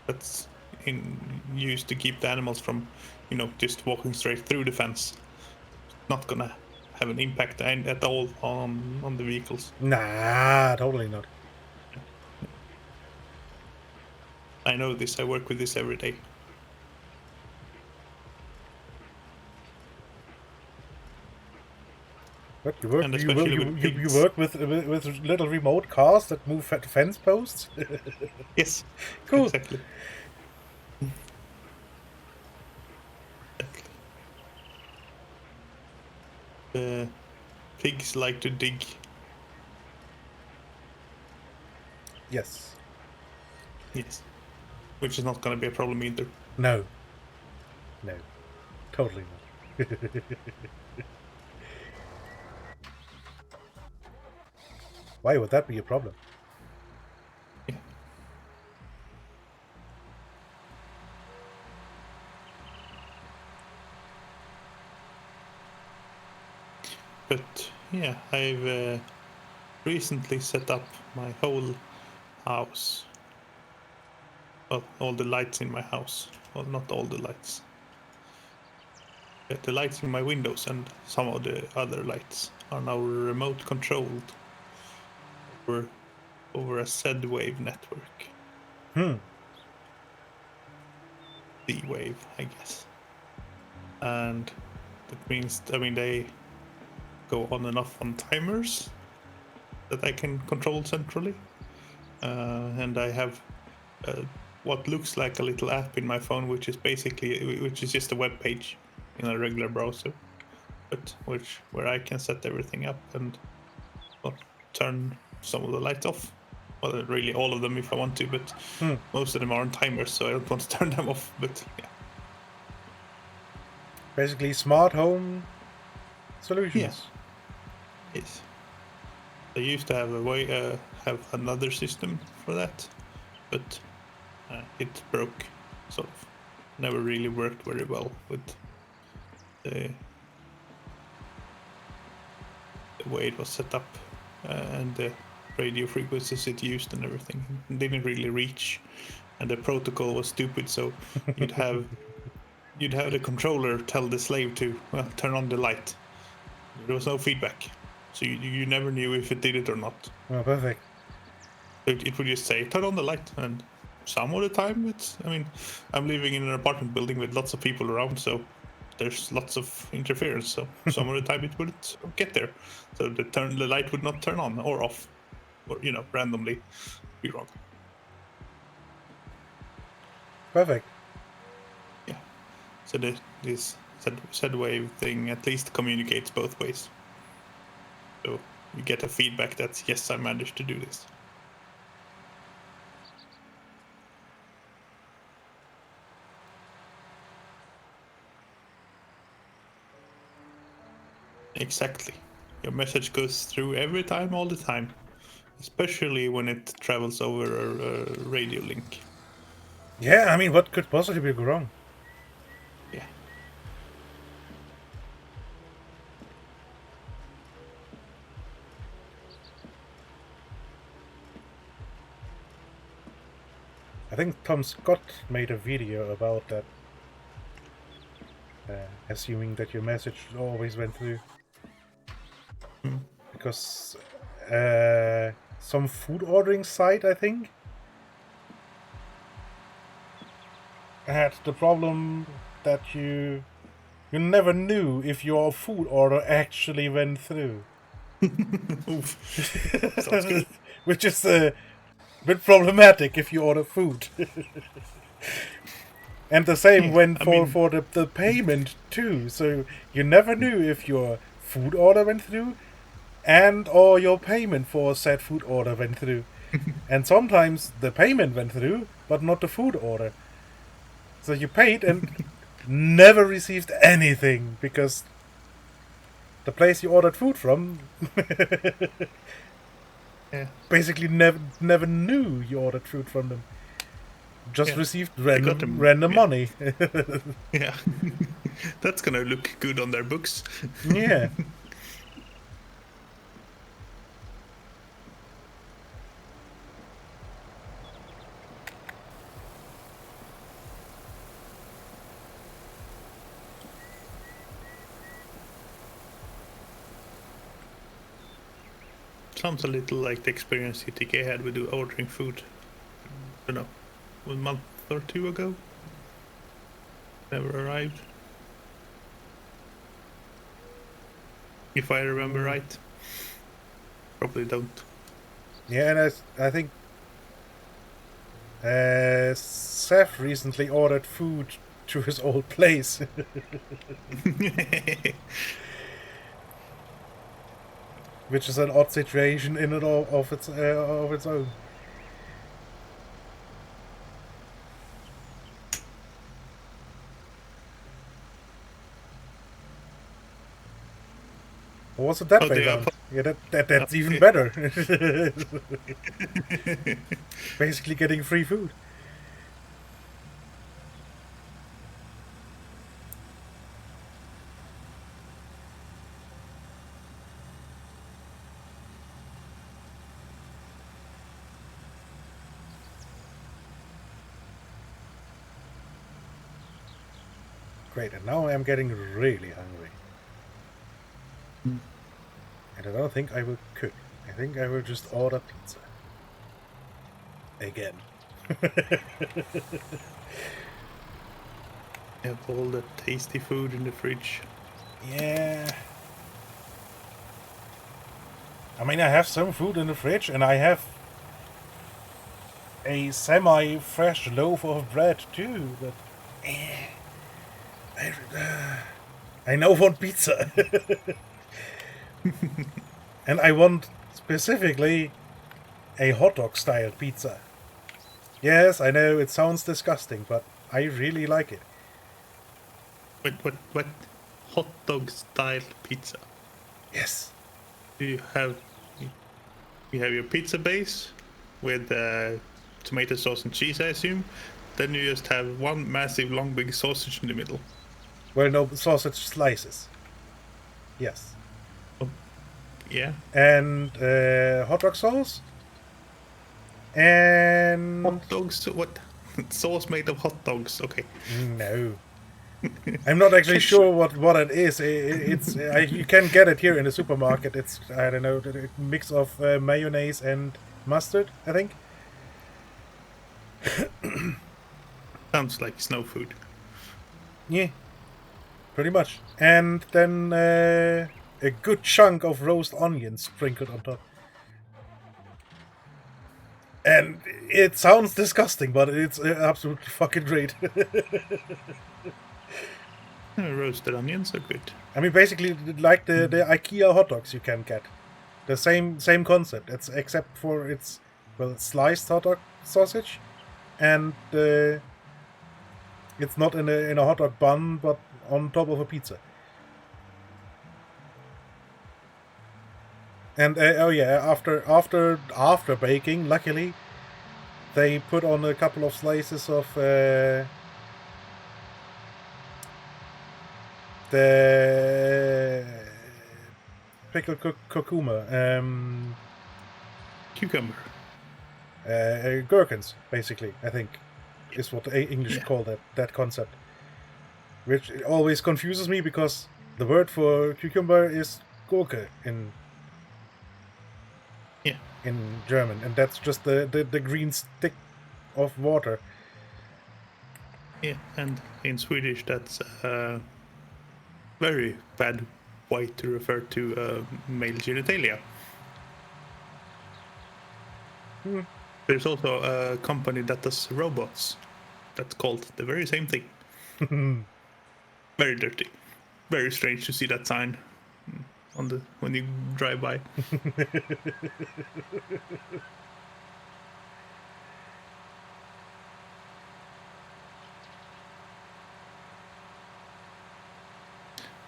that's used to keep the animals from, just walking straight through the fence, not gonna have an impact at all on the vehicles. Nah, totally not. I know this. I work with this every day. What you work? And You especially work, with you pigs. work with little remote cars that move fence posts. Yes. Cool. Exactly. The pigs like to dig. Yes. Yes. Which is not gonna be a problem either. No. No. Totally not. Why would that be a problem? Yeah. But yeah, I've recently set up my whole house. Well, all the lights in my house. Well, not all the lights. But the lights in my windows and some of the other lights are now remote controlled over a Z-wave network. Z-wave, I guess. And that means, I mean, they go on and off on timers that I can control centrally. And I have what looks like a little app in my phone, which is just a web page in a regular browser, but where I can set everything up and turn some of the lights off. Well, really all of them if I want to, but most of them are on timers, so I don't want to turn them off. But yeah. Basically, smart home solutions. Yes. Yes. I used to have have another system for that, but it broke. Sort of, never really worked very well with the way it was set up and the radio frequencies it used and everything. It didn't really reach, and the protocol was stupid. So you'd have the controller tell the slave to turn on the light. There was no feedback, so you never knew if it did it or not. Oh, perfect. It would just say turn on the light, and some of the time it's. I mean, I'm living in an apartment building with lots of people around, so there's lots of interference. So some of the time it wouldn't get there, so the light would not turn on or off, or randomly be wrong. Perfect. Yeah. So this Z-wave thing at least communicates both ways. So you get a feedback that yes, I managed to do this. Exactly. Your message goes through every time, all the time. Especially when it travels over a radio link. Yeah, I mean, what could possibly go wrong? Yeah. I think Tom Scott made a video about that. Assuming that your message always went through. Because some food ordering site, I think, had the problem that you never knew if your food order actually went through. Sounds good. Which is a bit problematic if you order food. And the same went for the payment too. So you never knew if your food order went through and or your payment for said food order went through. And sometimes the payment went through, but not the food order. So you paid and never received anything because the place you ordered food from basically never knew you ordered food from them. Just received random money. Yeah. That's gonna look good on their books. Yeah. Sounds a little like the experience UTK had with ordering food. I don't know, a month or two ago. Never arrived. If I remember right. Probably don't. Yeah, and I think Seth recently ordered food to his old place. Which is an odd situation in and of its own. Or was it that way down? Yeah, that's even better. Basically getting free food. Great, and now I'm getting really hungry. And I don't think I will cook. I think I will just order pizza. Again. Have all the tasty food in the fridge. Yeah. I mean, I have some food in the fridge, and I have a semi-fresh loaf of bread too, but I now want pizza. And I want specifically a hot dog style pizza. Yes, I know it sounds disgusting, but I really like it. What hot dog style pizza? Yes. You have your pizza base with tomato sauce and cheese, I assume. Then you just have one massive long big sausage in the middle. Well, no, sausage slices. Yes. Oh, yeah. And hot dog sauce. And Hot dogs? What? Sauce made of hot dogs? Okay. no. I'm not actually sure what it is. You can get it here in the supermarket. It's, I don't know, a mix of mayonnaise and mustard, I think. Sounds like snow food. Yeah, pretty much. And then a good chunk of roast onions sprinkled on top. And it sounds disgusting, but it's absolutely fucking great. Roasted onions are good. I mean, basically, like the IKEA hot dogs you can get. The same concept. It's except for it's sliced hot dog sausage, and it's not in a hot dog bun, but on top of a pizza. And oh yeah, after baking, luckily, they put on a couple of slices of the pickled cucumber, Cucumber. gherkins, basically. I think is what the English call that concept, which always confuses me because the word for cucumber is Gurke in German, and that's just the green stick of water. Yeah, and in Swedish that's very bad way to refer to male genitalia. There's also a company that does robots that's called the very same thing. Very dirty. Very strange to see that sign on when you drive by.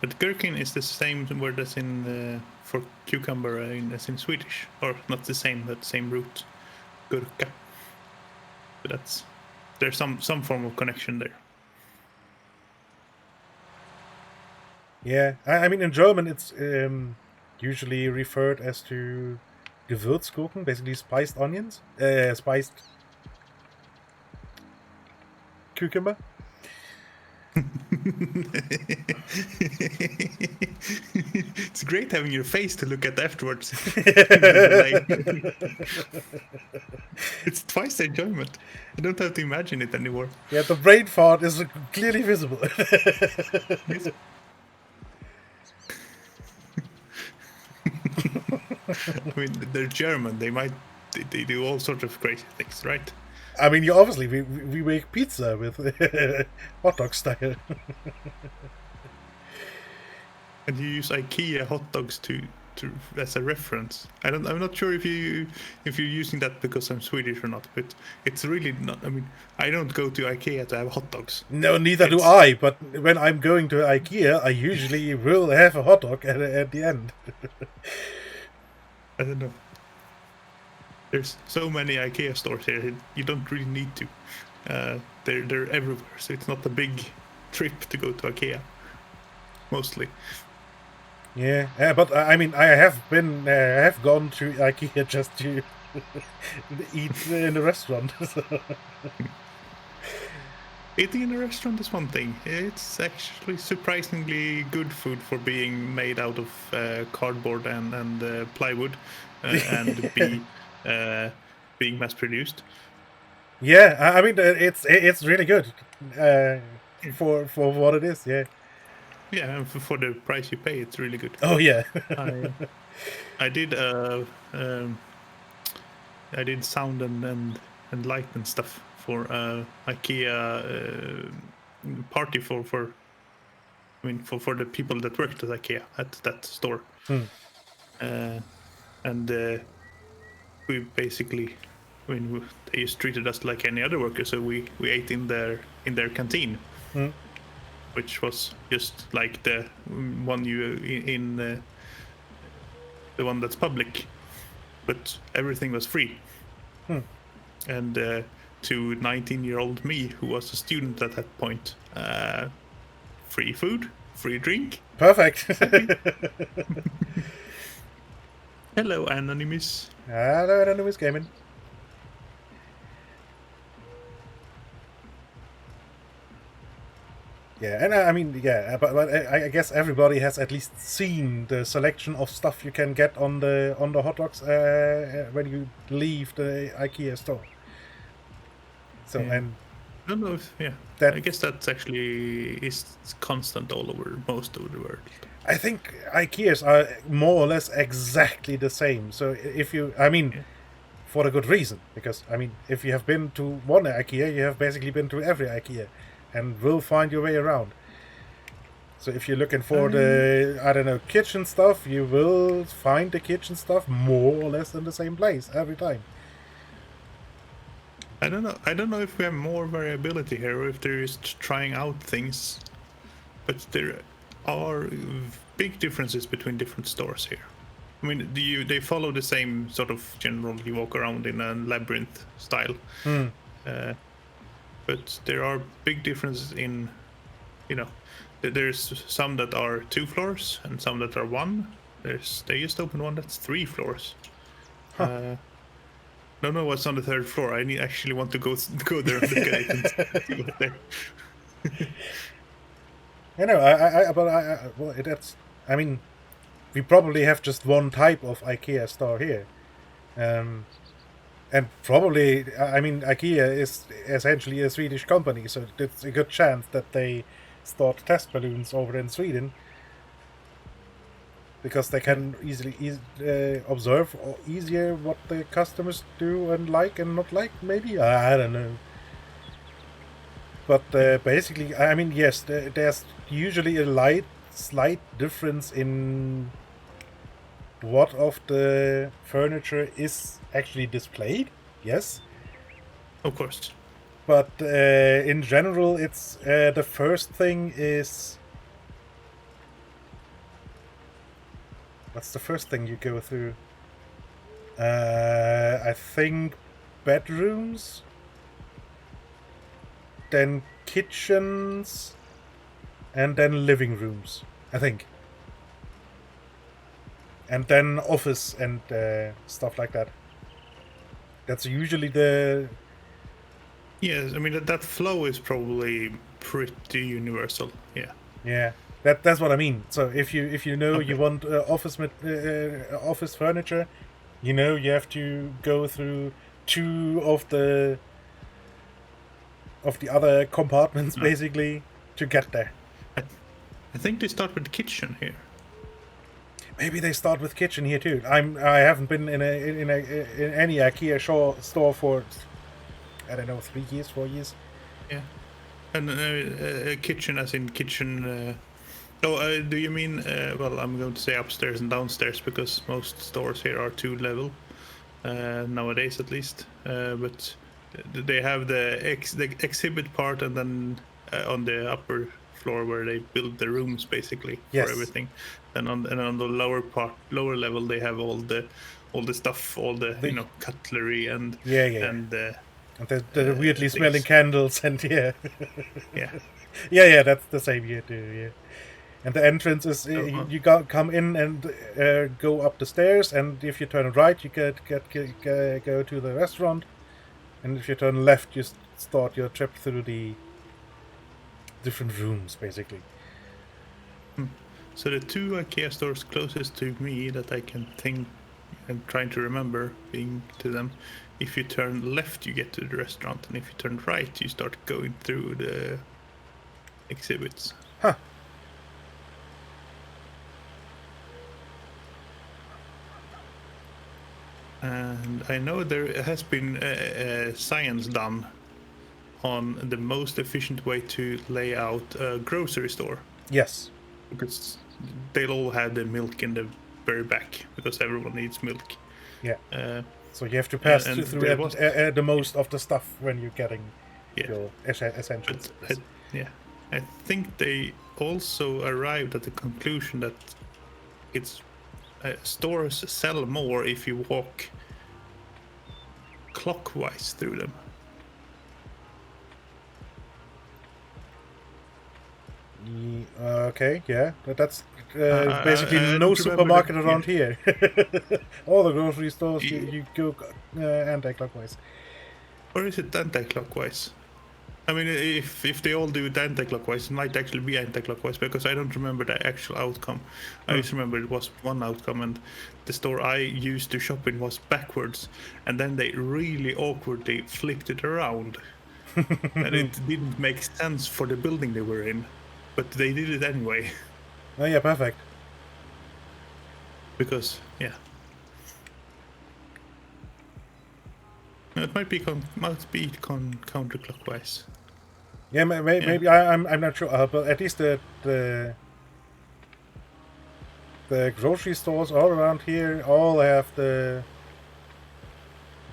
But gherkin is the same word as in for cucumber as in Swedish, or not the same, but same root, gurka. But there's some form of connection there. Yeah, I mean in German it's usually referred as to Gewürzgurken, basically spiced onions, spiced cucumber. It's great having your face to look at afterwards. It's twice the enjoyment. I don't have to imagine it anymore. Yeah, the brain fart is clearly visible. Yes. I mean, they're German. They do all sorts of crazy things, right? I mean, obviously we make pizza with hot dog style. And you use IKEA hot dogs to as a reference. I'm not sure if you're using that because I'm Swedish or not, but it's really not. I mean, I don't go to IKEA to have hot dogs. No, neither do I. But when I'm going to IKEA, I usually will have a hot dog at the end. I don't know. There's so many IKEA stores here. You don't really need to. They're everywhere, so it's not a big trip to go to IKEA. Mostly. Yeah, but I mean, I have gone to IKEA just to eat in a restaurant. So. Eating in a restaurant is one thing. It's actually surprisingly good food for being made out of cardboard and plywood and being mass produced. Yeah, I mean it's really good for what it is. Yeah. Yeah, and for the price you pay, it's really good. Oh yeah. I did sound and light and stuff for IKEA party for the people that worked at IKEA at that store. And we basically, they just treated us like any other worker, so we ate in their canteen. Which was just like the one the one that's public, but everything was free. And to 19-year-old me, who was a student at that point, free food, free drink. Perfect. Hello, Anonymous. Hello, Anonymous Gaming. Yeah, and I mean, yeah, but I guess everybody has at least seen the selection of stuff you can get on the hot dogs when you leave the IKEA store. So Yeah. and I don't know if That- I guess that's actually is constant all over most of the world. I think IKEAs are more or less exactly the same. So if you, I mean, Yeah. for a good reason, because I mean, if you have been to one IKEA, you have basically been to every IKEA, and will find your way around. So if you're looking for the, I don't know, kitchen stuff, you will find the kitchen stuff more or less in the same place every time. I don't know. I don't know if we have more variability here, or if there is trying out things, but there are big differences between different stores here. I mean, they follow the same sort of general. You walk around in a labyrinth style, but there are big differences in, you know, there's some that are 2 floors and some that are 1. They just opened one that's 3 floors. Don't know what's on the 3rd floor. I actually want to go there and look at it and see what's there. You know, well, that's, I mean, we probably have just one type of IKEA store here. And probably, I mean, IKEA is essentially a Swedish company, so it's a good chance that they start test balloons over in Sweden, because they can easily observe easier what the customers do and like and not like, maybe? I don't know. But basically, I mean, yes, there's usually a slight difference in what of the furniture is actually displayed, yes. Of course. But in general, it's the first thing is... What's the first thing you go through? I think bedrooms, then kitchens, and then living rooms, I think. And then office and stuff like that. That's usually the... Yes, I mean that flow is probably pretty universal. Yeah. Yeah, that's what I mean. So if you know Okay. you want office furniture, you know you have to go through 2 of the other compartments basically to get there. I think they start with the kitchen here. Maybe they start with kitchen here too. I haven't been in any IKEA store for, I don't know, 3 years, 4 years. Yeah. And kitchen as in kitchen. Do you mean? Well, I'm going to say upstairs and downstairs because most stores here are 2 level nowadays, at least. But they have the exhibit part, and then on the upper floor where they build the rooms basically Yes. for everything. And on the lower level, they have all the stuff, all the you know, cutlery and Yeah. and And the weirdly things. smelling candles and yeah. yeah. Yeah, that's the same here too. Yeah, and the entrance is you come in and go up the stairs, and if you turn right, you go to the restaurant, and if you turn left, you start your trip through the different rooms, basically. So the 2 IKEA stores closest to me that I can think and trying to remember being to them. If you turn left, you get to the restaurant, and if you turn right, you start going through the exhibits. Huh. And I know there has been science done on the most efficient way to lay out a grocery store, Yes. because they'll all have the milk in the very back because everyone needs milk. Yeah. So you have to pass and through there was- the most of the stuff when you're getting Yeah. your essentials. But I think they also arrived at the conclusion that it's stores sell more if you walk clockwise through them. Okay, yeah, but that's basically I no don't remember supermarket the- around here. All the grocery stores, you go anti-clockwise. Or is it anti-clockwise? I mean, if they all do it anti-clockwise, it might actually be anti-clockwise because I don't remember the actual outcome. I just remember it was one outcome, and the store I used to shop in was backwards, and then they really awkwardly flipped it around, and it didn't make sense for the building they were in, but they did it anyway. Oh yeah, perfect. Because it might be counterclockwise. Yeah, maybe I'm not sure, but at least the grocery stores all around here all have the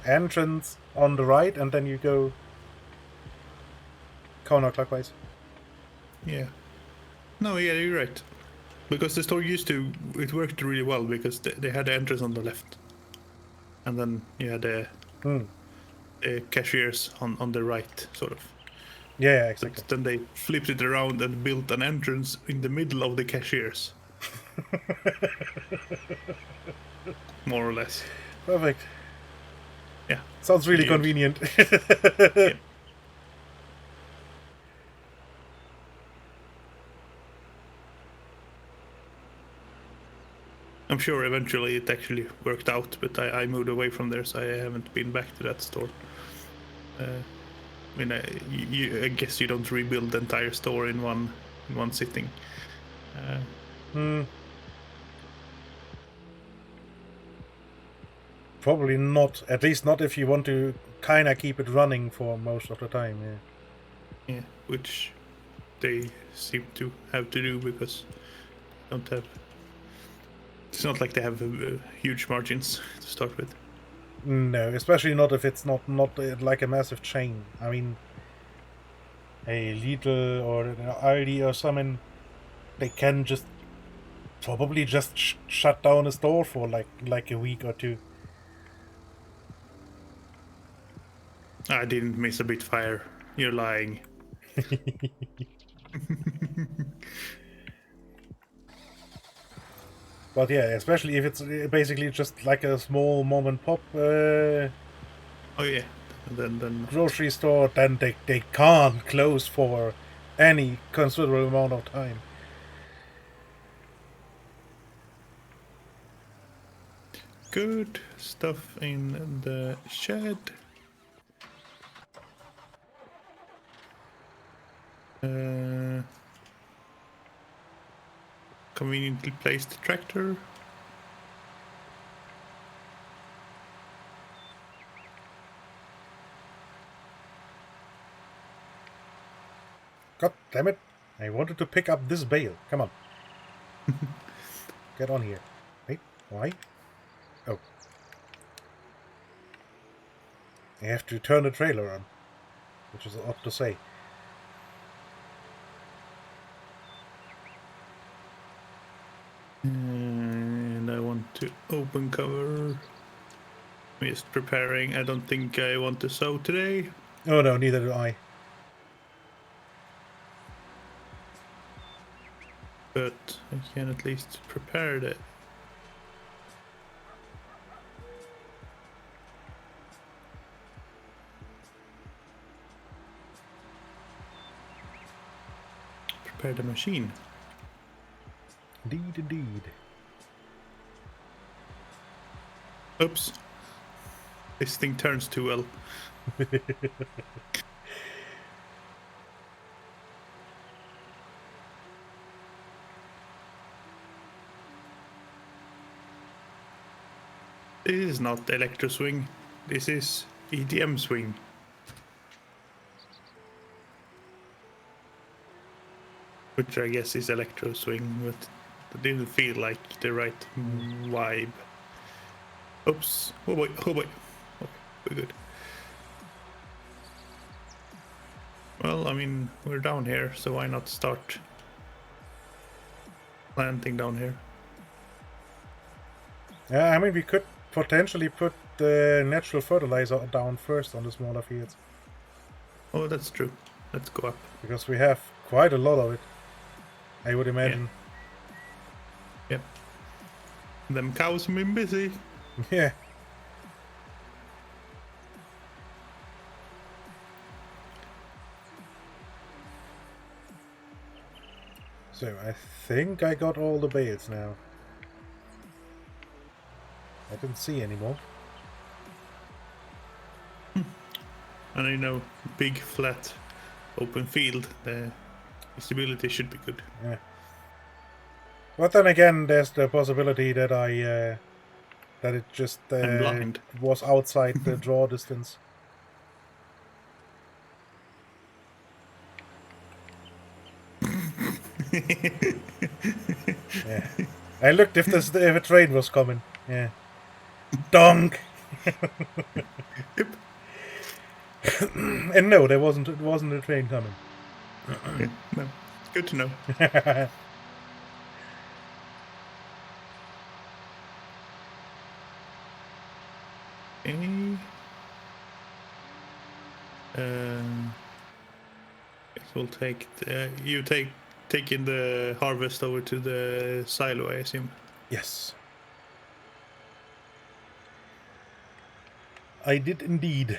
entrance on the right, and then you go counterclockwise. Yeah. No, yeah, you're right. Because the store it worked really well because they had the entrance on the left, and then you had the cashiers on the right, sort of. Yeah, exactly. But then they flipped it around and built an entrance in the middle of the cashiers. More or less. Perfect. Yeah. Sounds really Weird. convenient. Yeah. I'm sure eventually it actually worked out, but I moved away from there, so I haven't been back to that store. I mean, I guess you don't rebuild the entire store in one sitting. Probably not. At least not if you want to kind of keep it running for most of the time. Yeah. Yeah, which they seem to have to do because they don't have. It's not like they have huge margins to start with. No, especially not if it's not like a massive chain. I mean, a Lidl or an Aldi or something, they can just probably just shut down a store for like a week or two. I didn't miss a bit fire. You're lying. But yeah, especially if it's basically just like a small mom and pop Oh yeah, then grocery store, then they can't close for any considerable amount of time. good stuff in the shed. Conveniently placed tractor. God damn it! I wanted to pick up this bale. Come on. Get on here. Wait, why? Oh. I have to turn the trailer on, which is odd to say. And I want to open cover. I'm just preparing. I don't think I want to sew today. Oh no, neither do I. But I can at least prepare that. Prepare the machine. Indeed. Oops. This thing turns too well. This is not electro swing. This is EDM swing. Which I guess is electro swing, but it didn't feel like the right vibe. Oops. Oh boy. Okay, we're good. Well, I mean, we're down here, so why not start planting down here? Yeah, I mean, we could potentially put the natural fertilizer down first on the smaller fields. Oh, that's true. Let's go up. Because we have quite a lot of it, I would imagine. Yep. Them cows have been busy. Yeah. So I think I got all the bales now. I didn't see any more. And you know, big, flat, open field, the visibility should be good. Yeah. But then again, there's the possibility that that it just I'm blind. was outside the draw distance. Yeah. I looked if a train was coming. Yeah. Donk. Yep. And no, there wasn't. It wasn't a train coming. Yeah, no, good to know. Okay. Guess we'll take you taking the harvest over to the silo, I assume. Yes. I did indeed.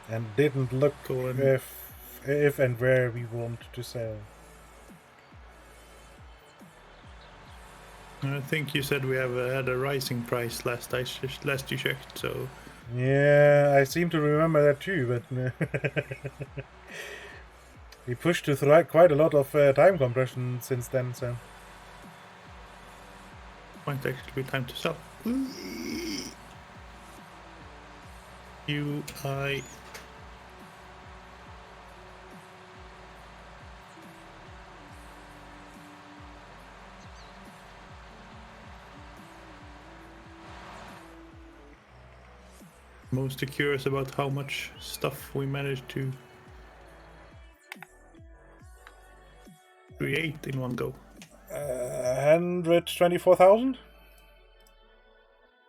And didn't look Go on. if and where we want to sell. I think you said we have had a rising price last you checked, so Yeah, I seem to remember that too, but we pushed to quite a lot of time compression since then, so. might actually be time to sell. UI. Mostly curious about how much stuff we managed to create in one go. 124,000?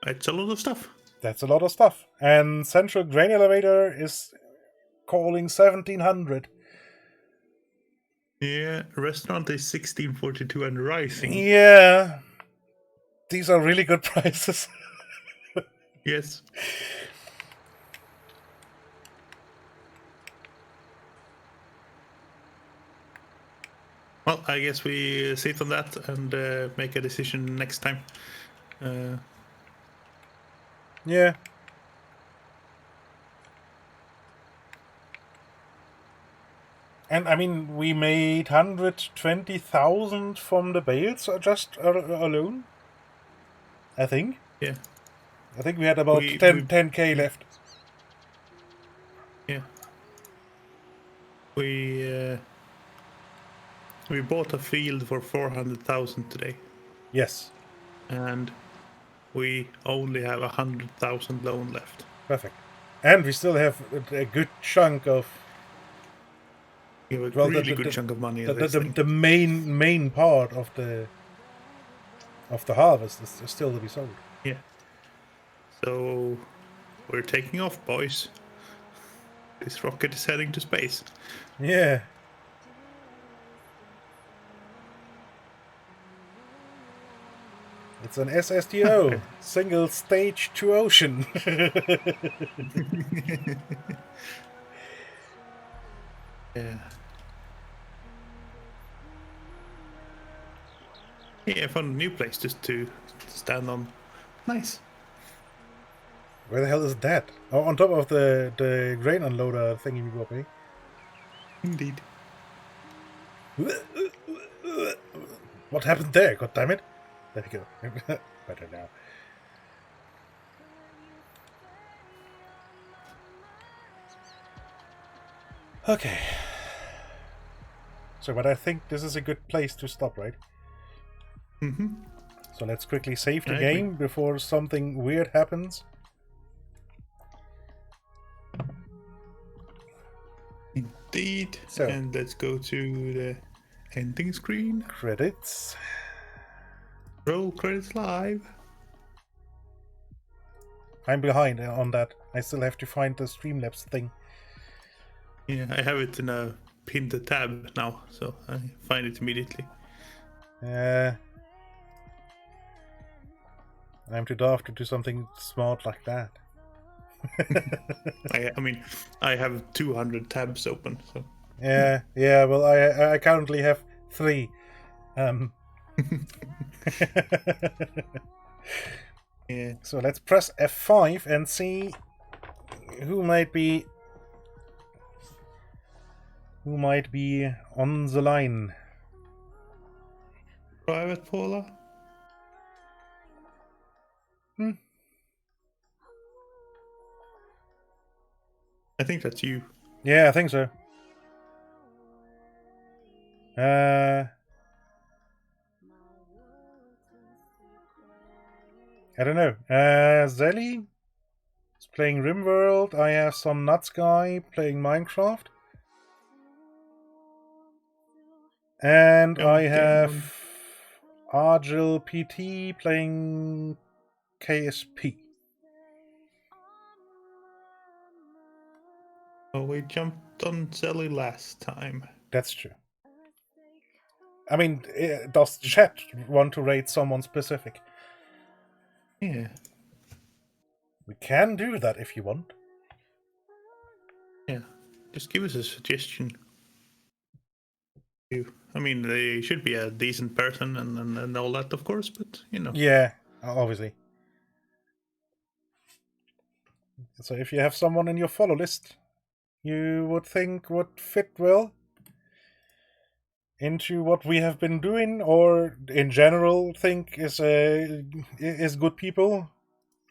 It's a lot of stuff. That's a lot of stuff. And Central Grain Elevator is calling 1,700. Yeah, restaurant is 1642 and rising. Yeah. These are really good prices. Yes. Well, I guess we sit on that and make a decision next time. Yeah. And I mean, we made 120,000 from the bales just alone. I think. Yeah. I think we had about 10k left. Yeah. We bought a field for 400,000 today, Yes. and we only have 100,000 loan left. Perfect. And we still have a good chunk of. We have a Well, really good chunk of money. The main part of the harvest is still to be sold. Yeah. So we're taking off, boys. This rocket is heading to space. Yeah. It's an SSTO, single stage to ocean. Yeah. Yeah, I found a new place just to stand on. Nice. Where the hell is that? Oh, on top of the grain unloader thingy we got, eh? Indeed. What happened there? God damn it! There we go. Better now. Okay. So, but I think this is a good place to stop, right? Mm-hmm. So let's quickly save the I game before something weird happens. Indeed. So. And let's go to the ending screen. Credits. Roll credits live. I'm behind on that. I still have to find the Streamlabs thing. Yeah, I have it in a pinned tab now, so I find it immediately. I'm too daft to do something smart like that. I mean, I have 200 tabs open, so Yeah. Well, I currently have 3. Yeah. So let's press F5 and see who might be on the line. Private Paula? I think that's you. Yeah, I think so. I don't know. Zelly is playing RimWorld. I have some nuts guy playing Minecraft. And I have Argil PT playing KSP. Oh, we jumped on Zelly last time. That's true. I mean, does chat want to rate someone specific? Yeah. We can do that if you want. Yeah. Just give us a suggestion. I mean, they should be a decent person and all that, of course, but, you know. Yeah, obviously. So if you have someone in your follow list you would think would fit well into what we have been doing, or in general think is good people,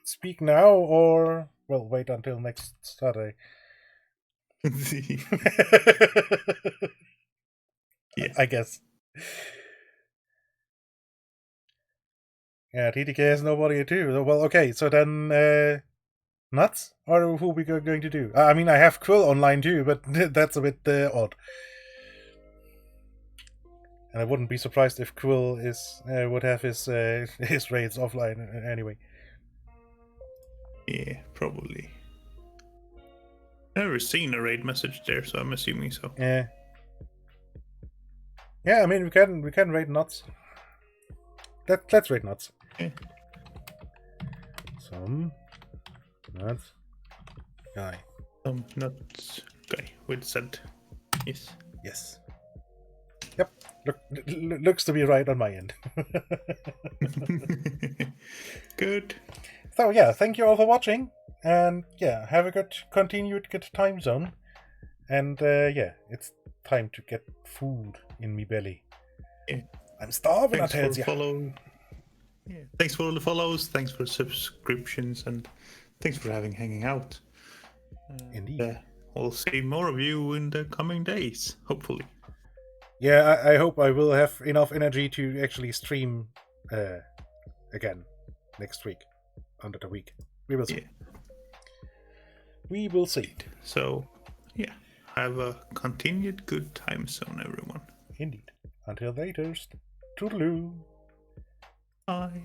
speak now, or well, wait until next Saturday. Yeah. I guess. Yeah, TTK has nobody too. Well, okay, so then Nuts? Or who we going to do? I mean, I have Quill online too, but that's a bit odd. And I wouldn't be surprised if Quill would have his raids offline anyway. Yeah, probably. I've never seen a raid message there, so I'm assuming so. Yeah. Yeah, I mean we can raid Nuts. Let's raid Nuts. Yeah. Some Nuts guy. Nuts guy with Z. Yes. Yes. Yep. Looks to be right on my end. Good. So yeah, thank you all for watching, and yeah, have a continued good time zone, and yeah, it's time to get food in me belly. Yeah. I'm starving. Thanks I tell for ya. follow. Yeah. Thanks for all the follows. Thanks for subscriptions, and thanks for hanging out. Indeed. We'll see more of you in the coming days, hopefully. Yeah, I hope I will have enough energy to actually stream again next week, under the week. We will see. Yeah. We will see. So, yeah, have a continued good time zone, everyone. Indeed. Until later. Toodaloo. Bye.